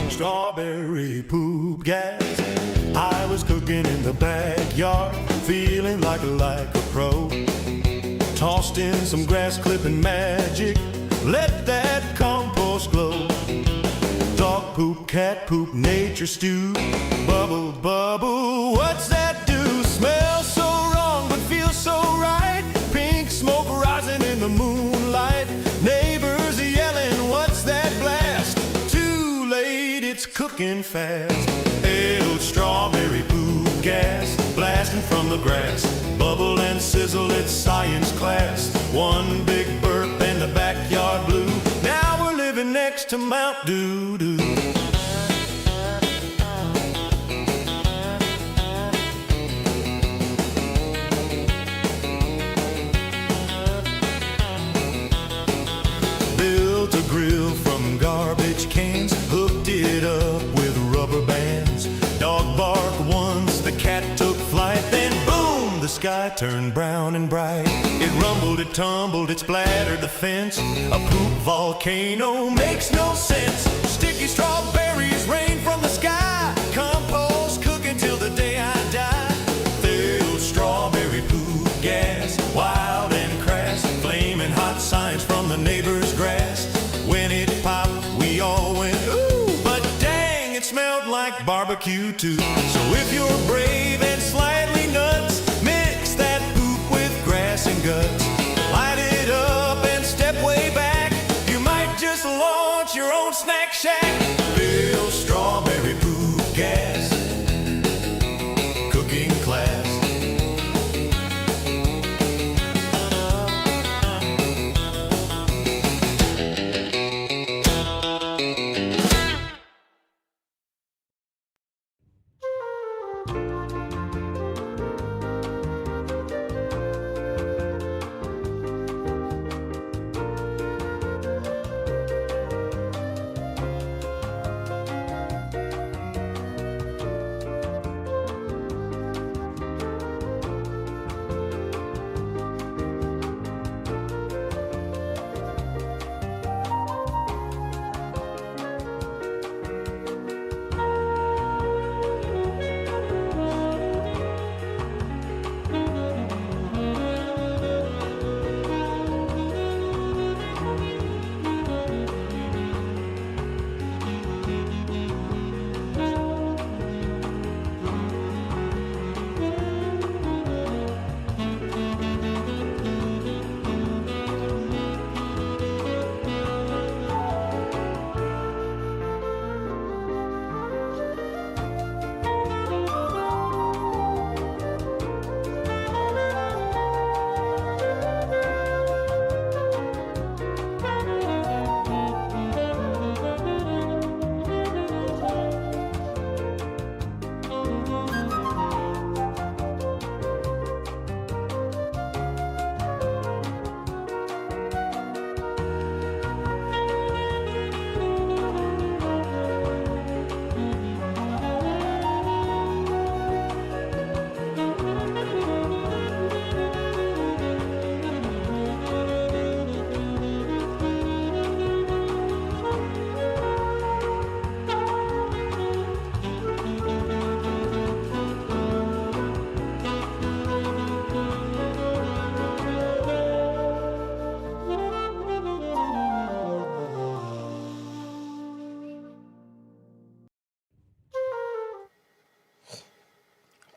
Strawberry poop gas. I was cooking in the backyard, feeling like a pro. Tossed in some grass clipping magic, let that compost glow. Dog poop, cat poop, nature stew. Bubble, bubble, what's that do? Smells so wrong but feels so right. Pink smoke rising in the moonlight. Neighbors yelling, what's that blast? Too late, it's cooking fast. Hailed strawberry poop gas, blasting from the grass. Bubble and sizzle, it's science class. One big burp and the backyard blue. Now we're living next to Mount Doo-Doo. Built a grill from garbage cans, hooked it up with rubber bands. Dog barked once, the cat took flight, then boom, the sky turned brown and bright. It rumbled, it tumbled, it splattered the fence. A poop volcano makes no sense. Sticky strawberries rain from the sky. Compost cooking till the day I die. Filled strawberry poop gas, wild and crass. Flaming hot signs from the neighbor's grass. When it popped, we all went ooh, but dang, it smelled like barbecue too. So if you're brave and slightly nuts, mix that poop with grass and guts. Light it up and step way back. You might just launch your own snack shack. Bill strawberry poop gas, cooking class.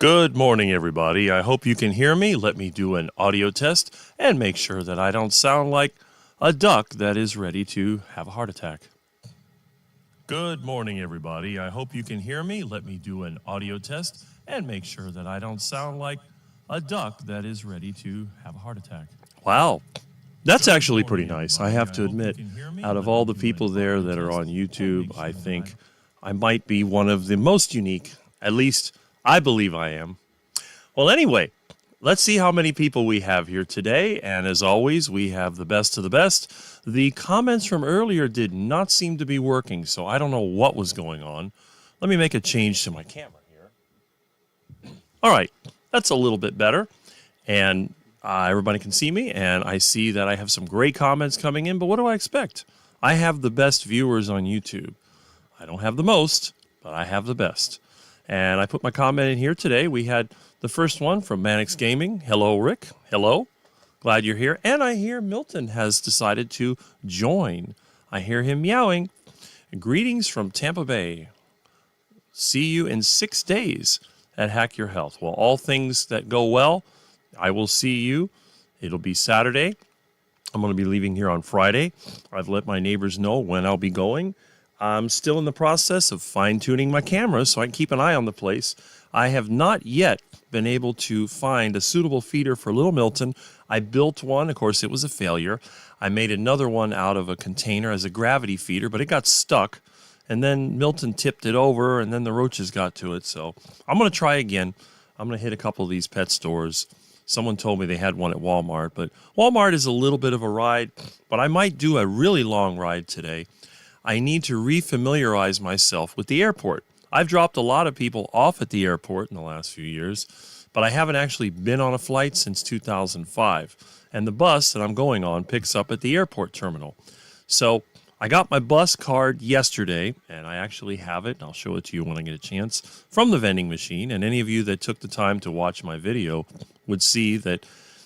Good morning, everybody. I hope you can hear me. Let me do an audio test and make sure that I don't sound like a duck that is ready to have a heart attack. Good morning, everybody. I hope you can hear me. Let me do an audio test and make sure that I don't sound like a duck that is ready to have a heart attack. Wow. That's actually pretty nice. I have to admit, out of all the people there that are on YouTube, I think I might be one of the most unique. At least I believe I am. Well, anyway, let's see how many people we have here today. And as always, we have the best of the best. The comments from earlier did not seem to be working, so I don't know what was going on. Let me make a change to my camera here. All right, that's a little bit better. And everybody can see me, and I see that I have some great comments coming in, but what do I expect? I have the best viewers on YouTube. I don't have the most, but I have the best. And I put my comment in here today. We had the first one from Mannix Gaming. Hello, Rick. Hello. Glad you're here. And I hear Milton has decided to join. I hear him meowing. Greetings from Tampa Bay. See you in 6 days at Hack Your Health. Well, all things that go well, I will see you. It'll be Saturday. I'm going to be leaving here on Friday. I've let my neighbors know when I'll be going. I'm still in the process of fine-tuning my camera so I can keep an eye on the place. I have not yet been able to find a suitable feeder for little Milton. I built one. Of course, it was a failure. I made another one out of a container as a gravity feeder, but it got stuck. And then Milton tipped it over, and then the roaches got to it. So I'm going to try again. I'm going to hit a couple of these pet stores. Someone told me they had one at Walmart, but Walmart is a little bit of a ride, but I might do a really long ride today. I need to refamiliarize myself with the airport. I've dropped a lot of people off at the airport in the last few years, but I haven't actually been on a flight since 2005. And the bus that I'm going on picks up at the airport terminal. So I got my bus card yesterday, and I actually have it. I'll show it to you when I get a chance, from the vending machine. And any of you that took the time to watch my video would see that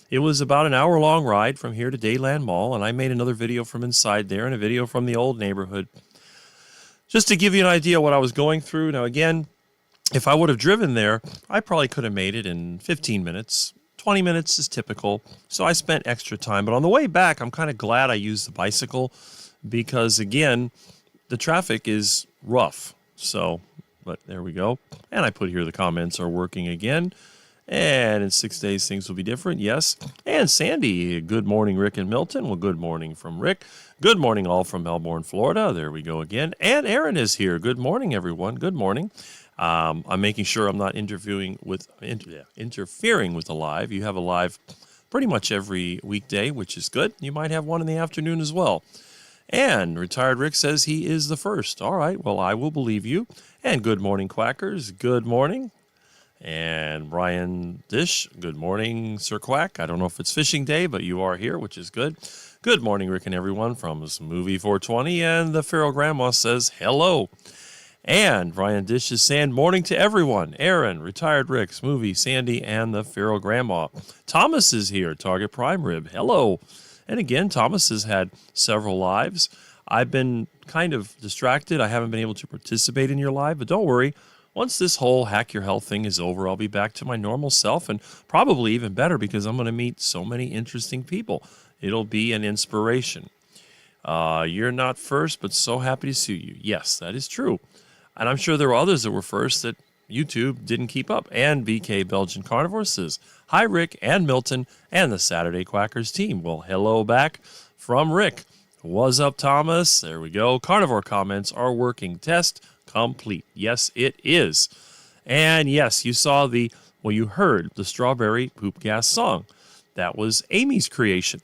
it was about an hour-long ride from here to Dayland Mall, and I made another video from inside there and a video from the old neighborhood, just to give you an idea what I was going through. Now, again, if I would have driven there, I probably could have made it in 15 minutes. 20 minutes is typical, so I spent extra time. But on the way back, I'm kind of glad I used the bicycle because, again, the traffic is rough. So, but there we go. And I put here the comments are working again. And in 6 days, things will be different. Yes. And Sandy, good morning, Rick and Milton. Well, good morning from Rick. Good morning, all from Melbourne, Florida. There we go again. And Aaron is here. Good morning, everyone. Good morning. I'm making sure I'm not interfering with the live. You have a live pretty much every weekday, which is good. You might have one in the afternoon as well. And Retired Rick says he is the first. All right. Well, I will believe you. And good morning, Quackers. Good morning. And Brian Dish, good morning, Sir Quack. I don't know if it's fishing day, but you are here, which is good. Good morning, Rick and everyone from Movie 420. And the Feral Grandma says hello. And Brian Dish is saying morning to everyone. Aaron, Retired Rick, Smoothie, Sandy, and the Feral Grandma. Thomas is here, Target Prime Rib. Hello. And again, Thomas has had several lives. I've been kind of distracted. I haven't been able to participate in your live, but don't worry. Once this whole Hack Your Health thing is over, I'll be back to my normal self, and probably even better because I'm going to meet so many interesting people. It'll be an inspiration. You're not first, but so happy to see you. Yes, that is true. And I'm sure there were others that were first that YouTube didn't keep up. And BK Belgian Carnivore says, hi, Rick and Milton and the Saturday Quackers team. Well, hello back from Rick. What's up, Thomas? There we go. Carnivore comments are working. Test complete. Yes, it is. And yes, you heard the strawberry poop gas song. That was Amy's creation.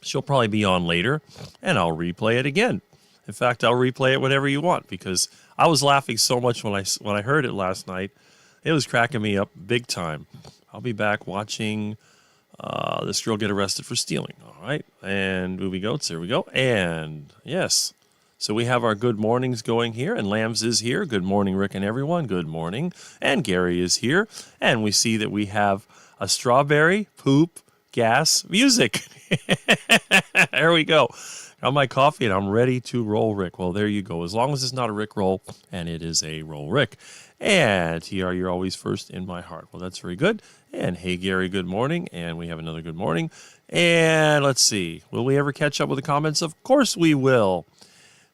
She'll probably be on later, and I'll replay it again. In fact, I'll replay it whenever you want because I was laughing so much when I heard it last night. It was cracking me up big time. I'll be back watching this girl get arrested for stealing. All right, and movie goats. There we go. And yes. So we have our good mornings going here, and Lambs is here. Good morning, Rick and everyone. Good morning. And Gary is here. And we see that we have a strawberry poop gas music. There we go. Got my coffee, and I'm ready to roll Rick. Well, there you go. As long as it's not a Rick roll, and it is a roll Rick. And TR, you're always first in my heart. Well, that's very good. And hey, Gary, good morning. And we have another good morning. And let's see. Will we ever catch up with the comments? Of course we will.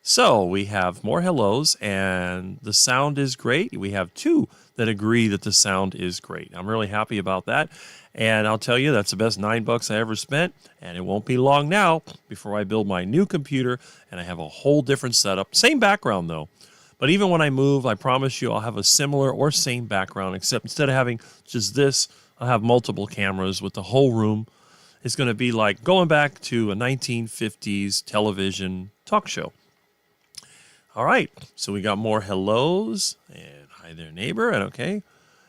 So we have more hellos, and the sound is great. We have two that agree that the sound is great. I'm really happy about that. And I'll tell you, that's the best $9 I ever spent. And it won't be long now before I build my new computer, and I have a whole different setup. Same background, though. But even when I move, I promise you I'll have a similar or same background, except instead of having just this, I'll have multiple cameras with the whole room. It's going to be like going back to a 1950s television talk show. All right, so we got more hellos, and hi there, neighbor, and okay.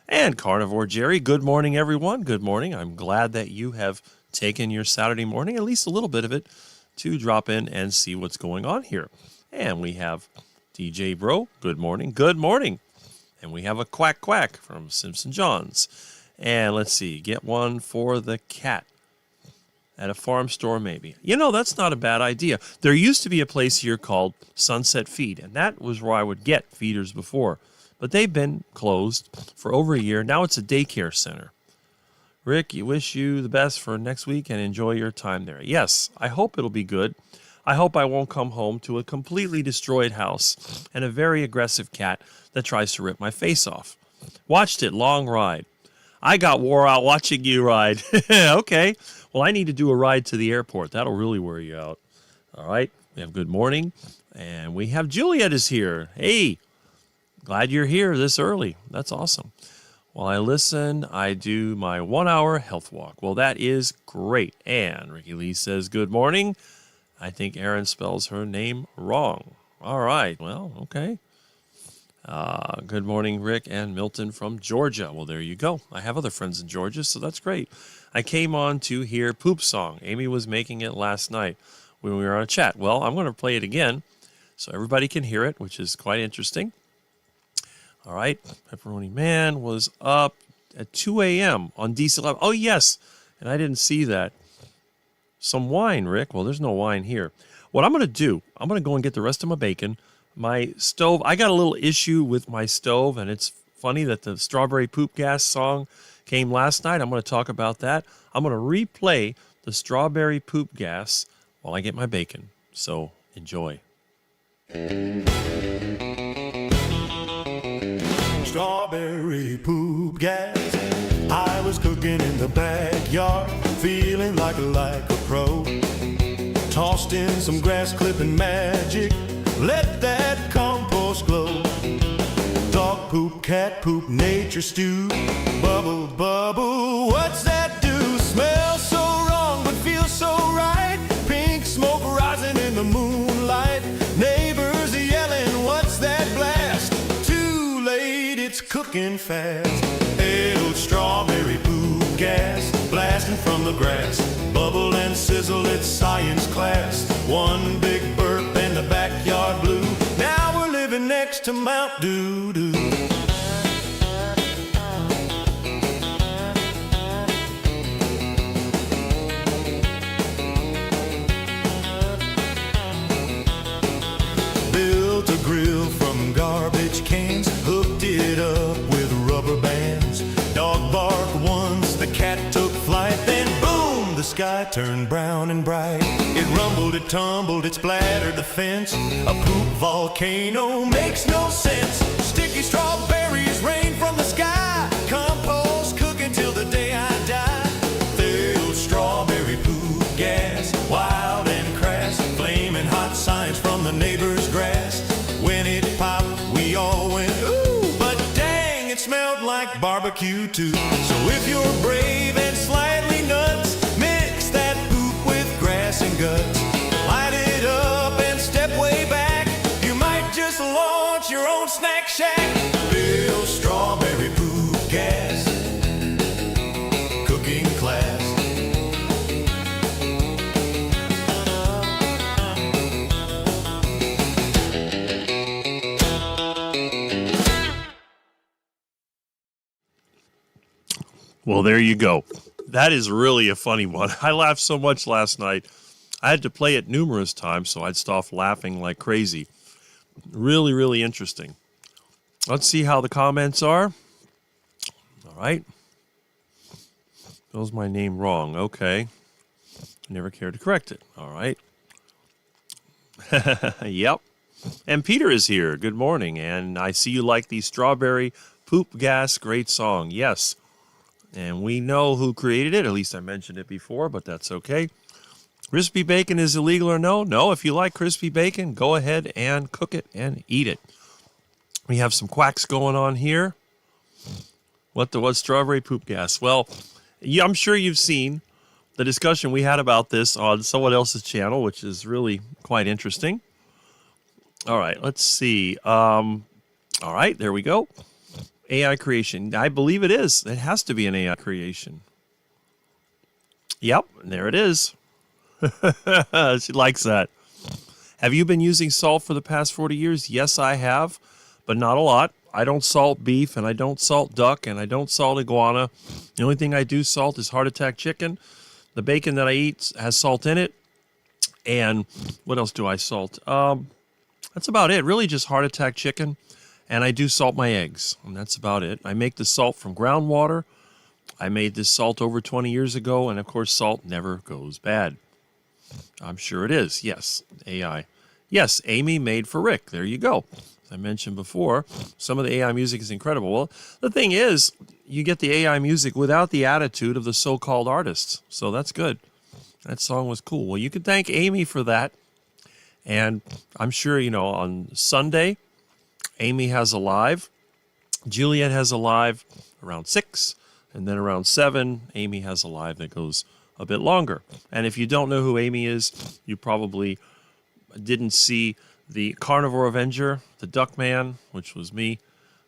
And Carnivore Jerry, good morning, everyone. Good morning. I'm glad that you have taken your Saturday morning, at least a little bit of it, to drop in and see what's going on here. And we have DJ Bro, good morning, good morning. And we have a quack quack from Simpson John's. And let's see, get one for the cat at a farm store maybe. You know, that's not a bad idea. There used to be a place here called Sunset Feed, and that was where I would get feeders before. But they've been closed for over a year. Now it's a daycare center. Rick, you wish you the best for next week and enjoy your time there. Yes, I hope it'll be good. I hope I won't come home to a completely destroyed house and a very aggressive cat that tries to rip my face off. Watched it, long ride. I got wore out watching you ride. Okay, well, I need to do a ride to the airport. That'll really wear you out. All right, we have good morning, and we have Juliet is here. Hey, glad you're here this early. That's awesome. While I listen, I do my 1 hour health walk. Well, that is great. And Ricky Lee says, good morning. I think Erin spells her name wrong. All right. Well, okay. Good morning, Rick and Milton from Georgia. Well, there you go. I have other friends in Georgia, so that's great. I came on to hear Poop Song. Amy was making it last night when we were on a chat. Well, I'm going to play it again so everybody can hear it, which is quite interesting. All right. Pepperoni Man was up at 2 a.m. on DC11. Oh, yes. And I didn't see that. Some wine, Rick. Well, there's no wine here. What I'm going to do, I'm going to go and get the rest of my bacon. My stove, I got a little issue with my stove, and it's funny that the strawberry poop gas song came last night. I'm going to talk about that. I'm going to replay the strawberry poop gas while I get my bacon. So enjoy. Strawberry poop gas. I was cooking in the backyard, feeling like a pro. Tossed in some grass clipping magic, let that compost glow. Dog poop, cat poop, nature stew. Bubble, bubble, what's that do? Smells so wrong but feels so right. Pink smoke rising in the moonlight. Neighbors yelling, what's that blast? Too late, it's cooking fast. Old strawberry poop gas, blasting from the grass. Bubble and sizzle, it's science class. One big burp and the backyard blue. Now we're living next to Mount Doo-Doo. Built a grill from garbage cans, hooked it up with rubber bands. Dog barked once, the cat took flight, then boom, the sky turned brown and bright. It rumbled, it tumbled, it splattered the fence. A poop volcano makes no sense. Sticky strawberries rain from the sky. Compost cooking till the day I die. Filled strawberry poop gas, wild and crass. Flaming hot signs from the neighbor's grass. When it popped, we all went ooh, but dang, it smelled like barbecue too. So if you're brave and slightly nuts, mix that poop with grass and guts. Light it up and step way back. You might just launch your own snack shack. Bill strawberry poop gas, cooking class. Well, there you go. That is really a funny one. I laughed so much last night. I had to play it numerous times so I'd stop laughing like crazy. Really, really interesting. Let's see how the comments are. All right. Spells my name wrong. Okay. Never cared to correct it. All right. Yep. And Peter is here. Good morning. And I see you like the strawberry poop gas. Great song. Yes. And we know who created it. At least I mentioned it before, but that's okay. Crispy bacon is illegal or no? No, if you like crispy bacon, go ahead and cook it and eat it. We have some quacks going on here. What strawberry poop gas? Well, I'm sure you've seen the discussion we had about this on someone else's channel, which is really quite interesting. All right, let's see. All right, there we go. AI creation. I believe it is. It has to be an AI creation. Yep, there it is. She likes that. Have you been using salt for the past 40 years? Yes, I have, but not a lot. I don't salt beef, and I don't salt duck, and I don't salt iguana. The only thing I do salt is heart attack chicken. The bacon that I eat has salt in it. And what else do I salt? That's about it. Really just heart attack chicken. And I do salt my eggs, and that's about it. I make the salt from groundwater. I made this salt over 20 years ago, and of course, salt never goes bad. I'm sure it is. Yes, AI. Yes, Amy made for Rick. There you go. As I mentioned before, some of the AI music is incredible. Well, the thing is, you get the AI music without the attitude of the so-called artists. So that's good. That song was cool. Well, you can thank Amy for that. And I'm sure, on Sunday, Amy has a live. Juliet has a live around 6. And then around 7, Amy has a live that goes a bit longer. And if you don't know who Amy is, you probably didn't see the Carnivore Avenger, the Duck Man, which was me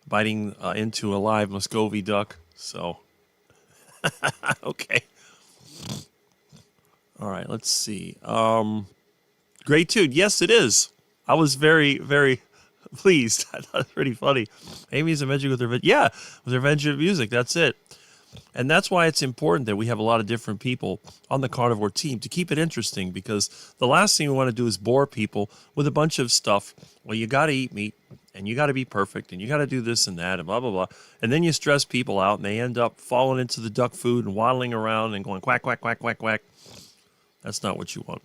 biting into a live Muscovy duck. So, okay. All right, let's see. Great tune. Yes, it is. I was very, very pleased. I thought it was pretty funny. Amy's Avenger with her, yeah, with her Avenger music. That's it. And that's why it's important that we have a lot of different people on the carnivore team to keep it interesting, because the last thing we want to do is bore people with a bunch of stuff. Well, you got to eat meat, and you got to be perfect, and you got to do this and that, and blah, blah, blah. And then you stress people out, and they end up falling into the duck food and waddling around and going quack, quack, quack, quack, quack. That's not what you want.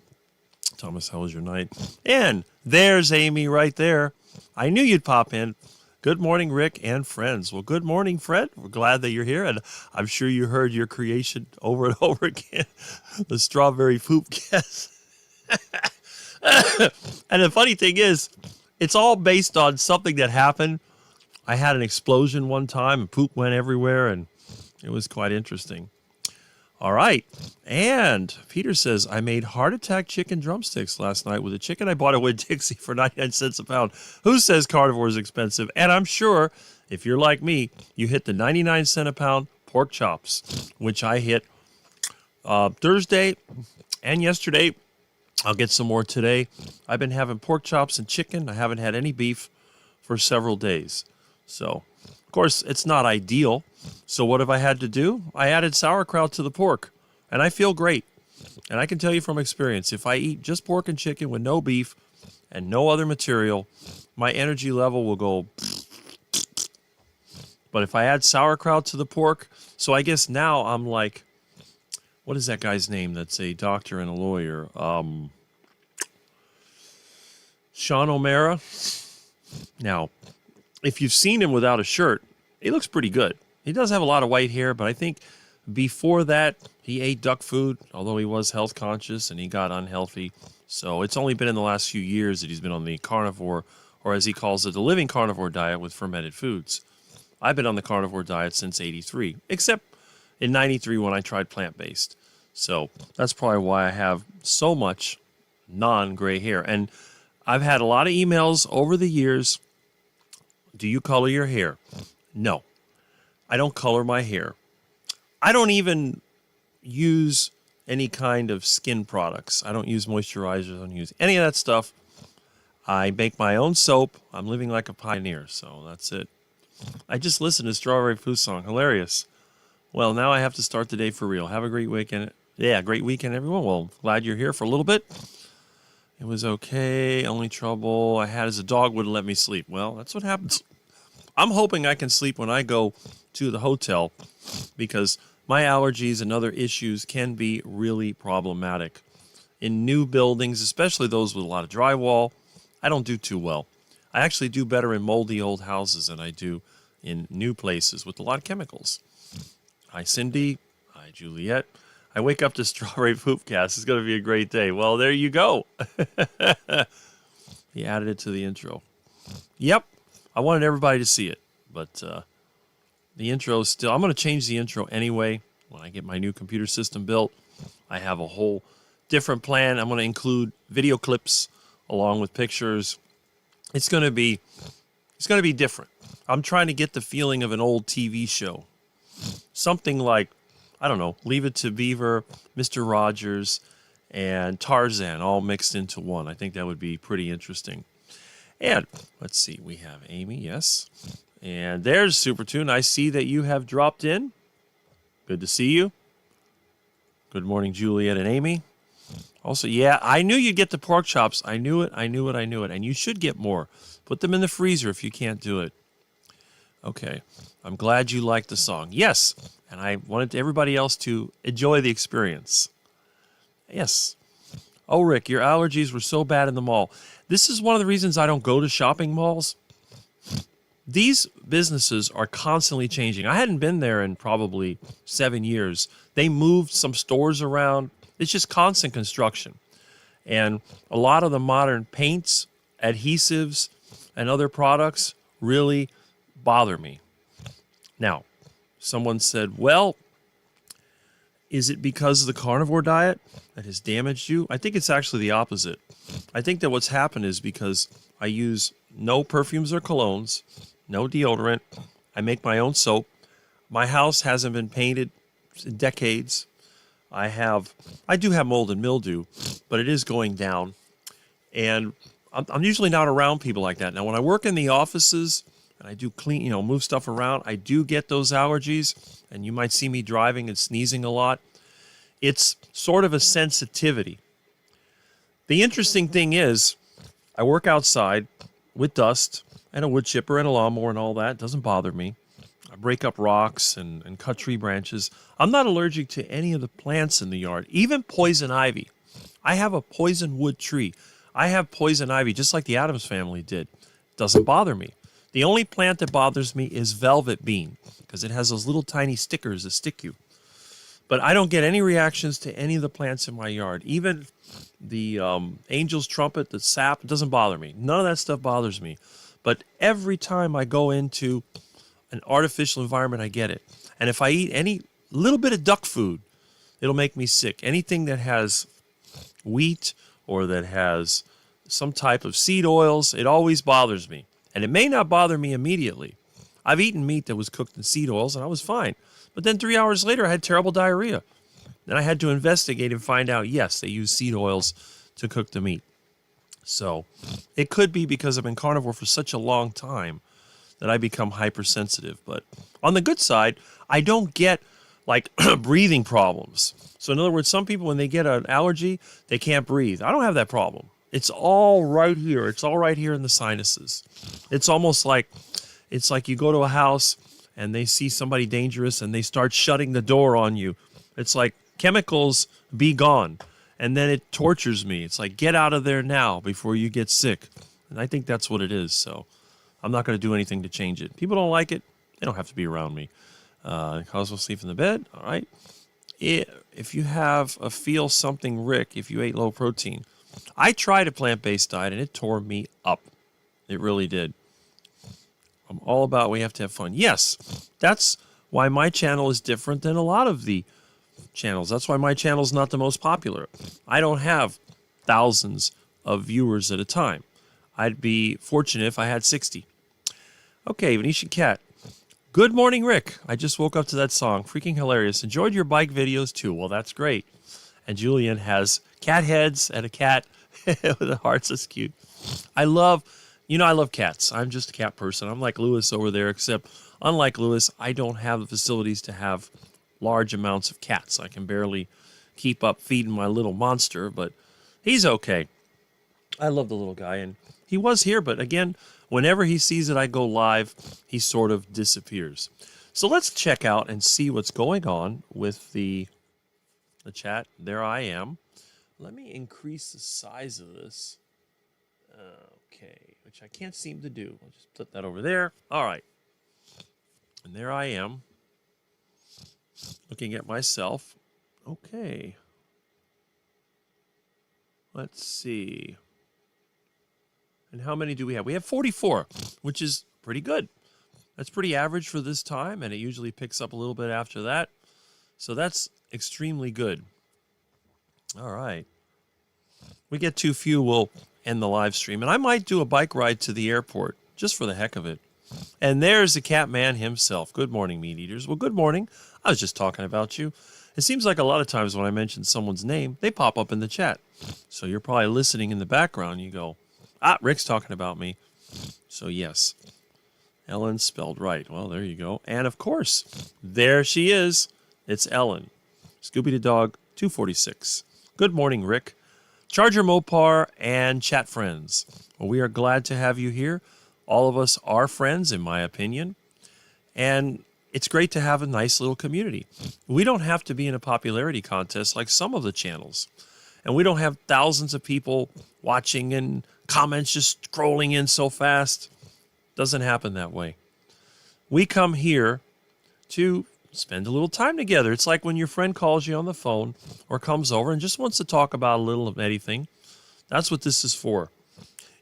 Thomas, how was your night? And there's Amy right there. I knew you'd pop in. Good morning, Rick and friends. Well, good morning, Fred. We're glad that you're here, and I'm sure you heard your creation over and over again, the strawberry poop gas. And the funny thing is, it's all based on something that happened. I had an explosion one time, and poop went everywhere, and it was quite interesting. All right. And Peter says, I made heart attack chicken drumsticks last night with a chicken I bought at Winn-Dixie for 99 cents a pound. Who says carnivore is expensive? And I'm sure if you're like me, you hit the 99 cent a pound pork chops, which I hit Thursday and yesterday. I'll get some more today. I've been having pork chops and chicken. I haven't had any beef for several days. So, of course, it's not ideal. So what have I had to do? I added sauerkraut to the pork, and I feel great. And I can tell you from experience, if I eat just pork and chicken with no beef and no other material, my energy level will go. But if I add sauerkraut to the pork, so I guess now I'm like, what is that guy's name that's a doctor and a lawyer? Sean O'Mara. Now, if you've seen him without a shirt, he looks pretty good. He does have a lot of white hair, but I think before that, he ate duck food, although he was health conscious and he got unhealthy. So it's only been in the last few years that he's been on the carnivore, or as he calls it, the living carnivore diet with fermented foods. I've been on the carnivore diet since 83, except in 93 when I tried plant-based. So that's probably why I have so much non-gray hair. And I've had a lot of emails over the years. Do you color your hair? No. I don't color my hair. I don't even use any kind of skin products. I don't use moisturizers. I don't use any of that stuff. I make my own soap. I'm living like a pioneer, so that's it. I just listened to Strawberry Pooh song. Hilarious. Well, now I have to start the day for real. Have a great weekend. Yeah, great weekend, everyone. Well, glad you're here for a little bit. It was okay. Only trouble I had is a dog wouldn't let me sleep. Well, that's what happens. I'm hoping I can sleep when I go to the hotel, because my allergies and other issues can be really problematic. In new buildings, especially those with a lot of drywall, I don't do too well. I actually do better in moldy old houses than I do in new places with a lot of chemicals. Hi, Cindy. Hi, Juliet. I wake up to Strawberry Poop Cast. It's going to be a great day. Well, there you go. He added it to the intro. Yep. I wanted everybody to see it, but the intro is still... I'm going to change the intro anyway when I get my new computer system built. I have a whole different plan. I'm going to include video clips along with pictures. It's going to be different. I'm trying to get the feeling of an old TV show. Something like, I don't know, Leave It to Beaver, Mr. Rogers, and Tarzan all mixed into one. I think that would be pretty interesting. And let's see, we have Amy, yes. And there's Supertoon. I see that you have dropped in. Good to see you. Good morning, Juliet and Amy. Also, yeah, I knew you'd get the pork chops. I knew it. And you should get more. Put them in the freezer if you can't do it. Okay, I'm glad you liked the song. Yes, and I wanted everybody else to enjoy the experience. Yes. Oh, Rick, your allergies were so bad in the mall. This is one of the reasons I don't go to shopping malls. These businesses are constantly changing. I hadn't been there in probably 7 years. They moved some stores around. It's just constant construction. And a lot of the modern paints, adhesives, and other products really bother me. Now, someone said, well, is it because of the carnivore diet that has damaged you? I think it's actually the opposite. I think that what's happened is because I use no perfumes or colognes, no deodorant. I make my own soap. My house hasn't been painted in decades. I do have mold and mildew, but it is going down. And I'm usually not around people like that. Now, when I work in the offices and I do clean, move stuff around, I do get those allergies. And you might see me driving and sneezing a lot. It's sort of a sensitivity. The interesting thing is, I work outside with dust and a wood chipper and a lawnmower and all that. It doesn't bother me. I break up rocks and cut tree branches. I'm not allergic to any of the plants in the yard, even poison ivy. I have a poison wood tree. I have poison ivy just like the Addams family did. It doesn't bother me. The only plant that bothers me is velvet bean because it has those little tiny stickers that stick you. But I don't get any reactions to any of the plants in my yard. Even the angel's trumpet, the sap, it doesn't bother me. None of that stuff bothers me. But every time I go into an artificial environment, I get it. And if I eat any little bit of duck food, it'll make me sick. Anything that has wheat or that has some type of seed oils, it always bothers me. And it may not bother me immediately. I've eaten meat that was cooked in seed oils and I was fine. But then 3 hours later, I had terrible diarrhea. Then I had to investigate and find out, yes, they use seed oils to cook the meat. So it could be because I've been carnivore for such a long time that I become hypersensitive. But on the good side, I don't get like breathing problems. So in other words, some people, when they get an allergy, they can't breathe. I don't have that problem. It's all right here. It's all right here in the sinuses. It's almost like, you go to a house and they see somebody dangerous and they start shutting the door on you. It's like chemicals be gone. And then it tortures me. It's like, get out of there now before you get sick. And I think that's what it is. So I'm not going to do anything to change it. People don't like it. They don't have to be around me. Cause will sleep in the bed. All right. If you have a feel something, Rick, if you ate low protein, I tried a plant-based diet and it tore me up. It really did. I'm all about we have to have fun. Yes, that's why my channel is different than a lot of the channels. That's why my channel is not the most popular. I don't have thousands of viewers at a time. I'd be fortunate if I had 60. Okay, Venetian Cat. Good morning, Rick. I just woke up to that song. Freaking hilarious. Enjoyed your bike videos too. Well, that's great. And Julian has cat heads and a cat with a heart. That's cute. I love cats. I'm just a cat person. I'm like Lewis over there, except unlike Lewis, I don't have the facilities to have large amounts of cats. I can barely keep up feeding my little monster, but he's okay. I love the little guy, and he was here, but again, whenever he sees that I go live, he sort of disappears. So let's check out and see what's going on with the chat. There I am. Let me increase the size of this. Okay, which I can't seem to do. I'll just put that over there. All right. And there I am, looking at myself. Okay. Let's see. And how many do we have? We have 44, which is pretty good. That's pretty average for this time, and it usually picks up a little bit after that. So that's extremely good. All right. We get too few, we'll end the live stream. And I might do a bike ride to the airport, just for the heck of it. And there's the cat man himself. Good morning, meat eaters. Well, good morning. I was just talking about you. It seems like a lot of times when I mention someone's name, they pop up in the chat. So you're probably listening in the background. You go, Rick's talking about me. So yes, Ellen spelled right. Well, there you go. And of course, there she is. It's Ellen. Scooby the Dog 246. Good morning, Rick. Charger Mopar and chat friends. Well, we are glad to have you here. All of us are friends, in my opinion. And it's great to have a nice little community. We don't have to be in a popularity contest like some of the channels. And we don't have thousands of people watching and comments just scrolling in so fast. Doesn't happen that way. We come here to spend a little time together. It's like when your friend calls you on the phone or comes over and just wants to talk about a little of anything. That's what this is for.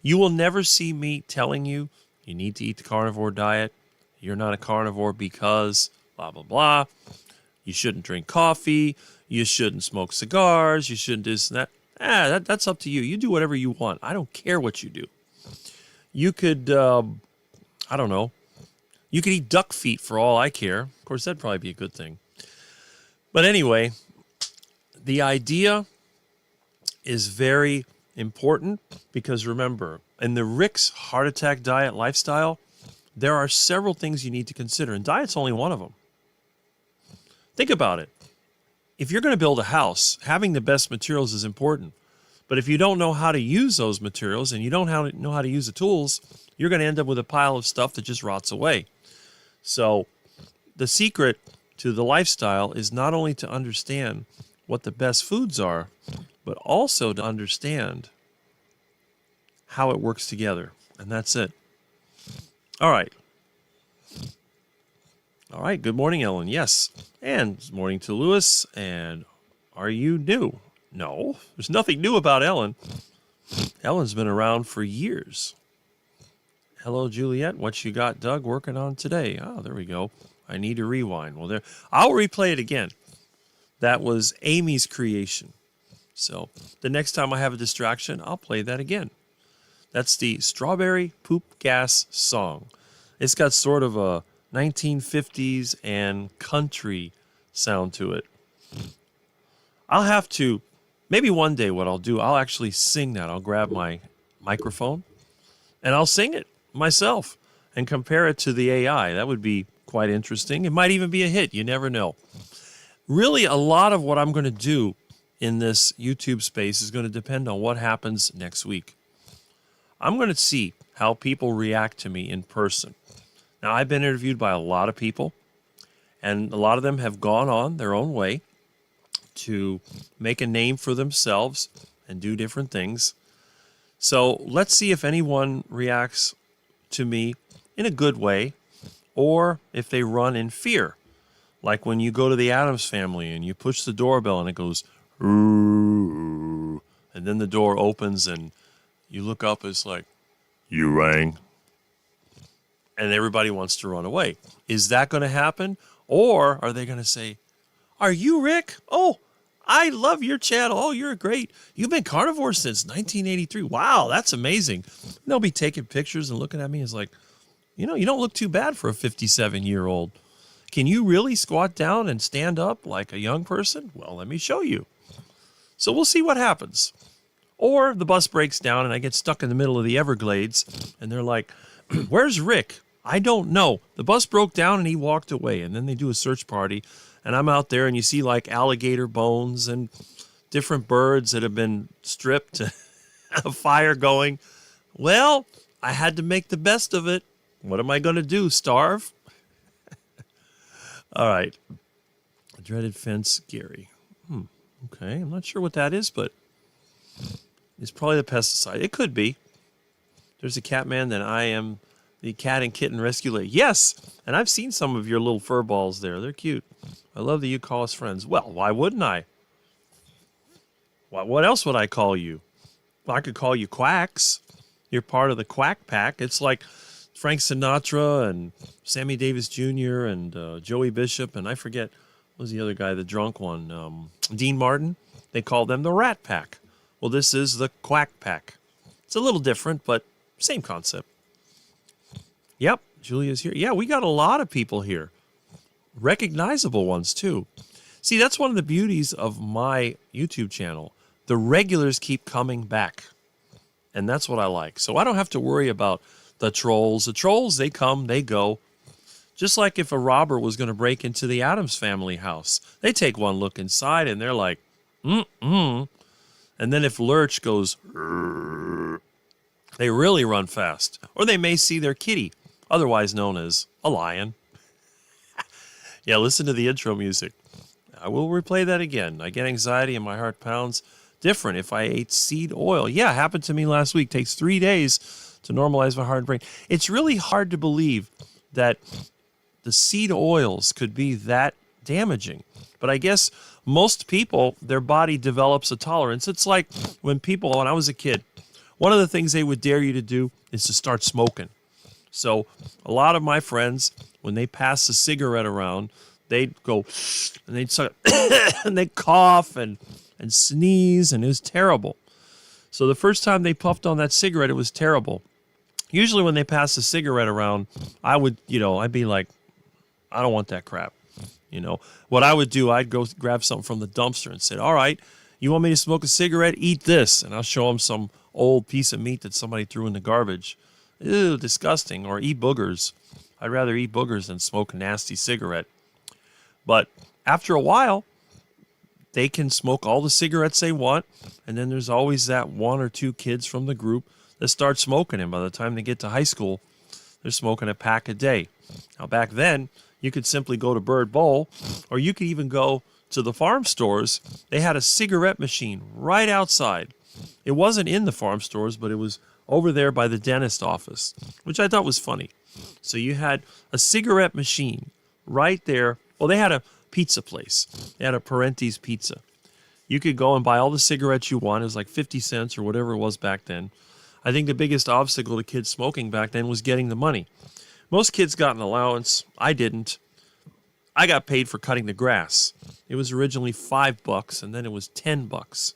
You will never see me telling you you need to eat the carnivore diet. You're not a carnivore because blah, blah, blah. You shouldn't drink coffee. You shouldn't smoke cigars. You shouldn't this and that. That's up to you. You do whatever you want. I don't care what you do. You could, I don't know. You could eat duck feet for all I care. Of course, that'd probably be a good thing. But anyway, the idea is very important because remember, in the Rick's heart attack diet lifestyle, there are several things you need to consider, and diet's only one of them. Think about it. If you're going to build a house, having the best materials is important. But if you don't know how to use those materials and you don't know how to use the tools, you're going to end up with a pile of stuff that just rots away. So the secret to the lifestyle is not only to understand what the best foods are, but also to understand how it works together. And that's it. All right. All right. Good morning, Ellen. Yes. And good morning to Lewis. And are you new? No, there's nothing new about Ellen. Ellen's been around for years. Hello, Juliet. What you got, Doug, working on today? Oh, there we go. I need to rewind. Well, there. I'll replay it again. That was Amy's creation. So the next time I have a distraction, I'll play that again. That's the Strawberry Poop Gas song. It's got sort of a 1950s and country sound to it. I'll have to, maybe one day what I'll do, I'll actually sing that. I'll grab my microphone and I'll sing it myself and compare it to the AI. That would be quite interesting. It might even be a hit. You never know. Really, a lot of what I'm going to do in this YouTube space is going to depend on what happens next week. I'm going to see how people react to me in person. Now, I've been interviewed by a lot of people, and a lot of them have gone on their own way to make a name for themselves and do different things. So let's see if anyone reacts to me in a good way or if they run in fear. Like when you go to the Addams Family and you push the doorbell and it goes, ooh, and then the door opens and you look up, it's like, you rang. And everybody wants to run away. Is that going to happen? Or are they going to say, are you Rick? Oh, I love your channel. Oh, you're great. You've been carnivore since 1983. Wow, that's amazing. And they'll be taking pictures and looking at me as like, you know, you don't look too bad for a 57-year-old. Can you really squat down and stand up like a young person? Well, let me show you. So we'll see what happens. Or the bus breaks down and I get stuck in the middle of the Everglades and they're like, where's Rick? I don't know. The bus broke down and he walked away. And then they do a search party and I'm out there and you see like alligator bones and different birds that have been stripped, a fire going. Well, I had to make the best of it. What am I going to do? Starve? All right. Dreaded fence, Gary. Okay, I'm not sure what that is, but it's probably the pesticide. It could be. There's a cat man that I am the cat and kitten rescue lady. Yes, and I've seen some of your little fur balls there. They're cute. I love that you call us friends. Well, why wouldn't I? What else would I call you? Well, I could call you Quacks. You're part of the Quack Pack. It's like Frank Sinatra and Sammy Davis Jr. and Joey Bishop, and I forget, what was the other guy, the drunk one? Dean Martin. They call them the Rat Pack. Well, this is the Quack Pack. It's a little different, but same concept. Yep, Julia's here. Yeah, we got a lot of people here. Recognizable ones, too. See, that's one of the beauties of my YouTube channel. The regulars keep coming back. And that's what I like. So I don't have to worry about the trolls. The trolls, they come, they go. Just like if a robber was going to break into the Addams family house. They take one look inside and they're like, mm-mm. And then if Lurch goes, they really run fast. Or they may see their kitty, otherwise known as a lion. Yeah, listen to the intro music. I will replay that again. I get anxiety and my heart pounds different if I ate seed oil. Yeah, happened to me last week. Takes 3 days to normalize my heart and brain. It's really hard to believe that the seed oils could be that damaging. But I guess most people, their body develops a tolerance. It's like when I was a kid, one of the things they would dare you to do is to start smoking. So a lot of my friends, when they pass a cigarette around, they'd go and they'd suck and they'd cough and sneeze, and it was terrible. So the first time they puffed on that cigarette, it was terrible. Usually when they pass a cigarette around, I'd be like, I don't want that crap. What I would do, I'd go grab something from the dumpster and say, all right, you want me to smoke a cigarette? Eat this. And I'll show them some old piece of meat that somebody threw in the garbage. Ew, disgusting. Or eat boogers. I'd rather eat boogers than smoke a nasty cigarette. But after a while, they can smoke all the cigarettes they want, and then there's always that 1 or 2 kids from the group that start smoking, and by the time they get to high school, they're smoking a pack a day. Now, back then, you could simply go to Bird Bowl, or you could even go to the farm stores. They had a cigarette machine right outside. It wasn't in the farm stores, but it was over there by the dentist office, which I thought was funny. So you had a cigarette machine right there. Well, they had a pizza place. They had a Parenti's Pizza. You could go and buy all the cigarettes you want. It was like 50 cents or whatever it was back then. I think the biggest obstacle to kids smoking back then was getting the money. Most kids got an allowance. I didn't. I got paid for cutting the grass. It was originally $5, and then it was $10.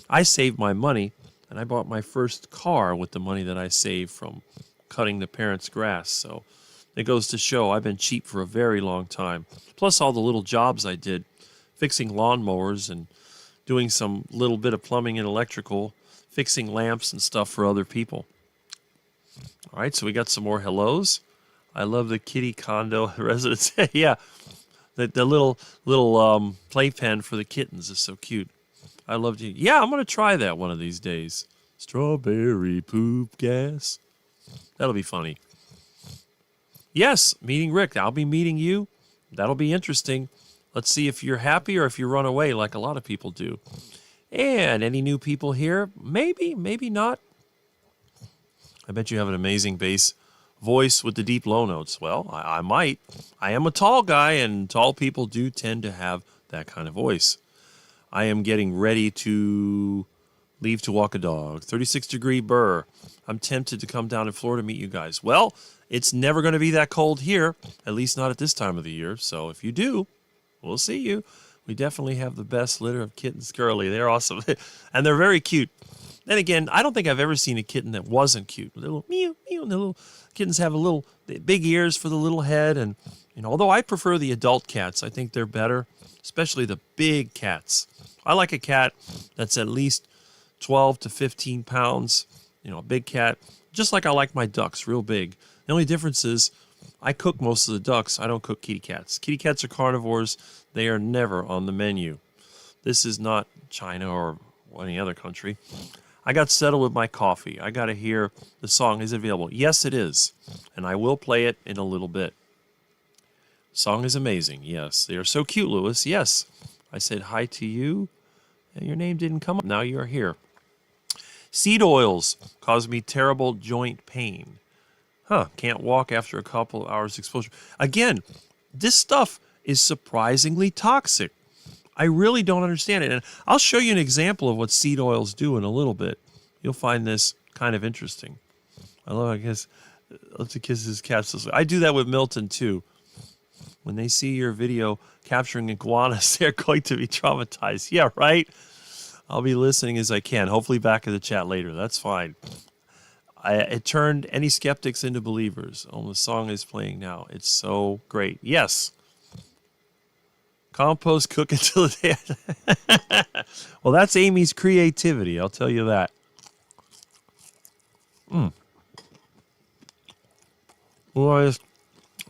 I saved my money, and I bought my first car with the money that I saved from cutting the parents' grass. So it goes to show I've been cheap for a very long time. Plus all the little jobs I did, fixing lawnmowers and doing some little bit of plumbing and electrical, fixing lamps and stuff for other people. All right, so we got some more hellos. I love the kitty condo residence. Yeah, the little playpen for the kittens is so cute. I love to. Yeah, I'm going to try that one of these days. Strawberry poop gas. That'll be funny. Yes, meeting Rick. I'll be meeting you. That'll be interesting. Let's see if you're happy or if you run away like a lot of people do. And any new people here? Maybe, maybe not. I bet you have an amazing bass voice with the deep low notes. Well, I might. I am a tall guy, and tall people do tend to have that kind of voice. I am getting ready to leave to walk a dog. 36-degree Burr. I'm tempted to come down in Florida to meet you guys. Well, it's never going to be that cold here, at least not at this time of the year. So if you do, we'll see you. We definitely have the best litter of kittens, Curly. They're awesome. And they're very cute. Then again, I don't think I've ever seen a kitten that wasn't cute. A little meow, meow, and the little kittens have big ears for the little head. And although I prefer the adult cats, I think they're better, especially the big cats. I like a cat that's at least 12 to 15 pounds, a big cat, just like I like my ducks, real big. The only difference is I cook most of the ducks. I don't cook kitty cats. Kitty cats are carnivores. They are never on the menu. This is not China or any other country. I got settled with my coffee. I got to hear the song. Is it available? Yes, it is. And I will play it in a little bit. Song is amazing. Yes. They are so cute, Louis. Yes. I said hi to you. And your name didn't come up. Now you are here. Seed oils cause me terrible joint pain. Can't walk after a couple of hours exposure. Again, this stuff is surprisingly toxic. I really don't understand it. And I'll show you an example of what seed oils do in a little bit. You'll find this kind of interesting. I guess, let's kiss his cats. I do that with Milton, too. When they see your video capturing iguanas, they're going to be traumatized. Yeah, right? I'll be listening as I can. Hopefully back in the chat later. That's fine. It turned any skeptics into believers. Oh, the song is playing now. It's so great. Yes. Compost, cook until the day. Well, that's Amy's creativity, I'll tell you that. Well,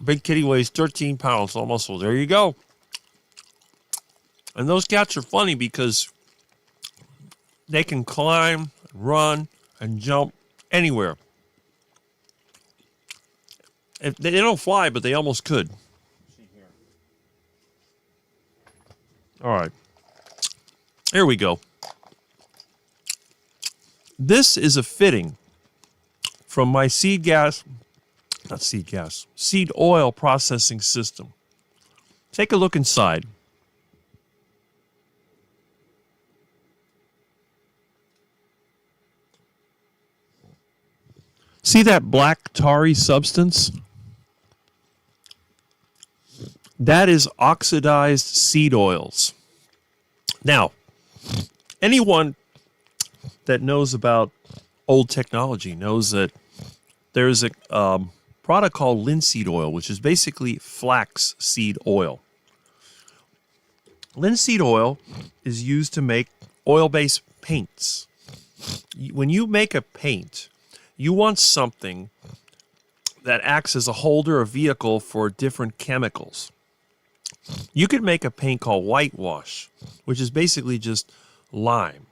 big kitty weighs 13 pounds, almost. So there you go. And those cats are funny because they can climb, run, and jump anywhere. They don't fly, but they almost could. All right. Here we go. This is a fitting from my seed oil processing system. Take a look inside. See that black tarry substance? That is oxidized seed oils. Now, anyone that knows about old technology knows that there's a product called linseed oil, which is basically flax seed oil. Linseed oil is used to make oil-based paints. When you make a paint, you want something that acts as a holder or vehicle for different chemicals. You could make a paint called whitewash, which is basically just lime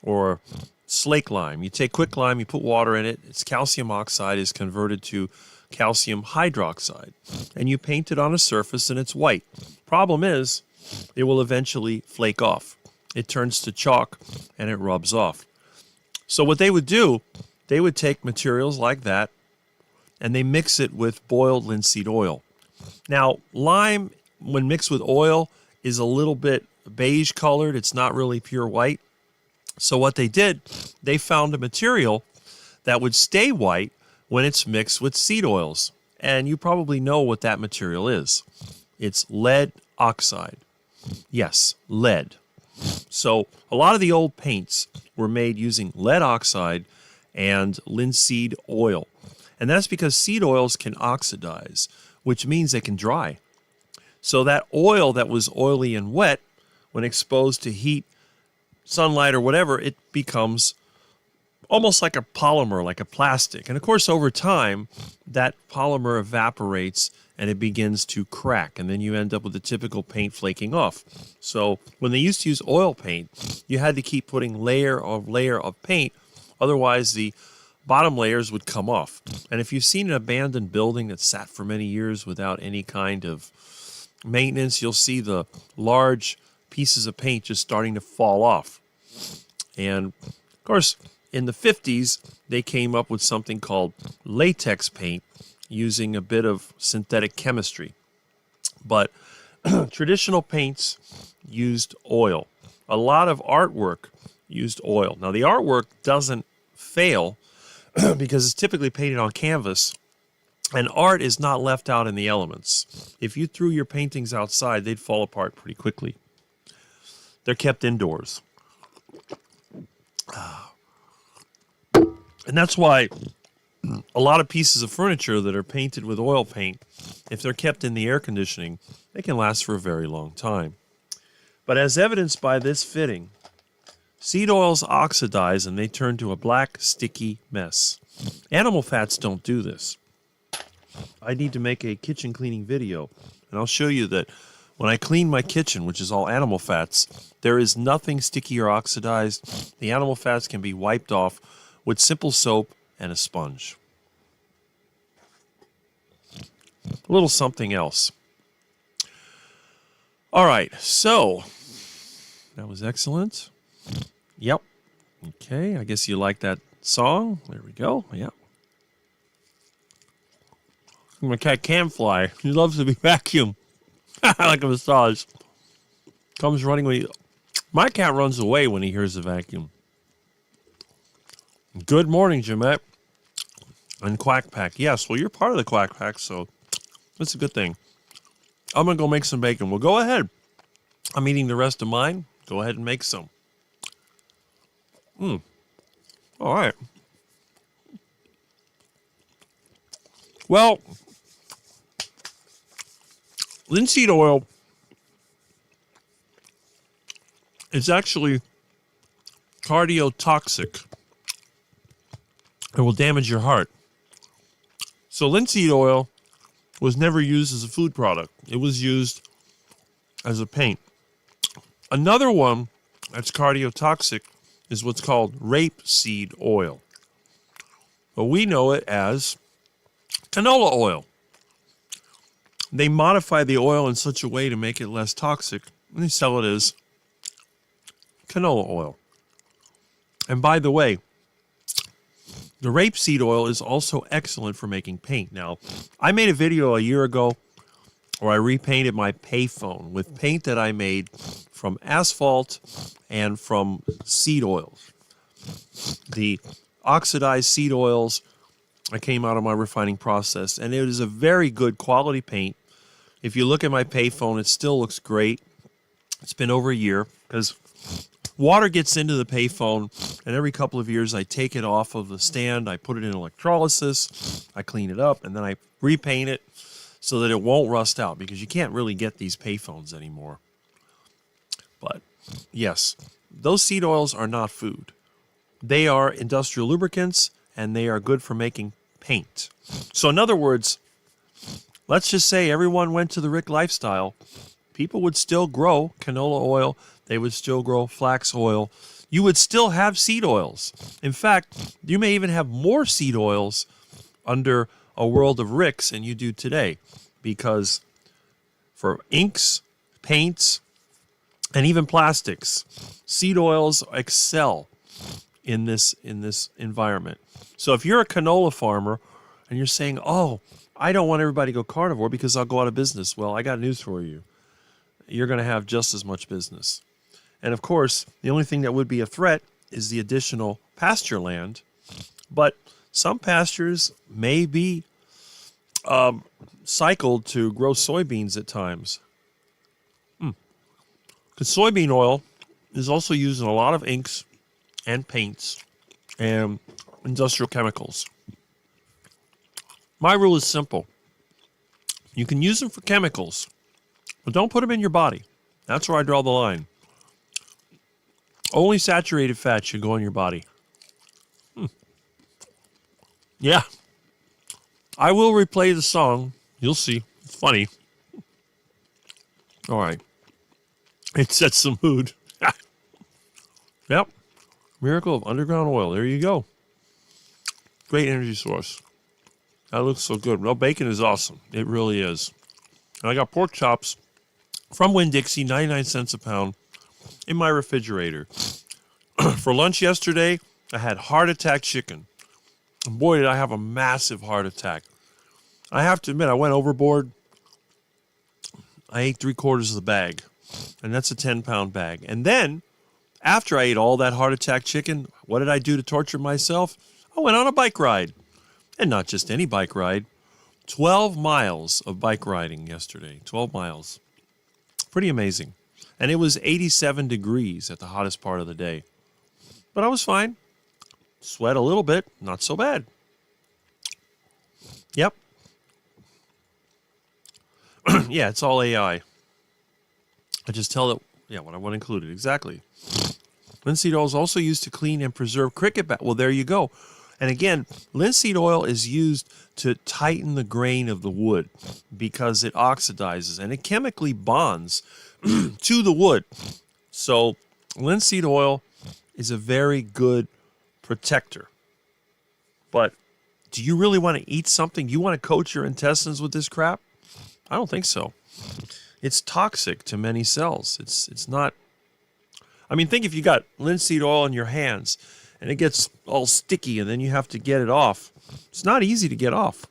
or slake lime. You take quicklime, you put water in it, its calcium oxide is converted to calcium hydroxide, and you paint it on a surface and it's white. Problem is, it will eventually flake off. It turns to chalk and it rubs off. So what they would do, they would take materials like that and they mix it with boiled linseed oil. Now, lime, when mixed with oil, is a little bit beige colored. It's not really pure white. So what they did, they found a material that would stay white when it's mixed with seed oils. And you probably know what that material is. It's lead oxide. Yes, lead. So a lot of the old paints were made using lead oxide and linseed oil. And that's because seed oils can oxidize, which means they can dry. So that oil that was oily and wet, when exposed to heat, sunlight, or whatever, it becomes almost like a polymer, like a plastic. And of course, over time, that polymer evaporates and it begins to crack. And then you end up with the typical paint flaking off. So when they used to use oil paint, you had to keep putting layer of paint. Otherwise, the bottom layers would come off. And if you've seen an abandoned building that sat for many years without any kind of maintenance, you'll see the large pieces of paint just starting to fall off. And of course, in the 50s, they came up with something called latex paint using a bit of synthetic chemistry. But traditional paints used oil. A lot of artwork used oil. Now, the artwork doesn't fail because it's typically painted on canvas, and art is not left out in the elements. If you threw your paintings outside, they'd fall apart pretty quickly. They're kept indoors. And that's why a lot of pieces of furniture that are painted with oil paint, if they're kept in the air conditioning, they can last for a very long time. But as evidenced by this fitting, seed oils oxidize and they turn to a black, sticky mess. Animal fats don't do this. I need to make a kitchen cleaning video, and I'll show you that when I clean my kitchen, which is all animal fats, there is nothing sticky or oxidized. The animal fats can be wiped off with simple soap and a sponge. A little something else. All right, so that was excellent. Yep. Okay, I guess you like that song. There we go. Yep. My cat can fly. He loves to be vacuumed. Like a massage. Comes running when he... My cat runs away when he hears the vacuum. Good morning, Jeanette. And Quack Pack. Yes, well, you're part of the Quack Pack, so that's a good thing. I'm going to go make some bacon. Well, go ahead. I'm eating the rest of mine. Go ahead and make some. All right. Well, linseed oil It's actually cardiotoxic. It will damage your heart. So linseed oil was never used as a food product. It was used as a paint. Another one that's cardiotoxic is what's called rapeseed oil. But we know it as canola oil. They modify the oil in such a way to make it less toxic, and they sell it as canola oil. And by the way, the rapeseed oil is also excellent for making paint. Now, I made a video a year ago where I repainted my payphone with paint that I made from asphalt and from seed oils. The oxidized seed oils that came out of my refining process, and it is a very good quality paint. If you look at my payphone, it still looks great. It's been over a year because water gets into the payphone, and every couple of years I take it off of the stand, I put it in electrolysis, I clean it up, and then I repaint it so that it won't rust out, because you can't really get these payphones anymore. But yes, those seed oils are not food. They are industrial lubricants, and they are good for making paint. So in other words, let's just say everyone went to the Rick lifestyle, people would still grow canola oil, they would still grow flax oil, you would still have seed oils. In fact, you may even have more seed oils under a world of Ricks than you do today, because for inks, paints, and even plastics, seed oils excel in this environment. So if you're a canola farmer and you're saying, oh, I don't want everybody to go carnivore because I'll go out of business. Well, I got news for you. You're going to have just as much business. And of course, the only thing that would be a threat is the additional pasture land. But some pastures may be cycled to grow soybeans at times. Because soybean oil is also used in a lot of inks and paints and industrial chemicals. My rule is simple. You can use them for chemicals, but don't put them in your body. That's where I draw the line. Only saturated fat should go in your body. Yeah. I will replay the song. You'll see. It's funny. All right. It sets the mood. Yep. Miracle of underground oil. There you go. Great energy source. That looks so good. Well, bacon is awesome. It really is. And I got pork chops from Winn-Dixie, 99 cents a pound, in my refrigerator. For lunch yesterday, I had heart attack chicken. And boy, did I have a massive heart attack. I have to admit, I went overboard. I ate 3/4 of the bag, and that's a 10-pound bag. And then, after I ate all that heart attack chicken, what did I do to torture myself? I went on a bike ride. And not just any bike ride. 12 miles of bike riding yesterday. 12 miles. Pretty amazing. And it was 87 degrees at the hottest part of the day. But I was fine. Sweat a little bit. Not so bad. Yep. Yeah, it's all AI. I just tell it, what I want included. Exactly. Linseed oil is also used to clean and preserve cricket bat. Well, there you go. And again, linseed oil is used to tighten the grain of the wood because it oxidizes and it chemically bonds to the wood. So linseed oil is a very good protector. But do you really want to eat something? You want to coat your intestines with this crap? I don't think so. It's toxic to many cells. It's not. I mean, think if you got linseed oil in your hands and it gets all sticky and then you have to get it off. It's not easy to get off.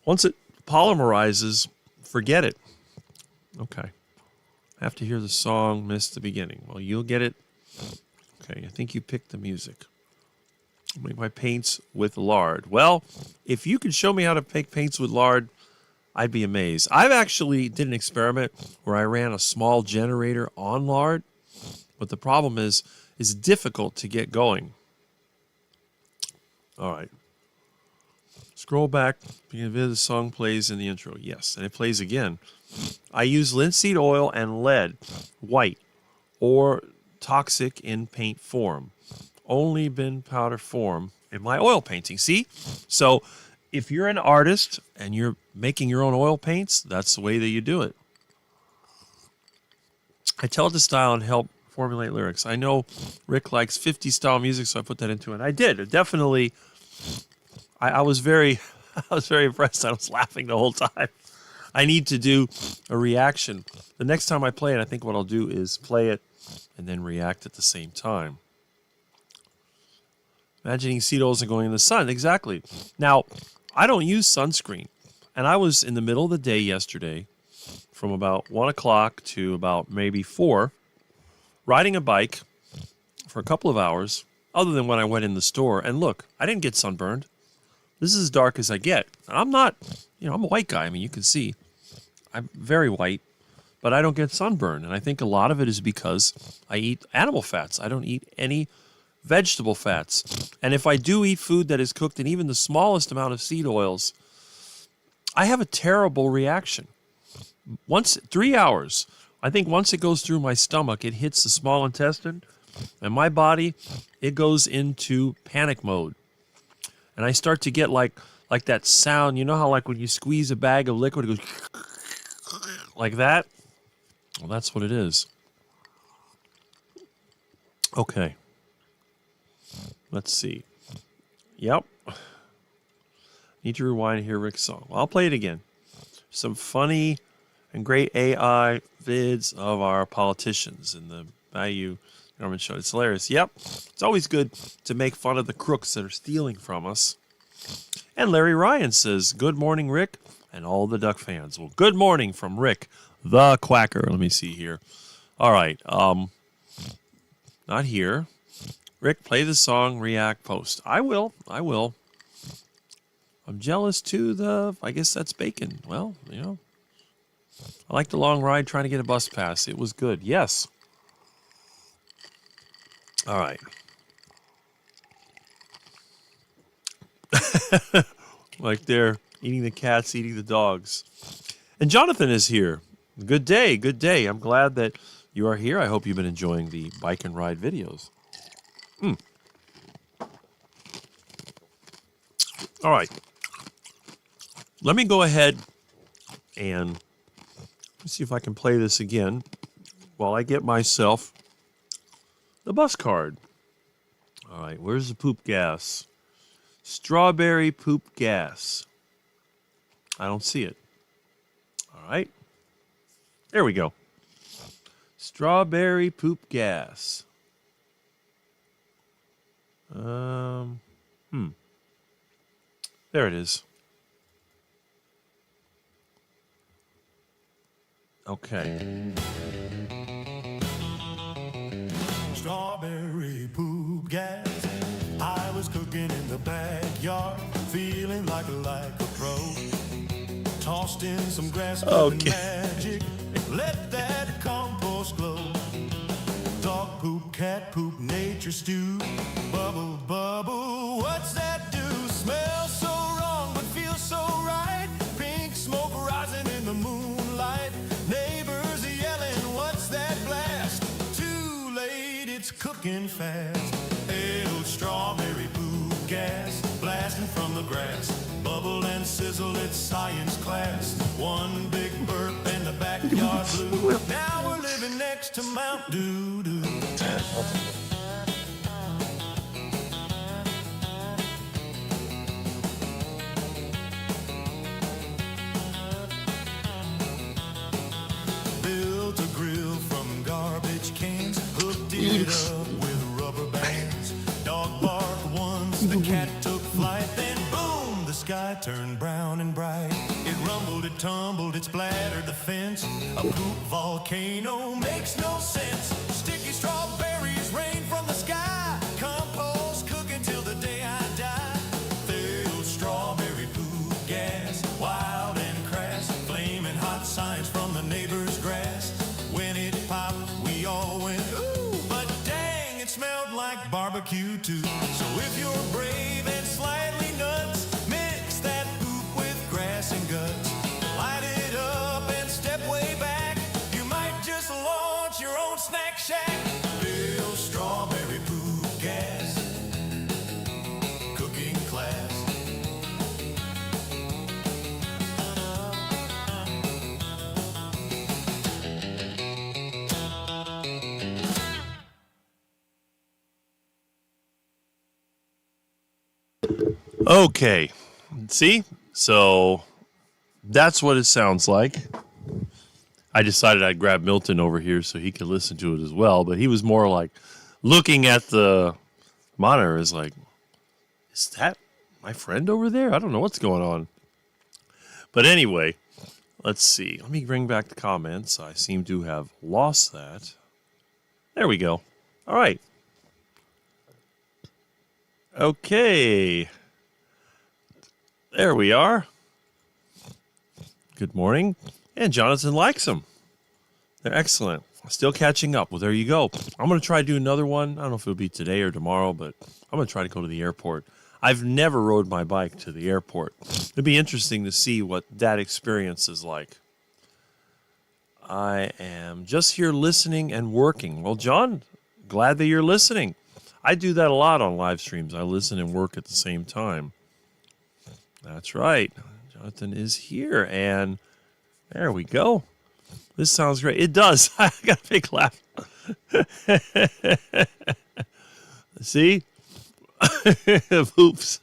Once it polymerizes, forget it. Okay. I have to hear the song, missed the beginning. Well, you'll get it. Okay, I think you picked the music. I'll make my paints with lard. Well, if you could show me how to make paints with lard, I'd be amazed. I've actually did an experiment where I ran a small generator on lard, but the problem is it's difficult to get going. All right. Scroll back. The song plays in the intro. Yes, and it plays again. I use linseed oil and lead, white, or toxic in paint form. Only been powder form in my oil painting. See? So if you're an artist and you're making your own oil paints, that's the way that you do it. I tell it to style and help formulate lyrics. I know Rick likes 50s style music, so I put that into it. I did. It definitely. I was very, I was very impressed. I was laughing the whole time. I need to do a reaction. The next time I play it, I think what I'll do is play it and then react at the same time. Imagining seed oils and going in the sun. Exactly. Now, I don't use sunscreen. And I was in the middle of the day yesterday from about 1 o'clock to about maybe 4, riding a bike for a couple of hours, other than when I went in the store. And look, I didn't get sunburned. This is as dark as I get. I'm not, I'm a white guy. I mean, you can see I'm very white, but I don't get sunburned. And I think a lot of it is because I eat animal fats. I don't eat any vegetable fats. And if I do eat food that is cooked in even the smallest amount of seed oils, I have a terrible reaction. 3 hours, I think once it goes through my stomach, it hits the small intestine, and my body, it goes into panic mode. And I start to get like that sound. You know how like when you squeeze a bag of liquid, it goes like that? Well, that's what it is. Okay. Let's see. Yep. Need to rewind and hear Rick's song. Well, I'll play it again. Some funny and great AI vids of our politicians in the Bayou Government Show. It's hilarious. Yep. It's always good to make fun of the crooks that are stealing from us. And Larry Ryan says, good morning, Rick, and all the Duck fans. Well, good morning from Rick, the Quacker. Let me see here. All right. Not here. Rick, play the song, react, post. I will. I'm jealous too. I guess that's bacon. Well, I like the long ride trying to get a bus pass. It was good. Yes. All right. Like they're eating the cats, eating the dogs. And Jonathan is here. Good day. Good day. I'm glad that you are here. I hope you've been enjoying the bike and ride videos. All right. Let me go ahead and see if I can play this again while I get myself the bus card. All right, where's the poop gas? Strawberry poop gas. I don't see it. All right. There we go. Strawberry poop gas. There it is. Okay. Strawberry poop gas. I was cooking in the backyard, feeling like a pro. Tossed in some grass and magic, let that compost glow. Dog poop, cat poop, nature stew. Bubble, bubble, what's that do? Smells so wrong, but feels so right. Pink smoke rising in the moonlight. Neighbors yelling, what's that blast? Too late, it's cooking fast. Old strawberry poop gas, blasting from the grass. Bubble and sizzle, it's science class. One big burp and the backyard blue. Now we're living next to Mount Doo-Doo. Built a grill from garbage cans, hooked it up with rubber bands. Dog barked once, the cat took flight, then boom, the sky turned brown and bright. It rumbled, it tumbled, it splattered the fence. A poop volcano makes no sense. Sticky strawberries rain from the sky. Compost cooking till the day I die. Failed strawberry poop gas, wild and crass. Flaming hot signs from the neighbor's grass. When it popped, we all went ooh, but dang, it smelled like barbecue too. So if you're brave and slightly nuts, mix that poop with grass and guts. Light it up and step way back. You might just launch your own snack shack. Okay. See? So that's what it sounds like. I decided I'd grab Milton over here so he could listen to it as well, but he was more like looking at the monitor is like, is that my friend over there? I don't know what's going on. But anyway, let's see. Let me bring back the comments. I seem to have lost that. There we go. All right. Okay. There we are. Good morning. And Jonathan likes them. They're excellent. Still catching up. Well, there you go. I'm going to try to do another one. I don't know if it'll be today or tomorrow, but I'm going to try to go to the airport. I've never rode my bike to the airport. It'd be interesting to see what that experience is like. I am just here listening and working. Well, John, glad that you're listening. I do that a lot on live streams. I listen and work at the same time. That's right. Jonathan is here, and there we go. This sounds great. It does. I got a big laugh. See? Oops.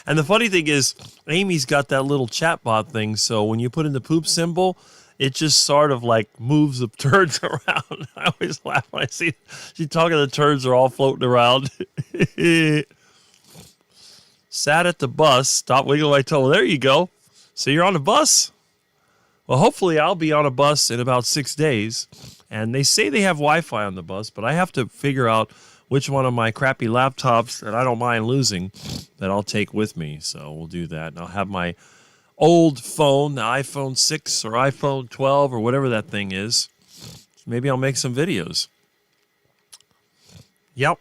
And the funny thing is, Amy's got that little chatbot thing, so when you put in the poop symbol, it just sort of like moves the turds around. I always laugh when I see she's talking, the turds are all floating around. Sat at the bus, stop wiggling my toe. There you go. So you're on a bus? Well, hopefully I'll be on a bus in about 6 days. And they say they have Wi-Fi on the bus, but I have to figure out which one of my crappy laptops that I don't mind losing that I'll take with me. So we'll do that. And I'll have my old phone, the iPhone 6 or iPhone 12 or whatever that thing is. Maybe I'll make some videos. Yep.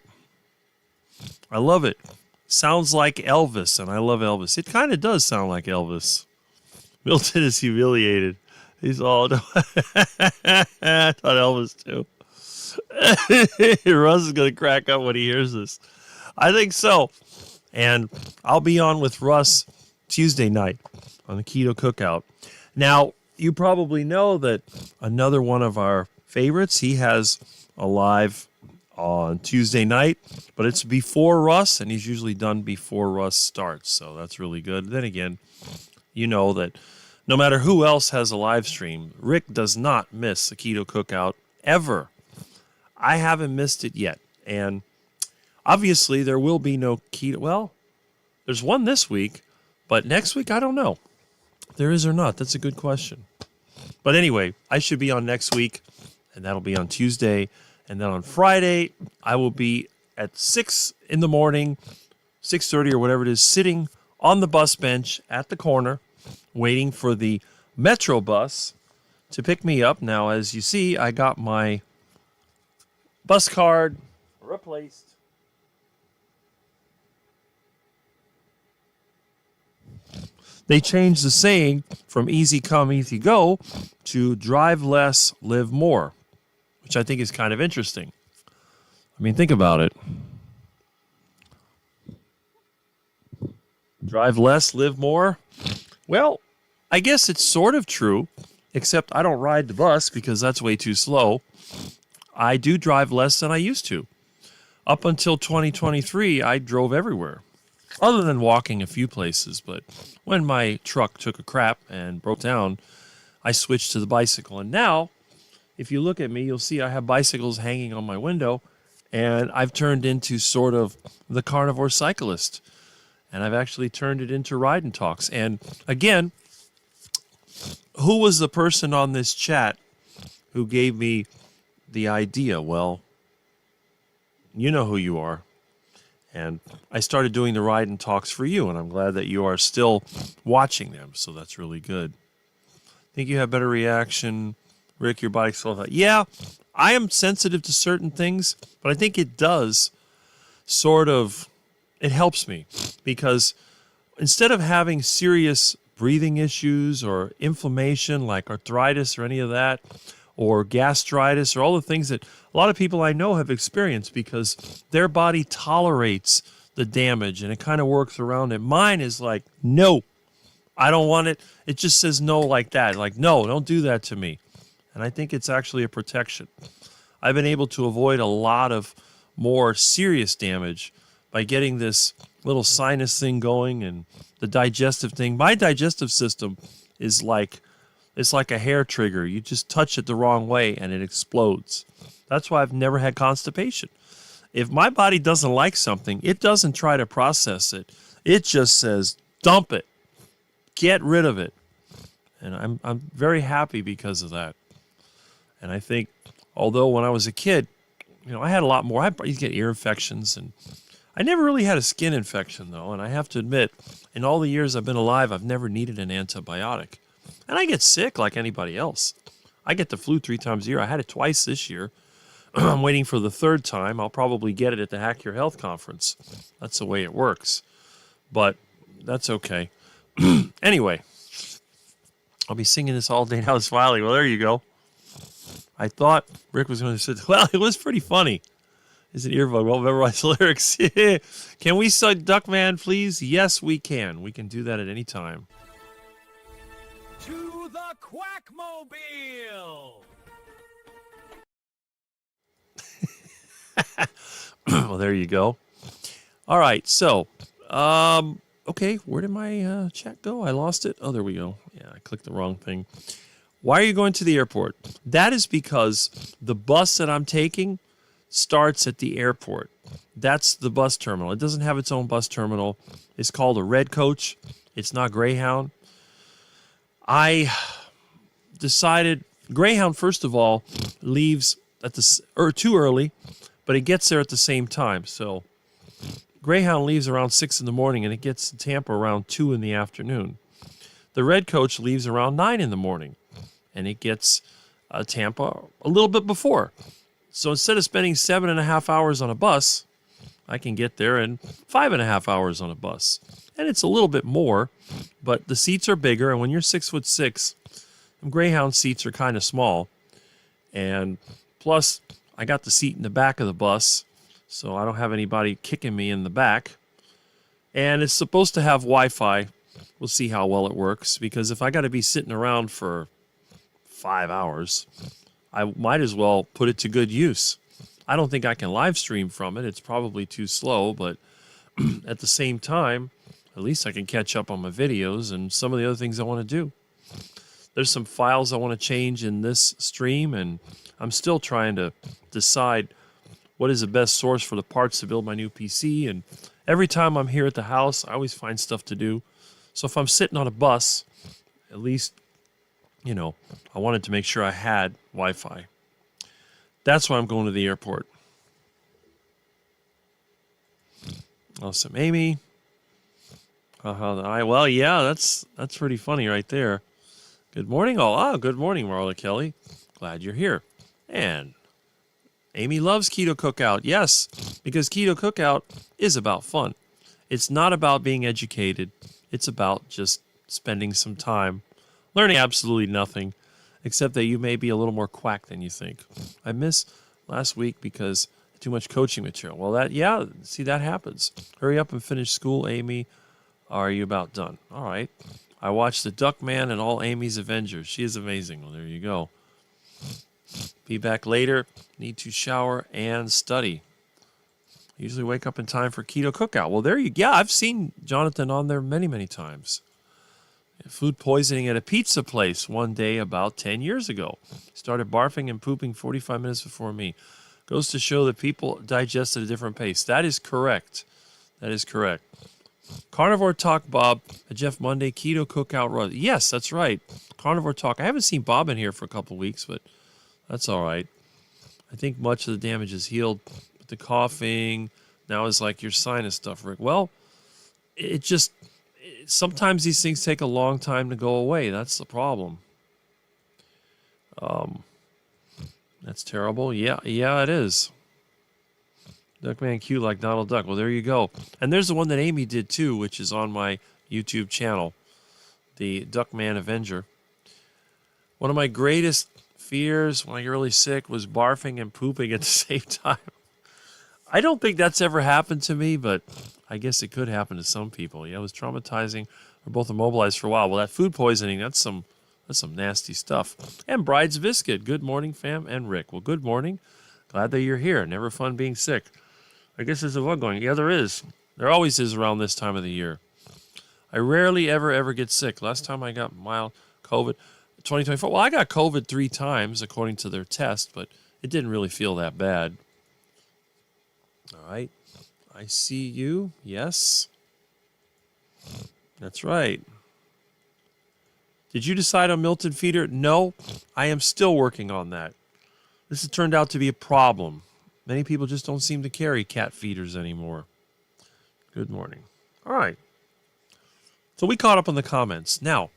I love it. Sounds like Elvis, and I love Elvis. It kind of does sound like Elvis. Milton is humiliated. He's all... I thought Elvis, too. Russ is going to crack up when he hears this. I think so. And I'll be on with Russ Tuesday night on the Keto Cookout. Now, you probably know that another one of our favorites, he has a live on Tuesday night, but it's before Russ, and he's usually done before Russ starts, so that's really good. Then again, you know that no matter who else has a live stream, Rick does not miss a Keto Cookout ever. I haven't missed it yet, and obviously there will be no keto. Well, there's one this week, but next week I don't know. There is or not. That's a good question. But anyway, I should be on next week, and that'll be on Tuesday. And then on Friday, I will be at 6 in the morning, 6:30 or whatever it is, sitting on the bus bench at the corner, waiting for the Metro bus to pick me up. Now, as you see, I got my bus card replaced. They changed the saying from easy come, easy go to drive less, live more, which I think is kind of interesting. I mean, think about it. Drive less, live more. Well, I guess it's sort of true, except I don't ride the bus because that's way too slow. I do drive less than I used to. Up until 2023, I drove everywhere, other than walking a few places. But when my truck took a crap and broke down, I switched to the bicycle. And now, if you look at me, you'll see I have bicycles hanging on my window, and I've turned into sort of the carnivore cyclist. And I've actually turned it into Ride and Talks. And again, who was the person on this chat who gave me the idea? Well, you know who you are. And I started doing the Ride and Talks for you, and I'm glad that you are still watching them. So that's really good. Think you have better reaction. Rick, your bike's all that. Yeah, I am sensitive to certain things, but I think it does sort of, it helps me because instead of having serious breathing issues or inflammation like arthritis or any of that, or gastritis or all the things that a lot of people I know have experienced because their body tolerates the damage and it kind of works around it. Mine is like, no, I don't want it. It just says no like that. Like, no, don't do that to me. And I think it's actually a protection. I've been able to avoid a lot of more serious damage by getting this little sinus thing going and the digestive thing. My digestive system is like, it's like a hair trigger. You just touch it the wrong way and it explodes. That's why I've never had constipation. If my body doesn't like something, it doesn't try to process it. It just says, dump it. Get rid of it. And I'm very happy because of that. And I think, although when I was a kid, I had a lot more. I used to get ear infections, and I never really had a skin infection, though. And I have to admit, in all the years I've been alive, I've never needed an antibiotic. And I get sick like anybody else. I get the flu 3 times a year. I had it twice this year. I'm waiting for the 3rd time. I'll probably get it at the Hack Your Health conference. That's the way it works. But that's okay. Anyway, I'll be singing this all day now, smiling. Well, there you go. I thought Rick was going to say, well, it was pretty funny. It's an earbud. Well, memorize the lyrics. Can we say Duckman, please? Yes, we can. We can do that at any time. To the Quackmobile! Well, there you go. All right, so, okay, where did my chat go? I lost it. Oh, there we go. Yeah, I clicked the wrong thing. Why are you going to the airport? That is because the bus that I'm taking starts at the airport. That's the bus terminal. It doesn't have its own bus terminal. It's called a red coach. It's not Greyhound. I decided Greyhound, first of all, leaves at too early, but it gets there at the same time. So Greyhound leaves around 6 in the morning, and it gets to Tampa around 2 in the afternoon. The red coach leaves around 9 in the morning, and it gets Tampa a little bit before. So instead of spending 7.5 hours on a bus, I can get there in 5.5 hours on a bus. And it's a little bit more, but the seats are bigger, and when you're 6'6", Greyhound seats are kind of small. And plus, I got the seat in the back of the bus, so I don't have anybody kicking me in the back. And it's supposed to have Wi-Fi. We'll see how well it works, because if I got to be sitting around for 5 hours, I might as well put it to good use. I don't think I can live stream from it. It's probably too slow, but at the same time, at least I can catch up on my videos and some of the other things I want to do. There's some files I want to change in this stream, and I'm still trying to decide what is the best source for the parts to build my new PC. And every time I'm here at the house, I always find stuff to do. So if I'm sitting on a bus, at least, I wanted to make sure I had Wi-Fi. That's why I'm going to the airport. Awesome. Amy. Well, yeah, that's pretty funny right there. Good morning, all. Good morning, Marla Kelly. Glad you're here. And Amy loves Keto Cookout. Yes, because Keto Cookout is about fun. It's not about being educated. It's about just spending some time learning absolutely nothing, except that you may be a little more quack than you think. I missed last week because too much coaching material. Well, that happens. Hurry up and finish school, Amy. Are you about done? All right. I watched the Duckman and all Amy's Avengers. She is amazing. Well, there you go. Be back later. Need to shower and study. I usually wake up in time for Keto Cookout. Well, there you go. Yeah, I've seen Jonathan on there many, many times. Food poisoning at a pizza place one day about 10 years ago. Started barfing and pooping 45 minutes before me. Goes to show that people digest at a different pace. That is correct. That is correct. Carnivore Talk, Bob. Jeff Monday, Keto Cookout Run. Yes, that's right. Carnivore Talk. I haven't seen Bob in here for a couple weeks, but that's all right. I think much of the damage is healed. But the coughing now is like your sinus stuff, Rick. Well, sometimes these things take a long time to go away. That's the problem. That's terrible. Yeah, it is. Duckman cute like Donald Duck. Well, there you go. And there's the one that Amy did too, which is on my YouTube channel, the Duckman Avenger. One of my greatest fears when I get really sick was barfing and pooping at the same time. I don't think that's ever happened to me, but I guess it could happen to some people. Yeah, it was traumatizing. We're both immobilized for a while. Well, that food poisoning, that's some nasty stuff. And Bride's Biscuit. Good morning, fam and Rick. Well, good morning. Glad that you're here. Never fun being sick. I guess there's a bug going. Yeah, there is. There always is around this time of the year. I rarely ever get sick. Last time I got mild COVID, 2024. Well, I got COVID 3 times according to their test, but it didn't really feel that bad. All right. I see you. Yes. That's right. Did you decide on Milton feeder? No, I am still working on that. This has turned out to be a problem. Many people just don't seem to carry cat feeders anymore. Good morning. All right. So we caught up on the comments. Now,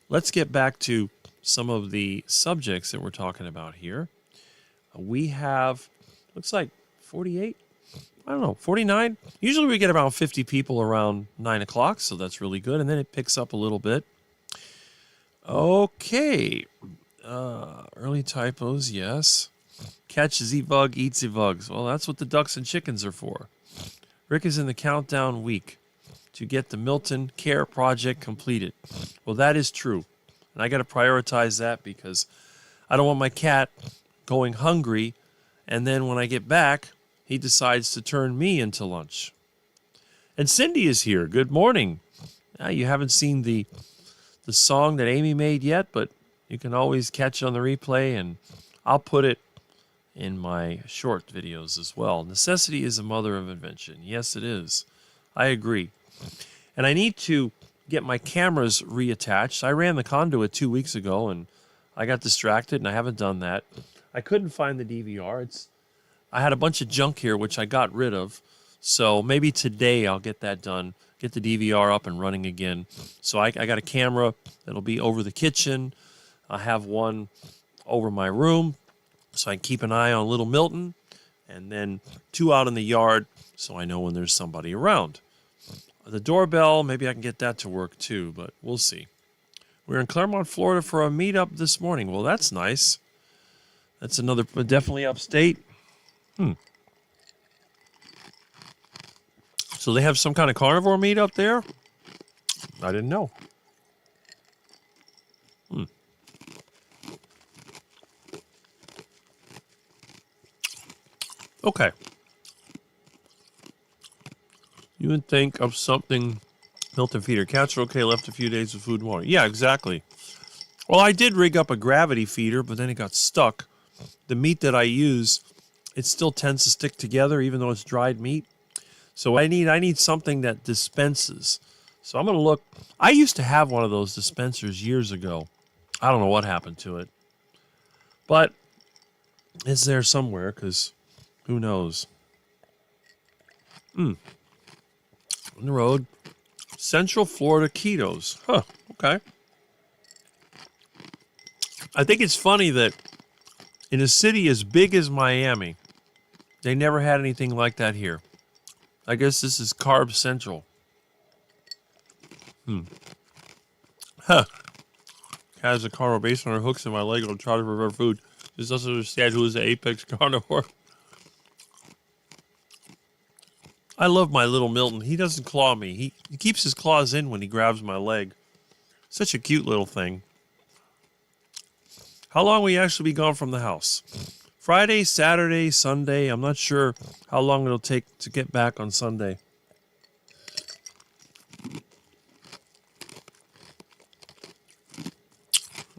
let's get back to some of the subjects that we're talking about here. We have, looks like 48? I don't know, 49? Usually we get around 50 people around 9 o'clock, so that's really good. And then it picks up a little bit. Okay. Early typos, yes. Catches E-bug, eats E-bugs. Well, that's what the ducks and chickens are for. Rick is in the countdown week to get the Milton Care Project completed. Well, that is true. And I got to prioritize that because I don't want my cat going hungry, and then when I get back, he decides to turn me into lunch. And Cindy is here. Good morning. You haven't seen the song that Amy made yet, but you can always catch it on the replay, and I'll put it in my short videos as well. Necessity is the mother of invention. Yes, it is. I agree. And I need to get my cameras reattached. I ran the conduit 2 weeks ago, and I got distracted, and I haven't done that. I couldn't find the DVR. I had a bunch of junk here, which I got rid of. So maybe today I'll get that done, get the DVR up and running again. So I got a camera that'll be over the kitchen. I have one over my room, so I can keep an eye on little Milton, and then 2 out in the yard so I know when there's somebody around. The doorbell, maybe I can get that to work too, but we'll see. We're in Claremont, Florida for a meetup this morning. Well, that's nice. That's another, definitely upstate. So they have some kind of carnivore meat up there? I didn't know. Okay. You would think of something, Milton feeder. Cats are okay, left a few days of food and water. Yeah, exactly. Well, I did rig up a gravity feeder, but then it got stuck. The meat that I use, it still tends to stick together, even though it's dried meat. So I need something that dispenses. So I'm going to look. I used to have one of those dispensers years ago. I don't know what happened to it. But it's there somewhere, because who knows? On the road. Central Florida Ketos. Huh, okay. I think it's funny that in a city as big as Miami, they never had anything like that here. I guess this is Carb Central. Huh. Cat has a carnivore based on her hooks in my leg will try to prepare food. Just doesn't understand who is the apex carnivore. I love my little Milton. He doesn't claw me. He keeps his claws in when he grabs my leg. Such a cute little thing. How long will you actually be gone from the house? Friday, Saturday, Sunday. I'm not sure how long it'll take to get back on Sunday.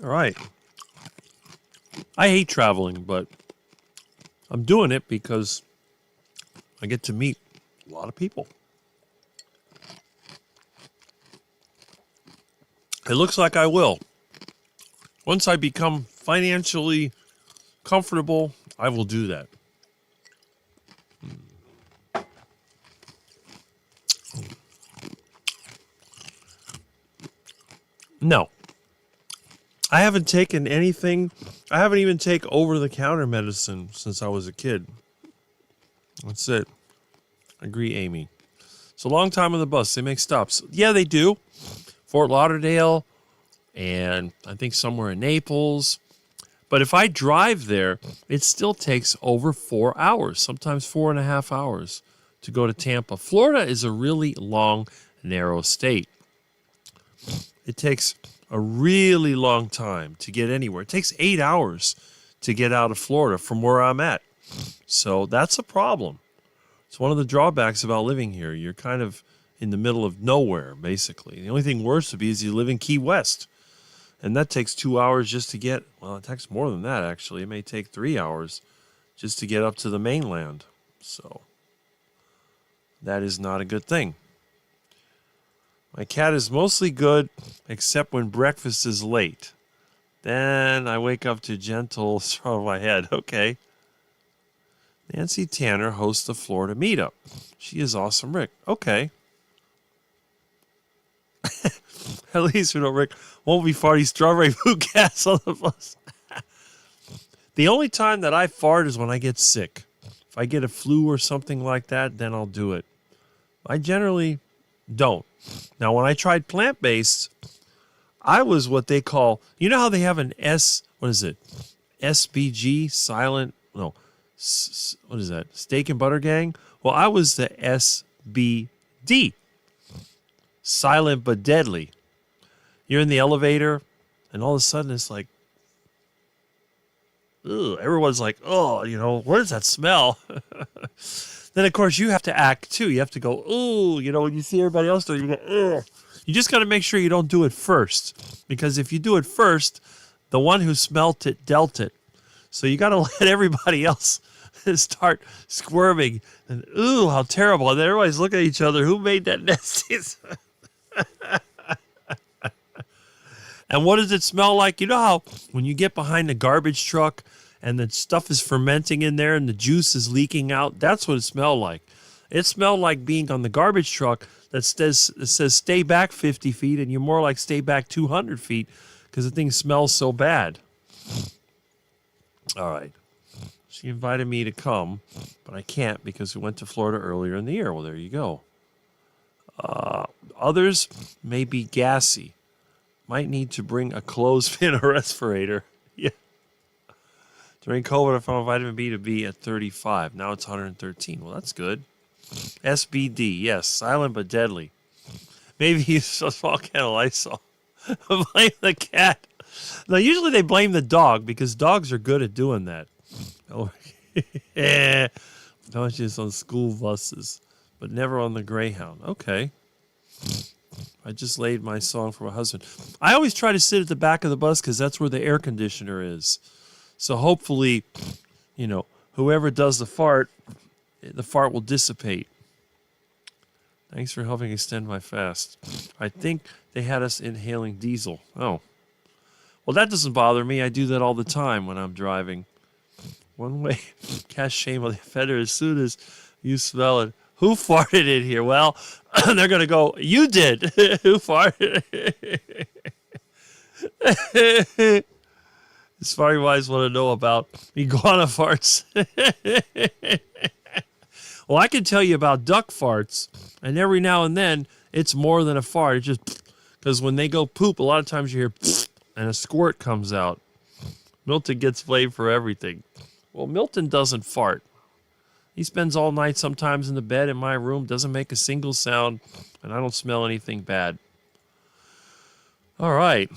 All right. I hate traveling, but I'm doing it because I get to meet a lot of people. It looks like I will. Once I become financially comfortable, I will do that. No. I haven't taken anything. I haven't even taken over-the-counter medicine since I was a kid. That's it. Agree, Amy. It's a long time on the bus. They make stops. Yeah, they do. Fort Lauderdale, and I think somewhere in Naples. But if I drive there, it still takes over 4 hours, sometimes 4.5 hours to go to Tampa. Florida is a really long, narrow state. It takes a really long time to get anywhere. It takes 8 hours to get out of Florida from where I'm at. So that's a problem. It's one of the drawbacks about living here. You're kind of in the middle of nowhere, basically. The only thing worse would be is you live in Key West. And that takes 2 hours just to get, well, it takes more than that, actually. It may take 3 hours just to get up to the mainland. So that is not a good thing. My cat is mostly good, except when breakfast is late. Then I wake up to gentle throw of my head. Okay. Nancy Tanner hosts the Florida meetup. She is awesome, Rick. Okay. At least we know Rick won't be farting strawberry food gas on the bus. The only time that I fart is when I get sick. If I get a flu or something like that, then I'll do it. I generally don't. Now, when I tried plant-based, I was what they call, you know how they have an SBG, silent, no, what is that, steak and butter gang? Well, I was the SBD, silent but deadly. You're in the elevator, and all of a sudden it's like, ugh, everyone's like, oh, what is that smell? Then, of course, you have to act, too. You have to go, ooh, when you see everybody else do it, you go, ugh. You just got to make sure you don't do it first, because if you do it first, the one who smelt it dealt it. So you got to let everybody else start squirming, and ooh, how terrible. And then everybody's looking at each other. Who made that nasty? And what does it smell like? You know how when you get behind the garbage truck and the stuff is fermenting in there and the juice is leaking out? That's what it smelled like. It smelled like being on the garbage truck that says stay back 50 feet, and you're more like stay back 200 feet because the thing smells so bad. All right. She invited me to come, but I can't because we went to Florida earlier in the year. Well, there you go. Others may be gassy. Might need to bring a clothespin or respirator. Yeah. During COVID, I found vitamin B to be at 35. Now it's 113. Well, that's good. SBD, yes, silent but deadly. Maybe use a small can of Lysol. Blame the cat. Now, usually they blame the dog because dogs are good at doing that. Oh, yeah. Not just on school buses, but never on the Greyhound. Okay. I just laid my song for my husband. I always try to sit at the back of the bus because that's where the air conditioner is. So hopefully, whoever does the fart will dissipate. Thanks for helping extend my fast. I think they had us inhaling diesel. Oh. Well, that doesn't bother me. I do that all the time when I'm driving. One way, cast shame on the offender as soon as you smell it. Who farted in here? Well, they're going to go, you did. Who farted? Safari Wise want to know about iguana farts. Well, I can tell you about duck farts, and every now and then, it's more than a fart. It's just, because when they go poop, a lot of times you hear, and a squirt comes out. Milton gets blamed for everything. Well, Milton doesn't fart. He spends all night sometimes in the bed in my room, doesn't make a single sound, and I don't smell anything bad. All right.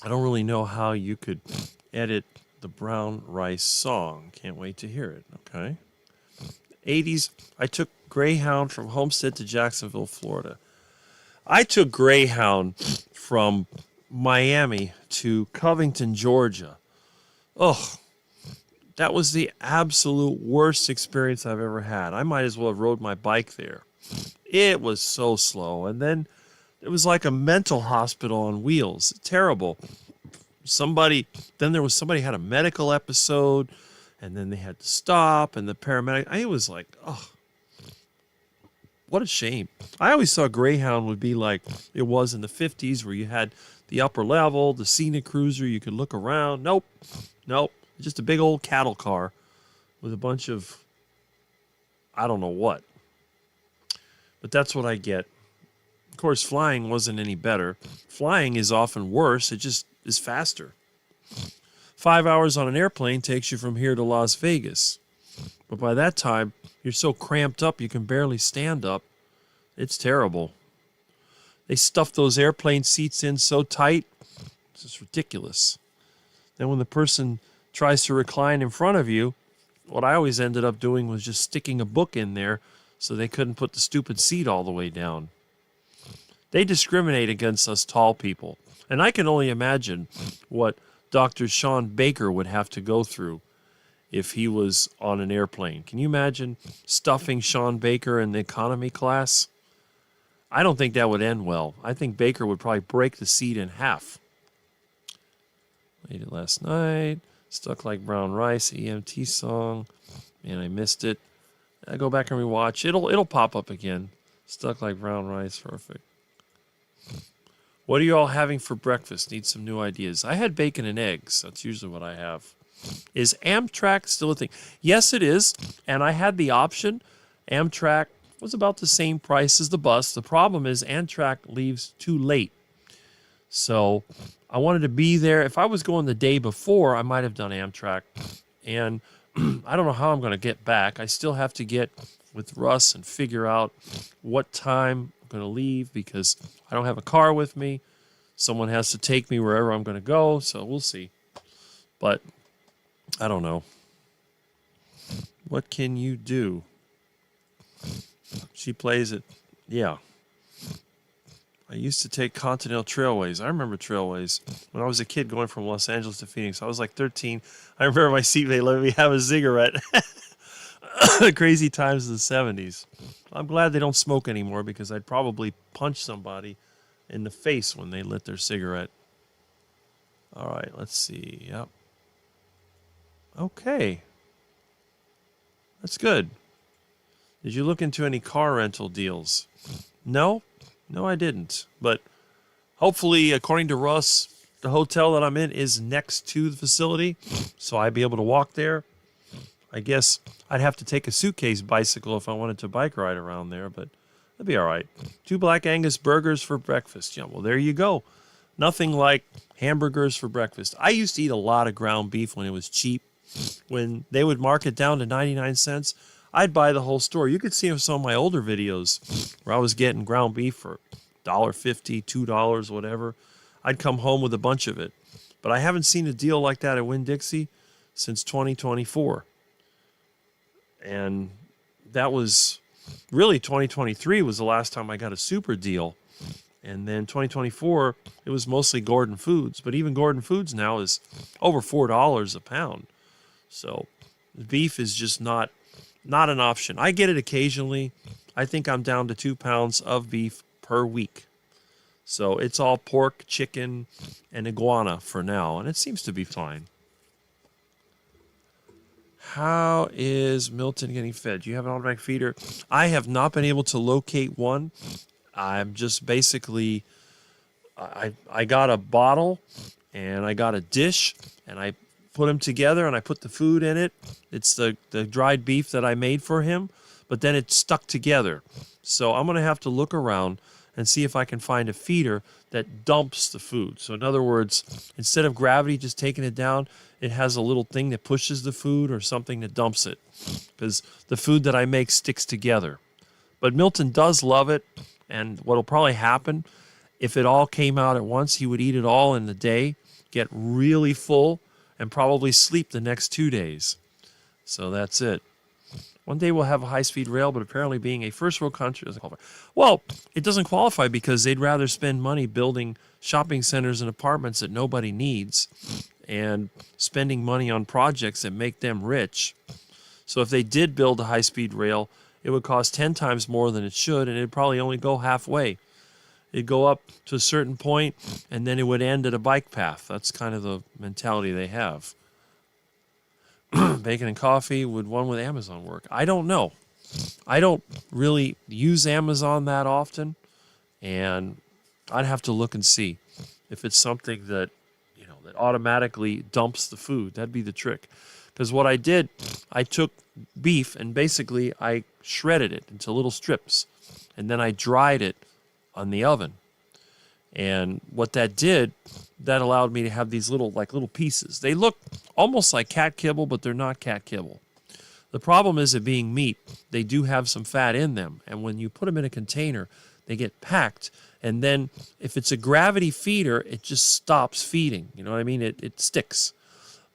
I don't really know how you could edit the brown rice song. Can't wait to hear it. Okay. 80s, I took Greyhound from Homestead to Jacksonville, Florida. I took Greyhound from Miami to Covington, Georgia. Oh, that was the absolute worst experience I've ever had. I might as well have rode my bike there. It was so slow. And then it was like a mental hospital on wheels. Terrible. Then there was somebody had a medical episode, and then they had to stop, and the paramedic, it was like, oh, what a shame. I always thought Greyhound would be like it was in the 50s, where you had the upper level, the scenic cruiser, you could look around. Nope. Just a big old cattle car with a bunch of, I don't know what. But that's what I get. Of course, flying wasn't any better. Flying is often worse. It just is faster. 5 hours on an airplane takes you from here to Las Vegas. But by that time, you're so cramped up you can barely stand up. It's terrible. They stuff those airplane seats in so tight. It's just ridiculous. Then when the person tries to recline in front of you, what I always ended up doing was just sticking a book in there so they couldn't put the stupid seat all the way down. They discriminate against us tall people. And I can only imagine what Dr. Sean Baker would have to go through if he was on an airplane. Can you imagine stuffing Sean Baker in the economy class? I don't think that would end well. I think Baker would probably break the seat in half. Played it last night. Stuck Like Brown Rice, EMT song. Man, I missed it. I go back and rewatch. It'll pop up again. Stuck Like Brown Rice, perfect. What are you all having for breakfast? Need some new ideas. I had bacon and eggs. That's usually what I have. Is Amtrak still a thing? Yes, it is. And I had the option. Amtrak was about the same price as the bus. The problem is Amtrak leaves too late. So I wanted to be there. If I was going the day before, I might have done Amtrak. And I don't know how I'm going to get back. I still have to get with Russ and figure out what time I'm going to leave because I don't have a car with me. Someone has to take me wherever I'm going to go, so we'll see. But I don't know. What can you do? She plays it. Yeah. I used to take Continental Trailways. I remember Trailways. When I was a kid going from Los Angeles to Phoenix, I was like 13. I remember my seatmate let me have a cigarette. Crazy times of the 70s. I'm glad they don't smoke anymore because I'd probably punch somebody in the face when they lit their cigarette. All right, let's see. Yep. Okay. That's good. Did you look into any car rental deals? No? No, I didn't. But hopefully, according to Russ, the hotel that I'm in is next to the facility, so I'd be able to walk there. I guess I'd have to take a suitcase bicycle if I wanted to bike ride around there, but that'd be all right. 2 Black Angus burgers for breakfast. Yeah, well, there you go. Nothing like hamburgers for breakfast. I used to eat a lot of ground beef when it was cheap. When they would mark it down to 99 cents, I'd buy the whole store. You could see some of my older videos where I was getting ground beef for $1.50, $2, whatever. I'd come home with a bunch of it. But I haven't seen a deal like that at Winn-Dixie since 2024. And that was really 2023 was the last time I got a super deal. And then 2024, it was mostly Gordon Foods. But even Gordon Foods now is over $4 a pound. So beef is just not an option. I get it occasionally. I think I'm down to 2 pounds of beef per week. So it's all pork, chicken, and iguana for now. And it seems to be fine. How is Milton getting fed? Do you have an automatic feeder? I have not been able to locate one. I'm just basically, I got a bottle and I got a dish and I put them together and I put the food in it. It's the dried beef that I made for him, but then it's stuck together. So I'm going to have to look around and see if I can find a feeder that dumps the food. So in other words, instead of gravity just taking it down, it has a little thing that pushes the food or something that dumps it because the food that I make sticks together. But Milton does love it, and what'll probably happen, if it all came out at once, he would eat it all in the day, get really full, and probably sleep the next 2 days. So that's it. One day we'll have a high-speed rail, but apparently being a first-world country doesn't qualify. Well, it doesn't qualify because they'd rather spend money building shopping centers and apartments that nobody needs and spending money on projects that make them rich. So if they did build a high-speed rail, it would cost 10 times more than it should, and it'd probably only go halfway. It'd go up to a certain point, and then it would end at a bike path. That's kind of the mentality they have. Bacon and coffee, would one with Amazon work? I don't know. I don't really use Amazon that often, and I'd have to look and see if it's something that, that automatically dumps the food. That'd be the trick. Because what I did, I took beef and basically I shredded it into little strips, and then I dried it on the oven. And what that did, that allowed me to have these little pieces. They look almost like cat kibble, but they're not cat kibble. The problem is it being meat, they do have some fat in them. And when you put them in a container, they get packed. And then if it's a gravity feeder, it just stops feeding. You know what I mean? It sticks.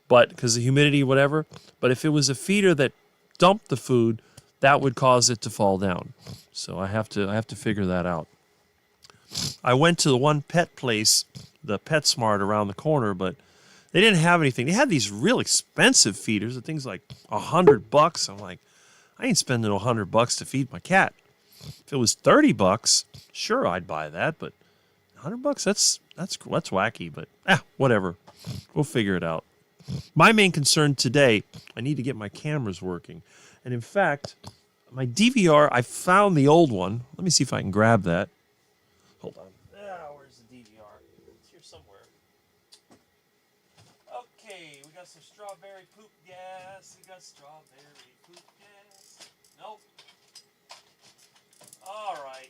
but because of humidity, whatever. But if it was a feeder that dumped the food, that would cause it to fall down. So I have to figure that out. I went to the one pet place, the PetSmart around the corner, but they didn't have anything. They had these real expensive feeders, the things like $100. I'm like, I ain't spending $100 to feed my cat. If it was $30, sure, I'd buy that, but $100, that's wacky, but whatever. We'll figure it out. My main concern today, I need to get my cameras working. And in fact, my DVR, I found the old one. Let me see if I can grab that. Hold on. Where's the DVR? It's here somewhere. Okay, we got some strawberry poop gas. Nope. All right.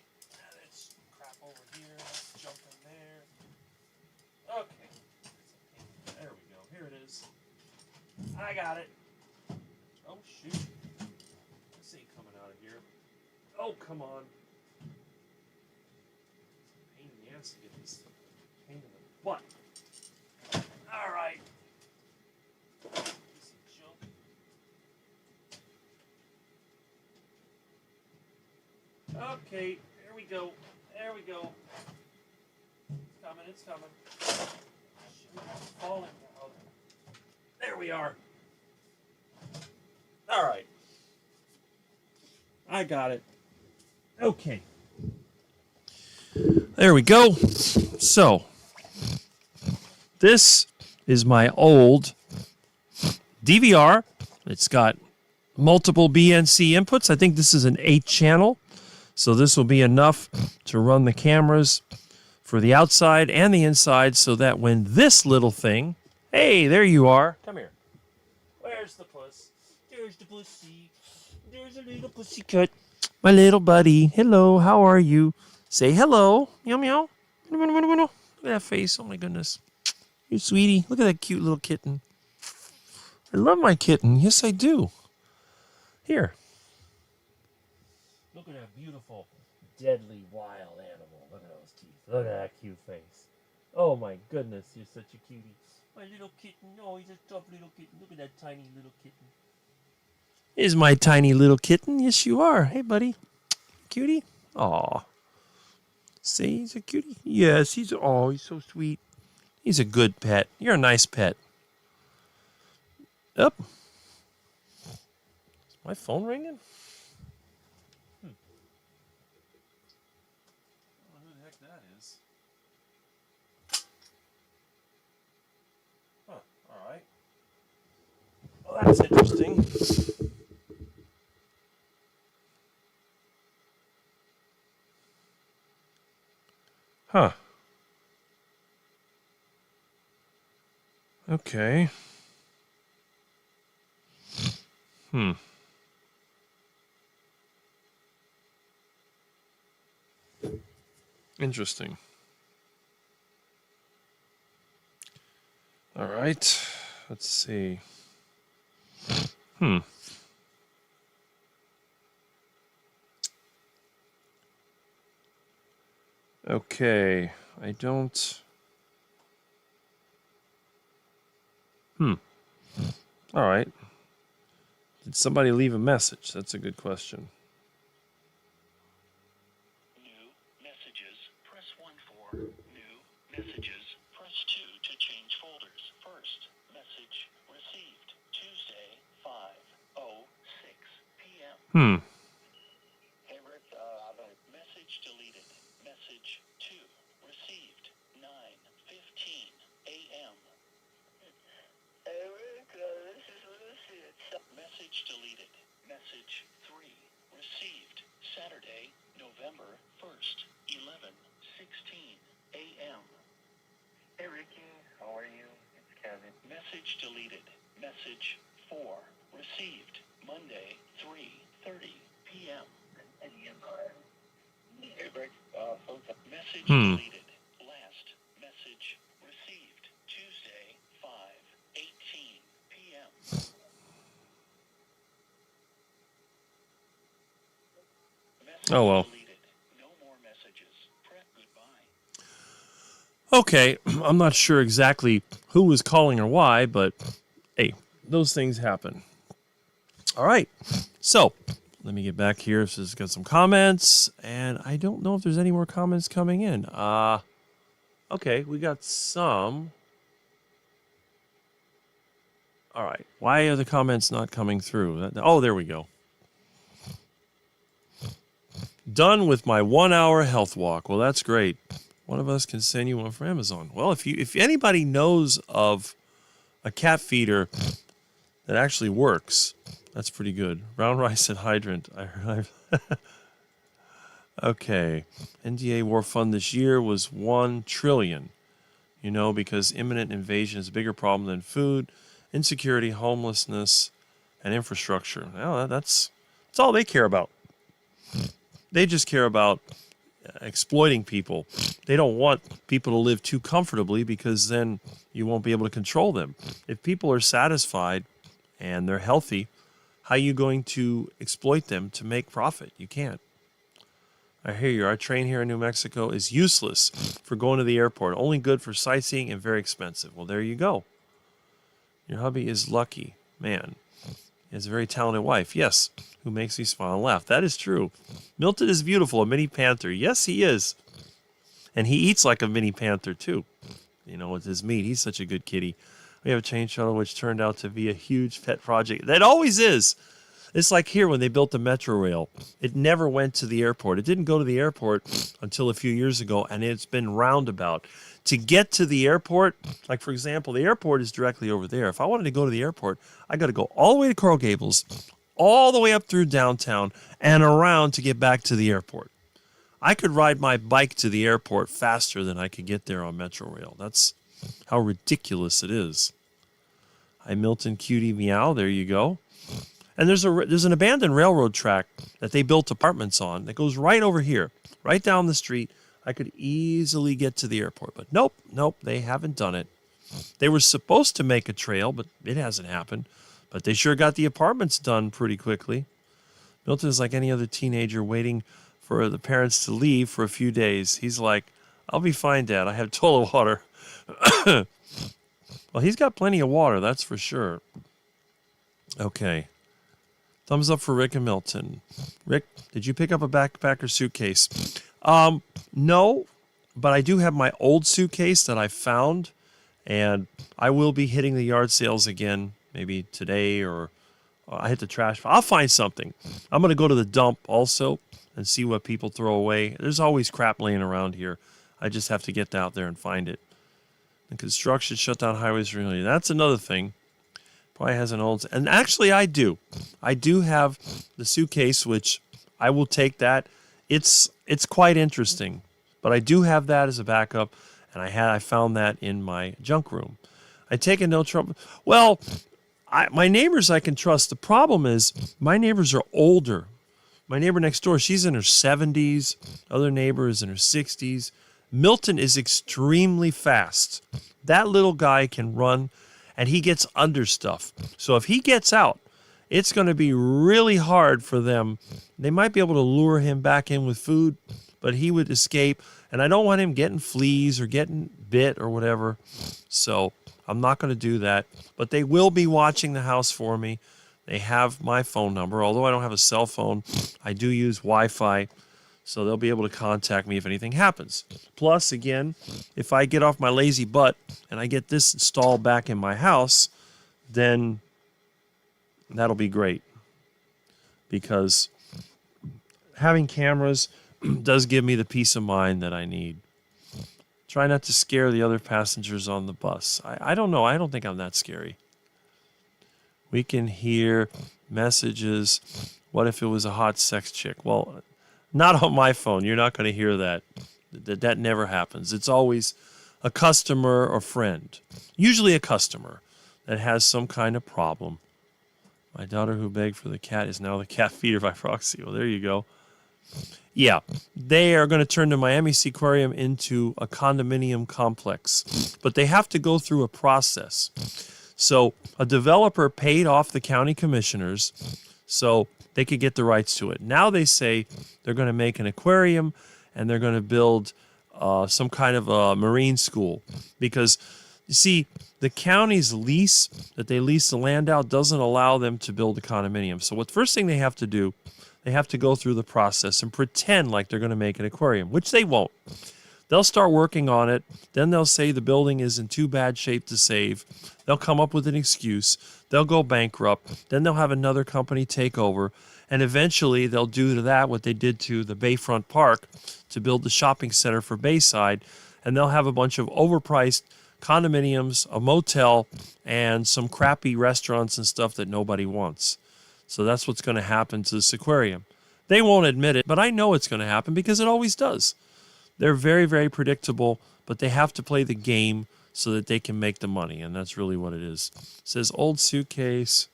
Let's crap over here. Let's jump in there. Okay. There we go. Here it is. I got it. Oh, shoot. This ain't coming out of here. Oh, come on. Pain in the ass to get this. Pain in the butt. All right. Okay, there we go. There we go. It's coming. Shoot, it's falling down. There we are. All right. I got it. Okay. There we go. So, this is my old DVR. It's got multiple BNC inputs. I think this is an 8-channel. So this will be enough to run the cameras for the outside and the inside so that when this little thing, hey, there you are. Come here. Where's the puss? There's the pussy. There's a little pussycat. My little buddy. Hello, how are you? Say hello. Meow, meow. Look at that face. Oh, my goodness. You sweetie. Look at that cute little kitten. I love my kitten. Yes, I do. Here. Look at that beautiful, deadly, wild animal. Look at those teeth. Look at that cute face. Oh my goodness, you're such a cutie. My little kitten. Oh, he's a tough little kitten. Look at that tiny little kitten. Is my tiny little kitten? Yes, you are. Hey, buddy. Cutie? Aw. Say he's a cutie? Yes, he's so sweet. He's a good pet. You're a nice pet. Up. Is my phone ringing? Well, that's interesting. Huh. Okay. Interesting. All right. Let's see. Okay, I don't... All right. Did somebody leave a message? That's a good question. New messages, press 1 for new messages. Press 2 to change folders. First message received Tuesday, 5:06 p.m. Hey Rick, message deleted. Message 2 received 9:15 a.m. Hey Rick, this is Lucy. Message deleted. Message 3 received Saturday, November 1st, 11:16 a.m. Hey Ricky, how are you? It's Kevin. Message deleted. Message 4 received Monday, 3:30 p.m. Hey Rick, message deleted. Last message received Tuesday, 5:18 p.m. Oh, well. Deleted. No more messages. Press goodbye. Okay, I'm not sure exactly who was calling or why, but hey, those things happen. All right. So let me get back here. So it's got some comments, and I don't know if there's any more comments coming in. Okay, we got some. All right. Why are the comments not coming through? Oh, there we go. Done with my 1 hour health walk. Well, that's great. One of us can send you one from Amazon. Well, if anybody knows of a cat feeder that actually works, that's pretty good. Brown rice and hydrant. Okay. NDA war fund this year was $1 trillion. You know, because imminent invasion is a bigger problem than food, insecurity, homelessness, and infrastructure. Well, that's all they care about. They just care about exploiting people. They don't want people to live too comfortably because then you won't be able to control them. If people are satisfied and they're healthy, how are you going to exploit them to make profit? You can't. I hear you. Our train here in New Mexico is useless for going to the airport. Only good for sightseeing and very expensive. Well, there you go. Your hubby is lucky. Man, he has a very talented wife. Yes, who makes me smile and laugh. That is true. Milton is beautiful, a mini panther. Yes, he is. And he eats like a mini panther, too. You know, with his meat. He's such a good kitty. We have a train shuttle which turned out to be a huge pet project. That always is. It's like here when they built the metro rail. It never went to the airport. It didn't go to the airport until a few years ago, and it's been roundabout. To get to the airport, like for example, the airport is directly over there. If I wanted to go to the airport, I got to go all the way to Coral Gables, all the way up through downtown, and around to get back to the airport. I could ride my bike to the airport faster than I could get there on metro rail. That's how ridiculous it is. Hi, Milton Cutie Meow. There you go. And there's an abandoned railroad track that they built apartments on that goes right over here, right down the street. I could easily get to the airport, but nope, they haven't done it. They were supposed to make a trail, but it hasn't happened. But they sure got the apartments done pretty quickly. Milton is like any other teenager waiting for the parents to leave for a few days. He's like, I'll be fine, Dad. I have toilet water. Well, he's got plenty of water, that's for sure. Okay. Thumbs up for Rick and Milton. Rick, did you pick up a backpacker suitcase? No, but I do have my old suitcase that I found, and I will be hitting the yard sales again, maybe today, or I hit the trash. I'll find something. I'm going to go to the dump also and see what people throw away. There's always crap laying around here. I just have to get out there and find it. The construction shut down highways really. That's another thing. Probably has an old, and actually I do have the suitcase, which I will take that. It's quite interesting, but I do have that as a backup, and I found that in my junk room. I take it no trouble. Well, my neighbors I can trust. The problem is my neighbors are older. My neighbor next door, she's in her 70s. Other neighbor is in her 60s. Milton is extremely fast. That little guy can run, and he gets under stuff. So if he gets out, it's going to be really hard for them. They might be able to lure him back in with food, but he would escape. And I don't want him getting fleas or getting bit or whatever. So I'm not going to do that. But they will be watching the house for me. They have my phone number. Although I don't have a cell phone, I do use Wi-Fi. So they'll be able to contact me if anything happens. Plus, again, if I get off my lazy butt and I get this installed back in my house, then that'll be great. Because having cameras does give me the peace of mind that I need. Try not to scare the other passengers on the bus. I don't know. I don't think I'm that scary. We can hear messages. What if it was a hot sex chick? Well, not on my phone. You're not going to hear that. That never happens. It's always a customer or friend. Usually a customer that has some kind of problem. My daughter who begged for the cat is now the cat feeder by proxy. Well, there you go. Yeah, they are going to turn the Miami Seaquarium into a condominium complex. But they have to go through a process. So a developer paid off the county commissioners so they could get the rights to it. Now they say they're going to make an aquarium and they're going to build some kind of a marine school because You see, the county's lease, that they lease the land out, doesn't allow them to build a condominium. So what first thing they have to do, they have to go through the process and pretend like they're going to make an aquarium, which they won't. They'll start working on it. Then they'll say the building is in too bad shape to save. They'll come up with an excuse. They'll go bankrupt. Then they'll have another company take over. And eventually they'll do to that what they did to the Bayfront Park to build the shopping center for Bayside. And they'll have a bunch of overpriced condominiums, a motel, and some crappy restaurants and stuff that nobody wants. So that's what's going to happen to this aquarium. They won't admit it, but I know it's going to happen because it always does. They're very, very predictable, but they have to play the game so that they can make the money, and that's really what it is. It says old suitcase,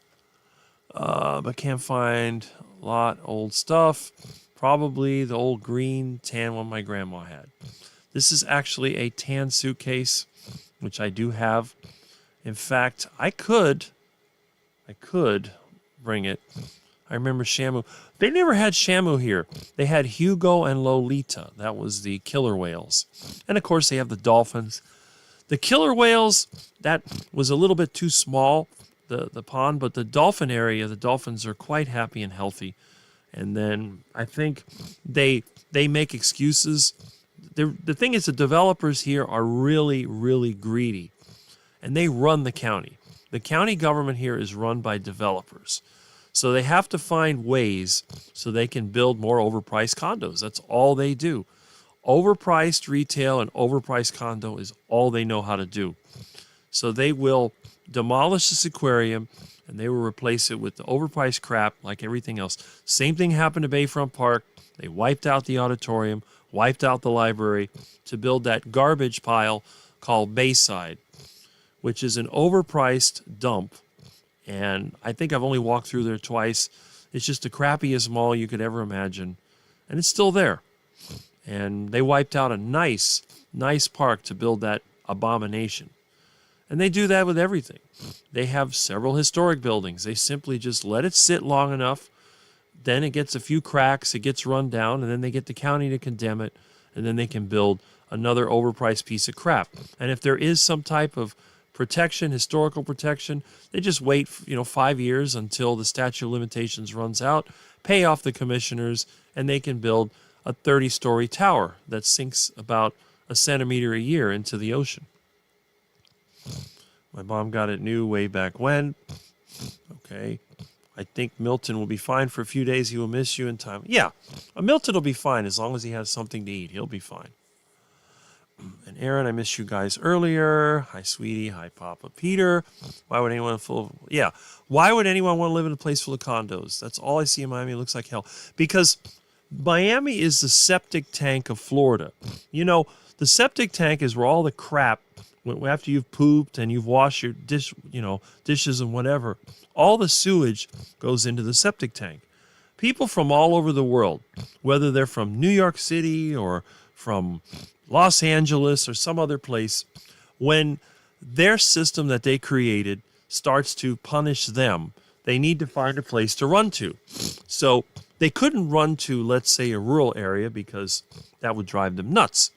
but can't find a lot old stuff. Probably the old green tan one my grandma had. This is actually a tan suitcase, which I do have. In fact, I could bring it. I remember Shamu. They never had Shamu here. They had Hugo and Lolita. That was the killer whales. And, of course, they have the dolphins. The killer whales, that was a little bit too small, the pond, but the dolphin area, the dolphins are quite happy and healthy. And then I think they make excuses. The thing is, the developers here are really, really greedy. And they run the county. The county government here is run by developers. So they have to find ways so they can build more overpriced condos. That's all they do. Overpriced retail and overpriced condo is all they know how to do. So they will demolish this aquarium and they will replace it with the overpriced crap like everything else. Same thing happened to Bayfront Park. They wiped out the auditorium, wiped out the library to build that garbage pile called Bayside, which is an overpriced dump. And I think I've only walked through there twice. It's just the crappiest mall you could ever imagine. And it's still there. And they wiped out a nice park to build that abomination. And they do that with everything. They have several historic buildings. They simply just let it sit long enough. Then it gets a few cracks. It gets run down. And then they get the county to condemn it. And then they can build another overpriced piece of crap. And if there is some type of protection, historical protection, they just wait, 5 years until the statute of limitations runs out, pay off the commissioners, and they can build a 30-story tower that sinks about a centimeter a year into the ocean. My mom got it new way back when. Okay. I think Milton will be fine for a few days. He will miss you in time. Yeah, Milton will be fine as long as he has something to eat. He'll be fine. And Aaron, I missed you guys earlier. Hi, sweetie. Hi, Papa Peter. Why would anyone Why would anyone want to live in a place full of condos? That's all I see in Miami. It looks like hell. Because Miami is the septic tank of Florida. The septic tank is where all the crap, after you've pooped and you've washed your dishes and whatever, all the sewage goes into the septic tank. People from all over the world, whether they're from New York City or from Los Angeles or some other place, when their system that they created starts to punish them, they need to find a place to run to. So they couldn't run to, let's say, a rural area because that would drive them nuts.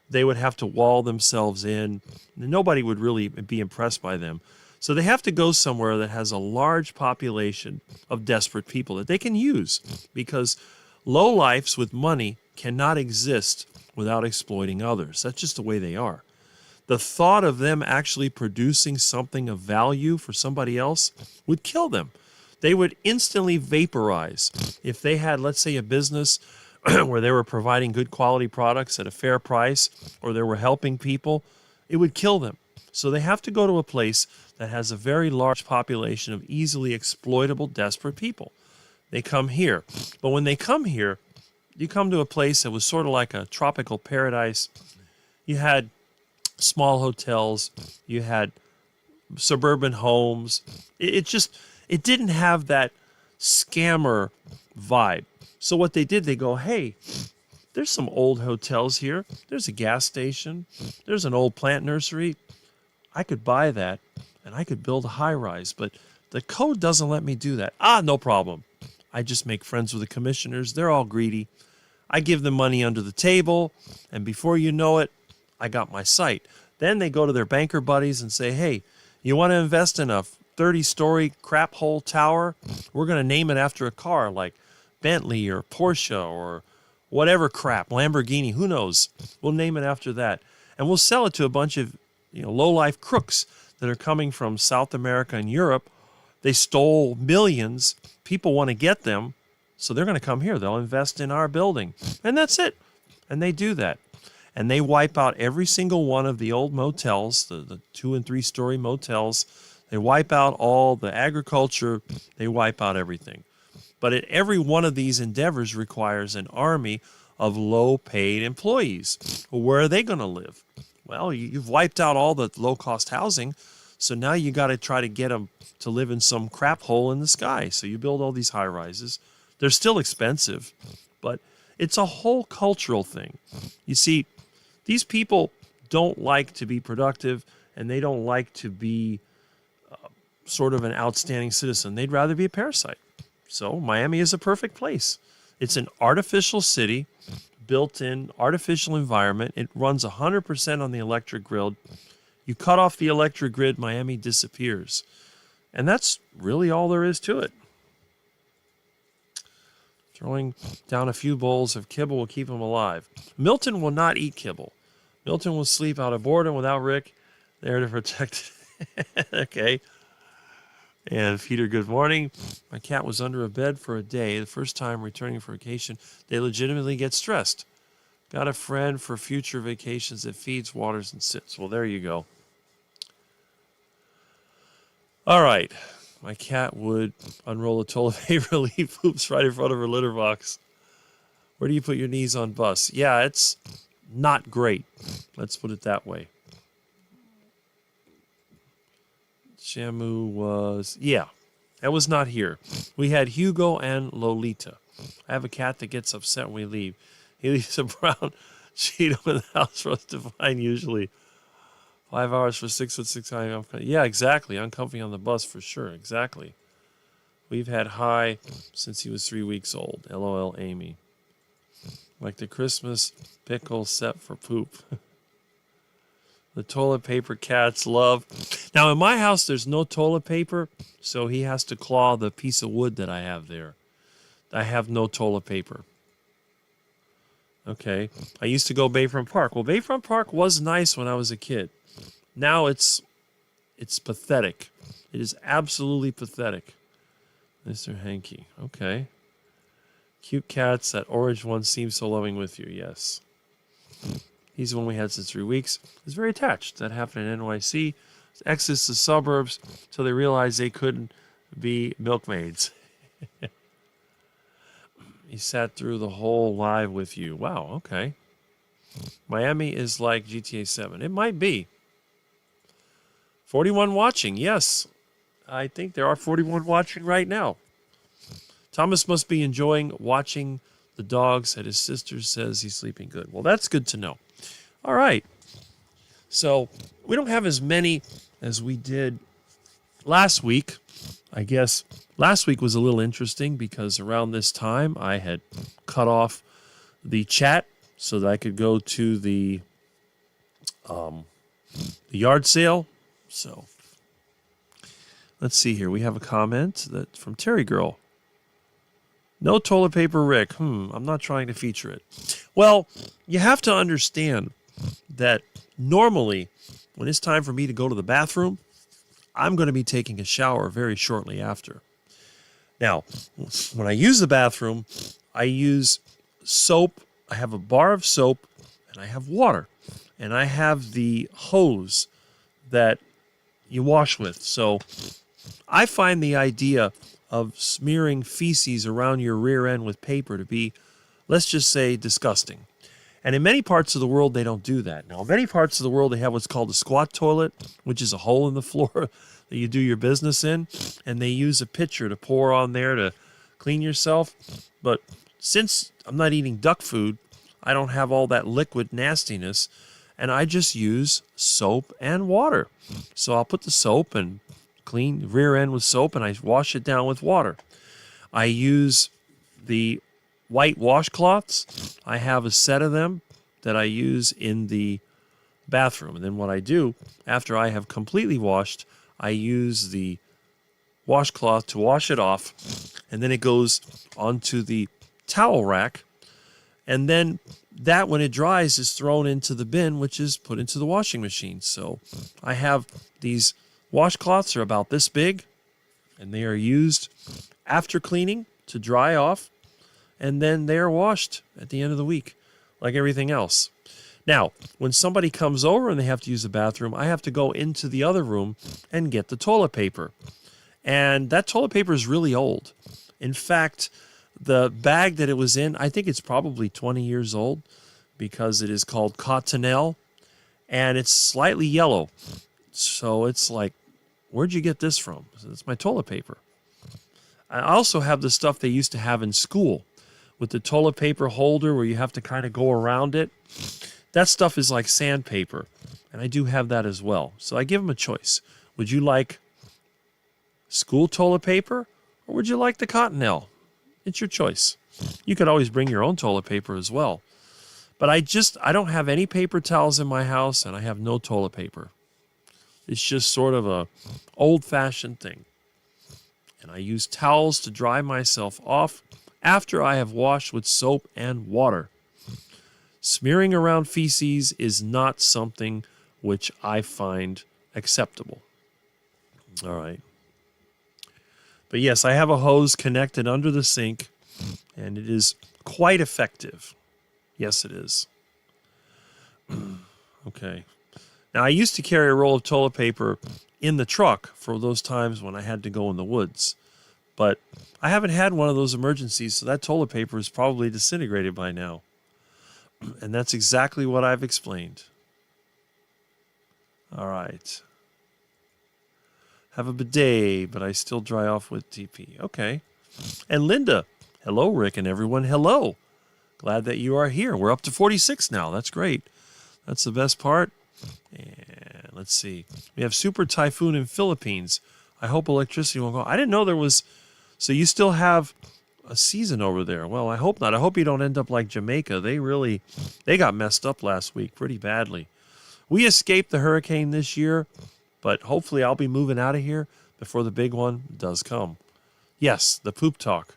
They would have to wall themselves in. Nobody would really be impressed by them. So they have to go somewhere that has a large population of desperate people that they can use, because lowlifes with money cannot exist without exploiting others. That's just the way they are. The thought of them actually producing something of value for somebody else would kill them. They would instantly vaporize. If they had, let's say, a business where they were providing good quality products at a fair price, or they were helping people, it would kill them. So they have to go to a place that has a very large population of easily exploitable, desperate people. They come here. But when they come here, you come to a place that was sort of like a tropical paradise. You had small hotels. You had suburban homes. It didn't have that scammer vibe. So what they did, they go, hey, there's some old hotels here. There's a gas station. There's an old plant nursery. I could buy that and I could build a high rise, but the code doesn't let me do that. No problem. I just make friends with the commissioners. They're all greedy. I give them money under the table, and before you know it, I got my site. Then they go to their banker buddies and say, hey, you want to invest in a 30-story crap hole tower? We're going to name it after a car like Bentley or Porsche or whatever crap, Lamborghini, who knows? We'll name it after that. And we'll sell it to a bunch of low-life crooks that are coming from South America and Europe. They stole millions. People want to get them, so they're going to come here. They'll invest in our building. And that's it. And they do that. And they wipe out every single one of the old motels, the 2- and 3-story motels. They wipe out all the agriculture. They wipe out everything. But every one of these endeavors requires an army of low-paid employees. Well, where are they going to live? Well, you've wiped out all the low-cost housing, so now you got to try to get them to live in some crap hole in the sky. So you build all these high-rises. They're still expensive, but it's a whole cultural thing. You see, these people don't like to be productive, and they don't like to be sort of an outstanding citizen. They'd rather be a parasite. So Miami is a perfect place. It's an artificial city, built-in artificial environment. It runs 100% on the electric grid. You cut off the electric grid, Miami disappears. And that's really all there is to it. Throwing down a few bowls of kibble will keep him alive. Milton will not eat kibble. Milton will sleep out of boredom without Rick there to protect it. Okay. And Peter, good morning. My cat was under a bed for a day. The first time returning from vacation, they legitimately get stressed. Got a friend for future vacations that feeds, waters, and sits. Well, there you go. All right. My cat would unroll a toilet paper, leave poops right in front of her litter box. Where do you put your knees on bus? Yeah, it's not great. Let's put it that way. Shamu was, yeah, that was not here. We had Hugo and Lolita. I have a cat that gets upset when we leave. He leaves a brown Cheeto in the house for us to find usually. 5 hours for 6'6" high. Yeah, exactly. Uncomfy on the bus for sure. Exactly. We've had High since he was 3 weeks old. LOL, Amy. Like the Christmas pickle set for poop. The toilet paper cats love. Now, in my house, there's no toilet paper, so he has to claw the piece of wood that I have there. I have no toilet paper. Okay. I used to go Bayfront Park. Well, Bayfront Park was nice when I was a kid. Now it's pathetic. It is absolutely pathetic. Mr. Hanky. Okay. Cute cats. That orange one seems so loving with you. Yes. He's the one we had since 3 weeks. He's very attached. That happened in NYC. Exits the suburbs until they realized they couldn't be milkmaids. He sat through the whole live with you. Wow, okay. Miami is like GTA 7. It might be. 41 watching. Yes. I think there are 41 watching right now. Thomas must be enjoying watching the dogs that his sister says he's sleeping good. Well, that's good to know. All right. So we don't have as many as we did last week. I guess last week was a little interesting because around this time I had cut off the chat so that I could go to the yard sale. So let's see here. We have a comment that from Terry Girl. No toilet paper, Rick. I'm not trying to feature it. Well, you have to understand that normally when it's time for me to go to the bathroom, I'm going to be taking a shower very shortly after. Now, when I use the bathroom, I use soap. I have a bar of soap and I have water. And I have the hose that you wash with. So I find the idea of smearing feces around your rear end with paper to be, let's just say, disgusting. And in many parts of the world, they don't do that. Now, in many parts of the world, they have what's called a squat toilet, which is a hole in the floor that you do your business in, and they use a pitcher to pour on there to clean yourself. But since I'm not eating duck food, I don't have all that liquid nastiness, and I just use soap and water. So I'll put the soap and clean the rear end with soap, and I wash it down with water. I use the white washcloths. I have a set of them that I use in the bathroom. And then what I do, after I have completely washed, I use the washcloth to wash it off, and then it goes onto the towel rack, and then that, when it dries, is thrown into the bin, which is put into the washing machine. So I have these washcloths, are about this big, and they are used after cleaning to dry off, and then they are washed at the end of the week, like everything else. Now, when somebody comes over and they have to use the bathroom, I have to go into the other room and get the toilet paper. And that toilet paper is really old. In fact, the bag that it was in, I think it's probably 20 years old, because it is called Cottonelle, and it's slightly yellow. So it's like, where'd you get this from? It's my toilet paper. I also have the stuff they used to have in school with the toilet paper holder where you have to kind of go around it. That stuff is like sandpaper, and I do have that as well. So I give them a choice. Would you like school toilet paper, or would you like the Cottonelle? It's your choice. You could always bring your own toilet paper as well. But I don't have any paper towels in my house, and I have no toilet paper. It's just sort of a old-fashioned thing. And I use towels to dry myself off after I have washed with soap and water. Smearing around feces is not something which I find acceptable. All right. But yes, I have a hose connected under the sink, and it is quite effective. Yes, it is. Okay. Now, I used to carry a roll of toilet paper in the truck for those times when I had to go in the woods. But I haven't had one of those emergencies, so that toilet paper is probably disintegrated by now. And that's exactly what I've explained. All right. Have a bidet, but I still dry off with TP. Okay. And Linda. Hello, Rick and everyone. Hello. Glad that you are here. We're up to 46 now. That's great. That's the best part. And let's see. We have super typhoon in Philippines. I hope electricity won't go. I didn't know there was. So you still have a season over there. Well, I hope not. I hope you don't end up like Jamaica. They got messed up last week pretty badly. We escaped the hurricane this year, but hopefully I'll be moving out of here before the big one does come. Yes, the poop talk.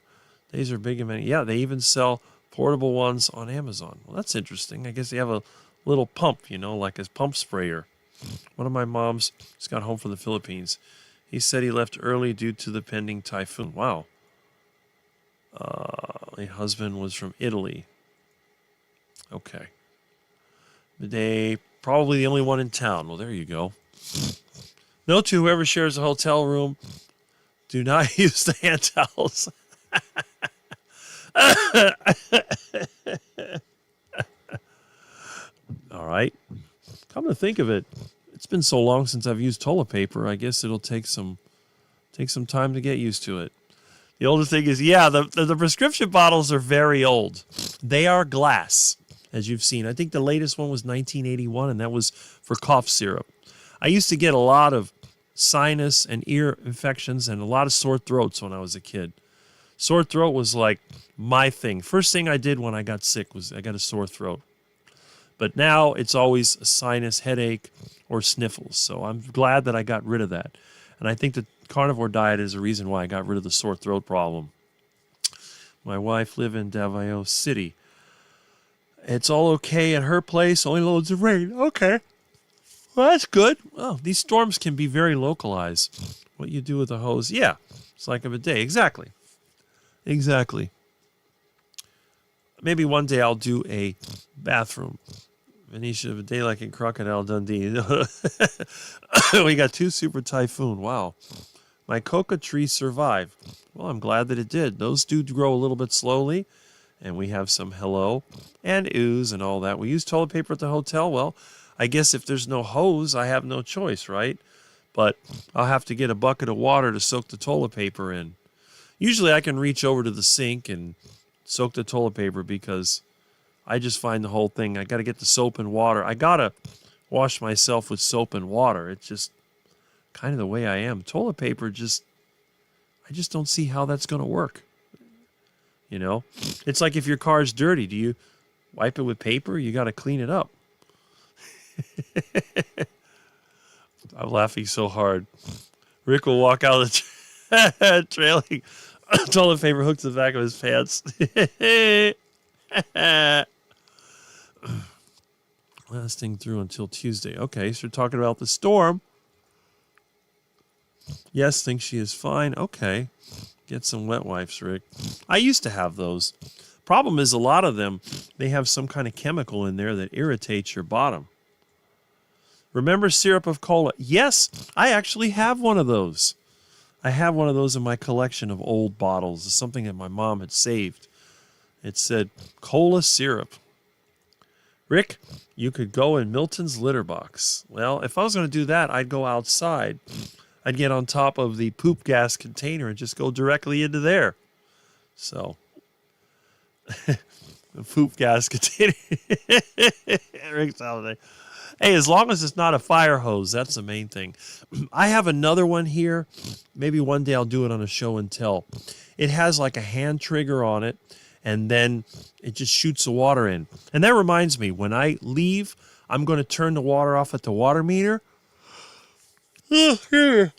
These are big and many. Yeah, they even sell portable ones on Amazon. Well, that's interesting. I guess they have a little pump, like a pump sprayer. One of my moms just got home from the Philippines. He said he left early due to the pending typhoon. Wow. My husband was from Italy. Okay. Bidet, probably the only one in town. Well, there you go. Note to whoever shares a hotel room, do not use the hand towels. All right. Come to think of it, it's been so long since I've used toilet paper. I guess it'll take some time to get used to it. The older thing is, the prescription bottles are very old. They are glass, as you've seen. I think the latest one was 1981, and that was for cough syrup. I used to get a lot of sinus and ear infections and a lot of sore throats when I was a kid. Sore throat was like my thing. First thing I did when I got sick was I got a sore throat. But now it's always a sinus headache or sniffles. So I'm glad that I got rid of that. And I think the carnivore diet is a reason why I got rid of the sore throat problem. My wife lives in Davao City. It's all okay at her place, only loads of rain. Okay. Well, that's good. Oh, these storms can be very localized. What you do with a hose, it's like a bidet. Exactly. Maybe one day I'll do a bathroom. Venetia bidet like in Crocodile Dundee. We got 2 super typhoon. Wow. My coca tree survived. Well, I'm glad that it did. Those do grow a little bit slowly. And we have some hello and ooze and all that. We use toilet paper at the hotel. Well, I guess if there's no hose, I have no choice, right? But I'll have to get a bucket of water to soak the toilet paper in. Usually I can reach over to the sink and soak the toilet paper because I just find the whole thing. I got to get the soap and water. I got to wash myself with soap and water. It's just kind of the way I am. Toilet paper I just don't see how that's going to work. It's like if your car's dirty, do you wipe it with paper? You got to clean it up. I'm laughing so hard. Rick will walk out of the trailing toilet paper hooked to the back of his pants. Lasting through until Tuesday. Okay, so we're talking about the storm. Yes, think she is fine. Okay. Get some wet wipes, Rick. I used to have those. Problem is, a lot of them, they have some kind of chemical in there that irritates your bottom. Remember syrup of cola? Yes, I actually have one of those. I have one of those in my collection of old bottles. It's something that my mom had saved. It said cola syrup. Rick, you could go in Milton's litter box. Well, if I was going to do that, I'd go outside. I'd get on top of the poop gas container and just go directly into there. So, the poop gas container. Rick's holiday. Hey, as long as it's not a fire hose, that's the main thing. I have another one here. Maybe one day I'll do it on a show and tell. It has like a hand trigger on it, and then it just shoots the water in. And that reminds me, when I leave, I'm going to turn the water off at the water meter. A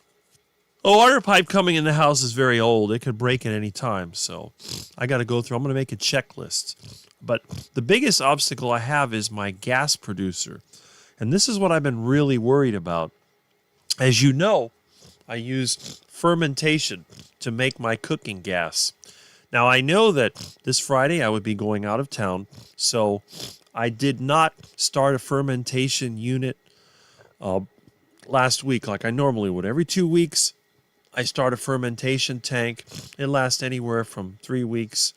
water pipe coming in the house is very old. It could break at any time, so I got to go through. I'm going to make a checklist. But the biggest obstacle I have is my gas producer. And this is what I've been really worried about. As you know, I use fermentation to make my cooking gas. Now, I know that this Friday I would be going out of town, so I did not start a fermentation unit last week like I normally would. Every 2 weeks, I start a fermentation tank. It lasts anywhere from 3 weeks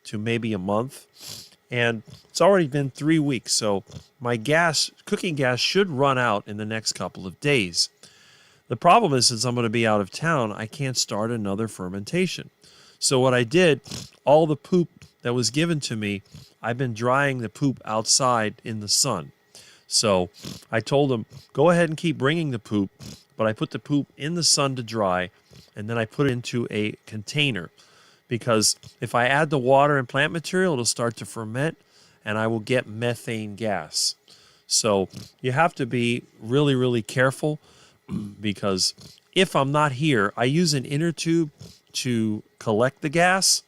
to maybe a month. And it's already been 3 weeks, so my cooking gas should run out in the next couple of days. The problem is, since I'm going to be out of town, I can't start another fermentation. So what I did, all the poop that was given to me, I've been drying the poop outside in the sun. So I told them, go ahead and keep bringing the poop, but I put the poop in the sun to dry, and then I put it into a container. Because if I add the water and plant material, it'll start to ferment, and I will get methane gas. So you have to be really, really careful, because if I'm not here, I use an inner tube to collect the gas.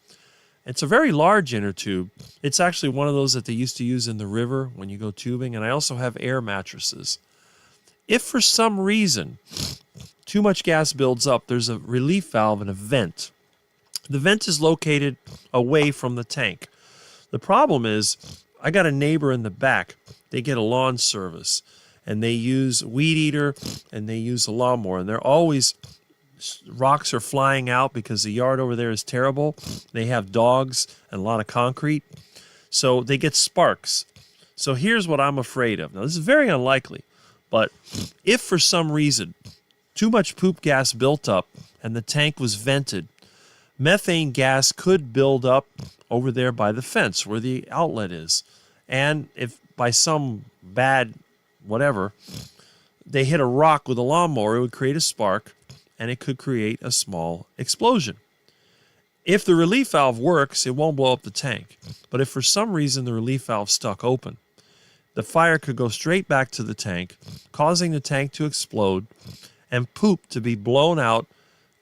It's a very large inner tube. It's actually one of those that they used to use in the river when you go tubing, and I also have air mattresses. If for some reason too much gas builds up, there's a relief valve and a vent. The vent is located away from the tank. The problem is, I got a neighbor in the back. They get a lawn service, and they use a weed eater, and they use a lawnmower, and they're always, rocks are flying out because the yard over there is terrible. They have dogs and a lot of concrete, so they get sparks. So here's what I'm afraid of. Now, this is very unlikely, but if for some reason too much poop gas built up and the tank was vented, methane gas could build up over there by the fence where the outlet is. And if by some bad whatever, they hit a rock with a lawnmower, it would create a spark, and it could create a small explosion. If the relief valve works, it won't blow up the tank. But if for some reason the relief valve stuck open, the fire could go straight back to the tank, causing the tank to explode and poop to be blown out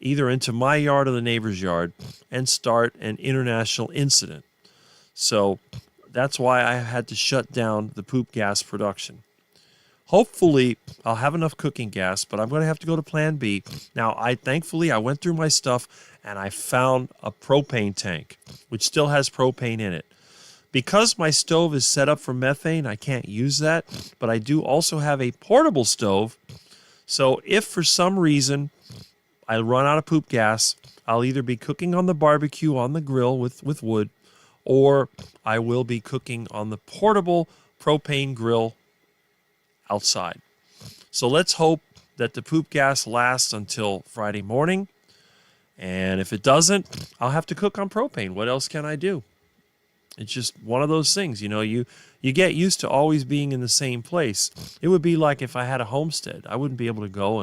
either into my yard or the neighbor's yard, and start an international incident. So that's why I had to shut down the poop gas production. Hopefully, I'll have enough cooking gas, but I'm going to have to go to Plan B. Now, thankfully, I went through my stuff, and I found a propane tank, which still has propane in it. Because my stove is set up for methane, I can't use that, but I do also have a portable stove. So if for some reason I run out of poop gas, I'll either be cooking on the barbecue on the grill with wood, or I will be cooking on the portable propane grill outside. So let's hope that the poop gas lasts until Friday morning. And if it doesn't, I'll have to cook on propane. What else can I do? It's just one of those things, you get used to always being in the same place. It would be like if I had a homestead. I wouldn't be able to go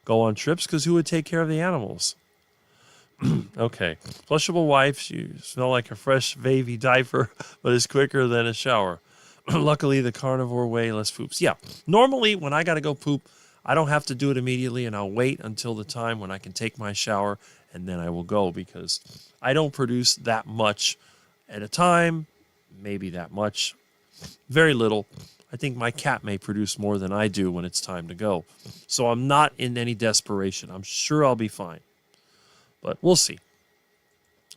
on trips because who would take care of the animals? Okay. Flushable wipes. You smell like a fresh baby diaper, but it's quicker than a shower. Luckily, the carnivore way, less poops. Yeah, normally when I got to go poop, I don't have to do it immediately, and I'll wait until the time when I can take my shower, and then I will go, because I don't produce that much at a time, maybe that much, very little. I think my cat may produce more than I do when it's time to go. So I'm not in any desperation. I'm sure I'll be fine. But we'll see.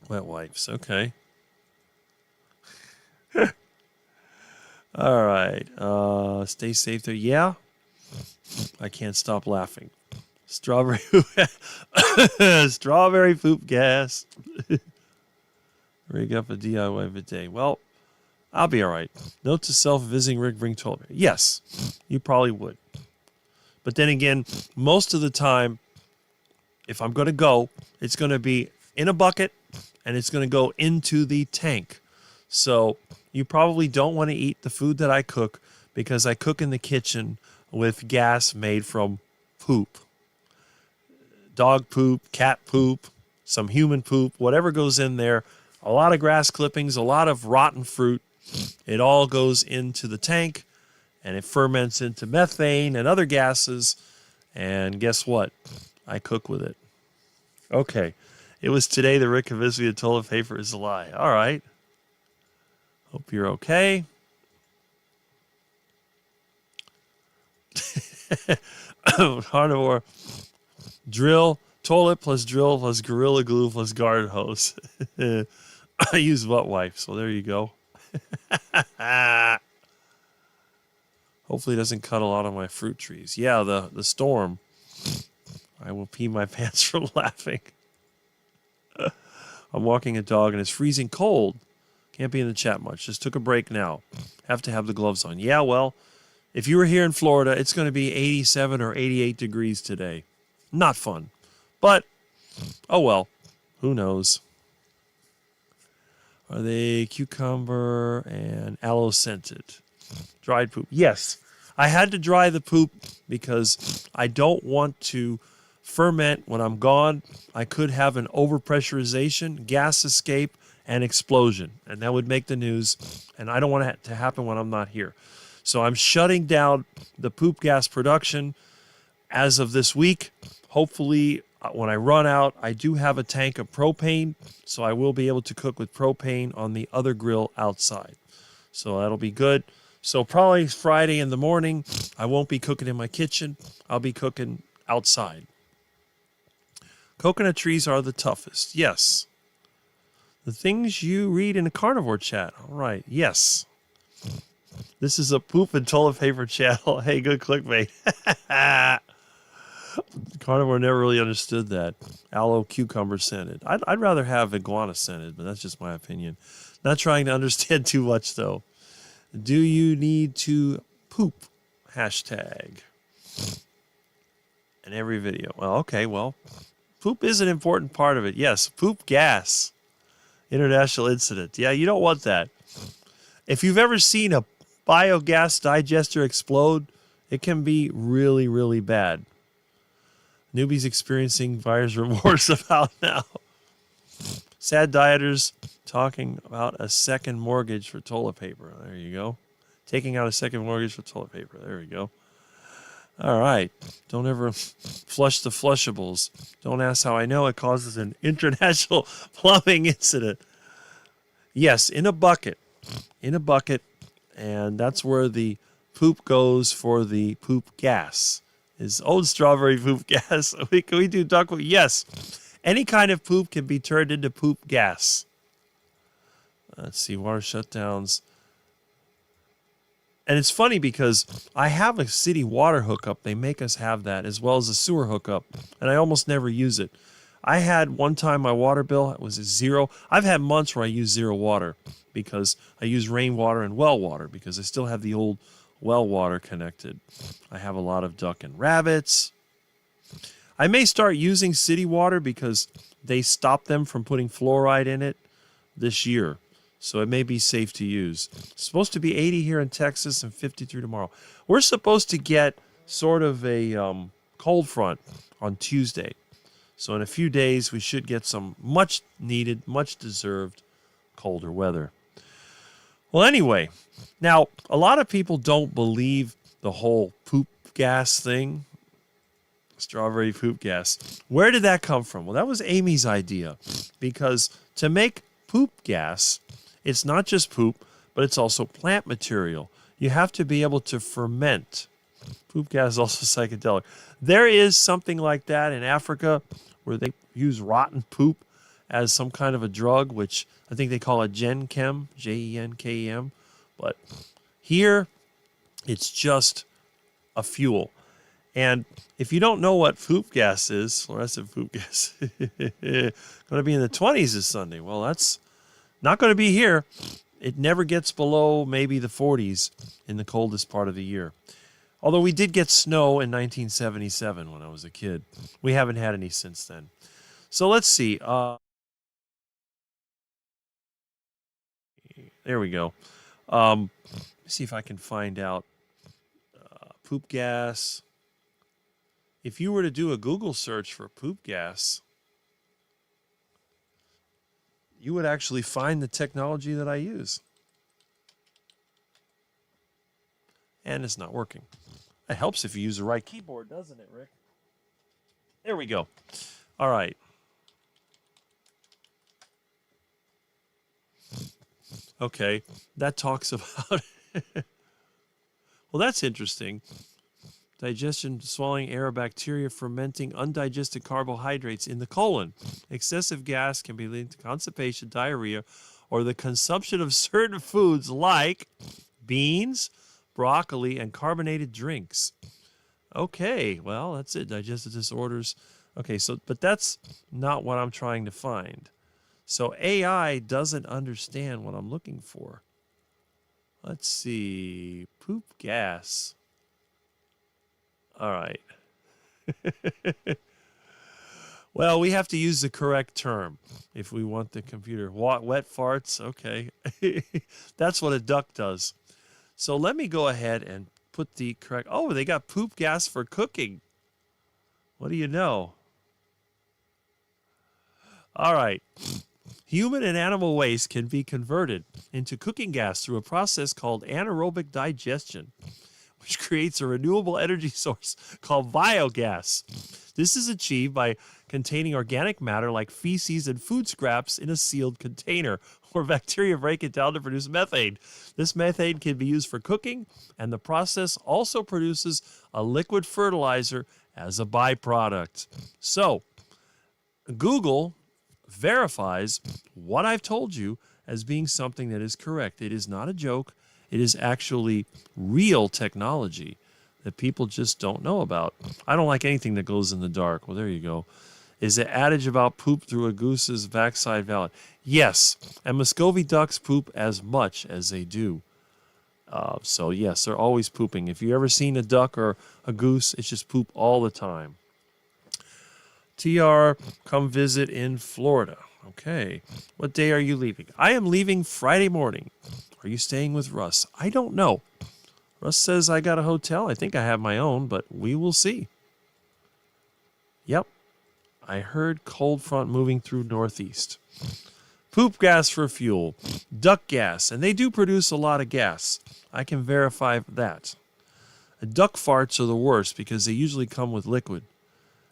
Wet wipes, okay. All right. Stay safe there. Yeah. I can't stop laughing. Strawberry strawberry poop gas. Rig up a DIY bidet. Well, I'll be all right. Note to self, visiting rig bring toilet. Yes, you probably would. But then again, most of the time, if I'm going to go, it's going to be in a bucket and it's going to go into the tank. So you probably don't want to eat the food that I cook, because I cook in the kitchen with gas made from poop. Dog poop, cat poop, some human poop, whatever goes in there. A lot of grass clippings, a lot of rotten fruit. It all goes into the tank, and it ferments into methane and other gases. And guess what? I cook with it. Okay. It was today that Rick convinced me that toilet paper is a lie. All right. Hope you're okay. Carnivore. Drill. Toilet plus drill plus Gorilla Glue plus garden hose. I use butt wipes, so there you go. Hopefully it doesn't cut a lot of my fruit trees. Yeah, the storm. I will pee my pants from laughing. I'm walking a dog and it's freezing cold. Can't be in the chat much. Just took a break now. Have to have the gloves on. Yeah, well, if you were here in Florida, it's going to be 87 or 88 degrees today. Not fun. But, oh well. Who knows? Are they cucumber and aloe scented? Dried poop. Yes. I had to dry the poop because I don't want to ferment when I'm gone. I could have an overpressurization, gas escape, and explosion. And that would make the news. And I don't want it to happen when I'm not here. So I'm shutting down the poop gas production as of this week. Hopefully, when I run out, I do have a tank of propane, so I will be able to cook with propane on the other grill outside. So that'll be good. So probably Friday in the morning, I won't be cooking in my kitchen. I'll be cooking outside. Coconut trees are the toughest. Yes. The things you read in a carnivore chat. All right. Yes. This is a poop and toilet paper channel. Hey, good clickbait. Carnivore never really understood that. Aloe cucumber scented. I'd rather have iguana scented, but that's just my opinion. Not trying to understand too much, though. Do you need to poop? Hashtag. In every video. Well, okay, well, poop is an important part of it. Yes, poop gas. International incident. Yeah, you don't want that. If you've ever seen a biogas digester explode, it can be really, really bad. Newbies experiencing buyer's remorse about now. Sad dieters talking about a second mortgage for toilet paper. There you go. Taking out a second mortgage for toilet paper. There we go. All right. Don't ever flush the flushables. Don't ask how I know. It causes an international plumbing incident. Yes, in a bucket. In a bucket. And that's where the poop goes for the poop gas. Is old strawberry poop gas. Can we do duck poop? Yes. Any kind of poop can be turned into poop gas. Let's see. Water shutdowns. And it's funny because I have a city water hookup. They make us have that, as well as a sewer hookup. And I almost never use it. I had one time my water bill was zero. I've had months where I use zero water because I use rainwater and well water because I still have the old well water connected. I have a lot of duck and rabbits. I may start using city water because they stopped them from putting fluoride in it this year. So it may be safe to use. It's supposed to be 80 here in Texas and 53 tomorrow. We're supposed to get sort of a cold front on Tuesday. So in a few days, we should get some much needed, much deserved colder weather. Well, anyway, now a lot of people don't believe the whole poop gas thing. Strawberry poop gas. Where did that come from? Well, that was Amy's idea, because to make poop gas, it's not just poop, but it's also plant material. You have to be able to ferment. Poop gas is also psychedelic. There is something like that in Africa where they use rotten poop as some kind of a drug, which I think they call it Genchem, Genkem. But here, it's just a fuel. And if you don't know what poop gas is, well, I said poop gas, going to be in the 20s this Sunday. Well, that's not going to be here. It never gets below maybe the 40s in the coldest part of the year. Although we did get snow in 1977 when I was a kid. We haven't had any since then. So let's see. There we go. Let me see if I can find out. Poop gas. If you were to do a Google search for poop gas, you would actually find the technology that I use. And it's not working. It helps if you use the right keyboard, doesn't it, Rick? There we go. All right. Okay, that talks about... Well, that's interesting. Digestion, swallowing air, bacteria fermenting undigested carbohydrates in the colon. Excessive gas can be linked to constipation, diarrhea, or the consumption of certain foods like beans, broccoli, and carbonated drinks. Okay, well, that's it. Digestive disorders. Okay, so, but that's not what I'm trying to find. So AI doesn't understand what I'm looking for. Let's see. Poop gas. All right. Well, we have to use the correct term if we want the computer. Wet farts? Okay. That's what a duck does. So let me go ahead and put the correct... Oh, they got poop gas for cooking. What do you know? All right. Human and animal waste can be converted into cooking gas through a process called anaerobic digestion, which creates a renewable energy source called biogas. This is achieved by containing organic matter like feces and food scraps in a sealed container, where bacteria break it down to produce methane. This methane can be used for cooking, and the process also produces a liquid fertilizer as a byproduct. So, Google verifies what I've told you as being something that is correct. It is not a joke. It is actually real technology that people just don't know about. I don't like anything that goes in the dark. Well, there you go. Is the adage about poop through a goose's backside valid? Yes, and Muscovy ducks poop as much as they do. So yes, they're always pooping. If you've ever seen a duck or a goose, it's just poop all the time. TR, come visit in Florida. Okay. What day are you leaving? I am leaving Friday morning. Are you staying with Russ? I don't know. Russ says I got a hotel. I think I have my own, but we will see. Yep. I heard cold front moving through northeast. Poop gas for fuel. Duck gas. And they do produce a lot of gas. I can verify that. Duck farts are the worst because they usually come with liquid.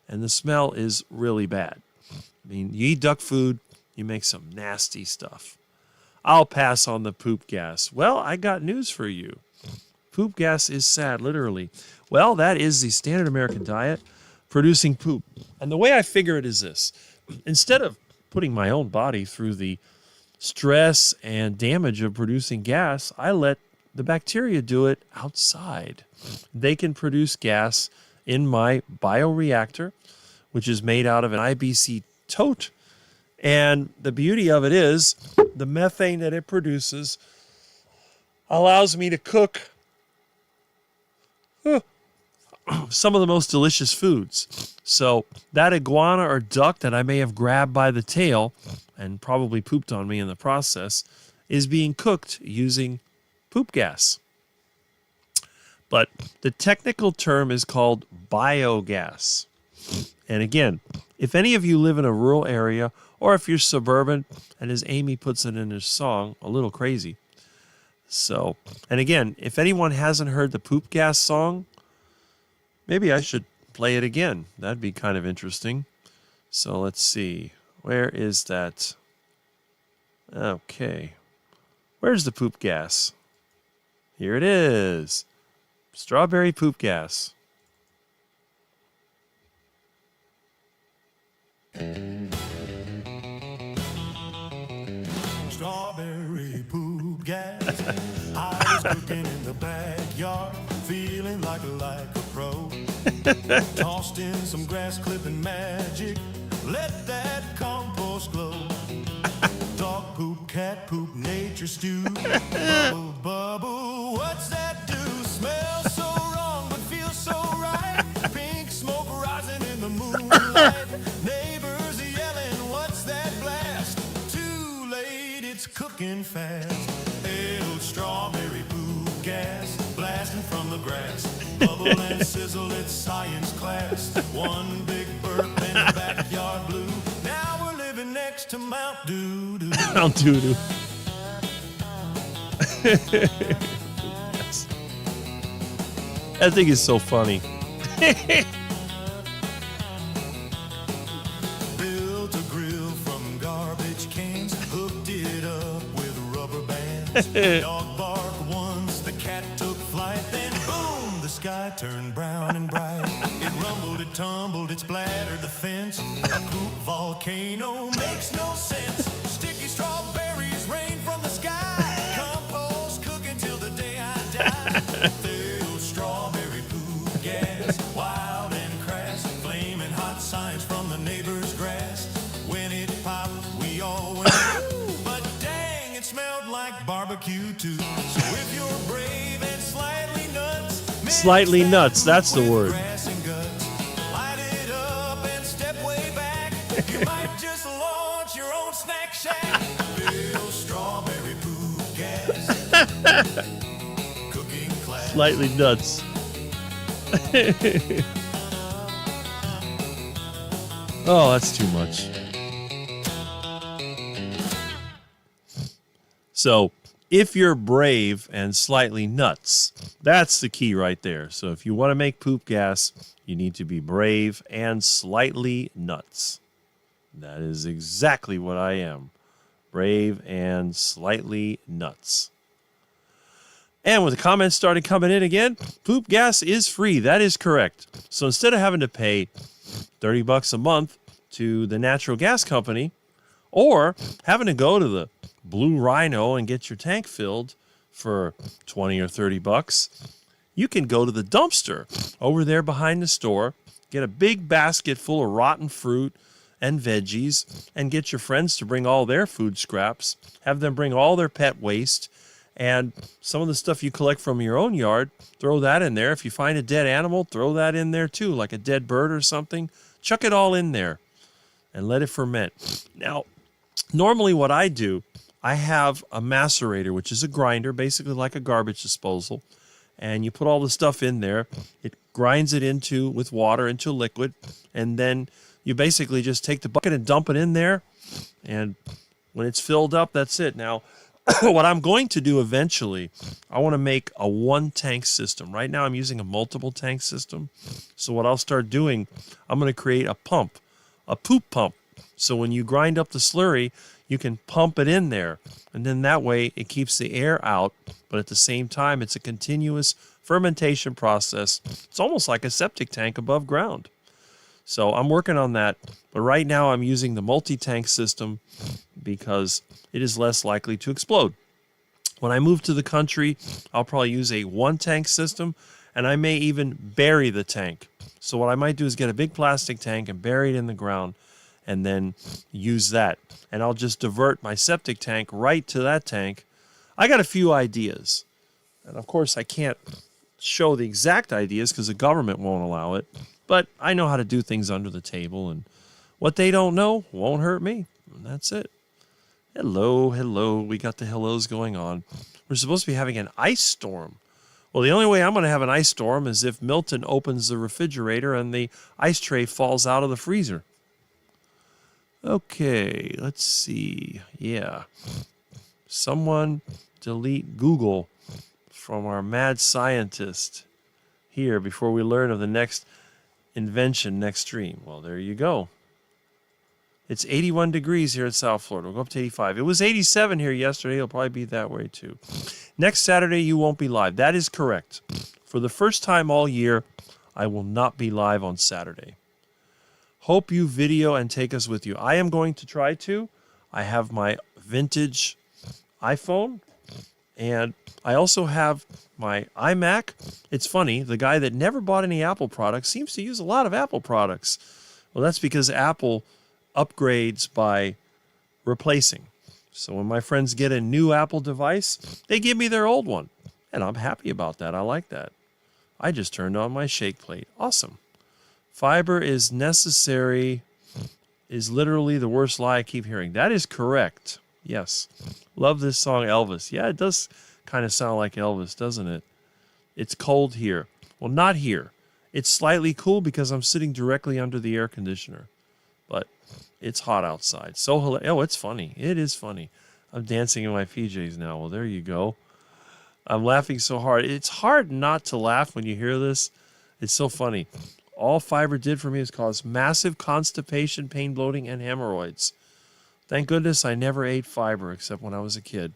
And the smell is really bad. I mean, you eat duck food, you make some nasty stuff. I'll pass on the poop gas. Well, I got news for you. Poop gas is sad, literally. Well, that is the standard American diet, producing poop. And the way I figure it is this. Instead of putting my own body through the stress and damage of producing gas, I let the bacteria do it outside. They can produce gas in my bioreactor, which is made out of an IBC tote. And the beauty of it is the methane that it produces allows me to cook some of the most delicious foods. So that iguana or duck that I may have grabbed by the tail and probably pooped on me in the process is being cooked using poop gas. But the technical term is called biogas. And again, if any of you live in a rural area, or if you're suburban, and as Amy puts it in her song, a little crazy, So, and again, if anyone hasn't heard the poop gas song, maybe I should play it again. That'd be kind of interesting. So let's see. Where is that? Okay. Where's the poop gas? Here it is. Strawberry poop gas. Strawberry poop gas. I was cooking in the backyard, feeling like a pro. Tossed in some grass clipping magic, let that compost glow. Dog poop, cat poop, nature stew. Bubble, bubble, what's that do? Smells so wrong but feels so right. Pink smoke rising in the moonlight. Neighbors yelling, what's that blast? Too late, it's cooking fast. Old strawberry poop gas, blasting from the grass. Bubble and sizzle, it's science class. One big burp in the backyard blue. Now we're living next to Mount Doo-Doo. Mount Doo-Doo. Yes. That thing is so funny. Built a grill from garbage cans, hooked it up with rubber bands. Dog barked once, the cat took flight, then boom, the sky turned brown and bright. It rumbled, it tumbled, it splattered the fence. A poop volcano makes no sense. Sticky strawberries rain from the sky. Compost cooking till the day I die. Filled strawberry poop gas, wild and crass, flaming hot signs from the neighbor's grass. When it popped, we all went, but dang, it smelled like barbecue too. So if you're brave and slightly nuts, Slightly nuts, that's the word. grass and guts, light it up and step way back. You might just launch your own snack shack. Bill strawberry poop gas. Cooking class. Slightly nuts. Oh, that's too much. So, if you're brave and slightly nuts, that's the key right there. So, if you want to make poop gas, you need to be brave and slightly nuts. That is exactly what I am. Brave and slightly nuts. And when the comments started coming in again, poop gas is free. That is correct. So instead of having to pay $30 a month to the natural gas company, or having to go to the Blue Rhino and get your tank filled for $20 or $30, you can go to the dumpster over there behind the store, get a big basket full of rotten fruit and veggies, and get your friends to bring all their food scraps, have them bring all their pet waste, and some of the stuff you collect from your own yard, throw that in there. If you find a dead animal, throw that in there too, like a dead bird or something. Chuck it all in there and let it ferment. Now, normally what I do, I have a macerator, which is a grinder, basically like a garbage disposal, and you put all the stuff in there. It grinds it with water into liquid, and then you basically just take the bucket and dump it in there, and when it's filled up, that's it. Now, what I'm going to do eventually, I want to make a one-tank system. Right now I'm using a multiple tank system. So what I'll start doing, I'm going to create a pump, a poop pump. So when you grind up the slurry, you can pump it in there. And then that way it keeps the air out, but at the same time it's a continuous fermentation process. It's almost like a septic tank above ground. So I'm working on that, but right now I'm using the multi-tank system because it is less likely to explode. When I move to the country, I'll probably use a one-tank system, and I may even bury the tank. So what I might do is get a big plastic tank and bury it in the ground, and then use that. And I'll just divert my septic tank right to that tank. I got a few ideas, and of course I can't show the exact ideas because the government won't allow it. But I know how to do things under the table, and what they don't know won't hurt me. And that's it. Hello, hello. We got the hellos going on. We're supposed to be having an ice storm. Well, the only way I'm going to have an ice storm is if Milton opens the refrigerator and the ice tray falls out of the freezer. Okay, let's see. Yeah. Someone delete Google from our mad scientist here before we learn of the next invention next stream. Well, there you go. It's 81 degrees here in South Florida. We'll go up to 85. It was 87 here yesterday. It'll probably be that way too. Next Saturday, you won't be live. That is correct. For the first time all year, I will not be live on Saturday. Hope you video and take us with you. I am going to try to. I have my vintage iPhone, and I also have my iMac. It's funny, the guy that never bought any Apple products seems to use a lot of Apple products. Well, that's because Apple upgrades by replacing. So when my friends get a new Apple device, they give me their old one. And I'm happy about that. I like that. I just turned on my shake plate. Awesome. Fiber is necessary is literally the worst lie I keep hearing. That is correct. Yes. Love this song, Elvis. Yeah, it does kind of sound like Elvis, doesn't it? It's cold here. Well, not here. It's slightly cool because I'm sitting directly under the air conditioner. But it's hot outside. So hilarious. Oh, it's funny. It is funny. I'm dancing in my PJs now. Well, there you go. I'm laughing so hard. It's hard not to laugh when you hear this. It's so funny. All fiber did for me is cause massive constipation, pain, bloating, and hemorrhoids. Thank goodness I never ate fiber except when I was a kid.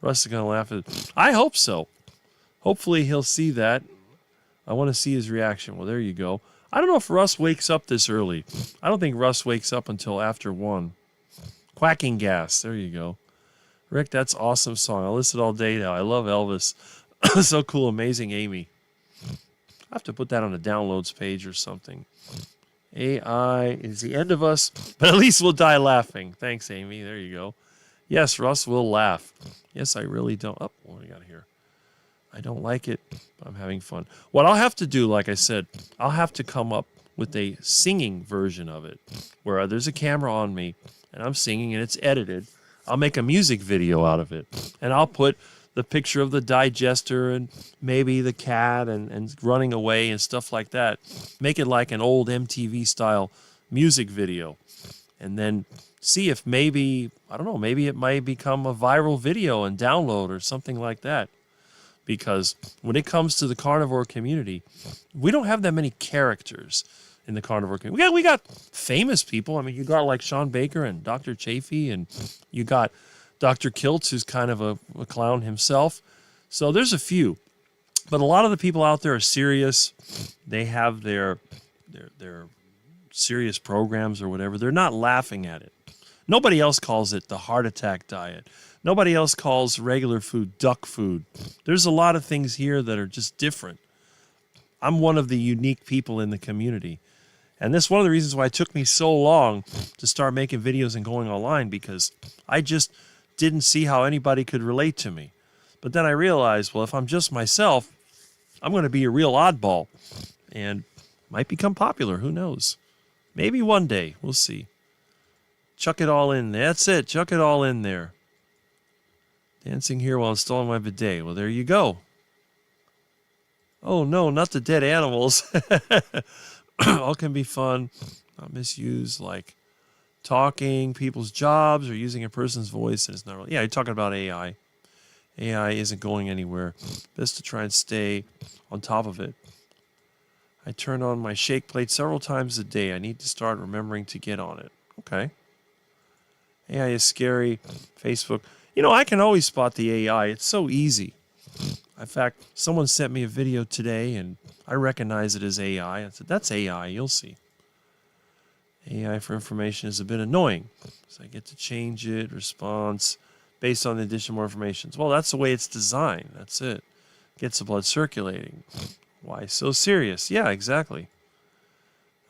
Russ is going to laugh at it. I hope so. Hopefully he'll see that. I want to see his reaction. Well, there you go. I don't know if Russ wakes up this early. I don't think Russ wakes up until after 1. Quacking gas. There you go. Rick, that's an awesome song. I'll listen all day now. I love Elvis. So cool. Amazing Amy. I have to put that on a downloads page or something. AI is the end of us, but at least we'll die laughing. Thanks, Amy. There you go. Yes, Russ will laugh. Yes, I really don't. Oh, what do we got here? I don't like it, but I'm having fun. What I'll have to do, like I said, I'll have to come up with a singing version of it where there's a camera on me and I'm singing and it's edited. I'll make a music video out of it and I'll put the picture of the digester and maybe the cat and running away and stuff like that. Make it like an old MTV style music video and then see if maybe, I don't know, maybe it might become a viral video and download or something like that. Because when it comes to the carnivore community, we don't have that many characters in the carnivore community. We got famous people. I mean, you got like Sean Baker and Dr. Chafee, and you got Dr. Kiltz, who's kind of a clown himself. So there's a few. But a lot of the people out there are serious. They have their serious programs or whatever. They're not laughing at it. Nobody else calls it the heart attack diet. Nobody else calls regular food duck food. There's a lot of things here that are just different. I'm one of the unique people in the community. And this is one of the reasons why it took me so long to start making videos and going online, because I just didn't see how anybody could relate to me. But then I realized, well, if I'm just myself, I'm going to be a real oddball and might become popular. Who knows? Maybe one day. We'll see. Chuck it all in. That's it. Chuck it all in there. Dancing here while installing my bidet. Well, there you go. Oh, no, not the dead animals. All can be fun, not misused, like talking people's jobs or using a person's voice. And it's not really. Yeah, you're talking about AI. AI isn't going anywhere. Best to try and stay on top of it. I turn on my shake plate several times a day. I need to start remembering to get on it. Okay. AI is scary. Facebook. You know, I can always spot the AI. It's so easy. In fact, someone sent me a video today, and I recognize it as AI. I said, that's AI. You'll see. AI for information is a bit annoying. So I get to change it, response, based on the addition of more information. Well, that's the way it's designed. That's it. Gets the blood circulating. Why so serious? Yeah, exactly.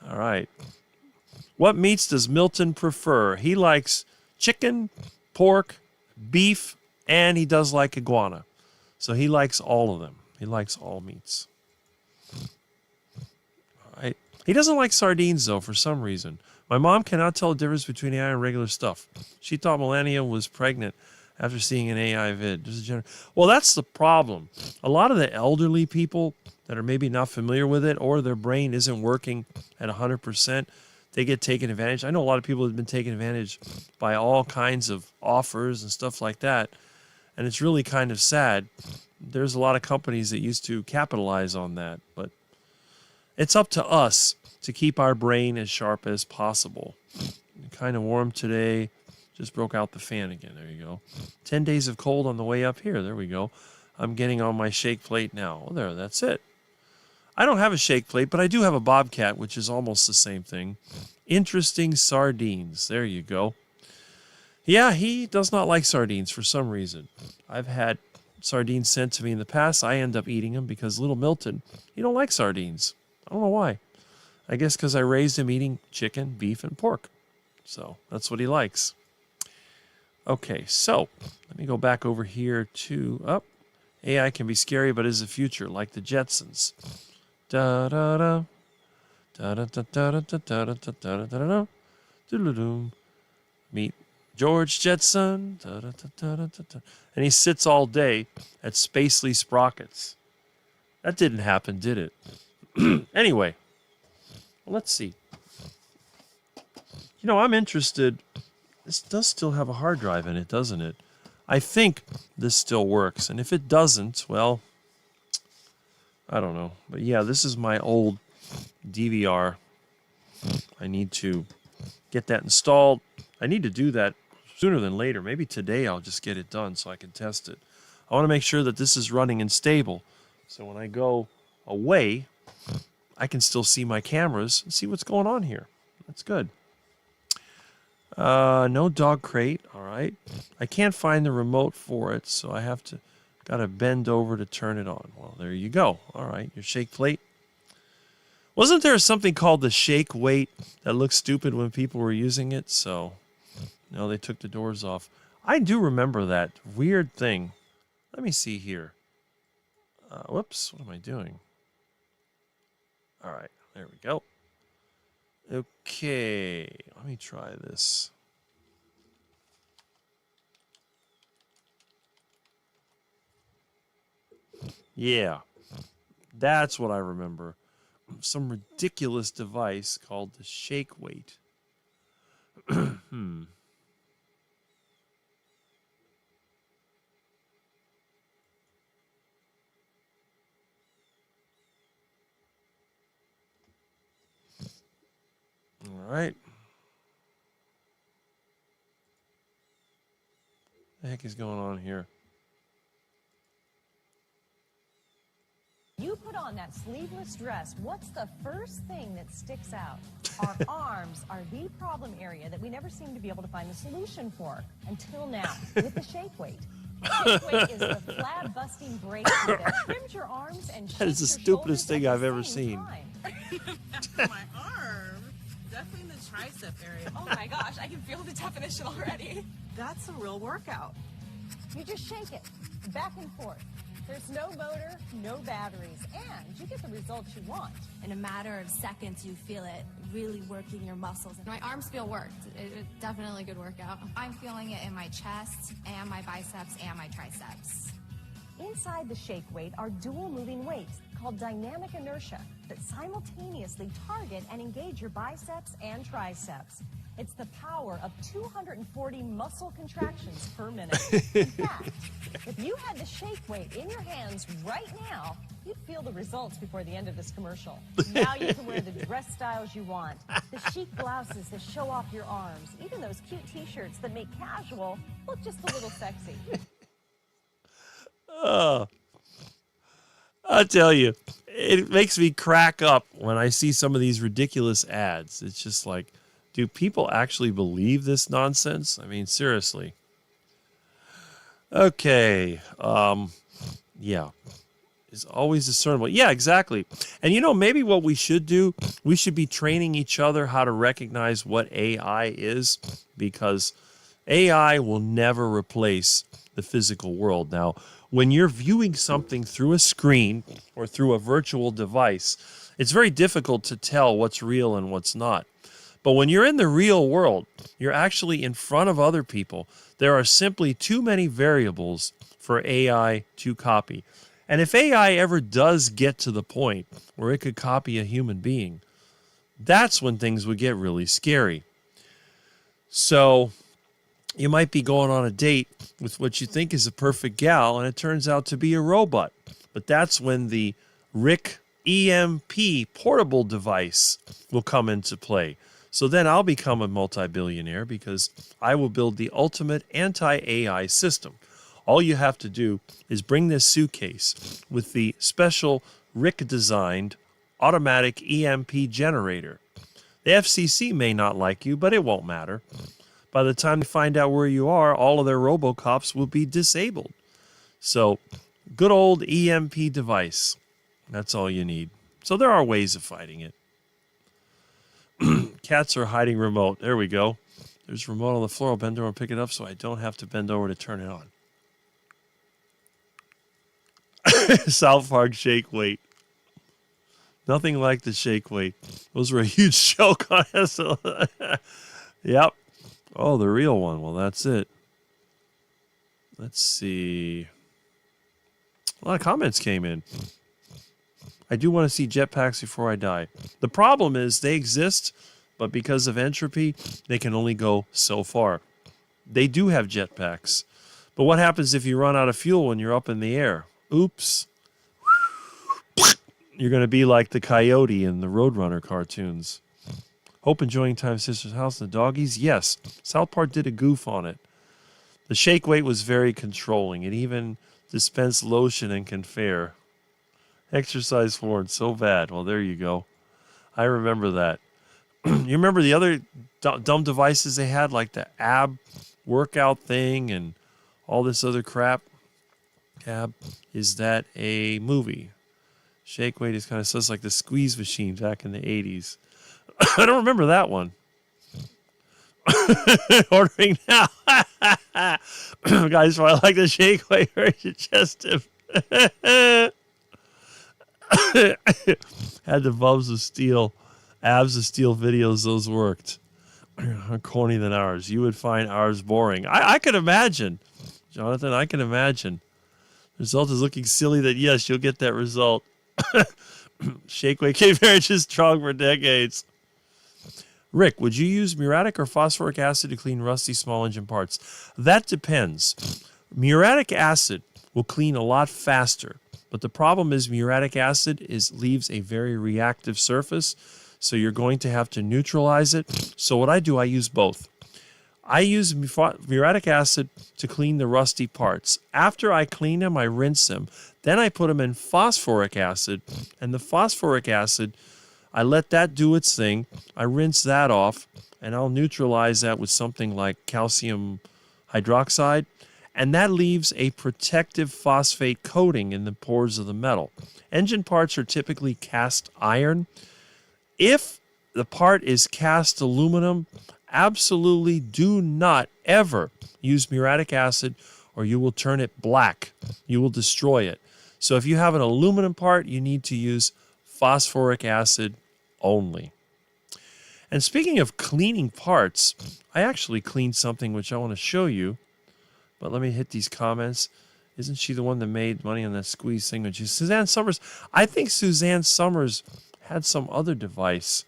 All right. What meats does Milton prefer? He likes chicken, pork, beef, and he does like iguana. So he likes all of them. He likes all meats. All right. He doesn't like sardines, though, for some reason. My mom cannot tell the difference between AI and regular stuff. She thought Melania was pregnant after seeing an AI vid. Well, that's the problem. A lot of the elderly people that are maybe not familiar with it, or their brain isn't working at 100%, they get taken advantage. I know a lot of people have been taken advantage by all kinds of offers and stuff like that. And it's really kind of sad. There's a lot of companies that used to capitalize on that, but it's up to us to keep our brain as sharp as possible. Kind of warm today. Just broke out the fan again. There you go. 10 days of cold on the way up here. There we go. I'm getting on my shake plate now. Oh, there, that's it. I don't have a shake plate, but I do have a bobcat, which is almost the same thing. Interesting sardines. There you go. Yeah, he does not like sardines for some reason. I've had sardines sent to me in the past. I end up eating them because little Milton, he don't like sardines. I don't know why. I guess because I raised him eating chicken, beef, and pork. So that's what he likes. Okay, so let me go back over here to AI can be scary, but is the future, like the Jetsons. Da da da da da da da da da da da da da da. Meet George Jetson. Da, da, da, da, da, da. And he sits all day at Spacely Sprockets. That didn't happen, did it? Anyway, let's see. You know, I'm interested. This does still have a hard drive in it, doesn't it? I think this still works. And if it doesn't, well, I don't know. But yeah, this is my old DVR. I need to get that installed. I need to do that sooner than later. Maybe today I'll just get it done so I can test it. I want to make sure that this is running and stable. So when I go away, I can still see my cameras and see what's going on here. That's good. No dog crate. All right. I can't find the remote for it, so I have to, gotta bend over to turn it on. Well, there you go. All right. Your shake plate. Wasn't there something called the shake weight that looked stupid when people were using it? So, no, they took the doors off. I do remember that weird thing. Let me see here. Whoops. What am I doing? All right. There we go. Okay, let me try this. Yeah, that's what I remember. Some ridiculous device called the shake weight. All right. What the heck is going on here? You put on that sleeveless dress, what's the first thing that sticks out? Our arms are the problem area that we never seem to be able to find a solution for until now with the shake weight. The shake weight is the flab-busting breakthrough that trims your arms and That is the stupidest thing I've ever seen. My arm, definitely in the tricep area. Oh my gosh, I can feel the definition already. That's a real workout. You just shake it back and forth. There's no motor, no batteries, and you get the results you want. In a matter of seconds, you feel it really working your muscles. My arms feel worked. It's definitely a good workout. I'm feeling it in my chest and my biceps and my triceps. Inside the shake weight are dual moving weights called dynamic inertia that simultaneously target and engage your biceps and triceps. It's the power of 240 muscle contractions per minute. In fact, if you had the shake weight in your hands right now, you'd feel the results before the end of this commercial. Now you can wear the dress styles you want, the chic blouses that show off your arms, even those cute t-shirts that make casual look just a little sexy. I'll tell you, it makes me crack up when I see some of these ridiculous ads. It's just like, do people actually believe this nonsense? I mean, seriously. Okay. Yeah. Is always discernible. Yeah, exactly. And you know, maybe what we should do, we should be training each other how to recognize what AI is, because AI will never replace the physical world. Now, when you're viewing something through a screen or through a virtual device, it's very difficult to tell what's real and what's not. But when you're in the real world, you're actually in front of other people. There are simply too many variables for AI to copy. And if AI ever does get to the point where it could copy a human being, that's when things would get really scary. So You might be going on a date with what you think is a perfect gal, and it turns out to be a robot. But that's when the Rick EMP portable device will come into play. So then I'll become a multi-billionaire because I will build the ultimate anti-AI system. All you have to do is bring this suitcase with the special Rick-designed automatic EMP generator. The FCC may not like you, but it won't matter. By the time they find out where you are, all of their RoboCops will be disabled. So, good old EMP device. That's all you need. So there are ways of fighting it. Cats are hiding remote. There we go. There's a remote on the floor. I'll bend over and pick it up so I don't have to bend over to turn it on. South Park shake weight. Nothing like the shake weight. Those were a huge joke on us. Yep. Oh, the real one. Well, that's it. Let's see. A lot of comments came in. I do want to see jetpacks before I die. The problem is they exist, but because of entropy, they can only go so far. They do have jetpacks. But what happens if you run out of fuel when you're up in the air? Oops. You're going to be like the coyote in the Roadrunner cartoons. Hope enjoying time at Sister's house and the doggies? Yes. South Park did a goof on it. The shake weight was very controlling. It even dispensed lotion and can fare. Exercise forward so bad. Well, there you go. I remember that. You remember the other dumb devices they had, like the ab workout thing and all this other crap? Ab, is that a movie? Shake weight is kind of sounds like the squeeze machine back in the 80s. I don't remember that one. Ordering now. Guys, I like the shake weight version. Just had the bubs of steel, abs of steel videos. Those worked. Corny than ours. You would find ours boring. I could imagine, Jonathan. I can imagine. The result is looking silly. That yes, you'll get that result. Shake weight cave marriage is strong for decades. Rick, would you use muriatic or phosphoric acid to clean rusty small engine parts? That depends. Muriatic acid will clean a lot faster, but the problem is muriatic acid leaves a very reactive surface, so you're going to have to neutralize it. So what I do, I use both. I use muriatic acid to clean the rusty parts. After I clean them, I rinse them. Then I put them in phosphoric acid, and the phosphoric acid, I let that do its thing. I rinse that off, and I'll neutralize that with something like calcium hydroxide, and that leaves a protective phosphate coating in the pores of the metal. Engine parts are typically cast iron. If the part is cast aluminum, absolutely do not ever use muriatic acid or you will turn it black. You will destroy it. So if you have an aluminum part, you need to use phosphoric acid only. And speaking of cleaning parts, I actually cleaned something which I want to show you. But let me hit these comments. Isn't she the one that made money on that squeeze thing? Which is Suzanne Summers. I think Suzanne Summers had some other device.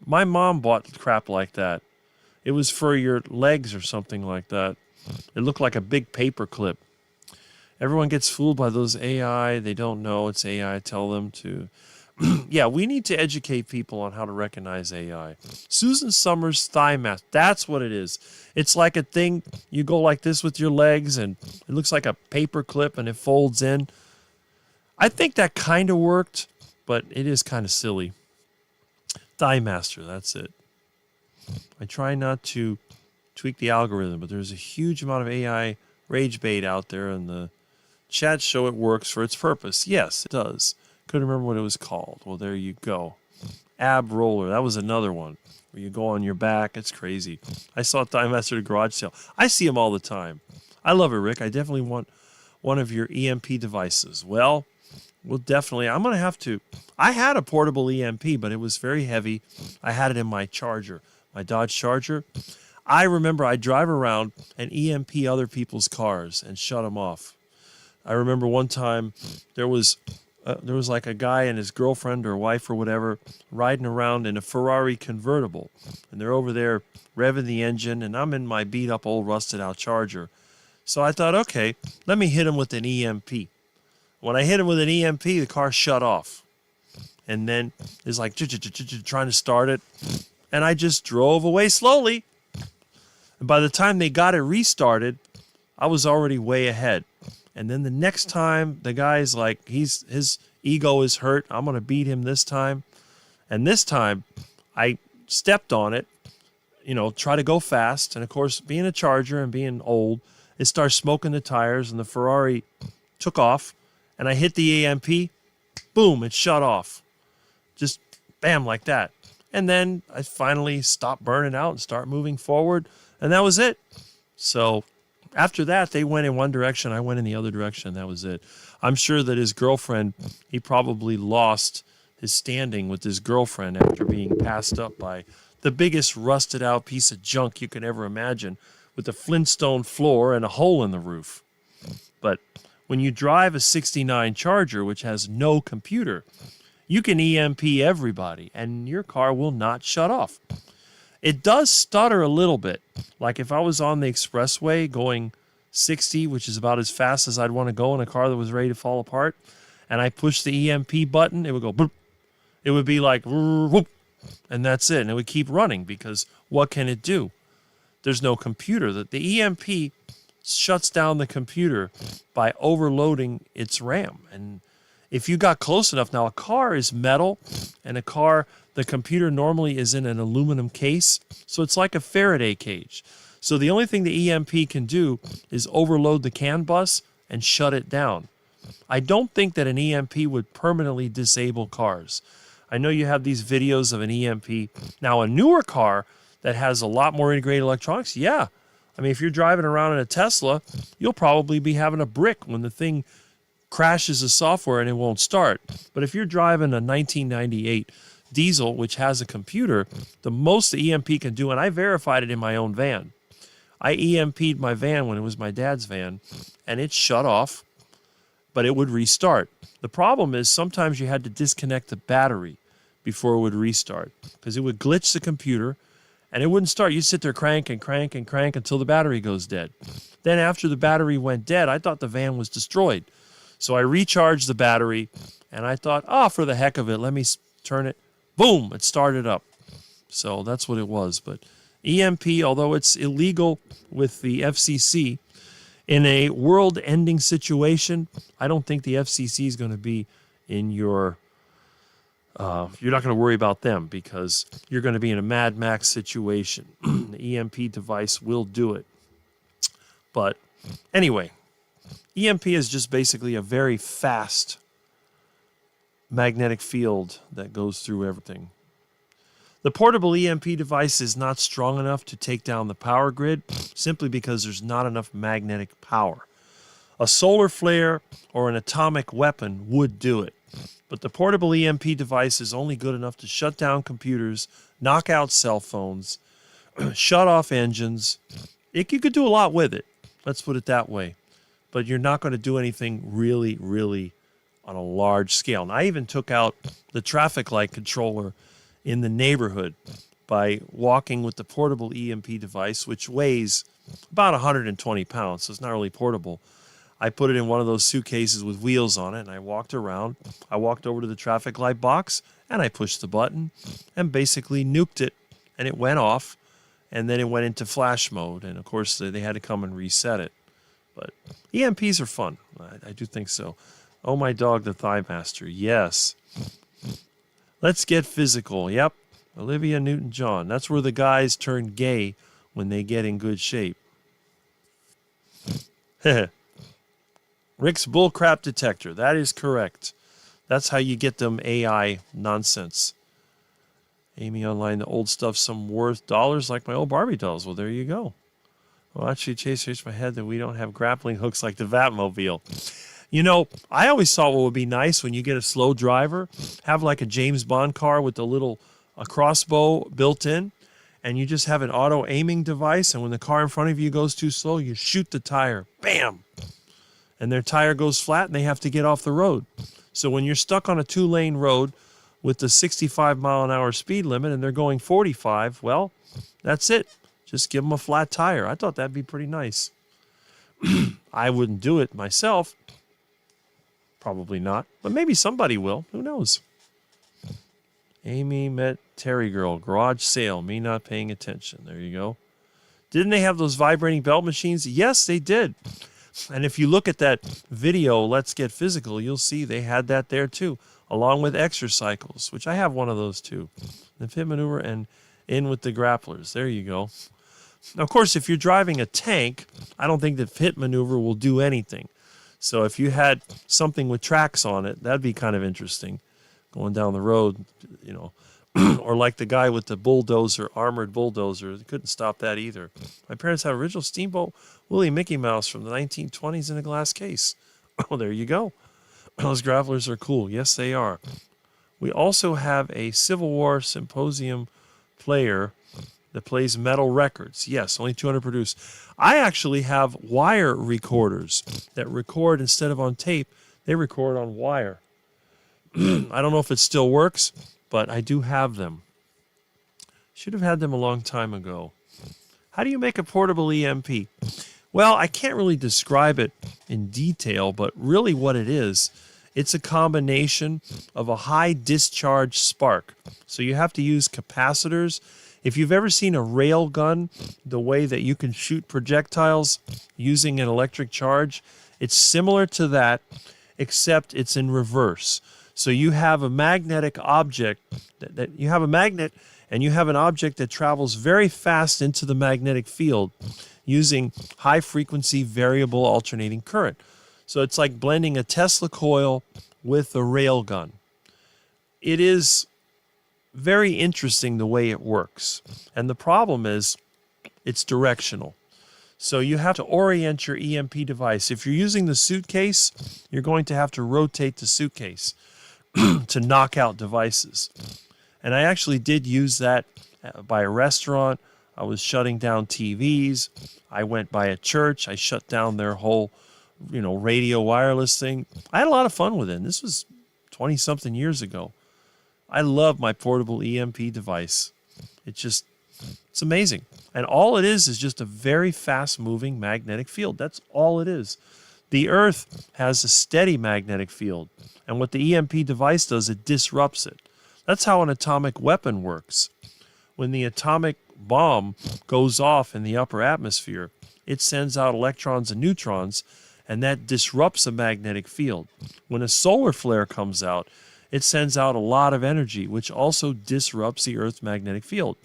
My mom bought crap like that. It was for your legs or something like that. It looked like a big paper clip. Everyone gets fooled by those AI. They don't know it's AI. Tell them to. Yeah, we need to educate people on how to recognize AI. Susan Summers thigh mask. That's what it is. It's like a thing. You go like this with your legs, and it looks like a paper clip, and it folds in. I think that kind of worked, but it is kind of silly. Thigh Master, that's it. I try not to tweak the algorithm, but there's a huge amount of AI rage bait out there, and the chats show it works for its purpose. Yes, it does. Couldn't remember what it was called. Well, there you go. Ab roller. That was another one where you go on your back. It's crazy. I saw Thigh Master at a garage sale. I see them all the time. I love it, Rick. I definitely want one of your EMP devices. Well, we'll definitely. I'm going to have to. I had a portable EMP, but it was very heavy. I had it in my Charger, my Dodge Charger. I remember I'd drive around and EMP other people's cars and shut them off. I remember one time there was there was like a guy and his girlfriend or wife or whatever riding around in a Ferrari convertible, and they're over there revving the engine, and I'm in my beat up old rusted out Charger. So I thought, okay, let me hit him with an EMP. When I hit him with an EMP, the car shut off, and then it's like trying to start it, and I just drove away slowly. And by the time they got it restarted, I was already way ahead. And then the next time, the guy's like, his ego is hurt. I'm going to beat him this time. And this time, I stepped on it, try to go fast. And of course, being a Charger and being old, it started smoking the tires, and the Ferrari took off. And I hit the EMP. Boom, it shut off. Just bam, like that. And then I finally stopped burning out and start moving forward. And that was it. So after that, they went in one direction. I went in the other direction. That was it. I'm sure that his girlfriend, he probably lost his standing with his girlfriend after being passed up by the biggest rusted out piece of junk you could ever imagine, with a Flintstone floor and a hole in the roof. But when you drive a 69 Charger, which has no computer, you can EMP everybody and your car will not shut off. It does stutter a little bit. Like if I was on the expressway going 60, which is about as fast as I'd want to go in a car that was ready to fall apart, and I pushed the EMP button, it would go boop. It would be like whoop, and that's it. And it would keep running because what can it do? There's no computer. The EMP shuts down the computer by overloading its RAM. And if you got close enough, now a car is metal, and the computer normally is in an aluminum case, so it's like a Faraday cage. So the only thing the EMP can do is overload the CAN bus and shut it down. I don't think that an EMP would permanently disable cars. I know you have these videos of an EMP. Now, a newer car that has a lot more integrated electronics, yeah. I mean, if you're driving around in a Tesla, you'll probably be having a brick when the thing crashes the software and it won't start. But if you're driving a 1998 diesel, which has a computer, the most the EMP can do, and I verified it in my own van. I EMP'd my van when it was my dad's van, and it shut off, but it would restart. The problem is sometimes you had to disconnect the battery before it would restart because it would glitch the computer and it wouldn't start. You sit there crank and crank and crank until the battery goes dead. Then after the battery went dead, I thought the van was destroyed. So I recharged the battery and I thought, for the heck of it, let me turn it. Boom, it started up. So that's what it was. But EMP, although it's illegal with the FCC, in a world-ending situation, I don't think the FCC is going to be in your... you're not going to worry about them because you're going to be in a Mad Max situation. The EMP device will do it. But anyway, EMP is just basically a very fast magnetic field that goes through everything. The portable EMP device is not strong enough to take down the power grid simply because there's not enough magnetic power. A solar flare or an atomic weapon would do it. But the portable EMP device is only good enough to shut down computers, knock out cell phones, shut off engines. You could do a lot with it. Let's put it that way. But you're not going to do anything really, really on a large scale. And I even took out the traffic light controller in the neighborhood by walking with the portable EMP device, which weighs about 120 pounds, so it's not really portable. I put it in one of those suitcases with wheels on it, and I walked around. I walked over to the traffic light box, and I pushed the button and basically nuked it, and it went off, and then it went into flash mode, and of course they had to come and reset it. But EMPs are fun. I do think so. Oh, my dog, the Thigh Master. Yes. Let's get physical. Yep. Olivia Newton-John. That's where the guys turn gay when they get in good shape. Rick's bullcrap detector. That is correct. That's how you get them AI nonsense. Amy online, the old stuff's some worth dollars like my old Barbie dolls. Well, there you go. Well, actually, Chase raised my head that we don't have grappling hooks like the Vatmobile. You know, I always thought what would be nice when you get a slow driver, have like a James Bond car with a crossbow built in, and you just have an auto aiming device, and when the car in front of you goes too slow, you shoot the tire. Bam! And their tire goes flat, and they have to get off the road. So when you're stuck on a 2-lane road with the 65-mile-an-hour speed limit and they're going 45, well, that's it. Just give them a flat tire. I thought that'd be pretty nice. I wouldn't do it myself. Probably not. But maybe somebody will. Who knows? Amy met Terry girl. Garage sale. Me not paying attention. There you go. Didn't they have those vibrating belt machines? Yes, they did. And if you look at that video, Let's Get Physical, you'll see they had that there too, along with exercycles, which I have one of those too. The fit maneuver and in with the grapplers. There you go. Now, of course, if you're driving a tank, I don't think that fit maneuver will do anything. So if you had something with tracks on it, that'd be kind of interesting. Going down the road, you know, or like the guy with the bulldozer, armored bulldozer. They couldn't stop that either. My parents had original Steamboat Willie Mickey Mouse from the 1920s in a glass case. Oh, there you go. Those grapplers are cool. Yes, they are. We also have a Civil War Symposium player that plays metal records. Yes, only 200 produced. I actually have wire recorders that record instead of on tape. They record on wire. I don't know if it still works, but I do have them. Should have had them a long time ago. How do you make a portable EMP? Well, I can't really describe it in detail, but really what it is, it's a combination of a high discharge spark. So you have to use capacitors. If you've ever seen a rail gun, the way that you can shoot projectiles using an electric charge, it's similar to that, except it's in reverse. So you have a magnetic object, that you have a magnet, and you have an object that travels very fast into the magnetic field using high-frequency variable alternating current. So it's like blending a Tesla coil with a rail gun. It is very interesting the way it works. And the problem is it's directional. So you have to orient your EMP device. If you're using the suitcase, you're going to have to rotate the suitcase to knock out devices. And I actually did use that by a restaurant. I was shutting down TVs. I went by a church. I shut down their whole, radio wireless thing. I had a lot of fun with it. This was 20-something years ago. I love my portable EMP device. It's amazing. And all it is just a very fast-moving magnetic field. That's all it is. The Earth has a steady magnetic field. And what the EMP device does, it disrupts it. That's how an atomic weapon works. When the atomic bomb goes off in the upper atmosphere, it sends out electrons and neutrons, and that disrupts the magnetic field. When a solar flare comes out, it sends out a lot of energy, which also disrupts the Earth's magnetic field.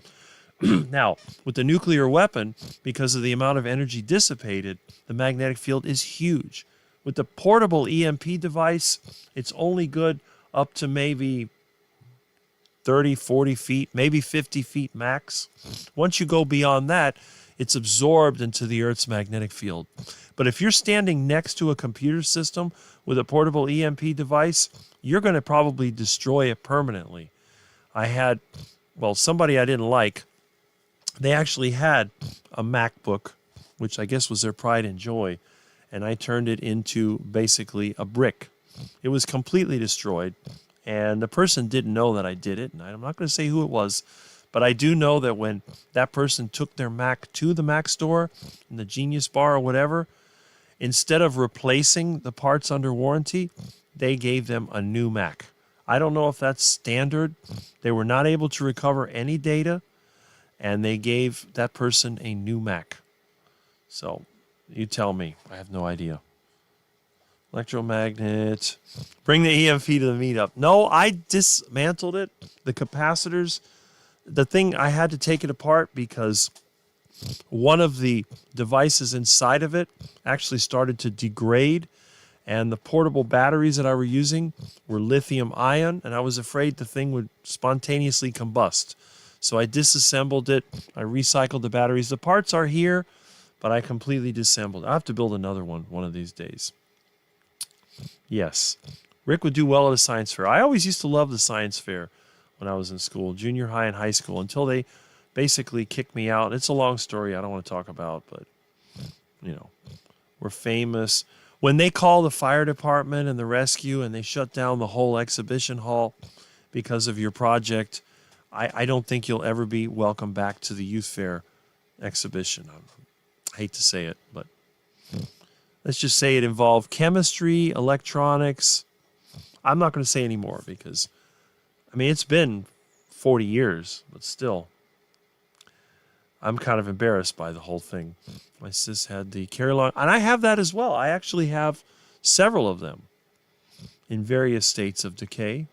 Now, with the nuclear weapon, because of the amount of energy dissipated, the magnetic field is huge. With the portable EMP device, it's only good up to maybe 30, 40 feet, maybe 50 feet max. Once you go beyond that, it's absorbed into the Earth's magnetic field. But if you're standing next to a computer system with a portable EMP device, you're going to probably destroy it permanently. I had, somebody I didn't like, they actually had a MacBook, which I guess was their pride and joy, and I turned it into basically a brick. It was completely destroyed, and the person didn't know that I did it, and I'm not going to say who it was, but I do know that when that person took their Mac to the Mac store, in the Genius Bar or whatever, instead of replacing the parts under warranty, they gave them a new Mac. I don't know if that's standard. They were not able to recover any data, and they gave that person a new Mac. So, you tell me. I have no idea. Electromagnet. Bring the EMP to the meetup. No, I dismantled it. The capacitors. The thing, I had to take it apart because one of the devices inside of it actually started to degrade, and the portable batteries that I were using were lithium ion, and I was afraid the thing would spontaneously combust. So I disassembled it. I recycled the batteries. The parts are here, but I completely disassembled. I'll have to build another one of these days. Yes. Rick would do well at a science fair. I always used to love the science fair when I was in school, junior high and high school, until they basically kicked me out. It's a long story I don't want to talk about, but, we're famous. When they call the fire department and the rescue and they shut down the whole exhibition hall because of your project, I don't think you'll ever be welcome back to the youth fair exhibition. I hate to say it, but let's just say it involved chemistry, electronics. I'm not going to say any more because, I mean, it's been 40 years, but still, I'm kind of embarrassed by the whole thing. My sis had the carry-along, and I have that as well. I actually have several of them in various states of decay.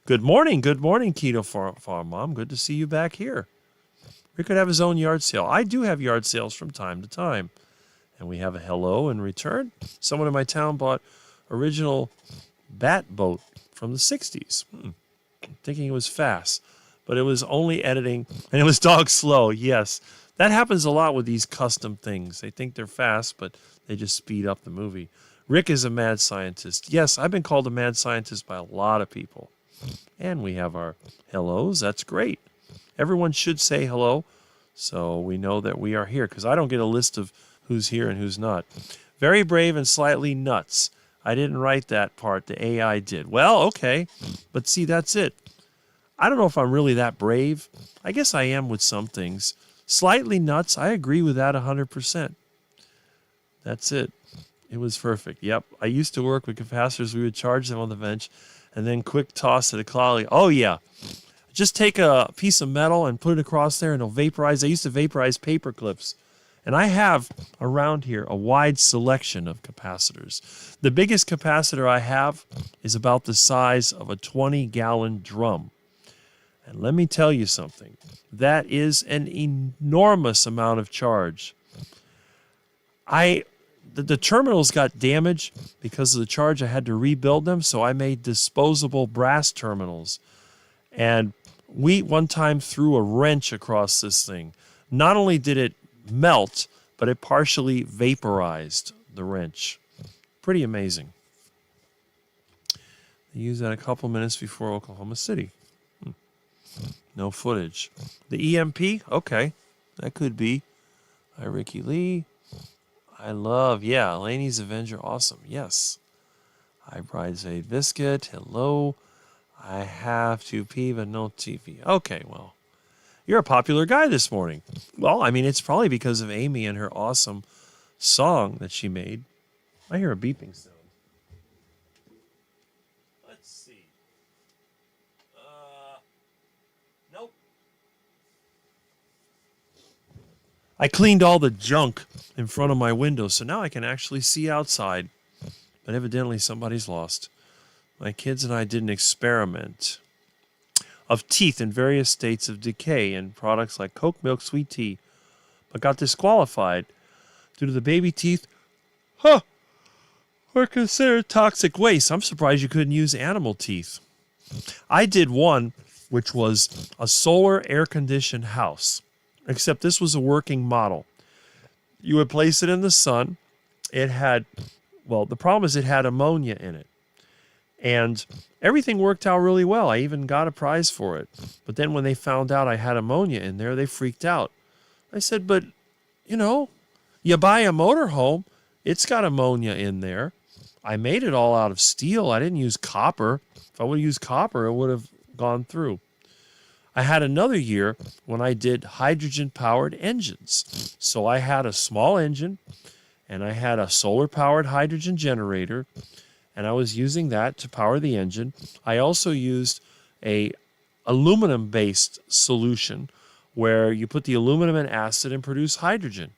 Good morning, Keto Farm Mom. Good to see you back here. Rick could have his own yard sale. I do have yard sales from time to time. And we have a hello in return. Someone in my town bought original bat boat from the 60s. Thinking it was fast, but it was only editing, and it was dog slow. Yes, that happens a lot with these custom things. They think they're fast, but they just speed up the movie. Rick is a mad scientist. Yes, I've been called a mad scientist by a lot of people. And we have our hellos. That's great. Everyone should say hello, so we know that we are here, because I don't get a list of who's here and who's not. Very brave and slightly nuts. I didn't write that part. The AI did. Well, okay. But see, that's it. I don't know if I'm really that brave. I guess I am with some things. Slightly nuts. I agree with that 100%. That's it. It was perfect. Yep. I used to work with capacitors. We would charge them on the bench and then quick toss to the colleague. Oh, yeah. Just take a piece of metal and put it across there and it'll vaporize. I used to vaporize paper clips. And I have around here a wide selection of capacitors. The biggest capacitor I have is about the size of a 20-gallon drum. And let me tell you something. That is an enormous amount of charge. The terminals got damaged because of the charge. I had to rebuild them, so I made disposable brass terminals. And we one time threw a wrench across this thing. Not only did it melt, but it partially vaporized the wrench. Pretty amazing. They used that a couple minutes before Oklahoma City. No footage. The EMP? Okay. That could be. Hi, Ricky Lee. I love, yeah, Laney's Avenger. Awesome. Yes. Hi, Bridesmaid Biscuit. Hello. I have to pee, but no TV. Okay, well. You're a popular guy this morning. Well, I mean, it's probably because of Amy and her awesome song that she made. I hear a beeping sound. Let's see. Nope. I cleaned all the junk in front of my window, so now I can actually see outside. But evidently somebody's lost. My kids and I did an experiment of teeth in various states of decay in products like Coke milk, sweet tea, but got disqualified due to the baby teeth were considered toxic waste. I'm surprised you couldn't use animal teeth. I did one which was a solar air-conditioned house, except this was a working model. You would place it in the sun. It had, well, the problem is it had ammonia in it. And everything worked out really well. I even got a prize for it. But then when they found out I had ammonia in there, they freaked out. I said, but, you buy a motorhome, it's got ammonia in there. I made it all out of steel. I didn't use copper. If I would have used copper, it would have gone through. I had another year when I did hydrogen-powered engines. So I had a small engine, and I had a solar-powered hydrogen generator, and I was using that to power the engine. I also used a aluminum-based solution where you put the aluminum in acid and produce hydrogen.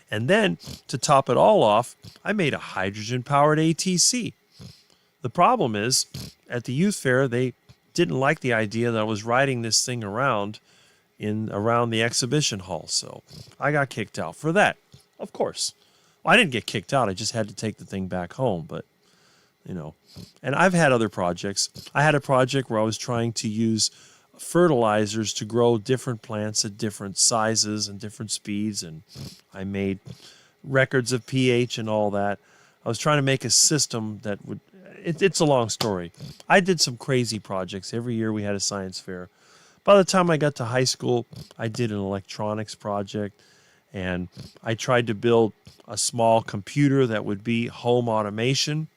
And then, to top it all off, I made a hydrogen-powered ATC. The problem is, at the youth fair, they didn't like the idea that I was riding this thing around the exhibition hall, so I got kicked out for that, of course. Well, I didn't get kicked out, I just had to take the thing back home, but, And I've had other projects. I had a project where I was trying to use fertilizers to grow different plants at different sizes and different speeds, and I made records of pH and all that. I was trying to make a system that would, it's a long story. I did some crazy projects. Every year we had a science fair. By the time I got to high school, I did an electronics project, And I tried to build a small computer that would be home automation.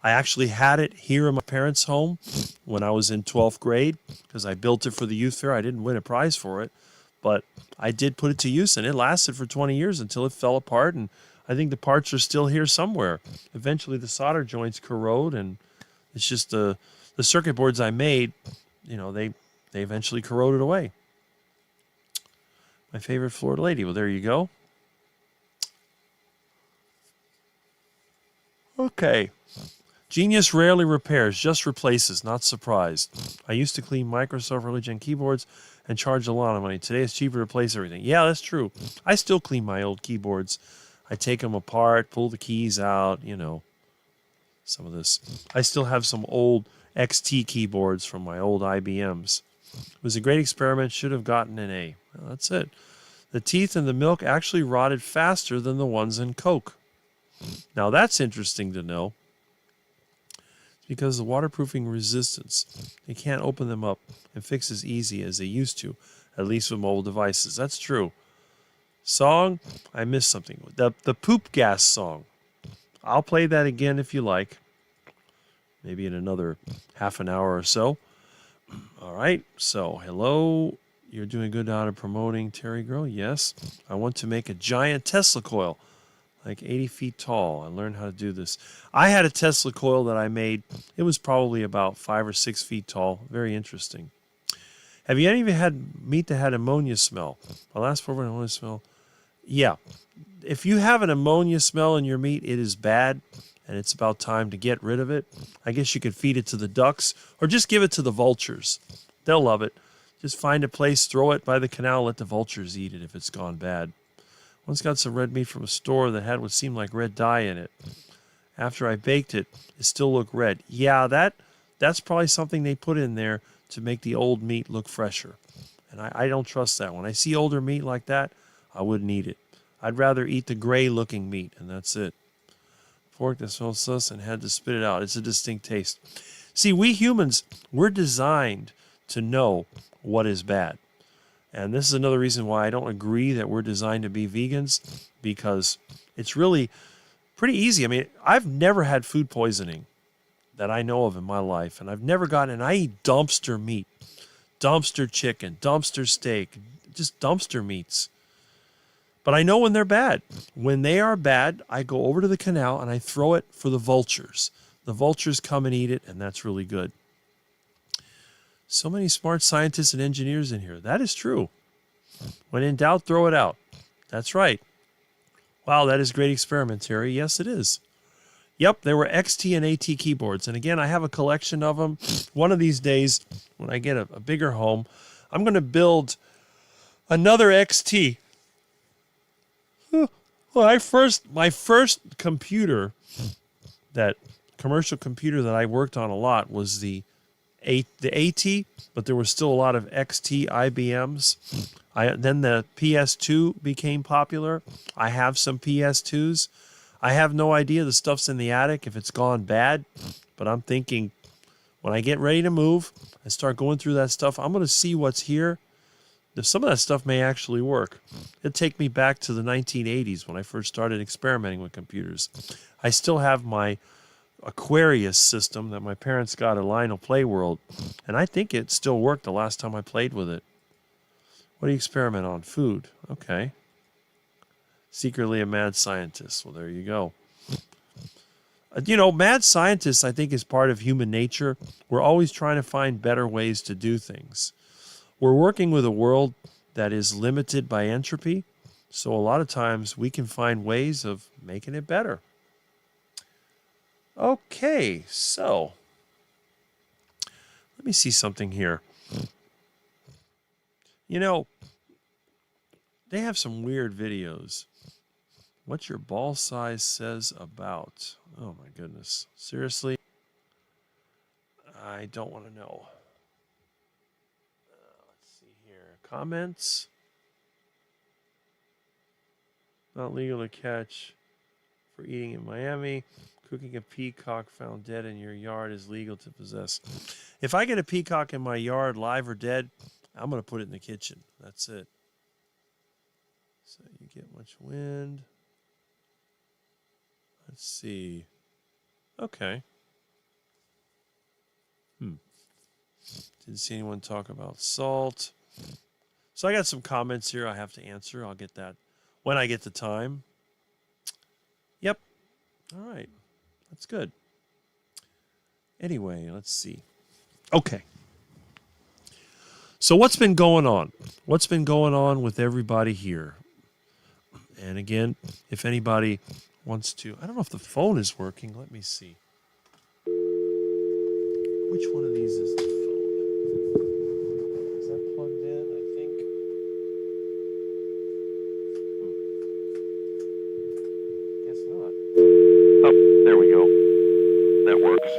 I actually had it here in my parents' home when I was in 12th grade because I built it for the youth fair. I didn't win a prize for it, but I did put it to use, and it lasted for 20 years until it fell apart, and I think the parts are still here somewhere. Eventually the solder joints corrode, and it's just the circuit boards I made, they eventually corroded away. My favorite Florida lady. Well, there you go. Okay. Genius rarely repairs, just replaces, not surprised. I used to clean Microsoft Religion keyboards and charge a lot of money. Today it's cheaper to replace everything. Yeah, that's true. I still clean my old keyboards. I take them apart, pull the keys out, some of this. I still have some old XT keyboards from my old IBMs. It was a great experiment, should have gotten an A. Well, that's it. The teeth in the milk actually rotted faster than the ones in Coke. Now that's interesting to know. Because the waterproofing resistance, they can't open them up and fix as easy as they used to, at least with mobile devices. That's true. Song, I missed something. The poop gas song. I'll play that again if you like. Maybe in another half an hour or so. All right. So, hello. You're doing good out of promoting Terry Grow. Yes. I want to make a giant Tesla coil. Like 80 feet tall. I learned how to do this. I had a Tesla coil that I made. It was probably about 5 or 6 feet tall. Very interesting. Have you any of you had meat that had ammonia smell? My last four ammonia smell. Yeah. If you have an ammonia smell in your meat, it is bad, and it's about time to get rid of it. I guess you could feed it to the ducks, or just give it to the vultures. They'll love it. Just find a place, throw it by the canal, let the vultures eat it if it's gone bad. Once got some red meat from a store that had what seemed like red dye in it. After I baked it, it still looked red. Yeah, that's probably something they put in there to make the old meat look fresher. And I don't trust that. When I see older meat like that, I wouldn't eat it. I'd rather eat the gray-looking meat, and that's it. Fork that smells sus and had to spit it out. It's a distinct taste. See, we humans, we're designed to know what is bad. And this is another reason why I don't agree that we're designed to be vegans, because it's really pretty easy. I mean, I've never had food poisoning that I know of in my life, and I've never gotten, and I eat dumpster meat, dumpster chicken, dumpster steak, just dumpster meats. But I know when they're bad. When they are bad, I go over to the canal and I throw it for the vultures. The vultures come and eat it, and that's really good. So many smart scientists and engineers in here. That is true. When in doubt, throw it out. That's right. Wow, that is a great experiment, Terry. Yes, it is. Yep, there were XT and AT keyboards. And again, I have a collection of them. One of these days, when I get a bigger home, I'm going to build another XT. Well, my first computer, that commercial computer that I worked on a lot, was the AT, but there was still a lot of XT IBMs. Then the PS2 became popular. I have some PS2s. I have no idea. The stuff's in the attic if it's gone bad, but I'm thinking when I get ready to move and start going through that stuff, I'm going to see what's here. Some of that stuff may actually work. It'll take me back to the 1980s when I first started experimenting with computers. I still have my Aquarius system that my parents got at Lionel Play World, and I think it still worked the last time I played with it. What do you experiment on? Food. Okay. Secretly a mad scientist. Well, there you go. Mad scientists, I think, is part of human nature. We're always trying to find better ways to do things. We're working with a world that is limited by entropy, so a lot of times we can find ways of making it better. Okay, so let me see something here. They have some weird videos. What your ball size says about. Oh my goodness. Seriously? I don't want to know. Let's see here. Comments. Not legal to catch for eating in Miami. Cooking a peacock found dead in your yard is legal to possess. If I get a peacock in my yard, live or dead, I'm going to put it in the kitchen. That's it. So you get much wind. Let's see. Okay. Didn't see anyone talk about salt. So I got some comments here I have to answer. I'll get that when I get the time. Yep. All right. That's good. Anyway, let's see. Okay. So what's been going on? What's been going on with everybody here? And again, if anybody wants to, I don't know if the phone is working. Let me see. Which one of these is the phone? Is that plugged in? I think. Guess not. Oh, there we go. That works.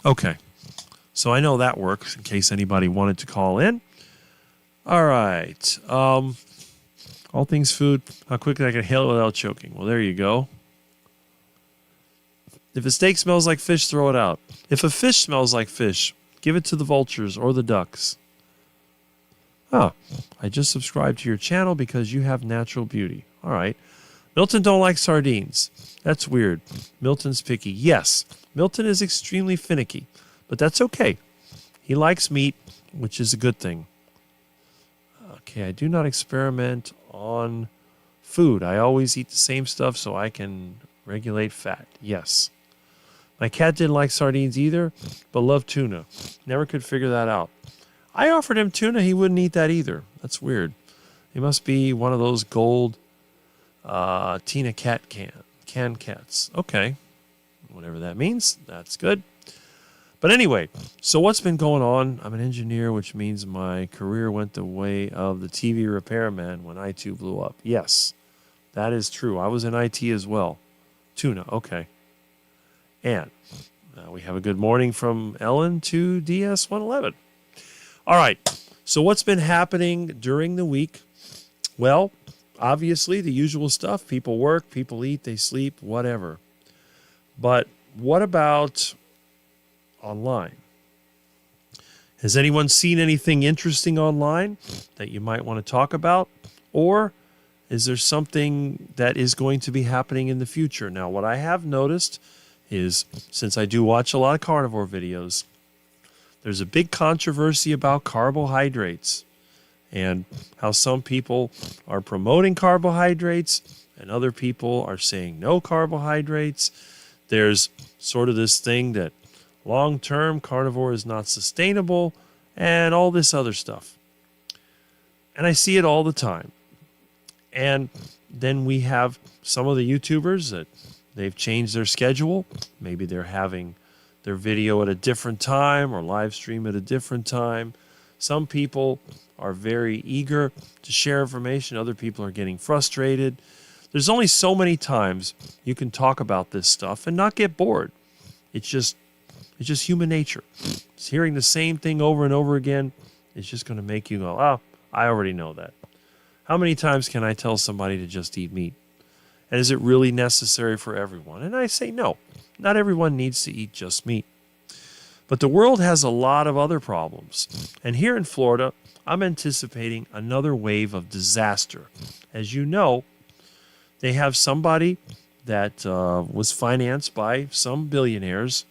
Okay. So I know that works in case anybody wanted to call in. All right. All things food. How quickly I can hail it without choking. Well, there you go. If a steak smells like fish, throw it out. If a fish smells like fish, give it to the vultures or the ducks. I just subscribed to your channel because you have natural beauty. All right. Milton don't like sardines. That's weird. Milton's picky. Yes, Milton is extremely finicky, but that's okay. He likes meat, which is a good thing. Okay, I do not experiment on food. I always eat the same stuff so I can regulate fat. Yes. My cat didn't like sardines either, but loved tuna. Never could figure that out. I offered him tuna. He wouldn't eat that either. That's weird. He must be one of those gold Tina cat can cats. Okay. Whatever that means. That's good. But anyway, so what's been going on? I'm an engineer, which means my career went the way of the TV repairman when I2 blew up. Yes, that is true. I was in IT as well. Tuna. Okay. And we have a good morning from Ellen to DS111. All right. So what's been happening during the week? Well, obviously the usual stuff. People work, people eat, they sleep, whatever. But what about online? Has anyone seen anything interesting online that you might want to talk about? Or is there something that is going to be happening in the future? Now, what I have noticed is, since I do watch a lot of carnivore videos, there's a big controversy about carbohydrates and how some people are promoting carbohydrates and other people are saying no carbohydrates. There's sort of this thing that long-term carnivore is not sustainable and all this other stuff. And I see it all the time. And then we have some of the YouTubers that they've changed their schedule. Maybe they're having their video at a different time or live stream at a different time. Some people are very eager to share information. Other people are getting frustrated. There's only so many times you can talk about this stuff and not get bored. It's just human nature. It's hearing the same thing over and over again. It's just going to make you go, oh, I already know that. How many times can I tell somebody to just eat meat? And is it really necessary for everyone? And I say no. Not everyone needs to eat just meat. But the world has a lot of other problems. And here in Florida, I'm anticipating another wave of disaster. As you know, they have somebody that was financed by some billionaires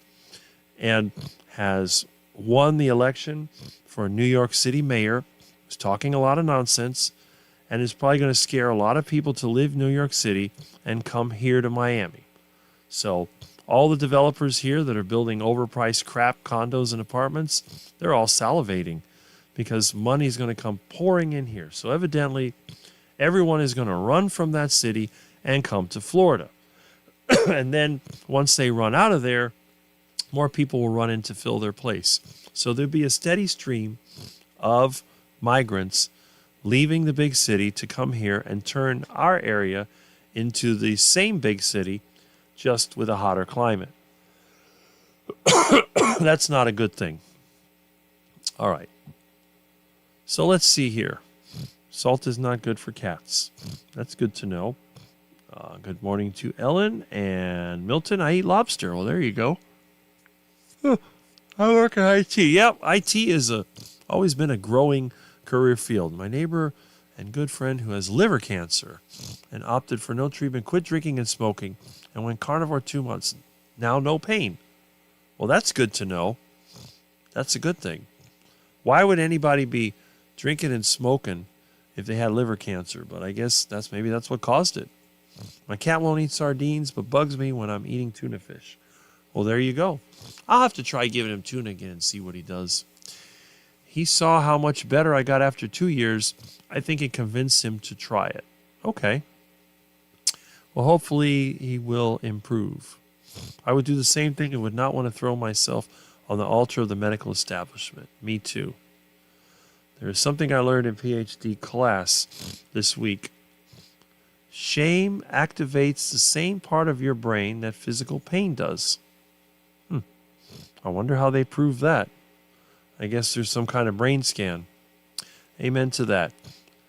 and has won the election for New York City mayor. He's talking a lot of nonsense and is probably going to scare a lot of people to leave New York City and come here to Miami. So all the developers here that are building overpriced crap condos and apartments, they're all salivating because money is going to come pouring in here. So evidently, everyone is going to run from that city and come to Florida. And then once they run out of there, more people will run in to fill their place. So there'll be a steady stream of migrants leaving the big city to come here and turn our area into the same big city, just with a hotter climate. That's not a good thing. All right. So let's see here. Salt is not good for cats. That's good to know. Good morning to Ellen and Milton. I eat lobster. Well, there you go. I work at IT. Yep, IT is always been a growing career field. My neighbor and good friend who has liver cancer and opted for no treatment, quit drinking and smoking, and went carnivore 2 months. Now no pain. Well, that's good to know. That's a good thing. Why would anybody be drinking and smoking if they had liver cancer? But I guess maybe that's what caused it. My cat won't eat sardines, but bugs me when I'm eating tuna fish. Well, there you go. I'll have to try giving him tuna again and see what he does. He saw how much better I got after 2 years. I think it convinced him to try it. Okay. Well, hopefully he will improve. I would do the same thing and would not want to throw myself on the altar of the medical establishment. Me too. There is something I learned in PhD class this week. Shame activates the same part of your brain that physical pain does. I wonder how they prove that. I guess there's some kind of brain scan. Amen to that.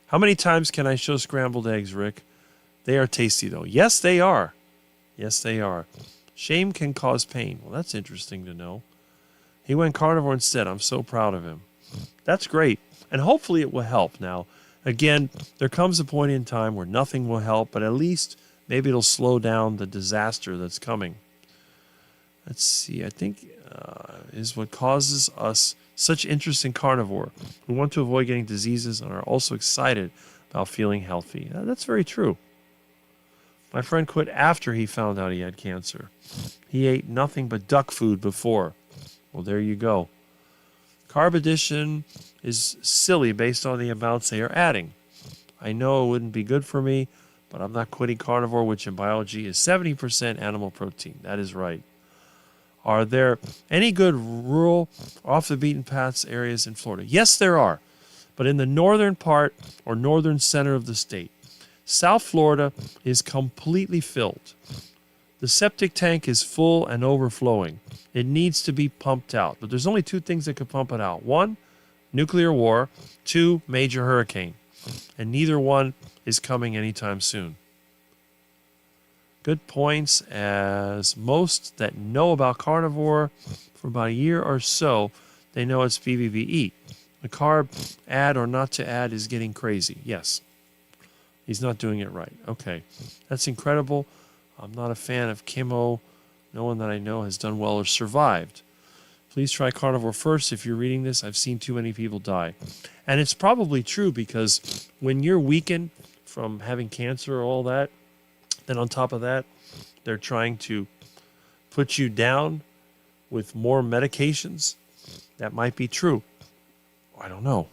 How many times can I show scrambled eggs, Rick? They are tasty, though. Yes, they are. Yes, they are. Shame can cause pain. Well, that's interesting to know. He went carnivore instead. I'm so proud of him. That's great. And hopefully it will help. Now, again, there comes a point in time where nothing will help, but at least maybe it'll slow down the disaster that's coming. Let's see. I think is what causes us such interest in carnivore. We want to avoid getting diseases and are also excited about feeling healthy. That's very true. My friend quit after he found out he had cancer. He ate nothing but duck food before. Well, there you go. Carb addition is silly based on the amounts they are adding. I know it wouldn't be good for me, but I'm not quitting carnivore, which in biology is 70% animal protein. That is right. Are there any good rural, off-the-beaten-paths areas in Florida? Yes, there are, but in the northern part or northern center of the state. South Florida is completely filled. The septic tank is full and overflowing. It needs to be pumped out, but there's only two things that could pump it out. One, nuclear war. Two, major hurricane. And neither one is coming anytime soon. Good points, as most that know about carnivore for about a year or so, they know it's BBBE. The carb add or not to add is getting crazy. Yes. He's not doing it right. Okay. That's incredible. I'm not a fan of chemo. No one that I know has done well or survived. Please try carnivore first. If you're reading this, I've seen too many people die. And it's probably true, because when you're weakened from having cancer or all that, then on top of that, they're trying to put you down with more medications. That might be true. I don't know.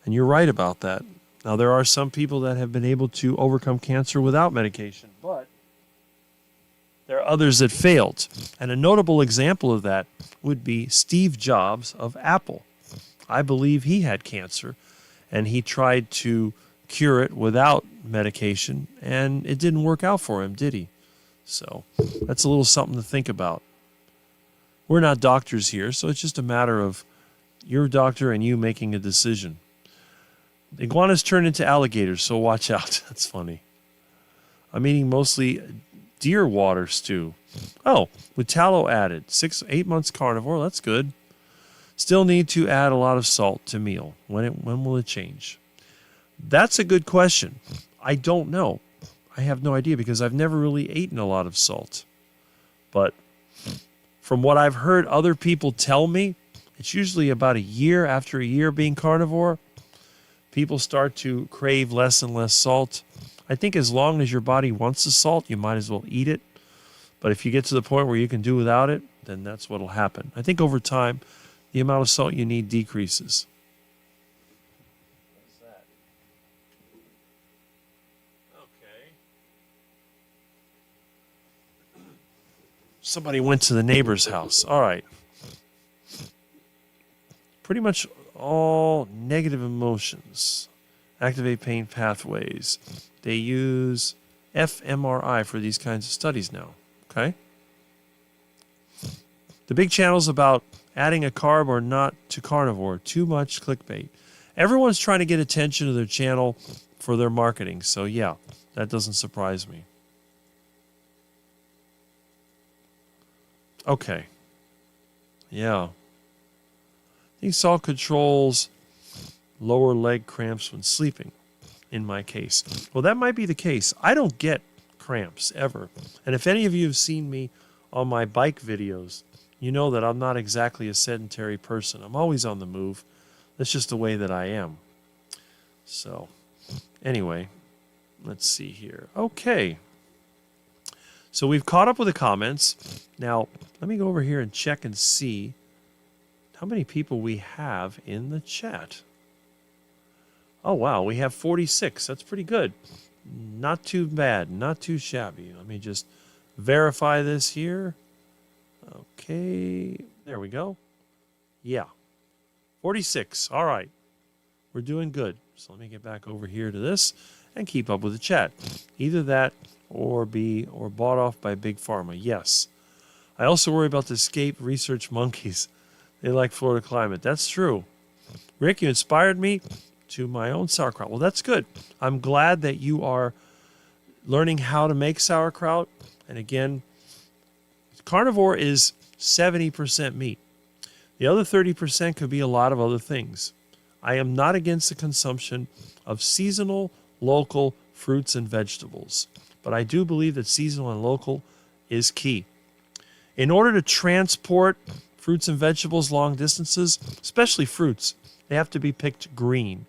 And you're right about that. Now, there are some people that have been able to overcome cancer without medication, but there are others that failed. And a notable example of that would be Steve Jobs of Apple. I believe he had cancer, and he tried to cure it without medication, and it didn't work out for him, did he? So that's a little something to think about. We're not doctors here, so it's just a matter of your doctor and you making a decision. Iguanas turn into alligators, so watch out. That's funny. I'm eating mostly deer water stew. Oh, with tallow added. 8 months carnivore, that's good. Still need to add a lot of salt to meal. When will it change? That's a good question. I don't know. I have no idea, because I've never really eaten a lot of salt. But from what I've heard other people tell me, it's usually about a year after a year being carnivore, people start to crave less and less salt. I think as long as your body wants the salt, you might as well eat it. But if you get to the point where you can do without it, then that's what will happen. I think over time, the amount of salt you need decreases. What's that? Okay. Somebody went to the neighbor's house. All right. Pretty much all negative emotions activate pain pathways. They use fMRI for these kinds of studies now. Okay? The big channel's about adding a carb or not to carnivore. Too much clickbait. Everyone's trying to get attention to their channel for their marketing. So yeah, that doesn't surprise me. Okay. Yeah. I think salt controls lower leg cramps when sleeping, in my case. Well, that might be the case. I don't get cramps ever. And if any of you have seen me on my bike videos, you know that I'm not exactly a sedentary person. I'm always on the move. That's just the way that I am. So, anyway, let's see here. Okay. So we've caught up with the comments. Now, let me go over here and check and see how many people we have in the chat. Oh, wow, we have 46. That's pretty good. Not too bad, not too shabby. Let me just verify this here. Okay, there we go. Yeah, 46. All right, we're doing good. So let me get back over here to this and keep up with the chat. Either that or be bought off by Big Pharma. Yes. I also worry about the escape research monkeys. They like Florida climate. That's true. Rick, you inspired me to my own sauerkraut. Well, that's good. I'm glad that you are learning how to make sauerkraut. And again, carnivore is 70% meat. The other 30% could be a lot of other things. I am not against the consumption of seasonal, local fruits and vegetables, but I do believe that seasonal and local is key. In order to transport fruits and vegetables long distances, especially fruits, they have to be picked green.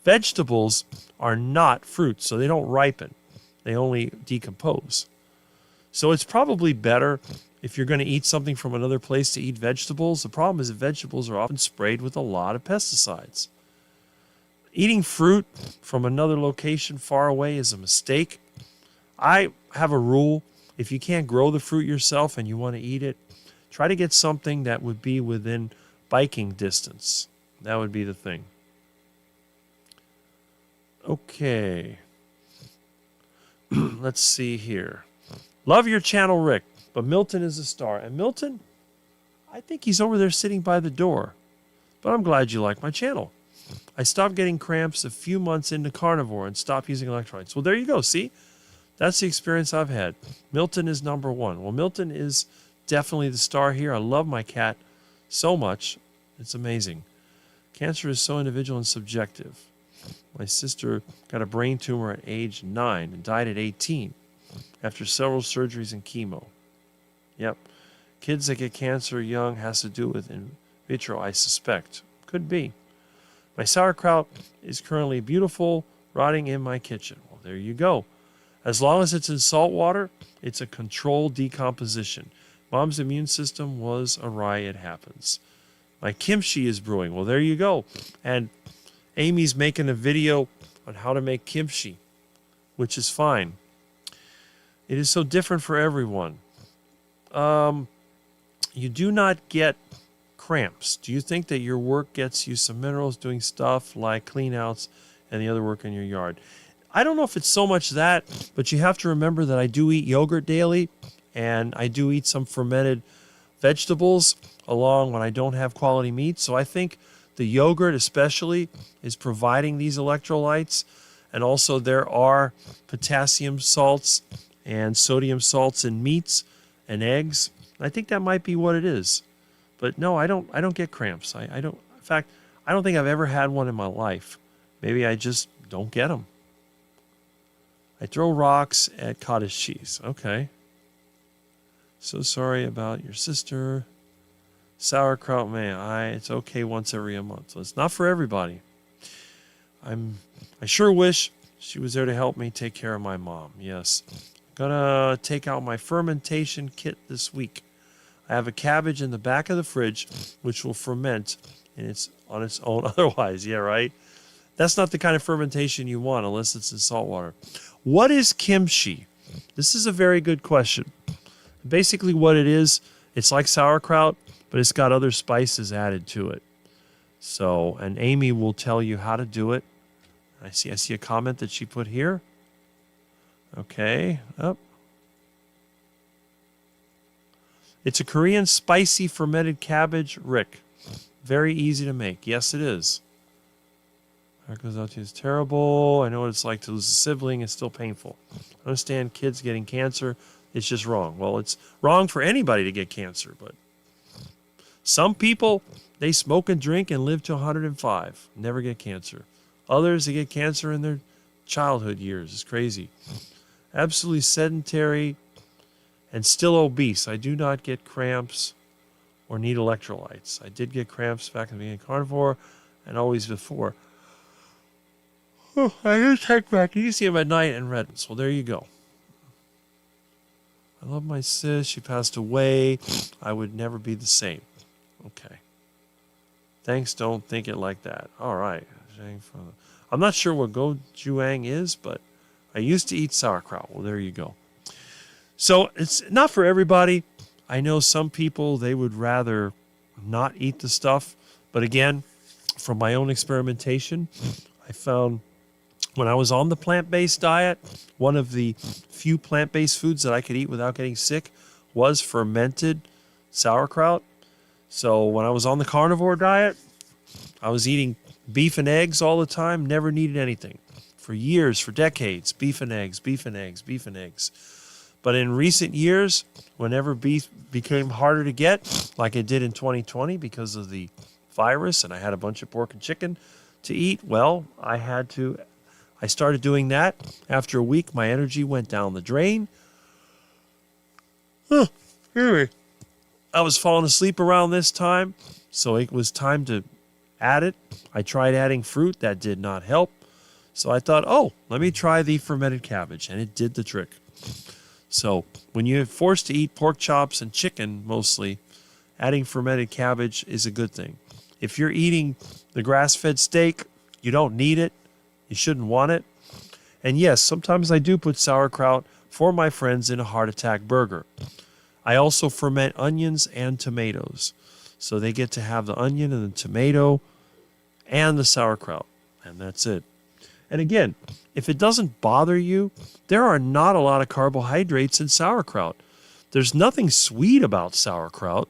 Vegetables are not fruits, so they don't ripen. They only decompose. So it's probably better if you're going to eat something from another place to eat vegetables. The problem is that vegetables are often sprayed with a lot of pesticides. Eating fruit from another location far away is a mistake. I have a rule. If you can't grow the fruit yourself and you want to eat it, try to get something that would be within biking distance. That would be the thing. Okay. Let's see here. Love your channel, Rick, but Milton is a star. And Milton, I think he's over there sitting by the door. But I'm glad you like my channel. I stopped getting cramps a few months into carnivore and stopped using electrolytes. Well, there you go. See? That's the experience I've had. Milton is number one. Well, Milton is definitely the star here. I love my cat so much. It's amazing. Cancer is so individual and subjective. My sister got a brain tumor at age 9 and died at 18 after several surgeries and chemo. Yep. Kids that get cancer young has to do with in vitro, I suspect. Could be. My sauerkraut is currently beautiful, rotting in my kitchen. Well, there you go. As long as it's in salt water, it's a controlled decomposition. Mom's immune system was awry. It happens. My kimchi is brewing. Well, there you go. And Amy's making a video on how to make kimchi, which is fine. It is so different for everyone. You do not get cramps. Do you think that your work gets you some minerals doing stuff like clean outs and the other work in your yard? I don't know if it's so much that, but you have to remember that I do eat yogurt daily and I do eat some fermented vegetables along when I don't have quality meat. So I think the yogurt especially is providing these electrolytes. And also there are potassium salts and sodium salts in meats and eggs. I think that might be what it is. But no, I don't get cramps. I don't. In fact, I don't think I've ever had one in my life. Maybe I just don't get them. I throw rocks at cottage cheese. Okay. So sorry about your sister. Sauerkraut, man. It's okay once every a month. So it's not for everybody. I sure wish she was there to help me take care of my mom. Yes. Gonna take out my fermentation kit this week. I have a cabbage in the back of the fridge, which will ferment on its own otherwise. Yeah, right? That's not the kind of fermentation you want unless it's in salt water. What is kimchi? This is a very good question. Basically what it is, it's like sauerkraut, but it's got other spices added to it. So, and Amy will tell you how to do it. I see a comment that she put here. Okay, up. It's a Korean spicy fermented cabbage, Rick. Very easy to make. Yes, it is. That goes out to you. It's terrible. I know what it's like to lose a sibling. It's still painful. I understand kids getting cancer. It's just wrong. Well, it's wrong for anybody to get cancer, but Some people, they smoke and drink and live to 105, never get cancer. Others, they get cancer in their childhood years. It's crazy. Absolutely sedentary and still obese. I do not get cramps or need electrolytes. I did get cramps back in the beginning of carnivore and always before. Oh, I did take magnesium at night and redness. Well, there you go. I love my sis. She passed away. I would never be the same. Okay. Thanks, don't think it like that. All right. I'm not sure what gochujang is, but I used to eat sauerkraut. Well, there you go. So it's not for everybody. I know some people, they would rather not eat the stuff. But again, from my own experimentation, I found when I was on the plant-based diet, one of the few plant-based foods that I could eat without getting sick was fermented sauerkraut. So when I was on the carnivore diet, I was eating beef and eggs all the time, never needed anything. For years, for decades, beef and eggs, beef and eggs, beef and eggs. But in recent years, whenever beef became harder to get, like it did in 2020 because of the virus, and I had a bunch of pork and chicken to eat, well, I started doing that. After a week, my energy went down the drain. Anyway, I was falling asleep around this time, so it was time to add it. I tried adding fruit. That did not help. So I thought, let me try the fermented cabbage, and it did the trick. So when you're forced to eat pork chops and chicken mostly, adding fermented cabbage is a good thing. If you're eating the grass-fed steak, you don't need it. You shouldn't want it. And yes, sometimes I do put sauerkraut for my friends in a heart attack burger. I also ferment onions and tomatoes. So they get to have the onion and the tomato and the sauerkraut. And that's it. And again, if it doesn't bother you, there are not a lot of carbohydrates in sauerkraut. There's nothing sweet about sauerkraut.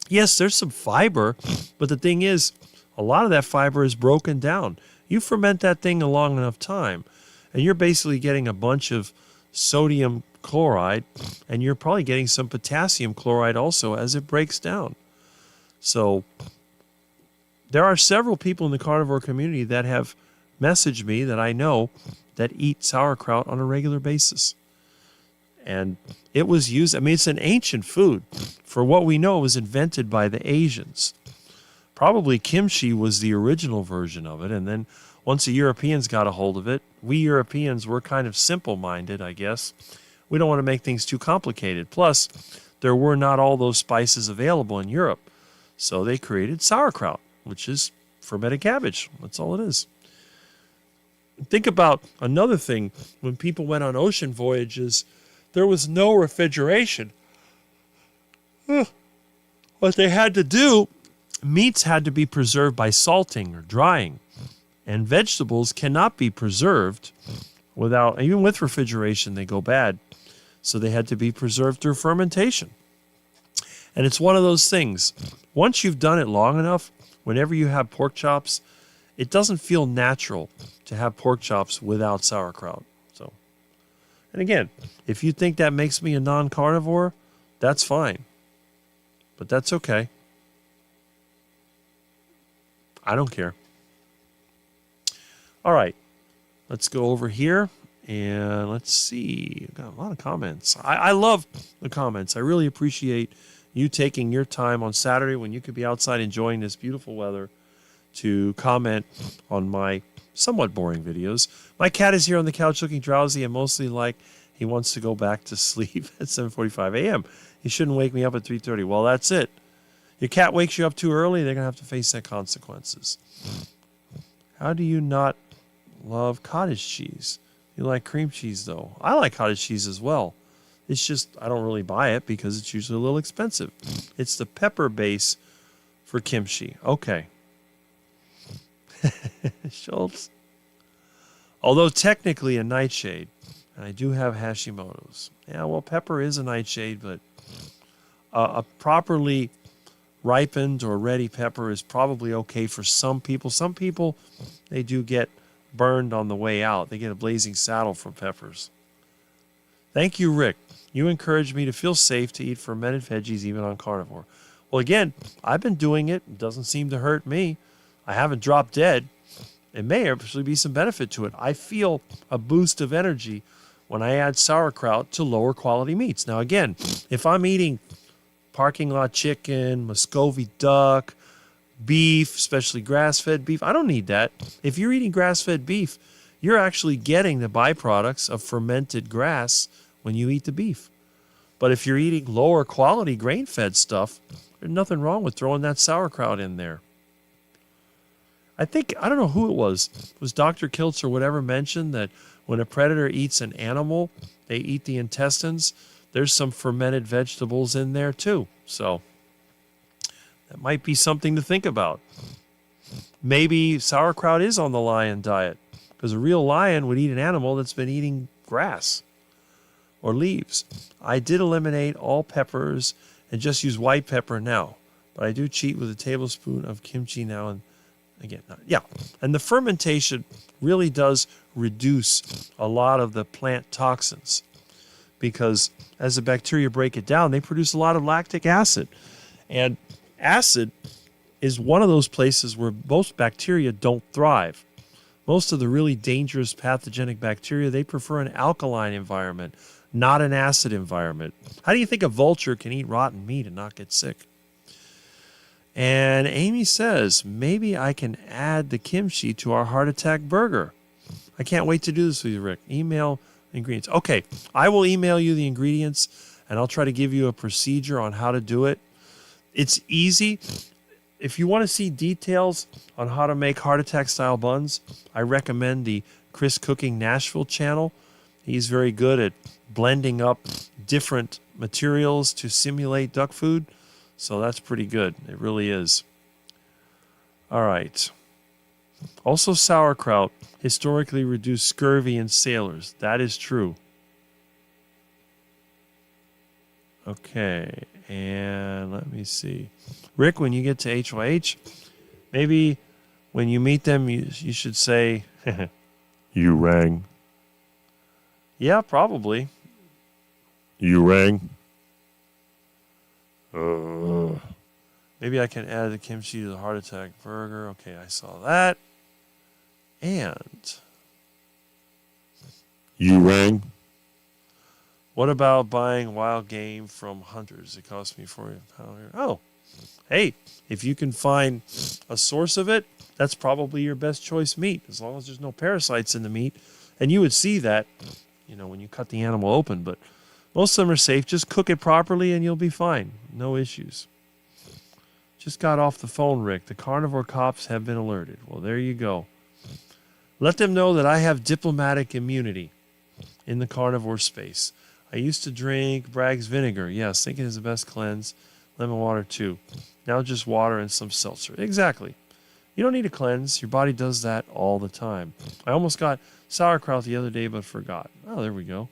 Yes, there's some fiber, but the thing is, a lot of that fiber is broken down. You ferment that thing a long enough time, and you're basically getting a bunch of sodium chloride, and you're probably getting some potassium chloride also as it breaks down. So there are several people in the carnivore community that have messaged me that I know that eat sauerkraut on a regular basis. And it was used, it's an ancient food. For what we know, it was invented by the Asians. Probably kimchi was the original version of it, and then once the Europeans got a hold of it, we Europeans were kind of simple-minded, I guess. We don't want to make things too complicated. Plus, there were not all those spices available in Europe. So they created sauerkraut, which is fermented cabbage. That's all it is. Think about another thing. When people went on ocean voyages, there was no refrigeration. What they had to do, meats had to be preserved by salting or drying. And vegetables cannot be preserved without, even with refrigeration, they go bad. So they had to be preserved through fermentation. And it's one of those things. Once you've done it long enough, whenever you have pork chops, it doesn't feel natural to have pork chops without sauerkraut. So, and again, if you think that makes me a non-carnivore, that's fine. But that's okay. I don't care. All right, let's go over here and let's see. I've got a lot of comments. I love the comments. I really appreciate you taking your time on Saturday when you could be outside enjoying this beautiful weather to comment on my somewhat boring videos. My cat is here on the couch looking drowsy and mostly like he wants to go back to sleep at 7:45 a.m. He shouldn't wake me up at 3:30. Well, that's it. Your cat wakes you up too early, they're going to have to face their consequences. How do you not love cottage cheese? You like cream cheese, though. I like cottage cheese as well. It's just I don't really buy it because it's usually a little expensive. It's the pepper base for kimchi. Okay. Schultz. Although technically a nightshade, and I do have Hashimoto's. Yeah, well, pepper is a nightshade, but a properly ripened or ready pepper is probably okay for some people. Some people, they do get burned on the way out. They get a blazing saddle from peppers. Thank you, Rick. You encouraged me to feel safe to eat fermented veggies even on carnivore. Well, again, I've been doing it. It doesn't seem to hurt me. I haven't dropped dead. It may actually be some benefit to it. I feel a boost of energy when I add sauerkraut to lower quality meats. Now, again, if I'm eating parking lot chicken, Muscovy duck, beef, especially grass-fed beef, I don't need that. If you're eating grass-fed beef, you're actually getting the byproducts of fermented grass when you eat the beef. But if you're eating lower quality grain-fed stuff, there's nothing wrong with throwing that sauerkraut in there. I don't know who it was Dr. Kiltz or whatever mentioned that when a predator eats an animal, they eat the intestines. There's some fermented vegetables in there too. So that might be something to think about. Maybe sauerkraut is on the lion diet because a real lion would eat an animal that's been eating grass or leaves. I did eliminate all peppers and just use white pepper now, but I do cheat with a tablespoon of kimchi now and again. And the fermentation really does reduce a lot of the plant toxins because as the bacteria break it down, they produce a lot of lactic acid. And acid is one of those places where most bacteria don't thrive. Most of the really dangerous pathogenic bacteria, they prefer an alkaline environment, not an acid environment. How do you think a vulture can eat rotten meat and not get sick? And Amy says, maybe I can add the kimchi to our heart attack burger. I can't wait to do this with you, Rick. Email ingredients. Okay, I will email you the ingredients, and I'll try to give you a procedure on how to do it. It's easy. If you want to see details on how to make heart attack style buns, I recommend the Chris Cooking Nashville channel. He's very good at blending up different materials to simulate duck food. So that's pretty good. It really is. All right. Also, sauerkraut historically reduced scurvy in sailors. That is true. Okay. And let me see. Rick, when you get to HYH, maybe when you meet them, you should say, You rang. Yeah, probably. You rang. Maybe I can add the kimchi to the heart attack burger. Okay, I saw that. And You rang. what about buying wild game from hunters? It cost me £40. Oh, hey, if you can find a source of it, that's probably your best choice meat, as long as there's no parasites in the meat. And you would see that, when you cut the animal open. But most of them are safe. Just cook it properly and you'll be fine. No issues. Just got off the phone, Rick. The carnivore cops have been alerted. Well, there you go. Let them know that I have diplomatic immunity in the carnivore space. I used to drink Bragg's vinegar. Yes, thinking it's the best cleanse. Lemon water, too. Now just water and some seltzer. Exactly. You don't need a cleanse. Your body does that all the time. I almost got sauerkraut the other day, but forgot. Oh, there we go.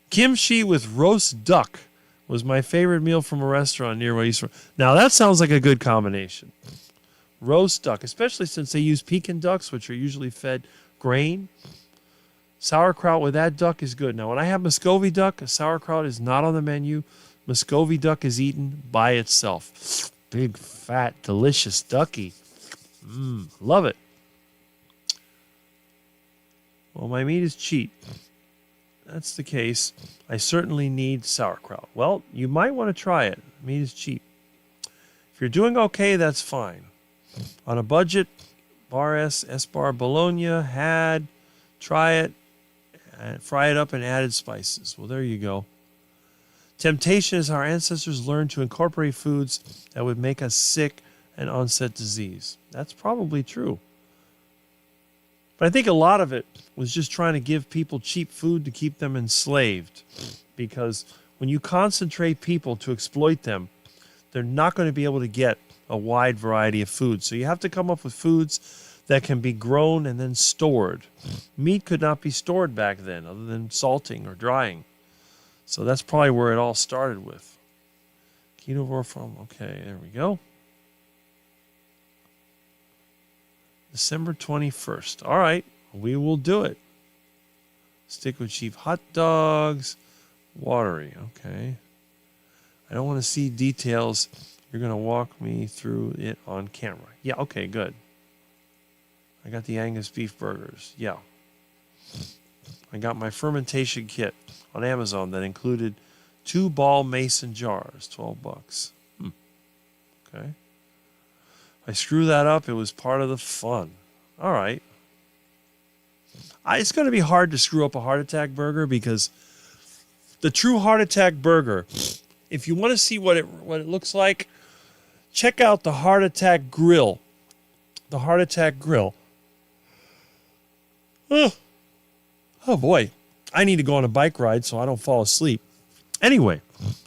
Kimchi with roast duck was my favorite meal from a restaurant near where I used to. Now, that sounds like a good combination. Roast duck, especially since they use Pekin ducks, which are usually fed grain. Sauerkraut with that duck is good. Now, when I have Muscovy duck, sauerkraut is not on the menu. Muscovy duck is eaten by itself. Big, fat, delicious ducky. Love it. Well, my meat is cheap. That's the case. I certainly need sauerkraut. Well, you might want to try it. Meat is cheap. If you're doing okay, that's fine. On a budget, Bar S, S-Bar Bologna, had, try it, and fry it up in added spices. Well, there you go. Temptation is how our ancestors learned to incorporate foods that would make us sick and onset disease. That's probably true. But I think a lot of it was just trying to give people cheap food to keep them enslaved. Because when you concentrate people to exploit them, they're not going to be able to get a wide variety of food. So you have to come up with foods that can be grown and then stored. Meat could not be stored back then other than salting or drying. So that's probably where it all started with. Carnivore from, okay, there we go. December 21st. All right, we will do it. Stick with cheap hot dogs. Watery, okay. I don't want to see details. You're going to walk me through it on camera. Yeah, okay, good. I got the Angus beef burgers. Yeah. I got my fermentation kit on Amazon that included 2 ball mason jars, $12. Okay. I screw that up. It was part of the fun. All right. It's going to be hard to screw up a heart attack burger because the true heart attack burger, if you want to see what it looks like, check out the heart attack grill. The heart attack grill. Oh boy. I need to go on a bike ride so I don't fall asleep. Anyway,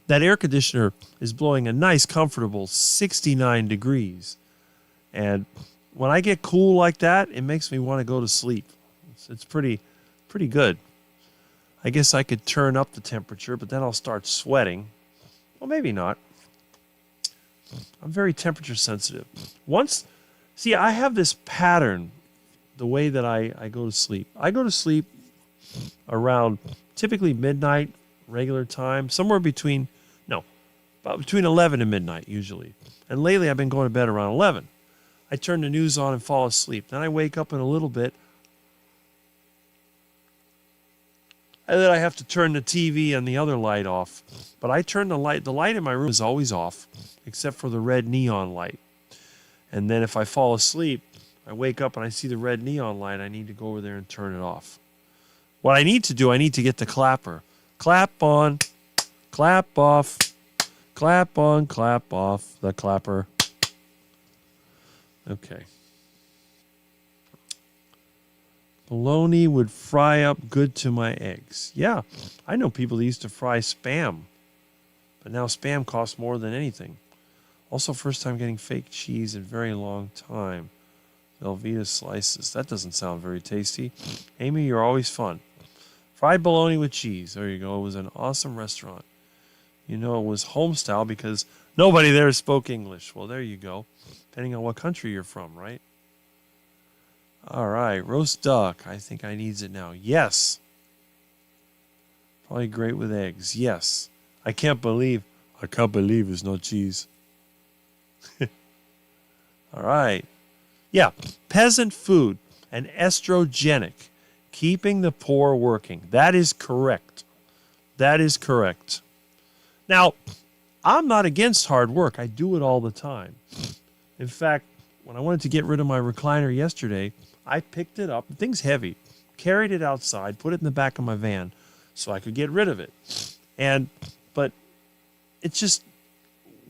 that air conditioner is blowing a nice, comfortable 69 degrees. And when I get cool like that, it makes me want to go to sleep. It's pretty good. I guess I could turn up the temperature, but then I'll start sweating. Well, maybe not. I'm very temperature sensitive. I have this pattern, the way that I go to sleep. I go to sleep around typically midnight, regular time, about between 11 and midnight usually. And lately I've been going to bed around 11. I turn the news on and fall asleep. Then I wake up in a little bit. And then I have to turn the TV and the other light off. But I turn the light. The light in my room is always off, except for the red neon light. And then if I fall asleep, I wake up and I see the red neon light. I need to go over there and turn it off. What I need to do, I need to get the clapper. Clap on, clap off, clap on, clap off, the clapper. Okay. Bologna would fry up good to my eggs. Yeah, I know people that used to fry Spam. But now Spam costs more than anything. Also, first time getting fake cheese in a very long time. Velveeta slices. That doesn't sound very tasty. Amy, you're always fun. Fried bologna with cheese. There you go. It was an awesome restaurant. You know, it was home style because nobody there spoke English. Well, there you go. Depending on what country you're from, right? All right. Roast duck. I think I needs it now. Yes. Probably great with eggs. Yes. I can't believe it's not cheese. All right. Yeah. Peasant food and estrogenic. Keeping the poor working. That is correct. That is correct. Now, I'm not against hard work. I do it all the time. In fact, when I wanted to get rid of my recliner yesterday, I picked it up. The thing's heavy. Carried it outside, put it in the back of my van so I could get rid of it. But it's just,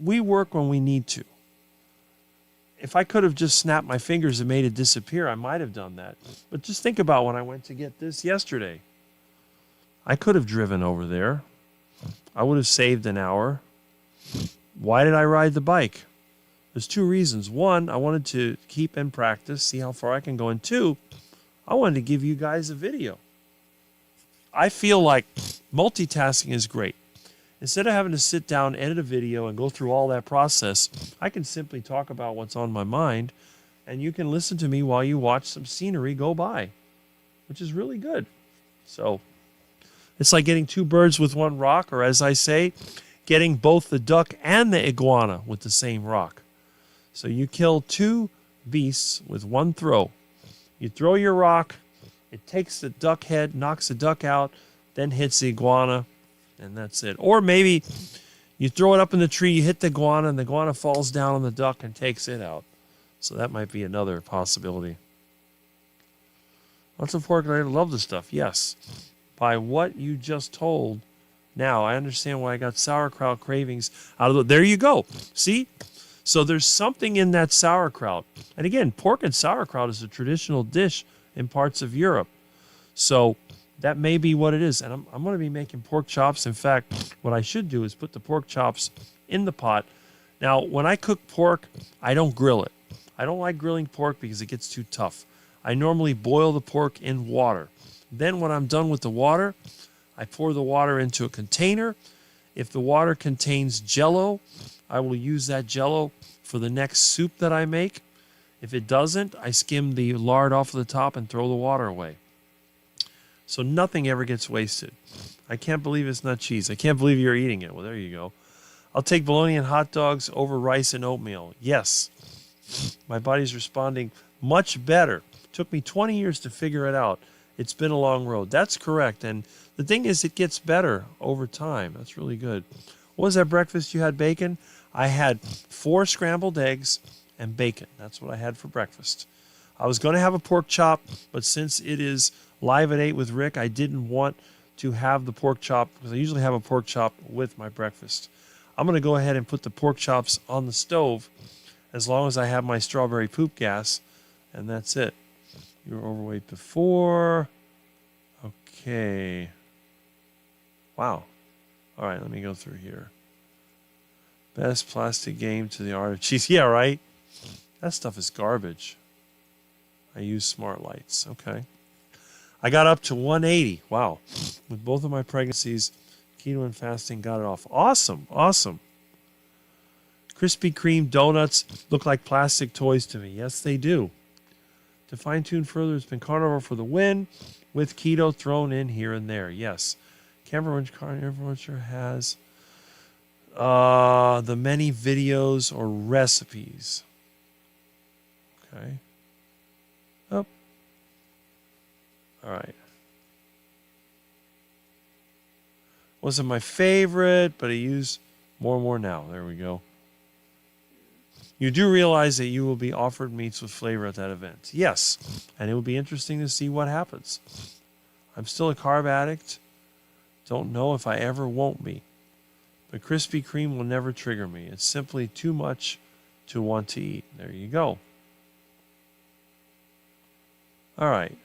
we work when we need to. If I could have just snapped my fingers and made it disappear, I might have done that. But just think about when I went to get this yesterday. I could have driven over there. I would have saved an hour. Why did I ride the bike? There's 2 reasons. 1, I wanted to keep in practice, see how far I can go. And 2, I wanted to give you guys a video. I feel like multitasking is great. Instead of having to sit down, edit a video, and go through all that process, I can simply talk about what's on my mind, and you can listen to me while you watch some scenery go by, which is really good. So it's like getting 2 birds with 1 rock, or as I say, getting both the duck and the iguana with the same rock. So you kill 2 beasts with 1 throw. You throw your rock, it takes the duck head, knocks the duck out, then hits the iguana, and that's it. Or maybe you throw it up in the tree, you hit the iguana, and the iguana falls down on the duck and takes it out. So that might be another possibility. Lots of pork. I love the stuff. Yes. By what you just told, now I understand why I got sauerkraut cravings out of there you go. See? So there's something in that sauerkraut. And again, pork and sauerkraut is a traditional dish in parts of Europe. So that may be what it is. And I'm going to be making pork chops. In fact, what I should do is put the pork chops in the pot. Now, when I cook pork, I don't grill it. I don't like grilling pork because it gets too tough. I normally boil the pork in water. Then when I'm done with the water, I pour the water into a container. If the water contains Jell-O, I will use that Jell-O for the next soup that I make. If it doesn't, I skim the lard off of the top and throw the water away. So nothing ever gets wasted. I can't believe it's not cheese. I can't believe you're eating it. Well, there you go. I'll take bologna and hot dogs over rice and oatmeal. Yes. My body's responding much better. Took me 20 years to figure it out. It's been a long road. That's correct. And the thing is, it gets better over time. That's really good. What was that breakfast you had? Bacon? I had 4 scrambled eggs and bacon. That's what I had for breakfast. I was going to have a pork chop, but since it is Live at 8 with Rick, I didn't want to have the pork chop because I usually have a pork chop with my breakfast. I'm going to go ahead and put the pork chops on the stove as long as I have my strawberry poop gas, and that's it. You were overweight before. Okay. Wow. All right, let me go through here. Best plastic game to the art of cheese. Yeah, right? That stuff is garbage. I use smart lights. Okay. I got up to 180. Wow. With both of my pregnancies, keto and fasting got it off. Awesome. Awesome. Krispy Kreme donuts look like plastic toys to me. Yes, they do. To fine-tune further, it's been carnivore for the win with keto thrown in here and there. Yes. Carnivore has the many videos or recipes. Okay. Oh. All right. Wasn't my favorite, but I use more and more now. There we go. You do realize that you will be offered meats with flavor at that event. Yes. And it will be interesting to see what happens. I'm still a carb addict. Don't know if I ever won't be. But Krispy Kreme will never trigger me. It's simply too much to want to eat. There you go. All right.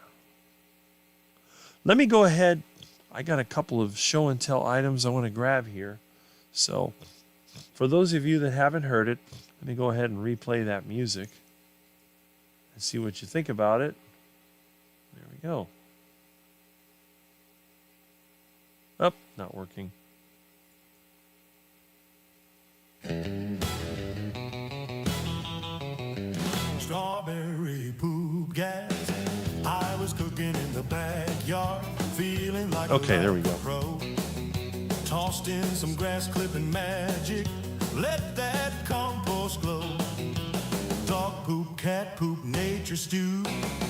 Let me go ahead. I got a couple of show and tell items I want to grab here. So for those of you that haven't heard it, let me go ahead and replay that music and see what you think about it. There we go. Oh, not working. Strawberry poop gas. I was cooking in the backyard, feeling like okay, there we go. Pro. Tossed in some grass clipping magic. Let that compost glow. Dog poop, cat poop, nature stew.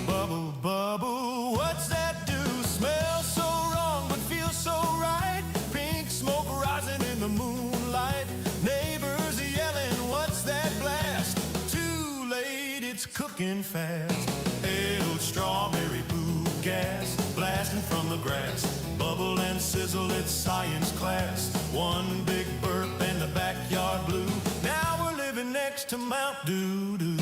Bubble, bubble, what's that do? Smells so wrong, but feels so right. Pink smoke rising in the moonlight. Neighbors yelling, what's that blast? Too late, it's cooking fast. Old strawberry poop gas, blasting from the grass. Bubble and sizzle, it's science class. One big burp and the backyard blue. Now we're living next to Mount Doo-Doo.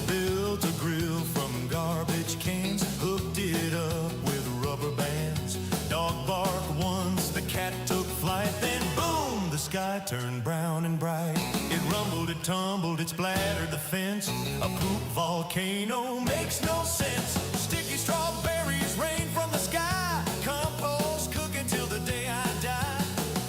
Built a grill from garbage cans, hooked it up with rubber bands. Dog barked once, the cat took flight, then boom, the sky turned brown and bright. It rumbled, it tumbled, it splattered the fence. A poop volcano makes no sense. Sticky strawberries rain from the sky. Compost cooking till the day I die.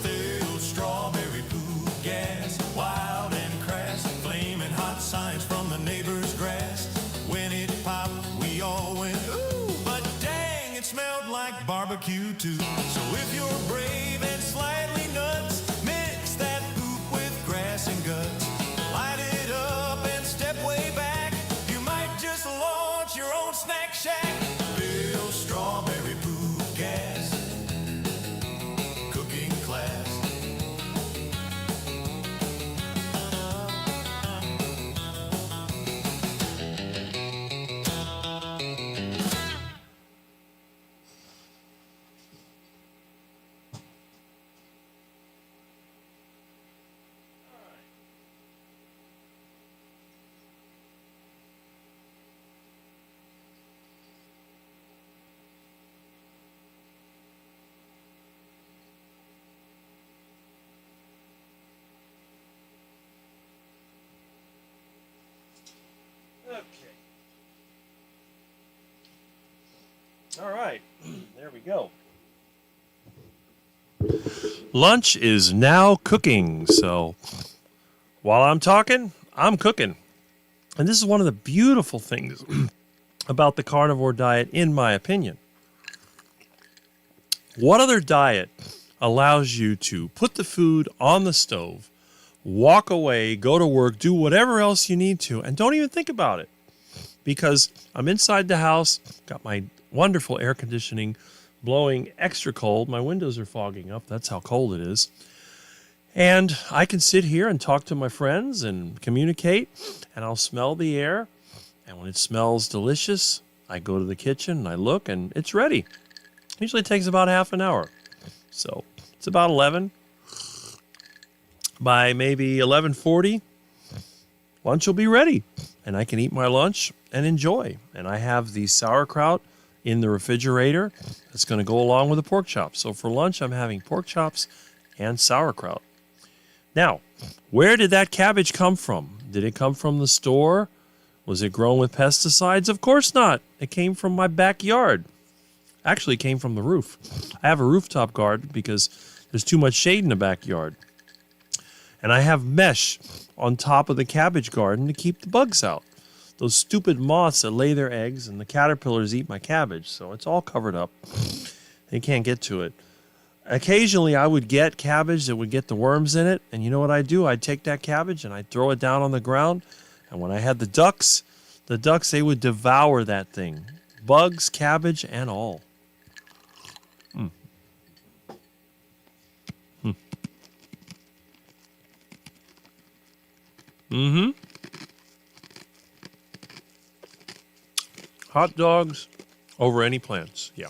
Filled strawberry poop gas, wild and crass. Flaming hot signs from the neighbor's grass. When it popped, we all went ooh, but dang, it smelled like barbecue too. So if you're brave and slightly nuts, mix that poop with grass and guts. Light it up and step way back. You might just launch your own snack shack. Bill strawberry poop gas. Cooking class. Okay. All right. There we go. Lunch is now cooking. So while I'm talking, I'm cooking. And this is one of the beautiful things about the carnivore diet, in my opinion. What other diet allows you to put the food on the stove, walk away, go to work, do whatever else you need to, and don't even think about it? Because I'm inside the house, got my wonderful air conditioning blowing extra cold. My windows are fogging up. That's how cold it is. And I can sit here and talk to my friends and communicate, and I'll smell the air. And when it smells delicious, I go to the kitchen and I look, and it's ready. Usually takes about half an hour. So it's about 11. By maybe 11:40, lunch will be ready. And I can eat my lunch and enjoy. And I have the sauerkraut in the refrigerator that's going to go along with the pork chops. So for lunch, I'm having pork chops and sauerkraut. Now, where did that cabbage come from? Did it come from the store? Was it grown with pesticides? Of course not. It came from my backyard. Actually, it came from the roof. I have a rooftop garden because there's too much shade in the backyard. And I have mesh on top of the cabbage garden to keep the bugs out. Those stupid moths that lay their eggs, and the caterpillars eat my cabbage, so it's all covered up. They can't get to it. Occasionally, I would get cabbage that would get the worms in it, and you know what I'd do? I'd take that cabbage and I'd throw it down on the ground, and when I had the ducks, they would devour that thing. Bugs, cabbage, and all. Hot dogs over any plants, yeah.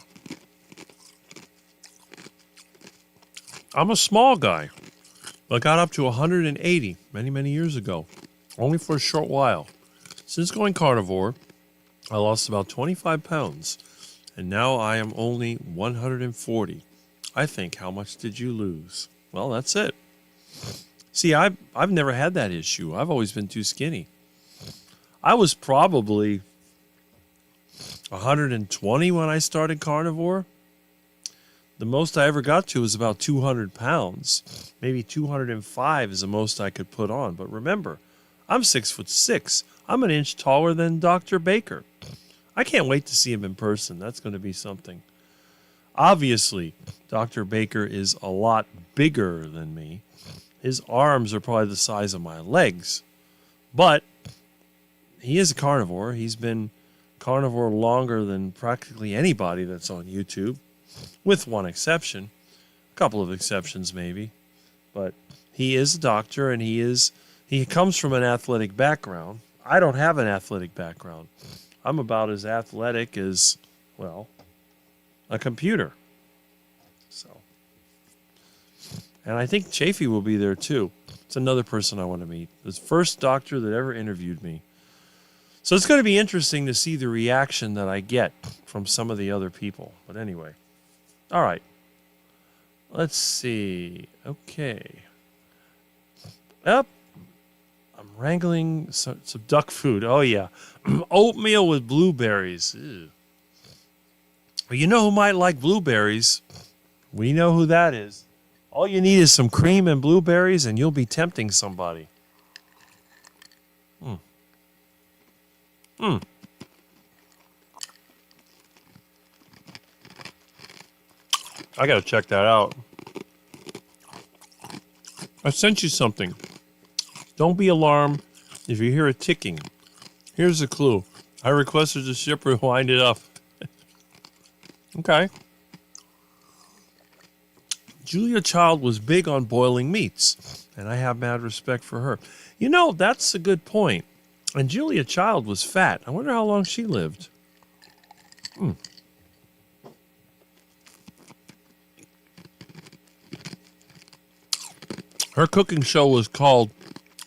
I'm a small guy, but got up to 180 many, many years ago, only for a short while. Since going carnivore, I lost about 25 pounds, and now I am only 140. I think, how much did you lose? Well, that's it. See, I've never had that issue. I've always been too skinny. I was probably 120 when I started carnivore. The most I ever got to was about 200 pounds. Maybe 205 is the most I could put on. But remember, I'm 6'6". I'm an inch taller than Dr. Baker. I can't wait to see him in person. That's going to be something. Obviously, Dr. Baker is a lot bigger than me. His arms are probably the size of my legs. But he is a carnivore. He's been carnivore longer than practically anybody that's on YouTube, with one exception. A couple of exceptions maybe. But he is a doctor, and he comes from an athletic background. I don't have an athletic background. I'm about as athletic as, well, a computer. So, and I think Chafee will be there too. It's another person I want to meet. The first doctor that ever interviewed me. So it's going to be interesting to see the reaction that I get from some of the other people. But anyway, all right. Let's see. Okay. Up. I'm wrangling some duck food. Oh, yeah. Oatmeal with blueberries. Ew. Well, you know who might like blueberries? We know who that is. All you need is some cream and blueberries, and you'll be tempting somebody. I got to check that out. I sent you something. Don't be alarmed if you hear a ticking. Here's the clue. I requested the shipper wind it up. Okay. Julia Child was big on boiling meats, and I have mad respect for her. You know, that's a good point. And Julia Child was fat. I wonder how long she lived. Her cooking show was called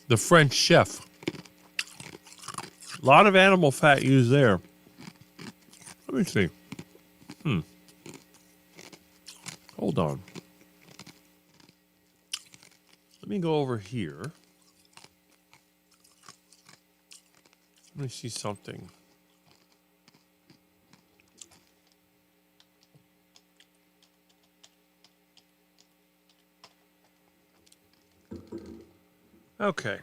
The French Chef. A lot of animal fat used there. Let me see. Hold on. Let me go over here. Let me see something. Okay.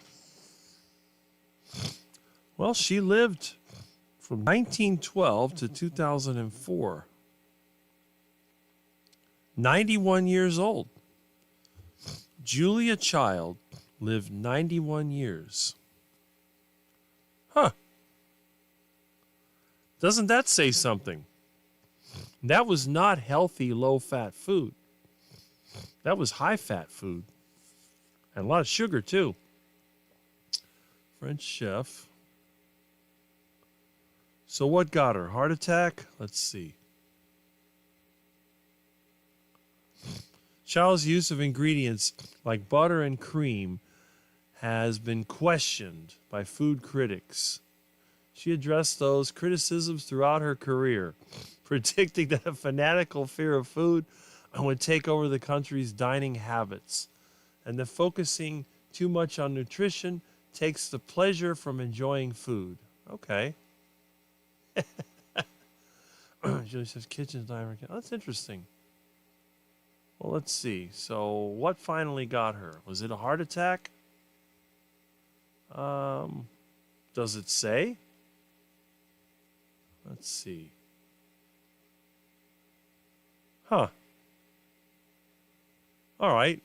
Well, she lived from 1912 to 2004. 91 years old. Julia Child lived 91 years. Huh. Doesn't that say something? That was not healthy, low-fat food. That was high-fat food. And a lot of sugar, too. French chef. So what got her? Heart attack? Let's see. Child's use of ingredients like butter and cream has been questioned by food critics. She addressed those criticisms throughout her career, predicting that a fanatical fear of food would take over the country's dining habits, and that focusing too much on nutrition takes the pleasure from enjoying food. Okay. Julie says kitchen's dimer. Oh, that's interesting. Well, let's see. So what finally got her? Was it a heart attack? Does it say? Let's see. Huh. All right.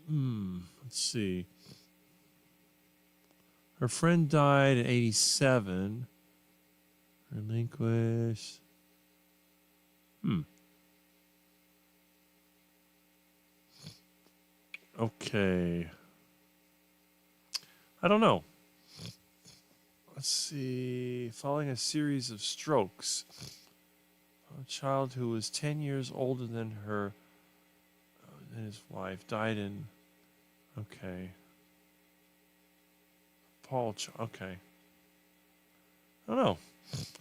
Let's see. Her friend died at 87. Relinquished. Okay. I don't know. Let's see. Following a series of strokes, a child who was 10 years older than her and his wife died in. Okay. Okay. I don't know.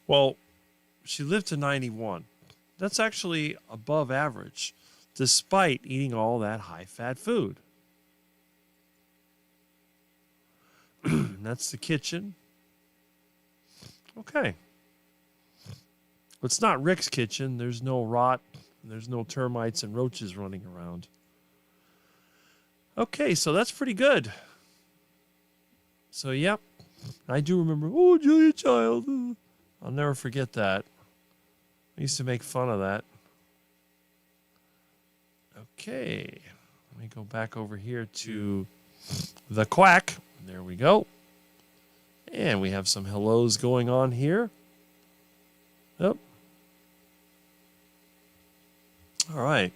Well, she lived to 91. That's actually above average, despite eating all that high-fat food. That's the kitchen. Okay. It's not Rick's kitchen. There's no rot. There's no termites and roaches running around. Okay, so that's pretty good. So, yep. I do remember, oh, Julia Child. I'll never forget that. I used to make fun of that. Okay. Let me go back over here to the Quack. There we go. And we have some hellos going on here. Yep. All right.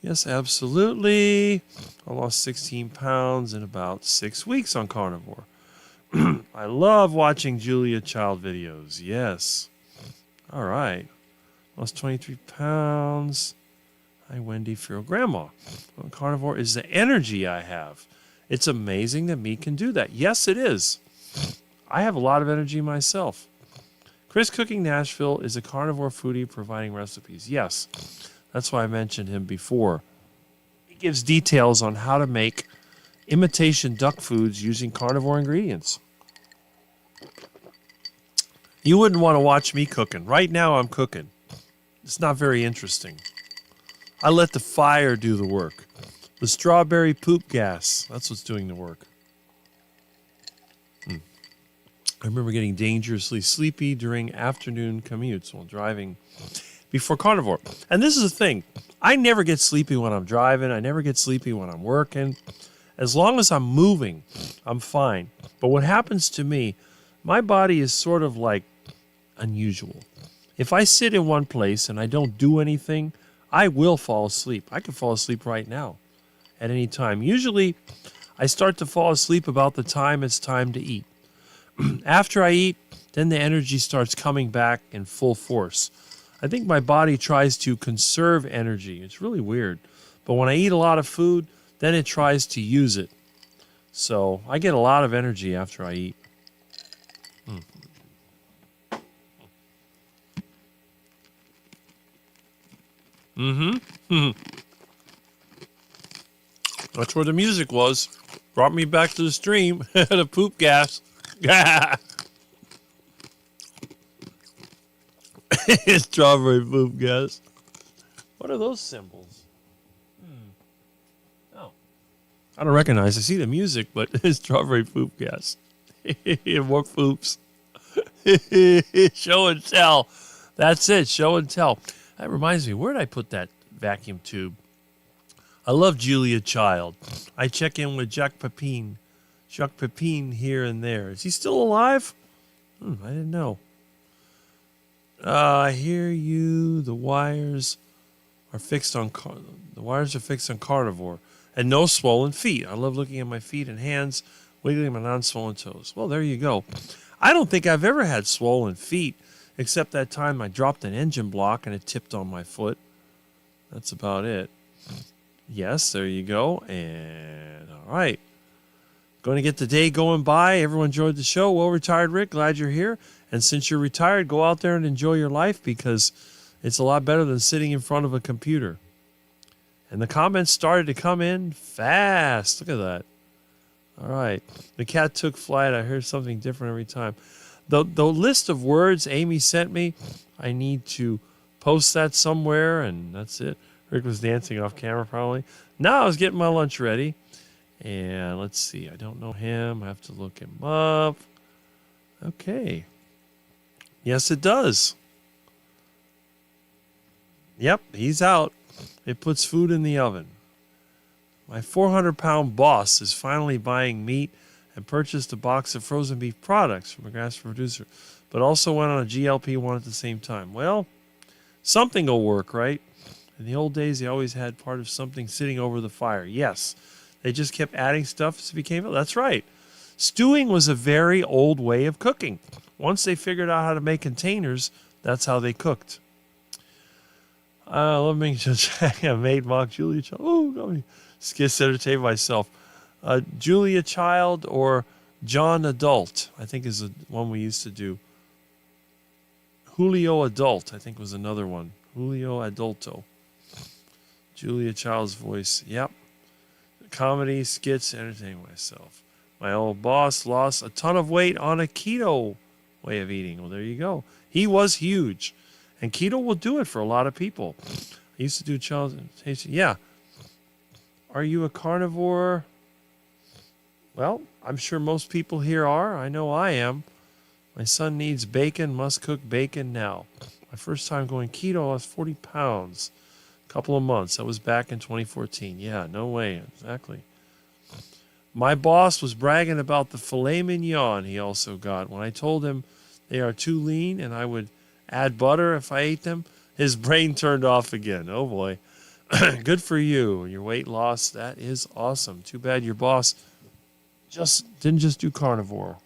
Yes, absolutely. I lost 16 pounds in about 6 weeks on carnivore. I love watching Julia Child videos. Yes. All right. Lost 23 pounds. Hi, Wendy, for your grandma. On carnivore is the energy I have. It's amazing that meat can do that. Yes, it is. I have a lot of energy myself. Chris Cooking Nashville is a carnivore foodie providing recipes. Yes, that's why I mentioned him before. He gives details on how to make imitation duck foods using carnivore ingredients. You wouldn't want to watch me cooking. Right now I'm cooking. It's not very interesting. I let the fire do the work. The strawberry poop gas, that's what's doing the work. I remember getting dangerously sleepy during afternoon commutes while driving before carnivore. And this is the thing. I never get sleepy when I'm driving. I never get sleepy when I'm working. As long as I'm moving, I'm fine. But what happens to me, my body is sort of like unusual. If I sit in one place and I don't do anything, I will fall asleep. I can fall asleep right now at any time. Usually, I start to fall asleep about the time it's time to eat. After I eat, then the energy starts coming back in full force. I think my body tries to conserve energy. It's really weird. But when I eat a lot of food, then it tries to use it. So I get a lot of energy after I eat. That's where the music was. Brought me back to the stream. The poop gas. Strawberry poop gas. What are those symbols? Oh. I don't recognize. I see the music, but it's strawberry poop gas. More poops. Show and tell. That's it. Show and tell. That reminds me. Where did I put that vacuum tube? I love Julia Child. I check in with Jacques Pepin here and there. Is he still alive? I didn't know. I hear you. The wires are fixed on carnivore and no swollen feet. I love looking at my feet and hands, wiggling my non-swollen toes. Well, there you go. I don't think I've ever had swollen feet, except that time I dropped an engine block and it tipped on my foot. That's about it. Yes, there you go. And all right. Going to get the day going by. Everyone enjoyed the show. Well, retired Rick, glad you're here. And since you're retired, go out there and enjoy your life because it's a lot better than sitting in front of a computer. And the comments started to come in fast. Look at that. All right. The cat took flight. I heard something different every time. The list of words Amy sent me, I need to post that somewhere, and that's it. Rick was dancing off camera probably. Now I was getting my lunch ready. And let's see. I don't know him. I have to look him up. Okay. Yes, it does. Yep, he's out. It puts food in the oven. My 400-pound boss is finally buying meat and purchased a box of frozen beef products from a grass producer, but also went on a GLP-1 at the same time. Well, something will work, right? In the old days, they always had part of something sitting over the fire. Yes, they just kept adding stuff as it became. That's right. Stewing was a very old way of cooking. Once they figured out how to make containers, that's how they cooked. Let me just check. I made mock Julia Child. Oh, got me. Skits entertain myself. Julia Child or John Adult, I think is the one we used to do. Julio Adult, I think was another one. Julio Adulto. Julia Child's voice. Yep. Comedy, skits, entertain myself. My old boss lost a ton of weight on a keto way of eating. Well, there you go. He was huge. And keto will do it for a lot of people. I used to do child tasting. Yeah. Are you a carnivore? Well, I'm sure most people here are. I know I am. My son needs bacon, must cook bacon now. My first time going keto, I lost 40 pounds. A couple of months. That was back in 2014. Yeah, no way. Exactly. My boss was bragging about the filet mignon he also got. When I told him they are too lean and I would add butter if I ate them, his brain turned off again. Oh, boy. Good for you. Your weight loss, that is awesome. Too bad your boss didn't just do carnivore.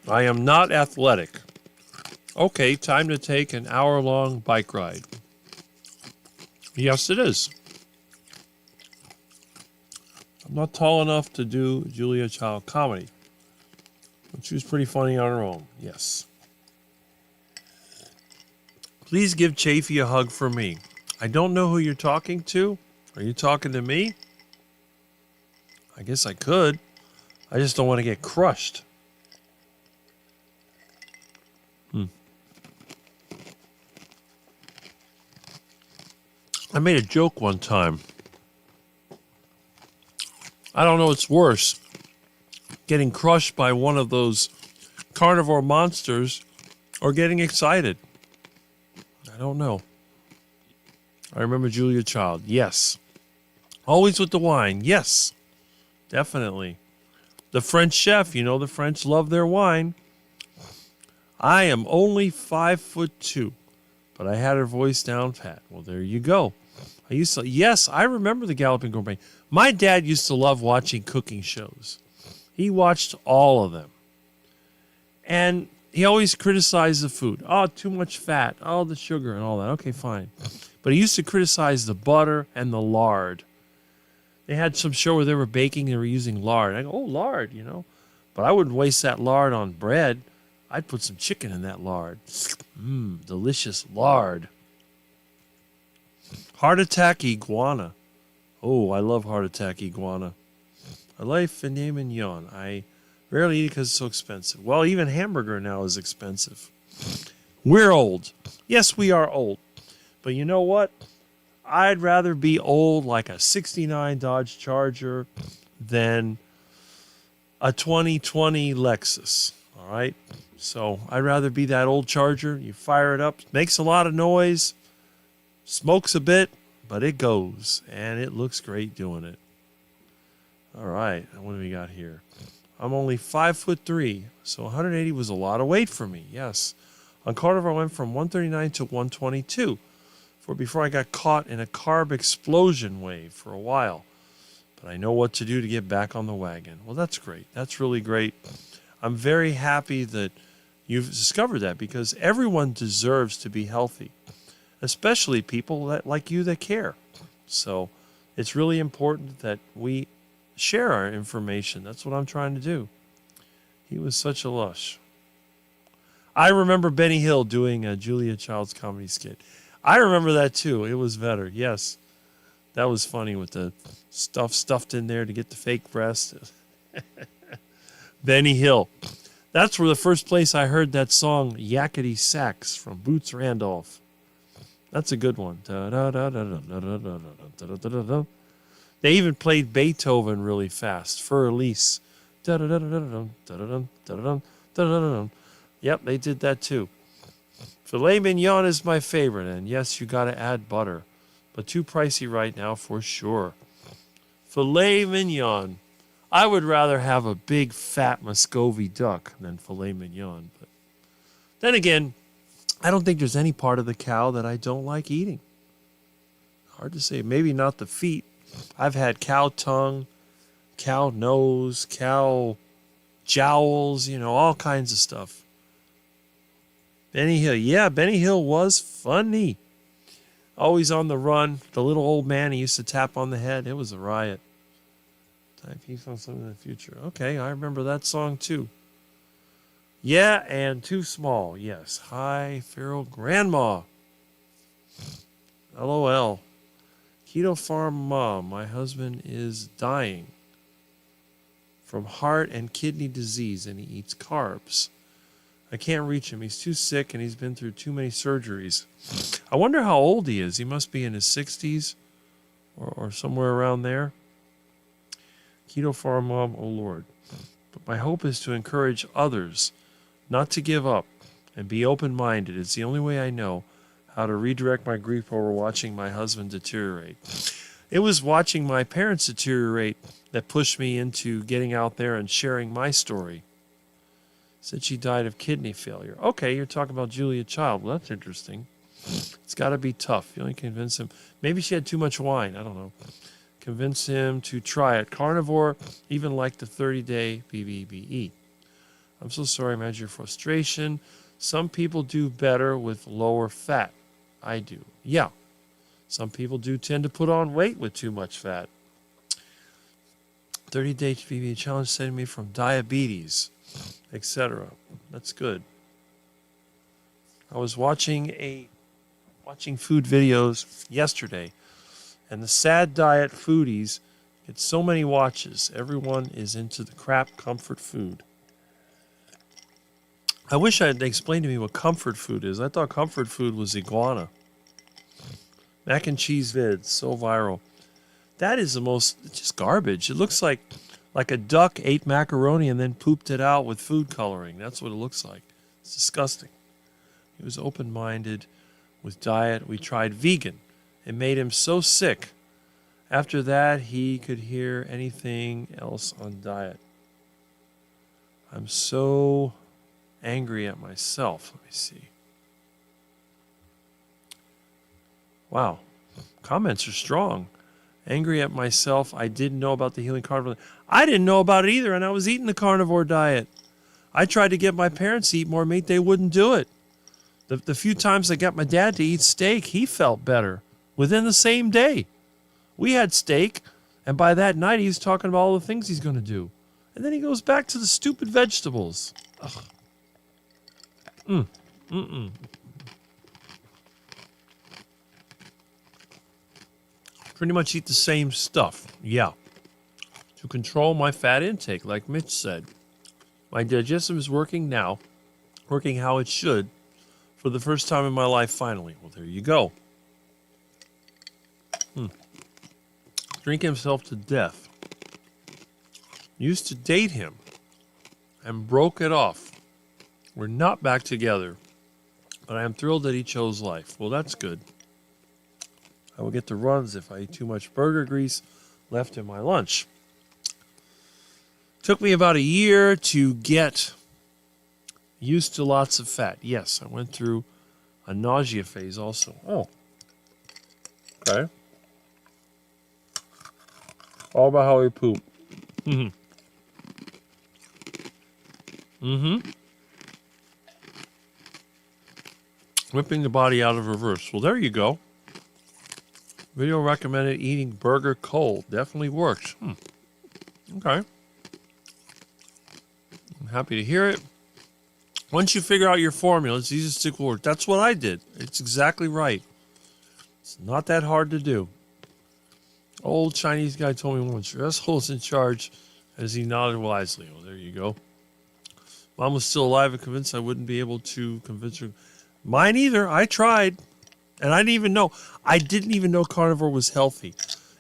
I am not athletic. Okay, time to take an hour-long bike ride. Yes, it is. I'm not tall enough to do Julia Child comedy, but she was pretty funny on her own. Yes. Please give Chafee a hug for me. I don't know who you're talking to. Are you talking to me? I guess I could. I just don't want to get crushed. I made a joke one time. I don't know what's worse, getting crushed by one of those carnivore monsters or getting excited. I don't know. I remember Julia Child. Yes. Always with the wine. Yes. Definitely. The French chef, the French love their wine. I am only 5'2", but I had her voice down pat. Well, there you go. Yes, I remember the Galloping Gourmet. My dad used to love watching cooking shows. He watched all of them. And he always criticized the food. Oh, too much fat. Oh, the sugar and all that. Okay, fine. But he used to criticize the butter and the lard. They had some show where they were baking, they were using lard. I go, oh, lard, But I wouldn't waste that lard on bread. I'd put some chicken in that lard. Delicious lard. Heart attack iguana. Oh, I love heart attack iguana. I like filet mignon. I rarely eat it because it's so expensive. Well, even hamburger now is expensive. We're old. Yes, we are old. But you know what? I'd rather be old like a 69 Dodge Charger than a 2020 Lexus. All right? So I'd rather be that old Charger. You fire it up, makes a lot of noise, smokes a bit, but it goes, and it looks great doing it. All right, what do we got here? I'm only 5'3", so 180 was a lot of weight for me, yes. On carnivore, I went from 139 to 122 before I got caught in a carb explosion wave for a while. But I know what to do to get back on the wagon. Well, that's great. That's really great. I'm very happy that you've discovered that, because everyone deserves to be healthy, especially people like you that care. So it's really important that we share our information. That's what I'm trying to do. He was such a lush. I remember Benny Hill doing a Julia Child's comedy skit. I remember that too. It was better. Yes. That was funny with the stuff stuffed in there to get the fake breast. Benny Hill. That's where the first place I heard that song, Yakety Sax, from Boots Randolph. That's a good one. They even played Beethoven really fast. Fur Elise. Yep, they did that too. Filet mignon is my favorite, and yes, you got to add butter, but too pricey right now for sure. Filet mignon. I would rather have a big fat Muscovy duck than filet mignon. But then again, I don't think there's any part of the cow that I don't like eating. Hard to say. Maybe not the feet. I've had cow tongue, cow nose, cow jowls, all kinds of stuff. Benny Hill. Yeah, Benny Hill was funny. Always on the run. The little old man he used to tap on the head. It was a riot. Time peace on something in the future. Okay, I remember that song too. Yeah, and Too Small. Yes. Hi, feral grandma. LOL. Keto Farm Mom. My husband is dying from heart and kidney disease, and he eats carbs. I can't reach him. He's too sick, and he's been through too many surgeries. I wonder how old he is. He must be in his 60s or somewhere around there. Keto Farm Mom, oh Lord. But my hope is to encourage others not to give up and be open-minded. It's the only way I know how to redirect my grief over watching my husband deteriorate. It was watching my parents deteriorate that pushed me into getting out there and sharing my story. Said she died of kidney failure. Okay, you're talking about Julia Child. Well, that's interesting. It's got to be tough. You only convince him. Maybe she had too much wine. I don't know. Convince him to try it. Carnivore, even like the 30-day BBBE. I'm so sorry I imagine your frustration. Some people do better with lower fat. I do. Yeah. Some people do tend to put on weight with too much fat. 30-day BBBE challenge saved me from diabetes, etc. That's good. I was watching food videos yesterday, and the sad diet foodies get so many watches. Everyone is into the crap comfort food. I wish they explained to me what comfort food is. I thought comfort food was iguana. Mac and cheese vids, so viral. That is it's just garbage. It looks like a duck ate macaroni and then pooped it out with food coloring. That's what it looks like. It's disgusting. He was open-minded with diet. We tried vegan. It made him so sick. After that, he could hear anything else on diet. I'm so angry at myself. Let me see. Wow. Comments are strong. Angry at myself. I didn't know about the healing carnivore. I didn't know about it either, and I was eating the carnivore diet. I tried to get my parents to eat more meat. They wouldn't do it. The few times I got my dad to eat steak, he felt better within the same day. We had steak, and by that night, he was talking about all the things he's going to do. And then he goes back to the stupid vegetables. Ugh. Pretty much eat the same stuff. Yeah. To control my fat intake, like Mitch said. My digestive is working now, working how it should, for the first time in my life finally. Well, there you go. Drink himself to death. Used to date him and broke it off. We're not back together, but I am thrilled that he chose life. Well, that's good. I will get the runs if I eat too much burger grease left in my lunch. Took me about a year to get used to lots of fat. Yes, I went through a nausea phase also. Oh, okay. All about how we poop. Whipping the body out of reverse. Well, there you go. Video recommended eating burger cold. Definitely works. Okay. I'm happy to hear it. Once you figure out your formula, it's easy to stick with it. That's what I did. It's exactly right. It's not that hard to do. Old Chinese guy told me once, your asshole's in charge, as he nodded wisely. Well, there you go. Mom was still alive and convinced I wouldn't be able to convince her. Mine either. I tried. And I didn't even know carnivore was healthy.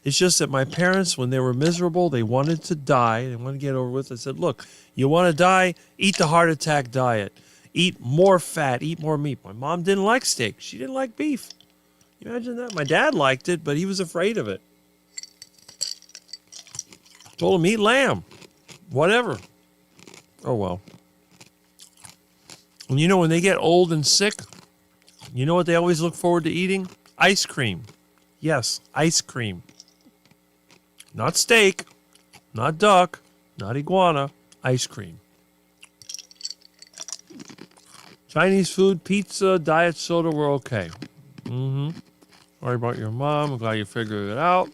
It's just that my parents, when they were miserable, they wanted to die. They wanted to get over with. I said, look, you want to die? Eat the heart attack diet. Eat more fat. Eat more meat. My mom didn't like steak. She didn't like beef. You imagine that? My dad liked it, but he was afraid of it. Told him, eat lamb. Whatever. Oh, well. And you know, when they get old and sick, you know what they always look forward to eating? Ice cream. Yes, ice cream. Not steak, not duck, not iguana, ice cream. Chinese food, pizza, diet soda, we're okay. Sorry about your mom. I'm glad you figured it out.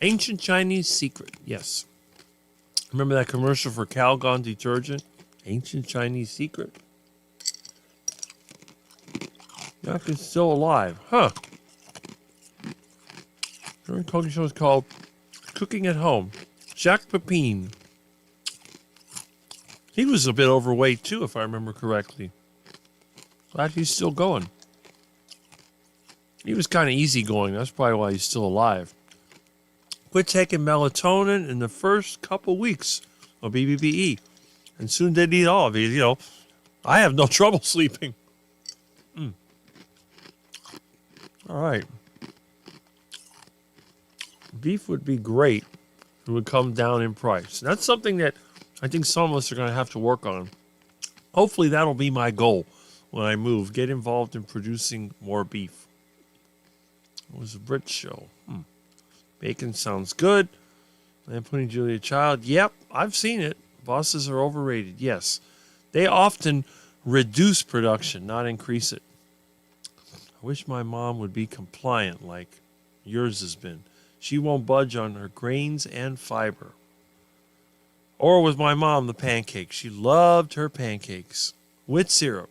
Ancient Chinese secret. Yes. Remember that commercial for Calgon detergent? Ancient Chinese secret. Jack is still alive. Huh. The cooking show is called Cooking at Home. Jacques Pepin. He was a bit overweight too, if I remember correctly. Glad he's still going. He was kind of easygoing. That's probably why he's still alive. Quit taking melatonin in the first couple weeks of BBBE. And soon they'd eat all of it. You know, I have no trouble sleeping. All right. Beef would be great if it would come down in price. That's something that I think some of us are going to have to work on. Hopefully that'll be my goal when I move. Get involved in producing more beef. It was a Brit show. Bacon sounds good. And putting Julia Child. Yep, I've seen it. Bosses are overrated. Yes. They often reduce production, not increase it. I wish my mom would be compliant like yours has been. She won't budge on her grains and fiber. Or with my mom, the pancakes. She loved her pancakes with syrup.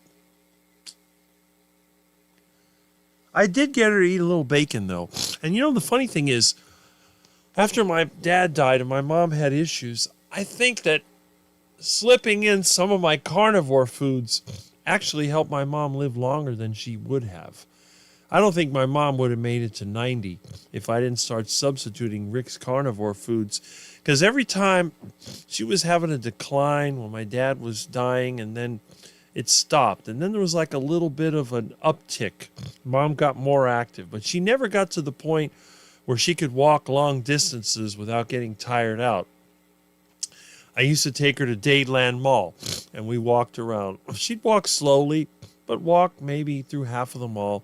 I did get her to eat a little bacon, though. And you know, the funny thing is, after my dad died and my mom had issues, I think that slipping in some of my carnivore foods actually helped my mom live longer than she would have. I don't think my mom would have made it to 90 if I didn't start substituting Rick's carnivore foods. Because every time she was having a decline when my dad was dying, and then it stopped. And then there was like a little bit of an uptick. Mom got more active, but she never got to the point where she could walk long distances without getting tired out. I used to take her to Dadeland Mall, and we walked around. She'd walk slowly, but walk maybe through half of the mall.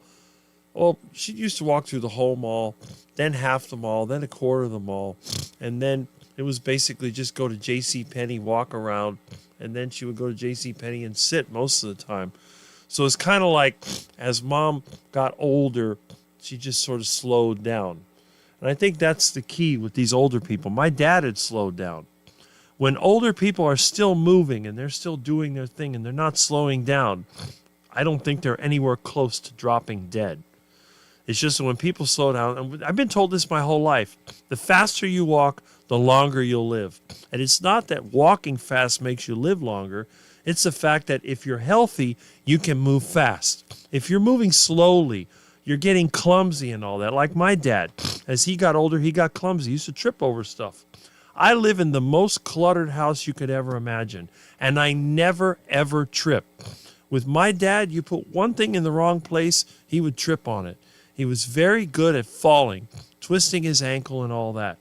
Well, she used to walk through the whole mall, then half the mall, then a quarter of the mall, and then it was basically just go to JCPenney, walk around, and then she would go to JCPenney and sit most of the time. So it's kind of like as Mom got older, she just sort of slowed down. And I think that's the key with these older people. My dad had slowed down. When older people are still moving and they're still doing their thing and they're not slowing down, I don't think they're anywhere close to dropping dead. It's just that when people slow down, and I've been told this my whole life, the faster you walk, the longer you'll live. And it's not that walking fast makes you live longer. It's the fact that if you're healthy, you can move fast. If you're moving slowly, you're getting clumsy and all that. Like my dad, as he got older, he got clumsy. He used to trip over stuff. I live in the most cluttered house you could ever imagine, and I never, ever trip. With my dad, you put one thing in the wrong place, he would trip on it. He was very good at falling, twisting his ankle and all that.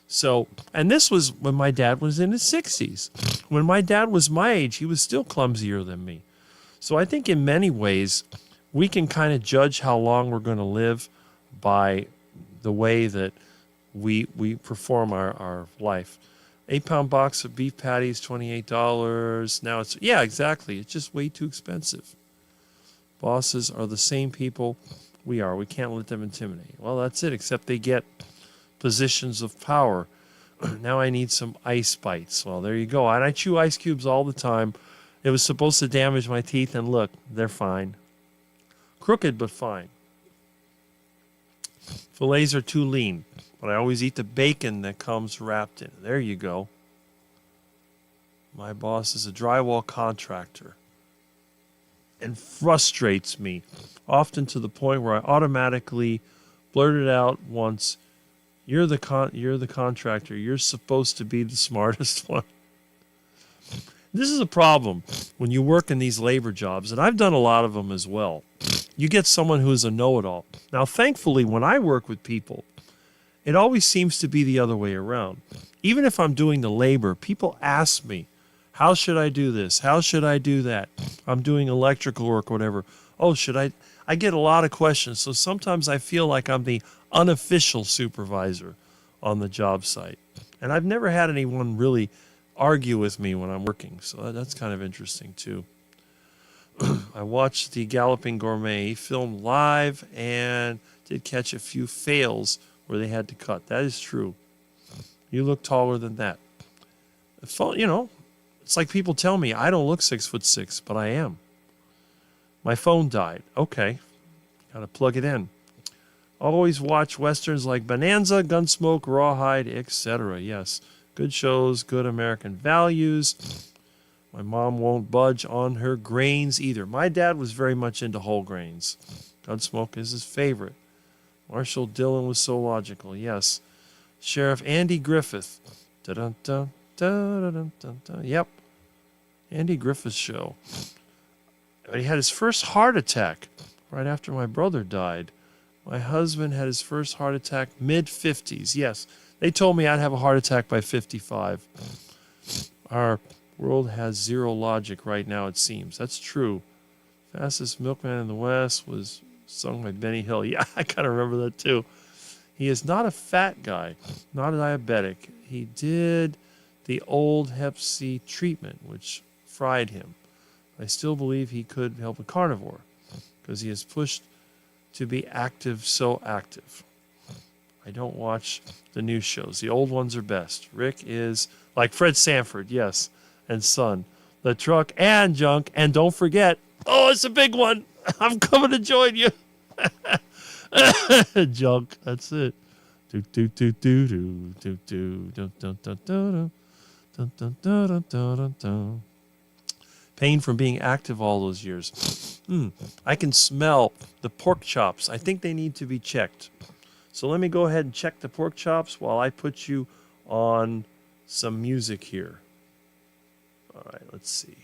So, and this was when my dad was in his 60s. When my dad was my age, he was still clumsier than me. So I think in many ways, we can kind of judge how long we're going to live by the way that we perform our life. 8-pound box of beef patties, $28. Now it's, yeah, exactly. It's just way too expensive. Bosses are the same people we are. We can't let them intimidate. Well, that's it, except they get positions of power. Now I need some ice bites. Well, there you go. And I chew ice cubes all the time. It was supposed to damage my teeth, and look, they're fine. Crooked, but fine. Fillets are too lean, but I always eat the bacon that comes wrapped in. There you go. My boss is a drywall contractor and frustrates me, often to the point where I automatically blurted out once, you're the contractor. You're supposed to be the smartest one. This is a problem when you work in these labor jobs, and I've done a lot of them as well. You get someone who's a know-it-all. Now, thankfully, when I work with people, it always seems to be the other way around. Even if I'm doing the labor, people ask me, how should I do this? How should I do that? I'm doing electrical work, whatever. Oh, should I? I get a lot of questions, so sometimes I feel like I'm the unofficial supervisor on the job site. And I've never had anyone really argue with me when I'm working, so that's kind of interesting too. I watched the Galloping Gourmet. He filmed live and did catch a few fails where they had to cut. That is true. You look taller than that. The phone, you know, it's like people tell me I don't look 6'6", but I am. My phone died. Okay, gotta plug it in. Always watch westerns like Bonanza, Gunsmoke, Rawhide, etc. Yes, good shows, good American values. My mom won't budge on her grains either. My dad was very much into whole grains. Gunsmoke is his favorite. Marshall Dillon was so logical. Yes. Sheriff Andy Griffith. Da-dun-dun, da-dun-dun-dun. Yep. Andy Griffith's show. But he had his first heart attack right after my brother died. My husband had his first heart attack mid-50s. Yes. They told me I'd have a heart attack by 55. Our world has zero logic right now, it seems. That's true. Fastest Milkman in the West was sung by Benny Hill. Yeah, I kind of remember that too. He is not a fat guy, not a diabetic. He did the old Hep C treatment, which fried him. I still believe he could help a carnivore because he is pushed to be active, so active. I don't watch the new shows. The old ones are best. Rick is like Fred Sanford, yes, and Son. The Truck and Junk. And don't forget, oh, it's a big one. I'm coming to join you. Junk, that's it. Do do do do do do do dun dun dun dun dun dun dun dun dun. Pain from being active all those years. I can smell the pork chops. I think they need to be checked. So let me go ahead and check the pork chops while I put you on some music here. All right, let's see.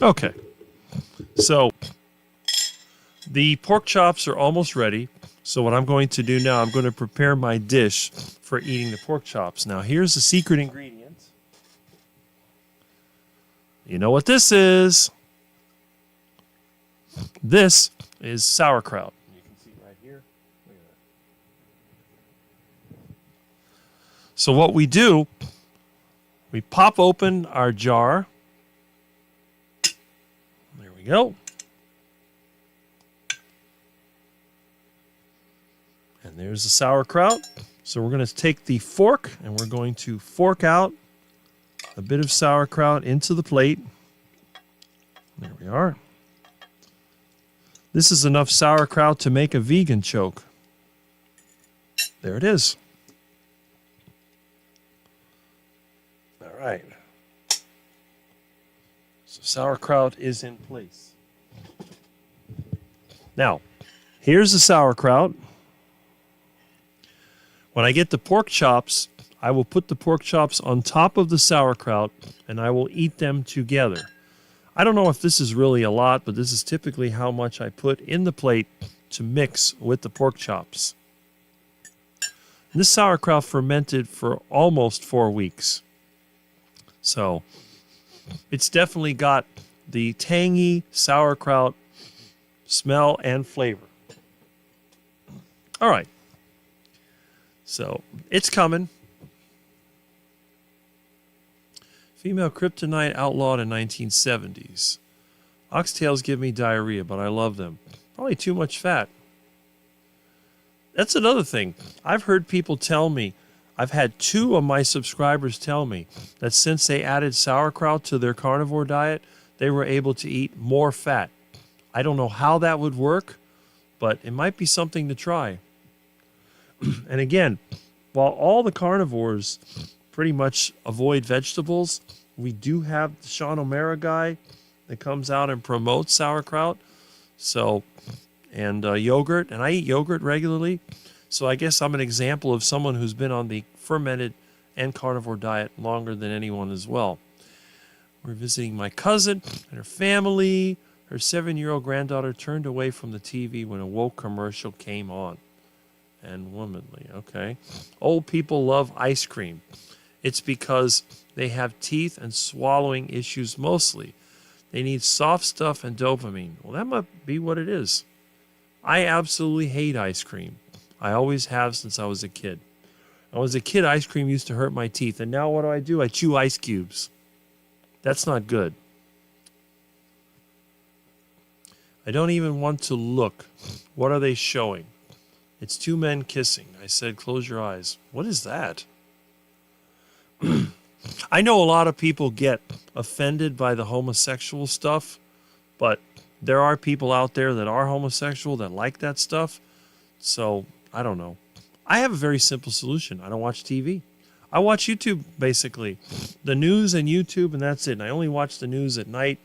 Okay. So the pork chops are almost ready. So what I'm going to do now, I'm going to prepare my dish for eating the pork chops. Now, here's the secret ingredient. You know what this is? This is sauerkraut. You can see right here. Look at that. So what we do, we pop open our jar. There we go. And there's the sauerkraut. So we're going to take the fork and we're going to fork out a bit of sauerkraut into the plate. There we are. This is enough sauerkraut to make a vegan choke. There it is. All right. So sauerkraut is in place. Now, here's the sauerkraut. When I get the pork chops, I will put the pork chops on top of the sauerkraut and I will eat them together. I don't know if this is really a lot, but this is typically how much I put in the plate to mix with the pork chops. And this sauerkraut fermented for almost 4 weeks. So it's definitely got the tangy sauerkraut smell and flavor. All right. So it's coming. Female kryptonite outlawed in 1970s. Oxtails give me diarrhea, but I love them. Probably too much fat. That's another thing. I've heard people tell me, I've had 2 of my subscribers tell me that since they added sauerkraut to their carnivore diet, they were able to eat more fat. I don't know how that would work, but it might be something to try. And again, while all the carnivores pretty much avoid vegetables, we do have the Sean O'Mara guy that comes out and promotes sauerkraut. So, and yogurt, and I eat yogurt regularly. So I guess I'm an example of someone who's been on the fermented and carnivore diet longer than anyone as well. We're visiting my cousin and her family. Her 7-year-old granddaughter turned away from the TV when a woke commercial came on. And womanly, okay. Old people love ice cream. It's because they have teeth and swallowing issues mostly. They need soft stuff and dopamine. Well, that might be what it is. I absolutely hate ice cream. I always have since I was a kid. When I was a kid, ice cream used to hurt my teeth. And now what do? I chew ice cubes. That's not good. I don't even want to look. What are they showing? It's 2 men kissing. I said, close your eyes. What is that? I know a lot of people get offended by the homosexual stuff, but there are people out there that are homosexual that like that stuff. So, I don't know. I have a very simple solution. I don't watch TV. I watch YouTube, basically. The news and YouTube, and that's it. And I only watch the news at night.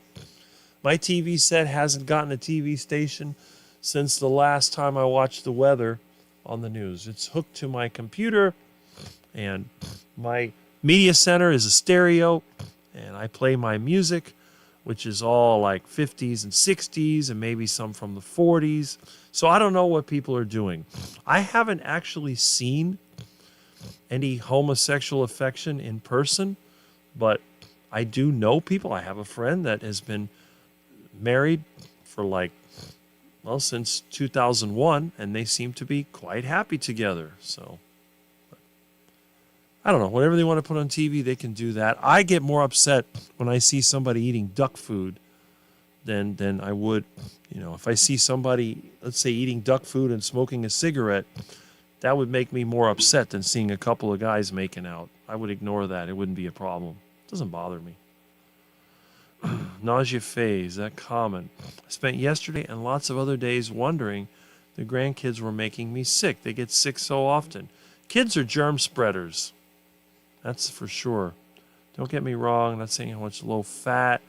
My TV set hasn't gotten a TV station since the last time I watched the weather on the news. It's hooked to my computer, and my media center is a stereo, and I play my music, which is all like 50s and 60s and maybe some from the 40s. So I don't know what people are doing. I haven't actually seen any homosexual affection in person, but I do know people. I have a friend that has been married for since 2001, and they seem to be quite happy together. So I don't know. Whatever they want to put on TV, they can do that. I get more upset when I see somebody eating duck food than I would, if I see somebody, let's say, eating duck food and smoking a cigarette. That would make me more upset than seeing a couple of guys making out. I would ignore that. It wouldn't be a problem. It doesn't bother me. Nausea phase, that common. I spent yesterday and lots of other days wondering the grandkids were making me sick. They get sick so often. Kids are germ spreaders. That's for sure. Don't get me wrong. I'm not saying how much low fat.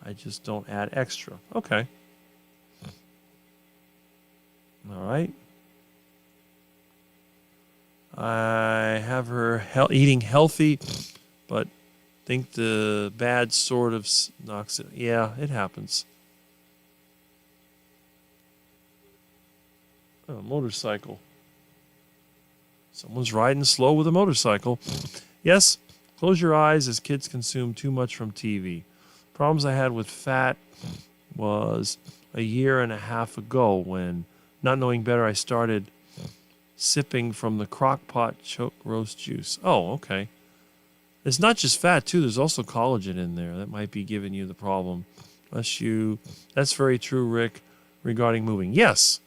I just don't add extra. Okay. All right. I have her eating healthy, but think the bad sort of knocks it. Yeah, it happens. Oh, motorcycle. Someone's riding slow with a motorcycle. Yes, close your eyes as kids consume too much from TV. Problems I had with fat was a year and a half ago when, not knowing better, I started sipping from the crock pot roast juice. Oh, okay. It's not just fat, too. There's also collagen in there. That might be giving you the problem. That's very true, Rick, regarding moving. Yes.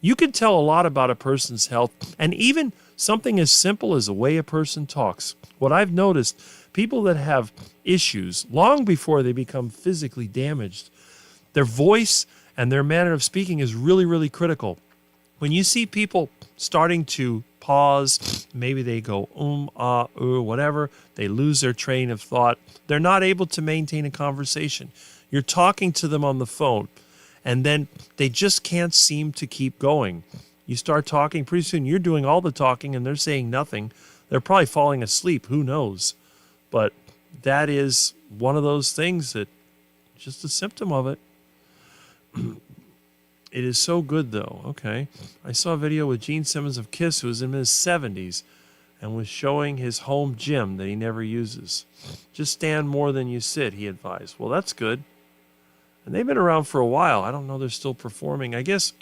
You can tell a lot about a person's health, and even something as simple as the way a person talks. What I've noticed, people that have issues long before they become physically damaged, their voice and their manner of speaking is really, really critical. When you see people starting to pause, maybe they go whatever, they lose their train of thought, they're not able to maintain a conversation. You're talking to them on the phone, and then they just can't seem to keep going. You start talking, pretty soon you're doing all the talking and they're saying nothing. They're probably falling asleep, who knows? But that is one of those things that, just a symptom of it. It is so good, though. Okay. I saw a video with Gene Simmons of Kiss, who was in his 70s, and was showing his home gym that he never uses. Just stand more than you sit, he advised. Well, that's good. And they've been around for a while. I don't know they're still performing. I guess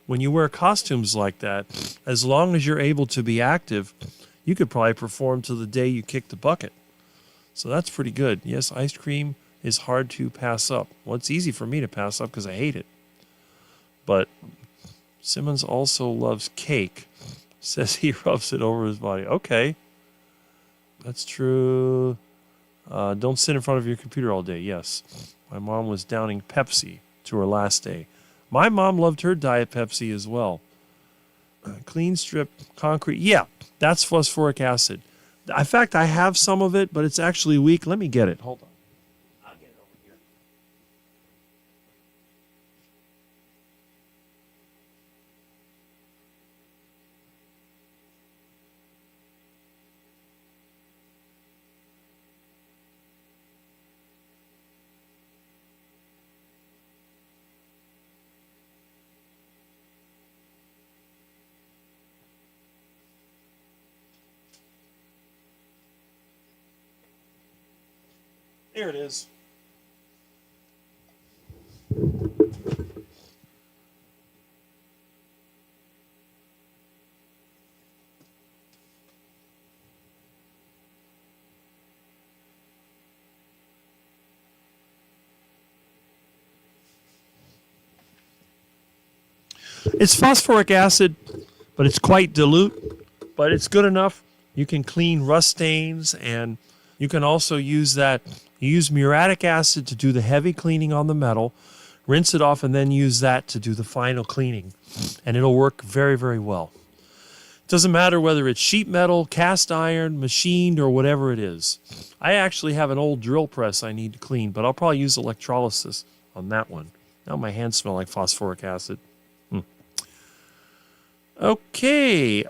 when you wear costumes like that, as long as you're able to be active, you could probably perform till the day you kick the bucket. So that's pretty good. Yes, ice cream is hard to pass up. Well, it's easy for me to pass up because I hate it. But Simmons also loves cake. Says he rubs it over his body. Okay. That's true. Don't sit in front of your computer all day. Yes. My mom was downing Pepsi to her last day. My mom loved her Diet Pepsi as well. Clean strip concrete. Yeah, that's phosphoric acid. In fact, I have some of it, but it's actually weak. Let me get it. Hold on. I'll get it over here. There it is. It's phosphoric acid, but it's quite dilute, but it's good enough. You can clean rust stains, and you can also use that. You use muriatic acid to do the heavy cleaning on the metal, rinse it off, and then use that to do the final cleaning. And it'll work very, very well. It doesn't matter whether it's sheet metal, cast iron, machined, or whatever it is. I actually have an old drill press I need to clean, but I'll probably use electrolysis on that one. Now my hands smell like phosphoric acid. Okay.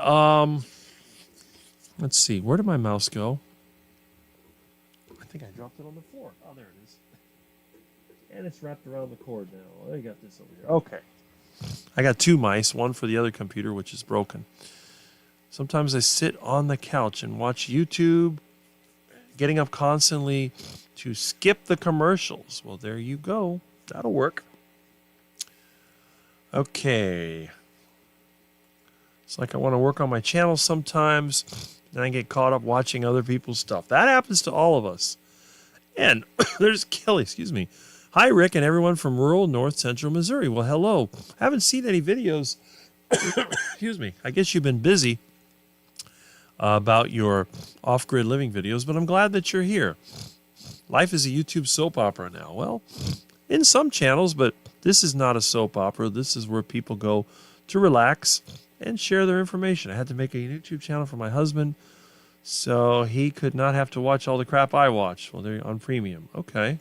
Let's see. Where did my mouse go? I think I dropped it on the floor. Oh, there it is. And it's wrapped around the cord now. I got this over here. Okay. I got two mice, one for the other computer, which is broken. Sometimes I sit on the couch and watch YouTube, getting up constantly to skip the commercials. Well, there you go. That'll work. Okay. It's like I want to work on my channel sometimes, then I get caught up watching other people's stuff. That happens to all of us. And there's Kelly, excuse me. Hi, Rick, and everyone from rural north central Missouri. Well, hello. I haven't seen any videos. Excuse me. I guess you've been busy about your off-grid living videos, but I'm glad that you're here. Life is a YouTube soap opera now. Well, in some channels, but this is not a soap opera. This is where people go to relax and share their information. I had to make a YouTube channel for my husband so he could not have to watch all the crap I watch. Well, they're on premium. Okay.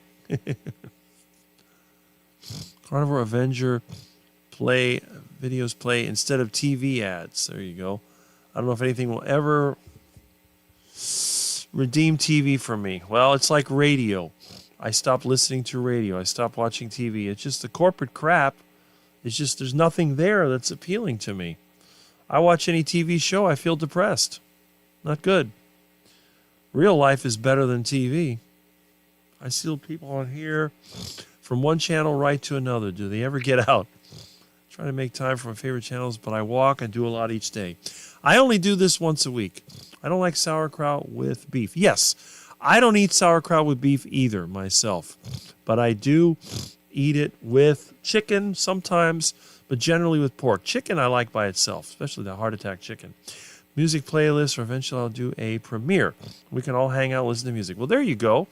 Carnivore Avenger videos play instead of TV ads. There you go. I don't know if anything will ever redeem TV for me? Well, it's like radio. I stopped listening to radio. I stopped watching TV. It's just the corporate crap. It's just there's nothing there that's appealing to me. I watch any TV show, I feel depressed. Not good. Real life is better than TV. I see people on here from one channel right to another. Do they ever get out? Try to make time for my favorite channels, but I walk and do a lot each day. I only do this once a week. I don't like sauerkraut with beef. Yes, I don't eat sauerkraut with beef either myself, but I do eat it with chicken sometimes, but generally with pork. Chicken I like by itself, especially the heart attack chicken. Music playlist, or eventually I'll do a premiere. We can all hang out and listen to music. Well, there you go.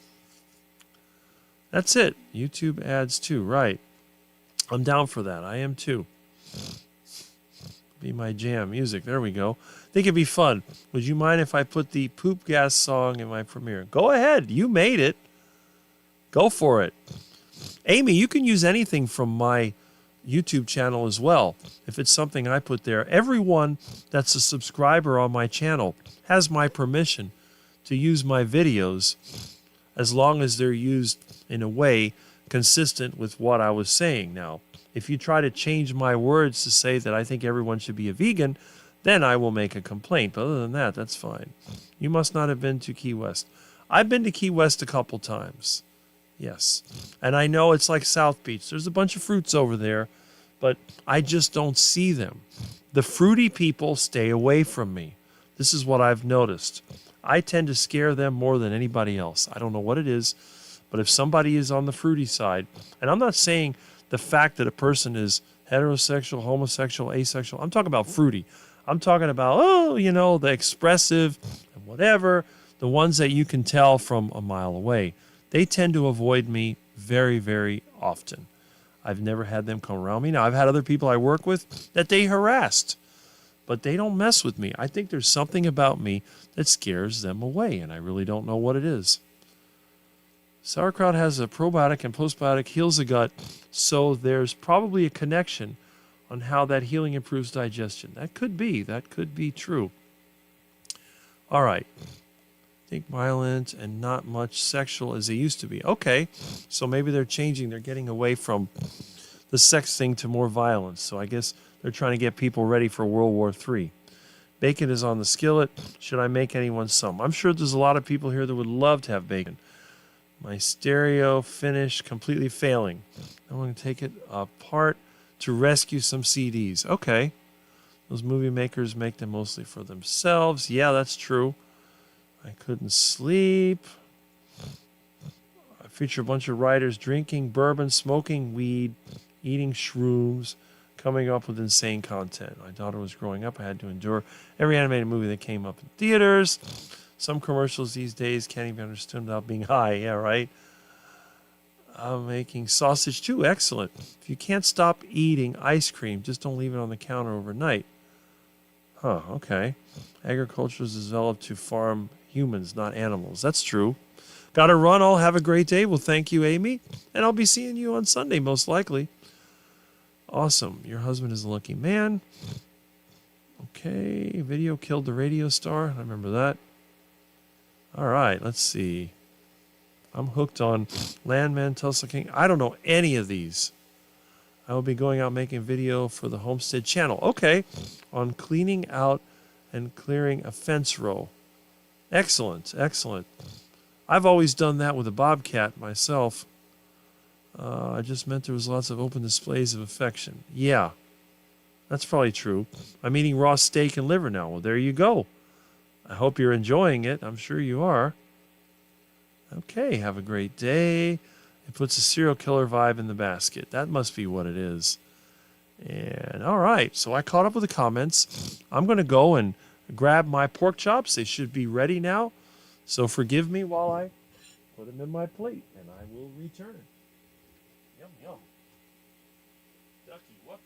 That's it. YouTube ads too, right. I'm down for that. I am too. Be my jam. Music. There we go. Think it'd be fun. Would you mind if I put the poop gas song in my premiere? Go ahead. You made it. Go for it. Amy, you can use anything from my YouTube channel as well. If it's something I put there, everyone that's a subscriber on my channel has my permission to use my videos as long as they're used in a way consistent with what I was saying. Now, if you try to change my words to say that I think everyone should be a vegan, then I will make a complaint. But other than that, that's fine. You must not have been to Key West. I've been to Key West a couple times. Yes. And I know it's like South Beach. There's a bunch of fruits over there, but I just don't see them. The fruity people stay away from me. This is what I've noticed. I tend to scare them more than anybody else. I don't know what it is, but if somebody is on the fruity side, and I'm not saying the fact that a person is heterosexual, homosexual, asexual, I'm talking about fruity. I'm talking about, the expressive and whatever, the ones that you can tell from a mile away. They tend to avoid me very, very often. I've never had them come around me. Now, I've had other people I work with that they harassed, but they don't mess with me. I think there's something about me that scares them away, and I really don't know what it is. Sauerkraut has a probiotic and postbiotic, heals the gut, so there's probably a connection on how that healing improves digestion. That could be true. All right. Think violent and not much sexual as they used to be. Okay, so maybe they're changing. They're getting away from the sex thing to more violence. So I guess they're trying to get people ready for World War III. Bacon is on the skillet. Should I make anyone some? I'm sure there's a lot of people here that would love to have bacon. My stereo finish completely failing. I'm going to take it apart to rescue some CDs. Okay. Those movie makers make them mostly for themselves. Yeah, that's true. I couldn't sleep. I feature a bunch of writers drinking bourbon, smoking weed, eating shrooms, coming up with insane content. My daughter was growing up. I had to endure every animated movie that came up in theaters. Some commercials these days can't even be understood without being high. Yeah, right? I'm making sausage too. Excellent. If you can't stop eating ice cream, just don't leave it on the counter overnight. Huh, okay. Agriculture is developed to farm humans, not animals. That's true. Got to run. I'll have a great day. Well, thank you, Amy. And I'll be seeing you on Sunday, most likely. Awesome. Your husband is a lucky man. Okay. Video killed the radio star. I remember that. All right. Let's see. I'm hooked on Landman, Tulsa King. I don't know any of these. I will be going out making a video for the Homestead channel. Okay. On cleaning out and clearing a fence row. Excellent. Excellent. I've always done that with a bobcat myself. I just meant there was lots of open displays of affection. Yeah, that's probably true. I'm eating raw steak and liver now. Well, there you go. I hope you're enjoying it. I'm sure you are. Okay, have a great day. It puts a serial killer vibe in the basket. That must be what it is. And all right, so I caught up with the comments. I'm going to go and grab my pork chops. They should be ready now. So forgive me while I put them in my plate, and I will return. Yum, yum. Ducky, wucky.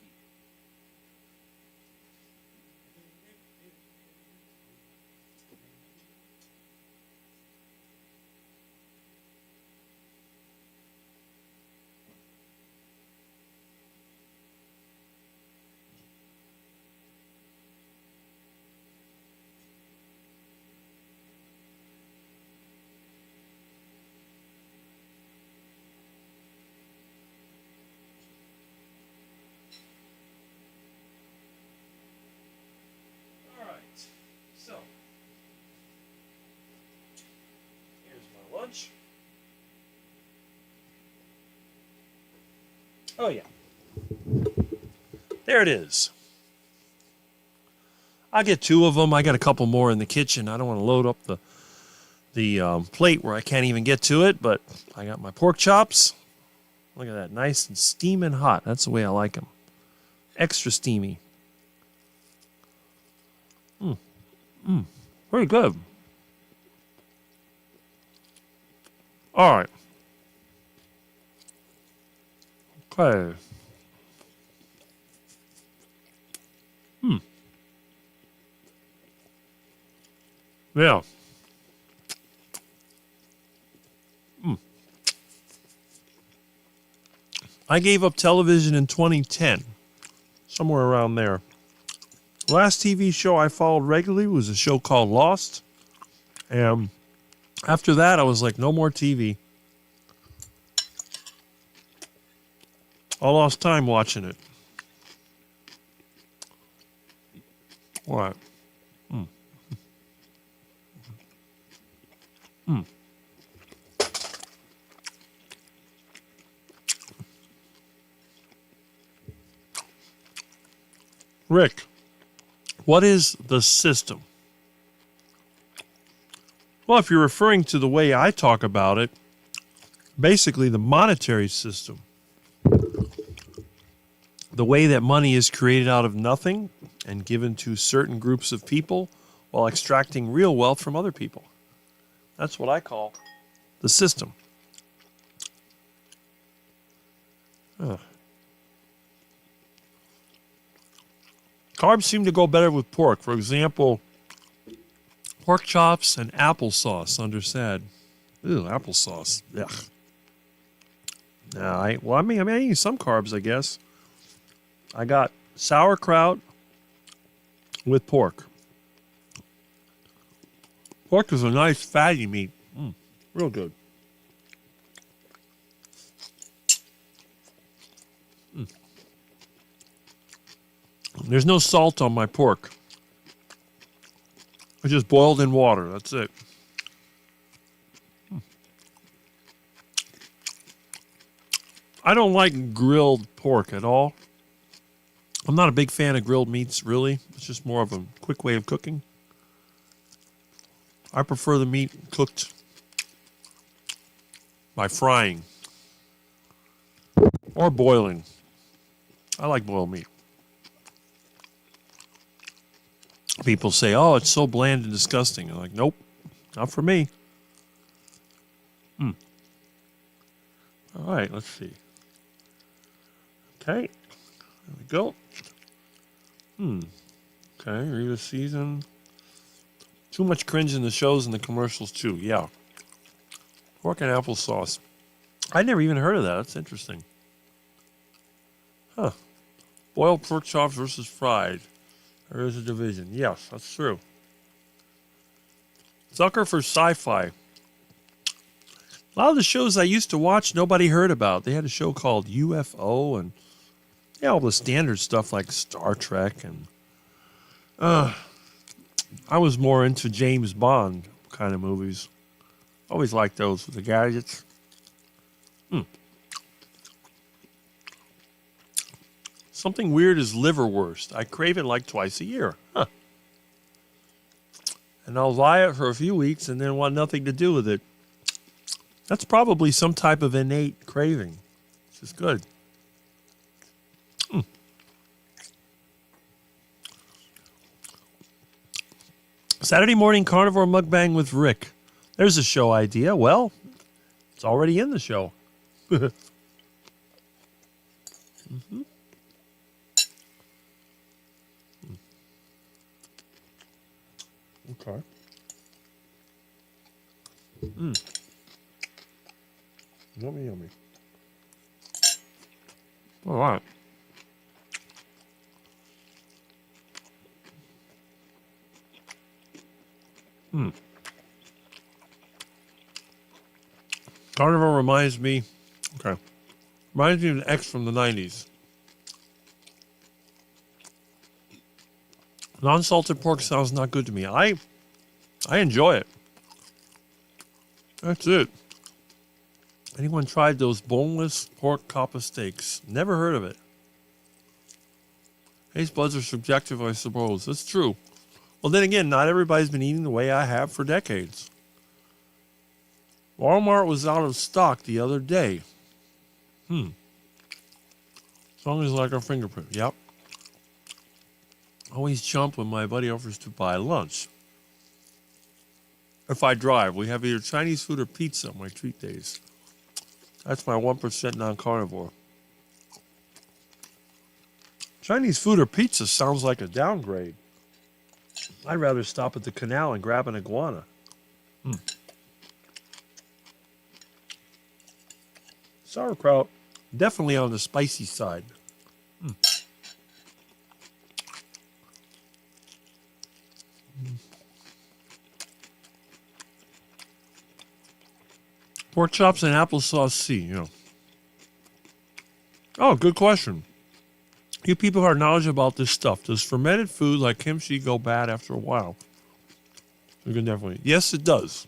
Oh, yeah. There it is. I get 2 of them. I got a couple more in the kitchen. I don't want to load up the plate where I can't even get to it, but I got my pork chops. Look at that. Nice and steaming hot. That's the way I like them. Extra steamy. Pretty good. All right. Okay. Yeah. I gave up television in 2010, somewhere around there. Last TV show I followed regularly was a show called Lost. And after that, I was like, no more TV. I lost time watching it. What? Rick, what is the system? Well, if you're referring to the way I talk about it, basically the monetary system. The way that money is created out of nothing and given to certain groups of people while extracting real wealth from other people. That's what I call the system. Carbs seem to go better with pork. For example, pork chops and applesauce under sad. Ew, applesauce. Ugh. I eat some carbs, I guess. I got sauerkraut with pork. Pork is a nice fatty meat. Real good. There's no salt on my pork. It's just boiled in water. That's it. I don't like grilled pork at all. I'm not a big fan of grilled meats, really. It's just more of a quick way of cooking. I prefer the meat cooked by frying or boiling. I like boiled meat. People say, oh, it's so bland and disgusting. I'm like, nope, not for me. All right, let's see. Okay, there we go. Okay, Rita season. Too much cringe in the shows and the commercials, too. Yeah. Pork and applesauce. I'd never even heard of that. That's interesting. Huh. Boiled pork chops versus fried. There is a division. Yes, that's true. Sucker for sci-fi. A lot of the shows I used to watch, nobody heard about. They had a show called UFO and all the standard stuff like Star Trek. And I was more into James Bond kind of movies. Always liked those with the gadgets. Something weird is liverwurst. I crave it like twice a year. Huh. And I'll buy it for a few weeks and then want nothing to do with it. That's probably some type of innate craving. This is good. Saturday morning carnivore mukbang with Rick. There's a show idea. Well, it's already in the show. Okay. Yummy, yummy. All right. Carnivore reminds me of an ex from the 90s. Non-salted pork sounds not good to me. I enjoy it. That's it. Anyone tried those boneless pork coppa steaks? Never heard of it. Taste buds are subjective, I suppose. That's true. Well, then again, not everybody's been eating the way I have for decades. Walmart was out of stock the other day. Song is like our fingerprint. Yep. Always chump when my buddy offers to buy lunch. If I drive, we have either Chinese food or pizza on my treat days. That's my 1% non-carnivore. Chinese food or pizza sounds like a downgrade. I'd rather stop at the canal and grab an iguana. Sauerkraut, definitely on the spicy side. Pork chops and applesauce C, yeah. Oh, good question. You people who are knowledgeable about this stuff, does fermented food like kimchi go bad after a while? You can definitely. Yes, it does.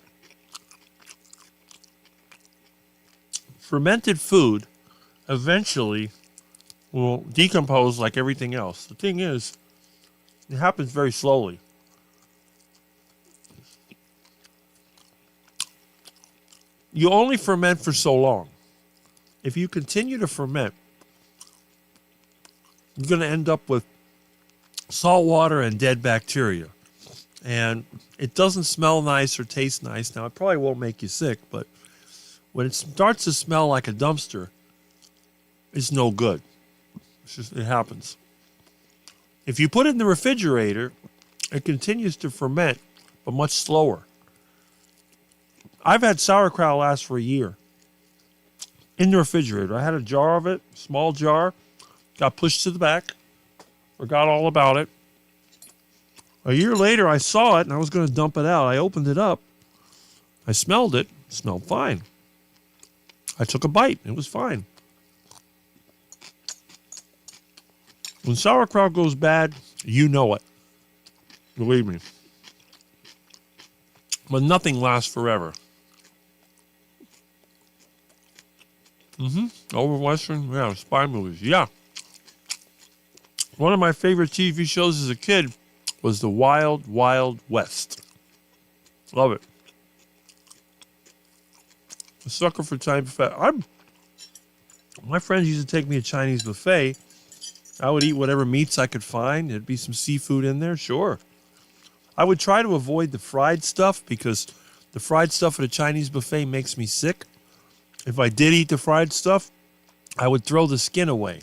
Fermented food eventually will decompose like everything else. The thing is, it happens very slowly. You only ferment for so long. If you continue to ferment, you're going to end up with salt water and dead bacteria. And it doesn't smell nice or taste nice. Now, it probably won't make you sick, but when it starts to smell like a dumpster, it's no good. It happens. If you put it in the refrigerator, it continues to ferment, but much slower. I've had sauerkraut last for a year in the refrigerator. I had a jar of it, small jar, got pushed to the back, forgot all about it. A year later, I saw it and I was going to dump it out. I opened it up. I smelled it. It smelled fine. I took a bite. It was fine. When sauerkraut goes bad, you know it. Believe me. But nothing lasts forever. Over Western, yeah, spy movies, yeah. One of my favorite TV shows as a kid was The Wild Wild West. Love it. A sucker for Chinese buffet. My friends used to take me to Chinese buffet. I would eat whatever meats I could find. There'd be some seafood in there, sure. I would try to avoid the fried stuff because the fried stuff at a Chinese buffet makes me sick. If I did eat the fried stuff, I would throw the skin away.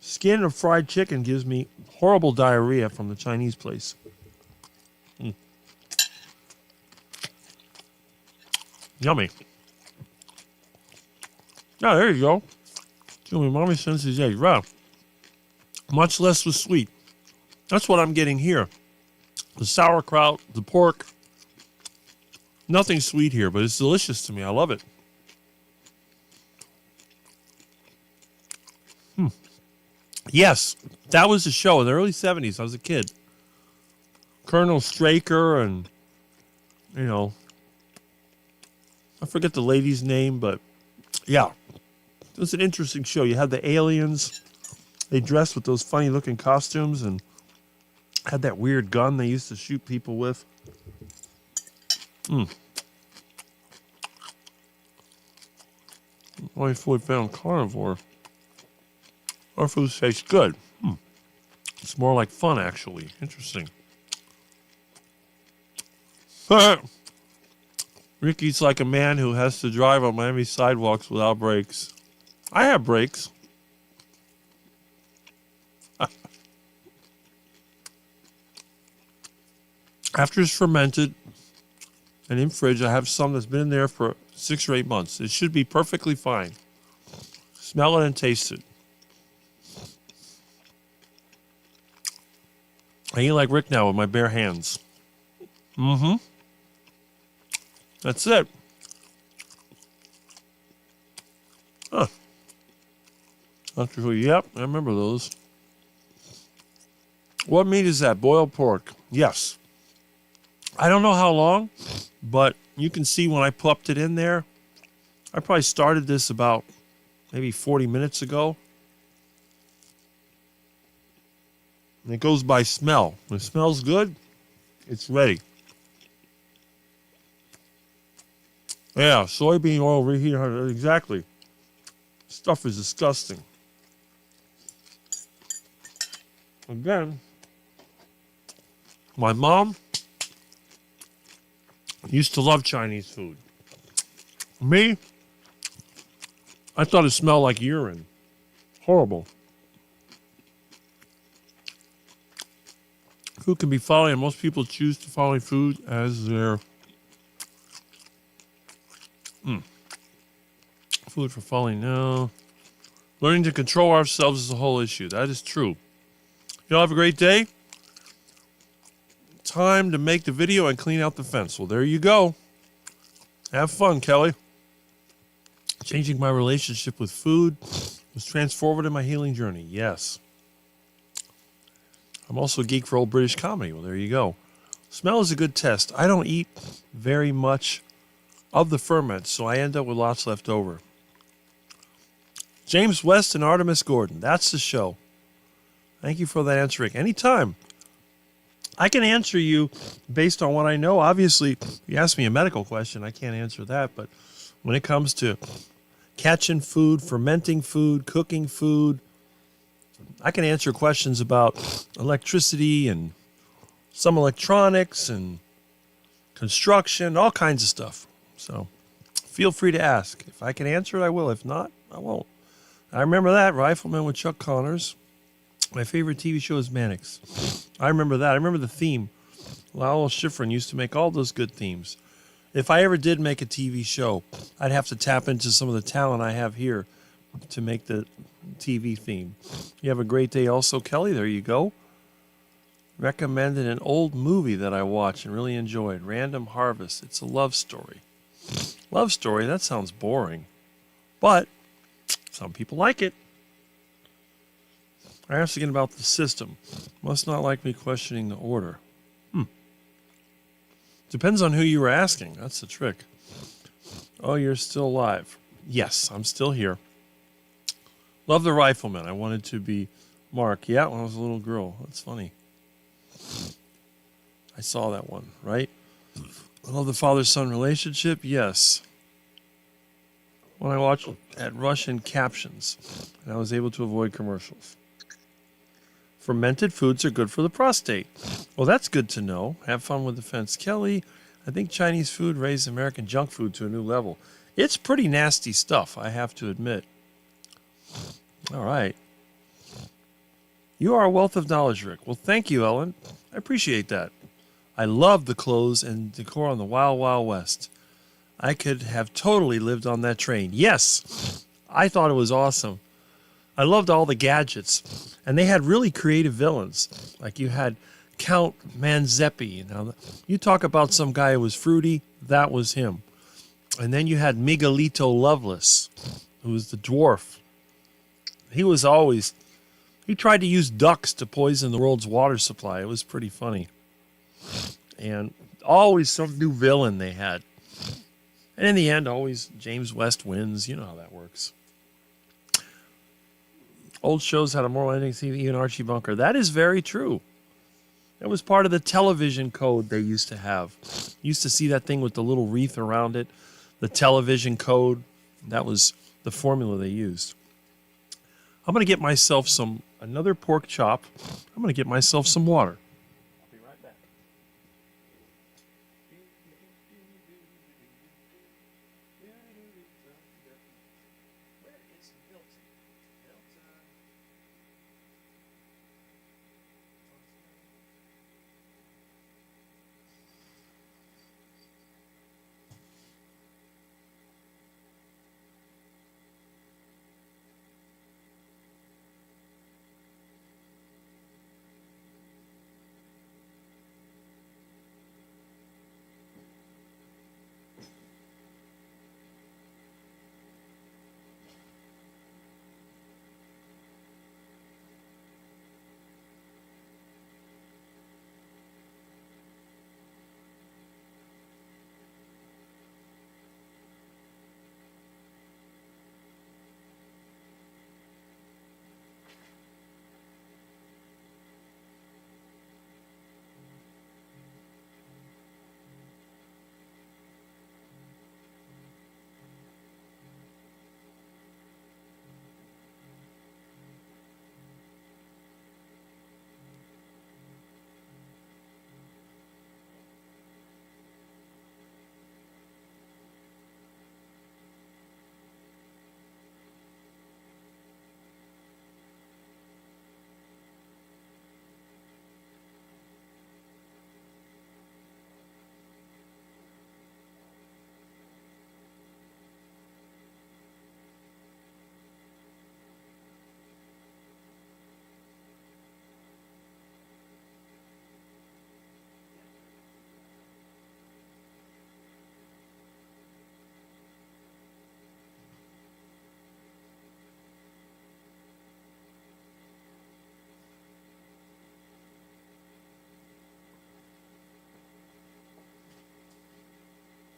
Skin of fried chicken gives me horrible diarrhea from the Chinese place. Yummy. Yeah, there you go. Tell me, mommy sends these eggs. Wow. Much less was sweet. That's what I'm getting here. The sauerkraut, the pork. Nothing sweet here, but it's delicious to me. I love it. Yes, that was the show in the early 70s. I was a kid. Colonel Straker and, you know, I forget the lady's name, but yeah. It was an interesting show. You had the aliens. They dressed with those funny looking costumes and had that weird gun they used to shoot people with. Only fully found carnivore. Our food tastes good. It's more like fun, actually. Interesting. Ricky's like a man who has to drive on Miami sidewalks without brakes. I have brakes. After it's fermented and in fridge, I have some that's been in there for 6 or 8 months. It should be perfectly fine. Smell it and taste it. I eat like Rick now with my bare hands. That's it. Huh. Dr. Who, yep, I remember those. What meat is that? Boiled pork. Yes. I don't know how long, but you can see when I plopped it in there, I probably started this about maybe 40 minutes ago. And it goes by smell. When it smells good, it's ready. Yeah, soybean oil reheated. Exactly. Stuff is disgusting. Again, my mom used to love Chinese food. Me, I thought it smelled like urine. Horrible. Food can be folly, and most people choose to follow food as their food for folly. No. Learning to control ourselves is the whole issue. That is true. Y'all have a great day. Time to make the video and clean out the fence. Well, there you go. Have fun, Kelly. Changing my relationship with food was transformative in my healing journey. Yes. I'm also a geek for old British comedy. Well, there you go. Smell is a good test. I don't eat very much of the ferment, so I end up with lots left over. James West and Artemis Gordon. That's the show. Thank you for that answer, Rick. Anytime. I can answer you based on what I know. Obviously, if you ask me a medical question, I can't answer that. But when it comes to catching food, fermenting food, cooking food, I can answer questions about electricity and some electronics and construction, all kinds of stuff. So feel free to ask. If I can answer it, I will. If not, I won't. I remember that, Rifleman with Chuck Connors. My favorite TV show is Mannix. I remember that. I remember the theme. Lowell Schifrin used to make all those good themes. If I ever did make a TV show, I'd have to tap into some of the talent I have here to make the TV theme. You have a great day also, Kelly. There you go. Recommended an old movie that I watched and really enjoyed. Random Harvest. It's a love story. Love story? That sounds boring. But some people like it. I asked again about the system. Must not like me questioning the order. Depends on who you were asking. That's the trick. Oh, you're still alive. Yes, I'm still here. Love the Rifleman. I wanted to be Mark. Yeah, when I was a little girl. That's funny. I saw that one, right? I love the father-son relationship. Yes. When I watched at Russian captions, and I was able to avoid commercials. Fermented foods are good for the prostate. Well, that's good to know. Have fun with the fence. Kelly, I think Chinese food raised American junk food to a new level. It's pretty nasty stuff, I have to admit. All right. You are a wealth of knowledge, Rick. Well, thank you, Ellen. I appreciate that. I love the clothes and decor on the Wild Wild West. I could have totally lived on that train. Yes, I thought it was awesome. I loved all the gadgets. And they had really creative villains. Like you had Count Manzeppi. Now, you talk about some guy who was fruity, that was him. And then you had Miguelito Loveless, who was the dwarf. He tried to use ducks to poison the world's water supply. It was pretty funny. And always some new villain they had. And in the end, always James West wins. You know how that works. Old shows had a moral ending, even Archie Bunker. That is very true. That was part of the television code they used to have. You used to see that thing with the little wreath around it, the television code. That was the formula they used. I'm going to get myself another pork chop. I'm going to get myself some water. I'll be right back.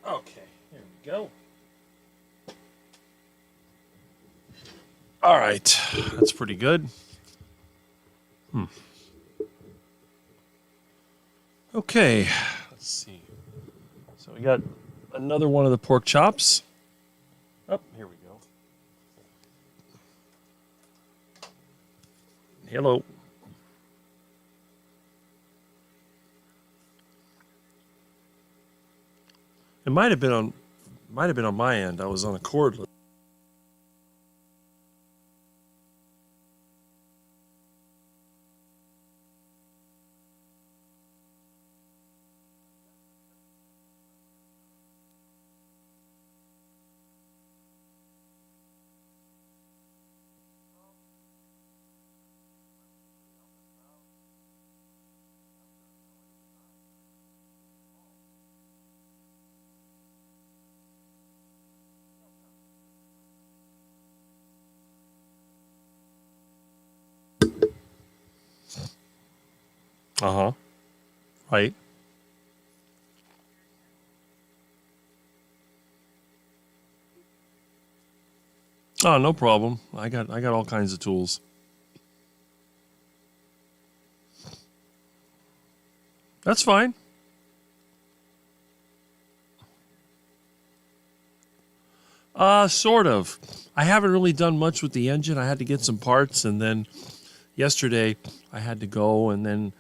Okay, here we go. All right, that's pretty good. Okay, let's see. So we got another one of the pork chops. Oh, here we go. Hello. It might have been on my end. I was on a cordless. Uh-huh. Right. Oh, no problem. I got all kinds of tools. That's fine. Sort of. I haven't really done much with the engine. I had to get some parts, and then yesterday I had to go, and then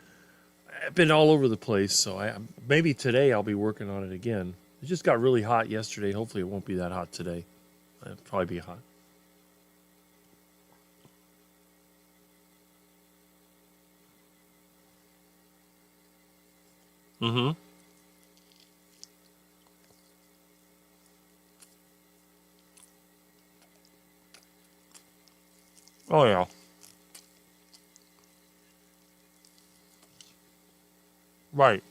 I've been all over the place. So maybe today I'll be working on it again. It just got really hot yesterday. Hopefully it won't be that hot today. It'll probably be hot. Mm-hmm. Oh, yeah. Right.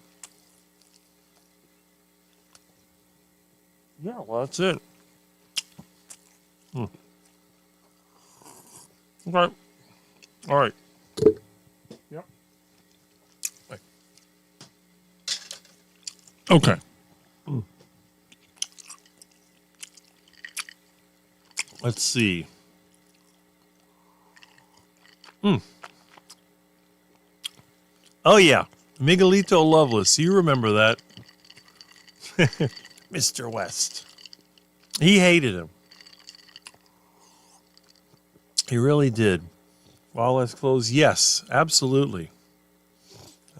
Yeah, well, that's it. Hmm. Okay. All right. Yep. Right. Okay. Let's see. Oh, yeah. Miguelito Loveless. You remember that. Mr. West. He hated him. He really did. Flawless clothes. Yes, absolutely.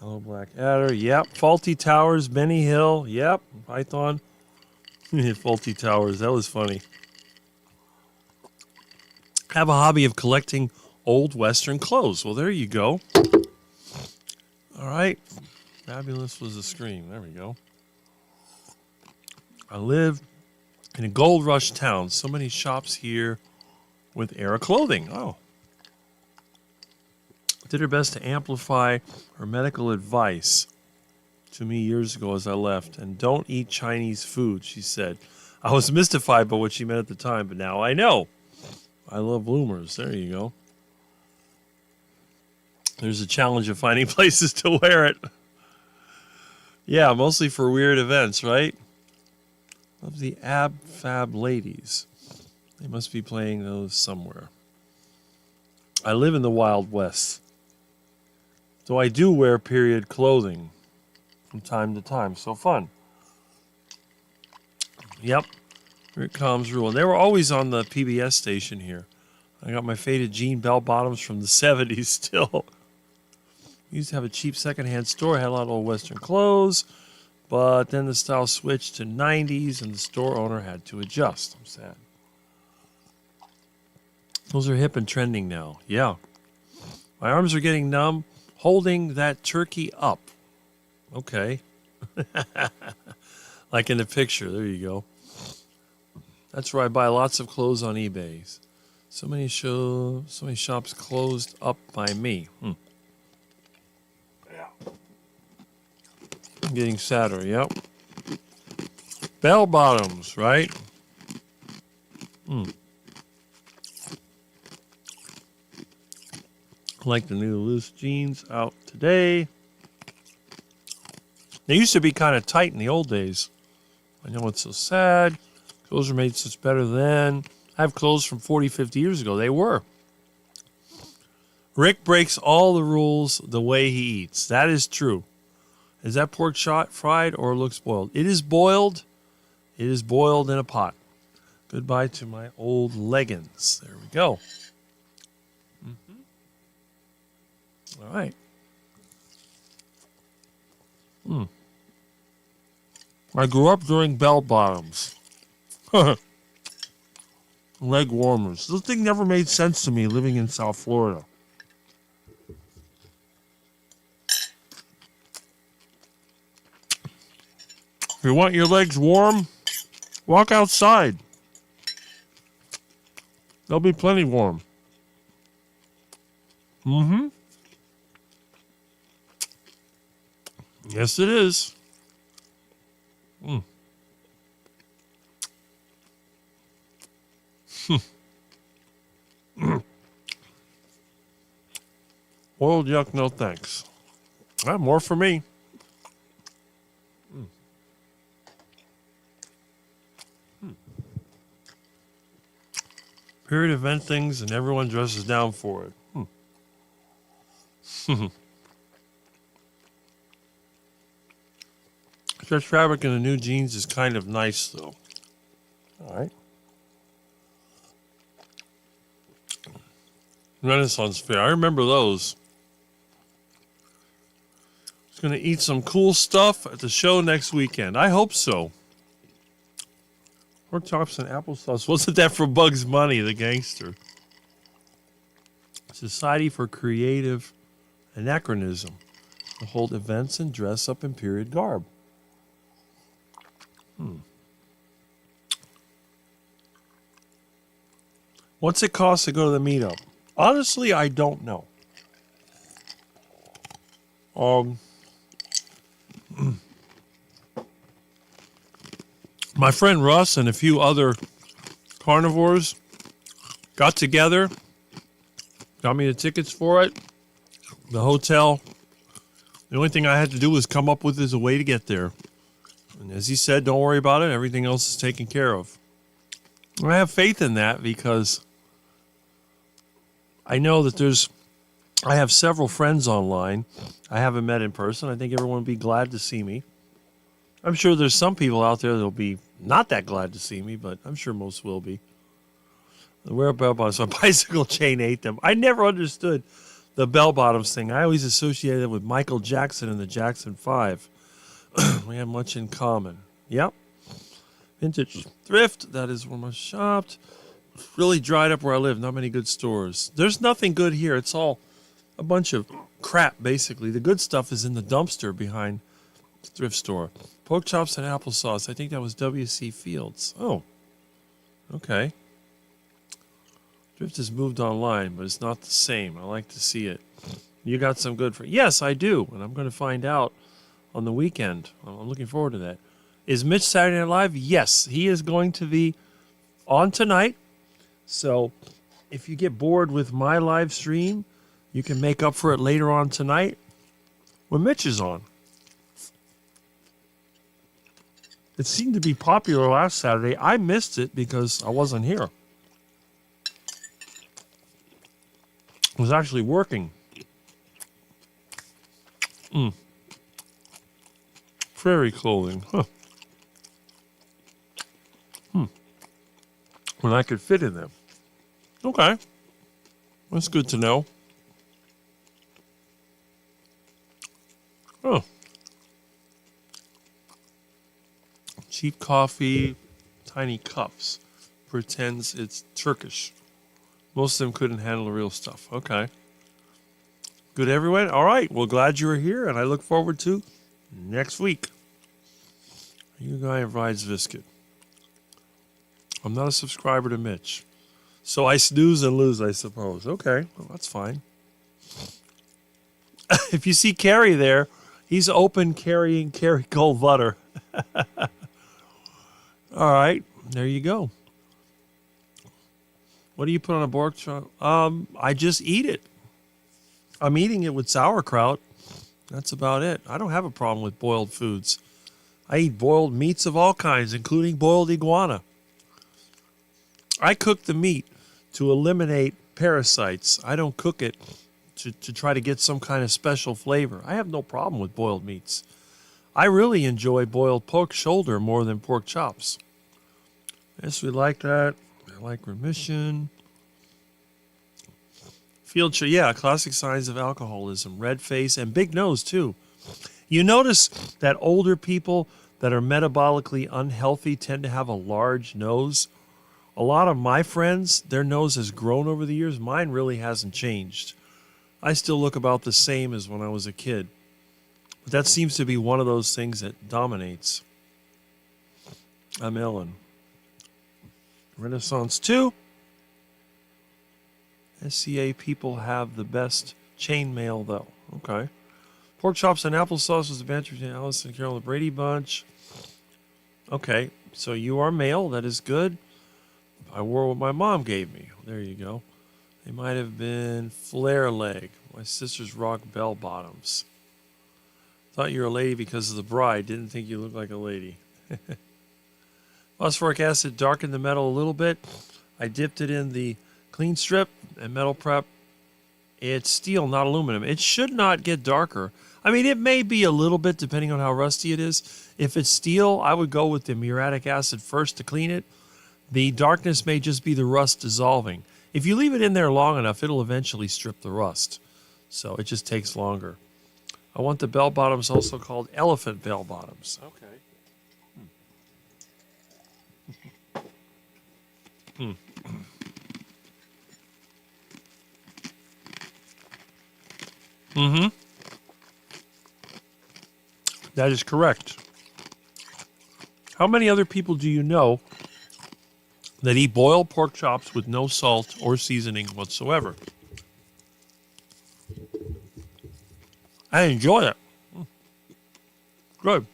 Hello, Black Adder. Yep. Faulty Towers. Benny Hill. Yep. Python. Faulty Towers. That was funny. Have a hobby of collecting old Western clothes. Well, there you go. All right. Fabulous was the scream. There we go. I live in a gold rush town. So many shops here with era clothing. Oh. Did her best to amplify her medical advice to me years ago as I left. And don't eat Chinese food, she said. I was mystified by what she meant at the time, but now I know. I love bloomers. There you go. There's a challenge of finding places to wear it. Yeah, mostly for weird events, right? Love the Ab Fab ladies. They must be playing those somewhere. I live in the Wild West. Though I do wear period clothing from time to time. So fun. Yep. Here it comes, Rule. And they were always on the PBS station here. I got my faded jean bell bottoms from the 70s still. Used to have a cheap secondhand store, had a lot of old Western clothes, but then the style switched to 90s and the store owner had to adjust. I'm sad. Those are hip and trending now. Yeah. My arms are getting numb holding that turkey up. Okay. Like in the picture. There you go. That's where I buy lots of clothes on eBay. So many shops closed up by me. Yeah. I'm getting sadder, yep. Bell bottoms, right? Like the new loose jeans out today. They used to be kind of tight in the old days. I know it's so sad. Clothes were made such better then. I have clothes from 40, 50 years ago. They were. Rick breaks all the rules the way he eats. That is true. Is that pork shot fried or looks boiled? It is boiled. It is boiled in a pot. Goodbye to my old leggings. There we go. All right. I grew up during bell bottoms. Leg warmers. This thing never made sense to me living in South Florida. If you want your legs warm, walk outside. They'll be plenty warm. Yes, it is. Boiled yuck, no thanks. More for me. Period event things and everyone dresses down for it. Stretch fabric in the new jeans is kind of nice, though. All right. Renaissance Fair. I remember those. I was going to eat some cool stuff at the show next weekend. I hope so. Pork chops and applesauce. Wasn't that for Bugs Bunny, the gangster? Society for Creative Anachronism. To hold events and dress up in period garb. What's it cost to go to the meetup? Honestly, I don't know. My friend Russ and a few other carnivores got together, got me the tickets for it, the hotel. The only thing I had to do was come up with is a way to get there. And as he said, don't worry about it. Everything else is taken care of. And I have faith in that because I know that I have several friends online I haven't met in person. I think everyone will be glad to see me. I'm sure there's some people out there that will be not that glad to see me, but I'm sure most will be. The wear bell bottoms. A bicycle chain ate them. I never understood the bell bottoms thing. I always associated it with Michael Jackson and the Jackson 5. We have much in common. Yep. Vintage thrift. That is where I shopped. Really dried up where I live. Not many good stores. There's nothing good here. It's all a bunch of crap, basically. The good stuff is in the dumpster behind the thrift store. Pork chops and applesauce. I think that was W.C. Fields. Oh, okay. Thrift has moved online, but it's not the same. I like to see it. You got some good for... Yes, I do, and I'm going to find out on the weekend. I'm looking forward to that. Is Mitch Saturday Night Live? Yes, he is going to be on tonight. So if you get bored with my live stream, you can make up for it later on tonight when Mitch is on. It seemed to be popular last Saturday. I missed it because I wasn't here. I was actually working. Fairy clothing. Huh. When I could fit in them. Okay. That's good to know. Oh. Cheap coffee, tiny cups. Pretends it's Turkish. Most of them couldn't handle the real stuff. Okay. Good, everyone? All right. Well, glad you were here, and I look forward to next week. You guy rides Viscid. I'm not a subscriber to Mitch. So I snooze and lose, I suppose. Okay. Well, that's fine. If you see Carrie there, he's open carrying Carrie Cold Butter. All right. There you go. What do you put on a pork chop? I just eat it. I'm eating it with sauerkraut. That's about it. I don't have a problem with boiled foods. I eat boiled meats of all kinds, including boiled iguana. I cook the meat to eliminate parasites. I don't cook it to try to get some kind of special flavor. I have no problem with boiled meats. I really enjoy boiled pork shoulder more than pork chops. Yes, we like that. I like remission. Field show, yeah, classic signs of alcoholism. Red face and big nose, too. You notice that older people that are metabolically unhealthy tend to have a large nose. A lot of my friends, their nose has grown over the years. Mine really hasn't changed. I still look about the same as when I was a kid. But that seems to be one of those things that dominates. I'm Ellen. Renaissance 2. SCA people have the best chainmail, though. Okay. Pork chops and applesauce was the banter between Alice and Carol the Brady Bunch. Okay, so you are male. That is good. I wore what my mom gave me. There you go. They might have been flare leg. My sister's rock bell bottoms. Thought you were a lady because of the bride. Didn't think you looked like a lady. Phosphoric acid darkened the metal a little bit. I dipped it in the clean strip and metal prep. It's steel, not aluminum. It should not get darker. I mean, it may be a little bit depending on how rusty it is. If it's steel, I would go with the muriatic acid first to clean it. The darkness may just be the rust dissolving. If you leave it in there long enough, it'll eventually strip the rust. So it just takes longer. I want the bell bottoms also called elephant bell bottoms. Okay. Mm-hmm. That is correct. How many other people do you know that eat boiled pork chops with no salt or seasoning whatsoever? I enjoy it. Good.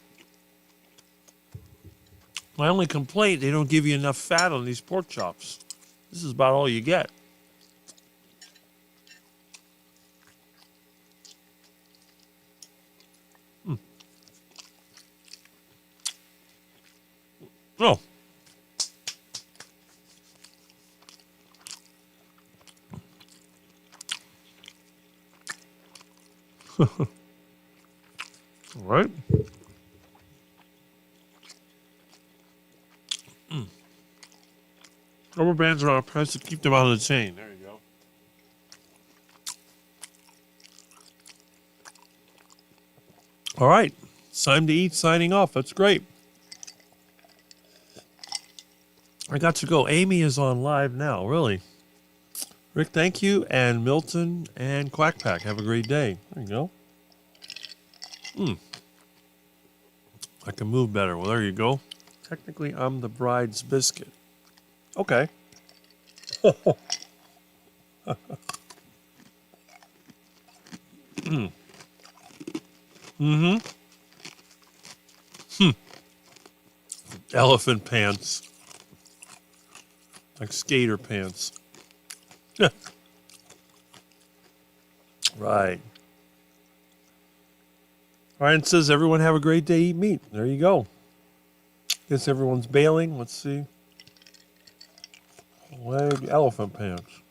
My only complaint, they don't give you enough fat on these pork chops. This is about all you get. Oh. All right. Rubber bands are on a press to keep them out of the chain. There you go. All right. It's time to eat. Signing off. That's great. I got to go. Amy is on live now. Really. Rick, thank you. And Milton and Quack Pack. Have a great day. There you go. I can move better. Well, there you go. Technically, I'm the bride's biscuit. Okay. Elephant pants. Like skater pants. Right. Ryan says, everyone have a great day, eat meat. There you go. Guess everyone's bailing. Let's see. Leg elephant pants.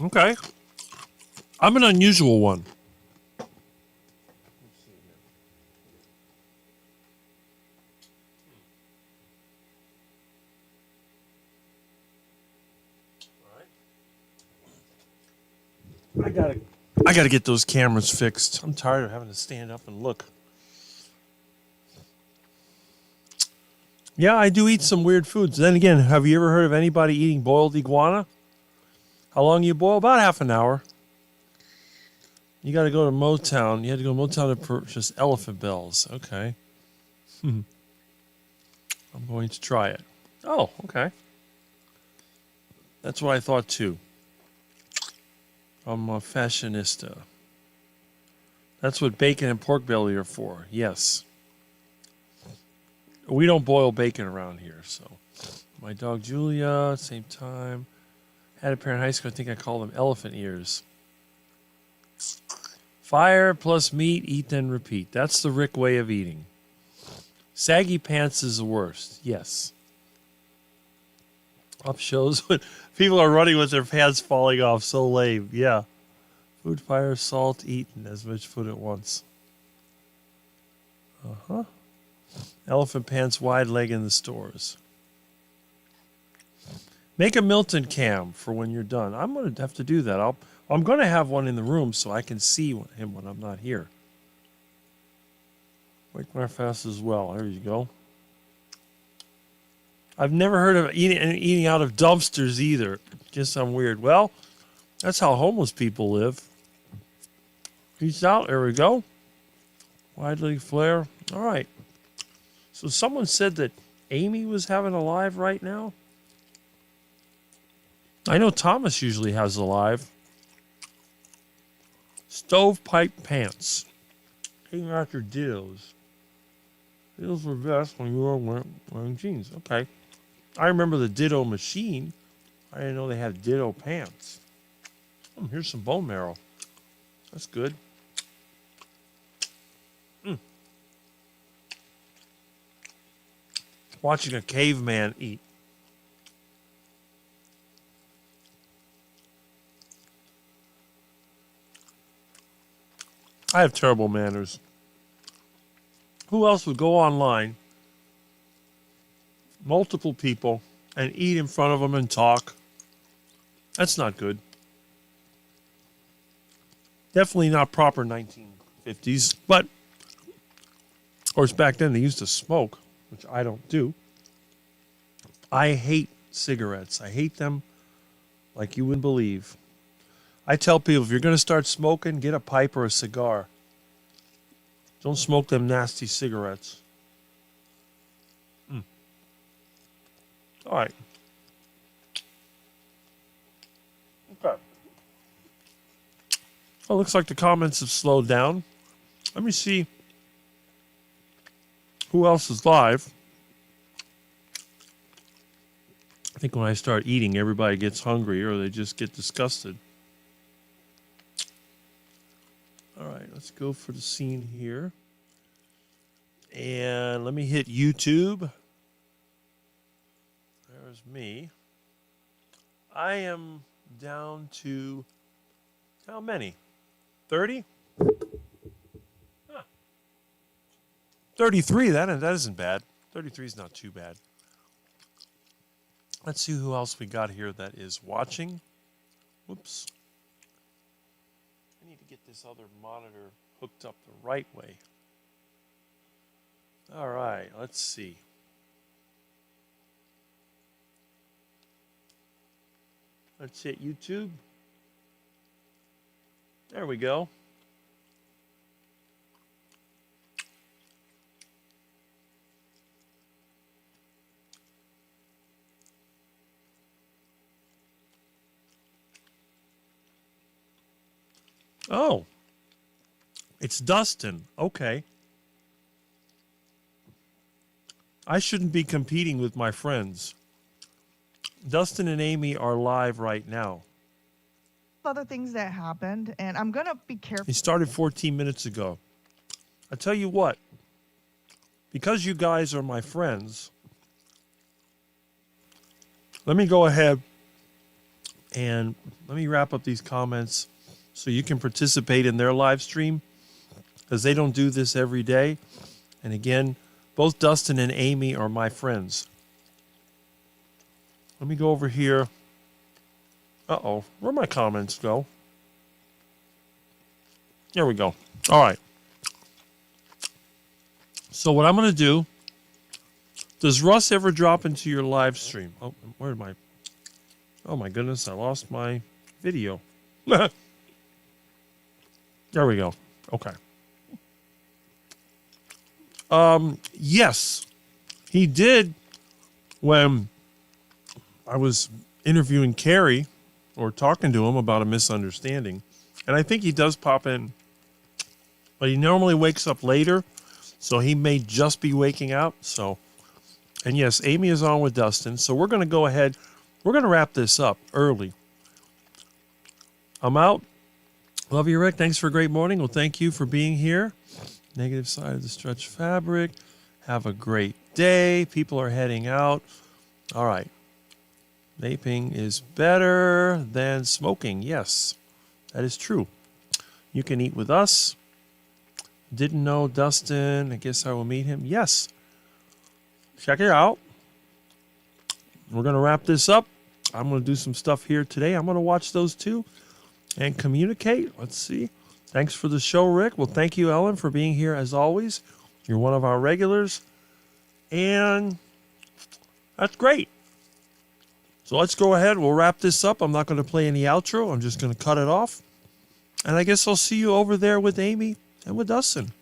Okay. I'm an unusual one. I gotta get those cameras fixed. I'm tired of having to stand up and look. Yeah, I do eat some weird foods. Then again, have you ever heard of anybody eating boiled iguana? How long you boil? About half an hour. You got to go to Motown. You had to go to Motown to purchase elephant bells. Okay. I'm going to try it. Oh, okay. That's what I thought too. I'm a fashionista. That's what bacon and pork belly are for. Yes. We don't boil bacon around here, so. My dog Julia, same time. Had a pair in high school. I think I called them elephant ears. Fire plus meat, eat then repeat. That's the Rick way of eating. Saggy pants is the worst. Yes. Up shows when people are running with their pants falling off. So lame. Yeah. Food, fire, salt, eaten as much food at once. Uh-huh. Elephant pants, wide leg in the stores. Make a Milton cam for when you're done. I'm going to have to do that. I'm going to have one in the room so I can see him when I'm not here. Wake my fast as well. There you go. I've never heard of eating out of dumpsters either. Guess I'm weird. Well, that's how homeless people live. Eats out. There we go. Wide leg flare. All right. So someone said that Amy was having a live right now. I know Thomas usually has a live. Stovepipe pants. Hang out your dildos. Dildos were best when you were wearing jeans. Okay. I remember the Ditto machine. I didn't know they had Ditto pants. Here's some bone marrow. That's good. Watching a caveman eat. I have terrible manners. Who else would go online, multiple people, and eat in front of them and talk? That's not good. Definitely not proper 1950s. But, of course, back then they used to smoke, which I don't do. I hate cigarettes. I hate them like you wouldn't believe. I tell people, if you're going to start smoking, get a pipe or a cigar. Don't smoke them nasty cigarettes. All right. Okay. Well, looks like the comments have slowed down. Let me see who else is live. I think when I start eating, everybody gets hungry or they just get disgusted. All right, let's go for the scene here. And let me hit YouTube. There's me. I am down to how many? 30? 33, that isn't bad. 33 is not too bad. Let's see who else we got here that is watching. Whoops. I need to get this other monitor hooked up the right way. All right, let's see. Let's hit YouTube. There we go. Oh, it's Dustin. Okay. I shouldn't be competing with my friends. Dustin and Amy are live right now. Other things that happened, and I'm going to be careful. He started 14 minutes ago. I tell you what, because you guys are my friends, let me go ahead and let me wrap up these comments so you can participate in their live stream, because they don't do this every day. And again, both Dustin and Amy are my friends. Let me go over here. Uh-oh, where'd my comments go? There we go. All right. So what I'm going to do, does Russ ever drop into your live stream? Oh, where am I? Oh my goodness, I lost my video. There we go. Okay. Yes, he did when I was interviewing Carrie or talking to him about a misunderstanding. And I think he does pop in, but he normally wakes up later, so he may just be waking up. So, and yes, Amy is on with Dustin. So we're going to go ahead. We're going to wrap this up early. I'm out. Love you, Rick. Thanks for a great morning. Well, thank you for being here. Negative side of the stretch fabric. Have a great day. People are heading out. All right. Vaping is better than smoking. Yes, that is true. You can eat with us. Didn't know Dustin. I guess I will meet him. Yes. Check it out. We're going to wrap this up. I'm going to do some stuff here today. I'm going to watch those two and communicate. Let's see. Thanks for the show, Rick. Well, thank you, Ellen, for being here as always. You're one of our regulars. And that's great. So let's go ahead. We'll wrap this up. I'm not going to play any outro. I'm just going to cut it off. And I guess I'll see you over there with Amy and with Dustin.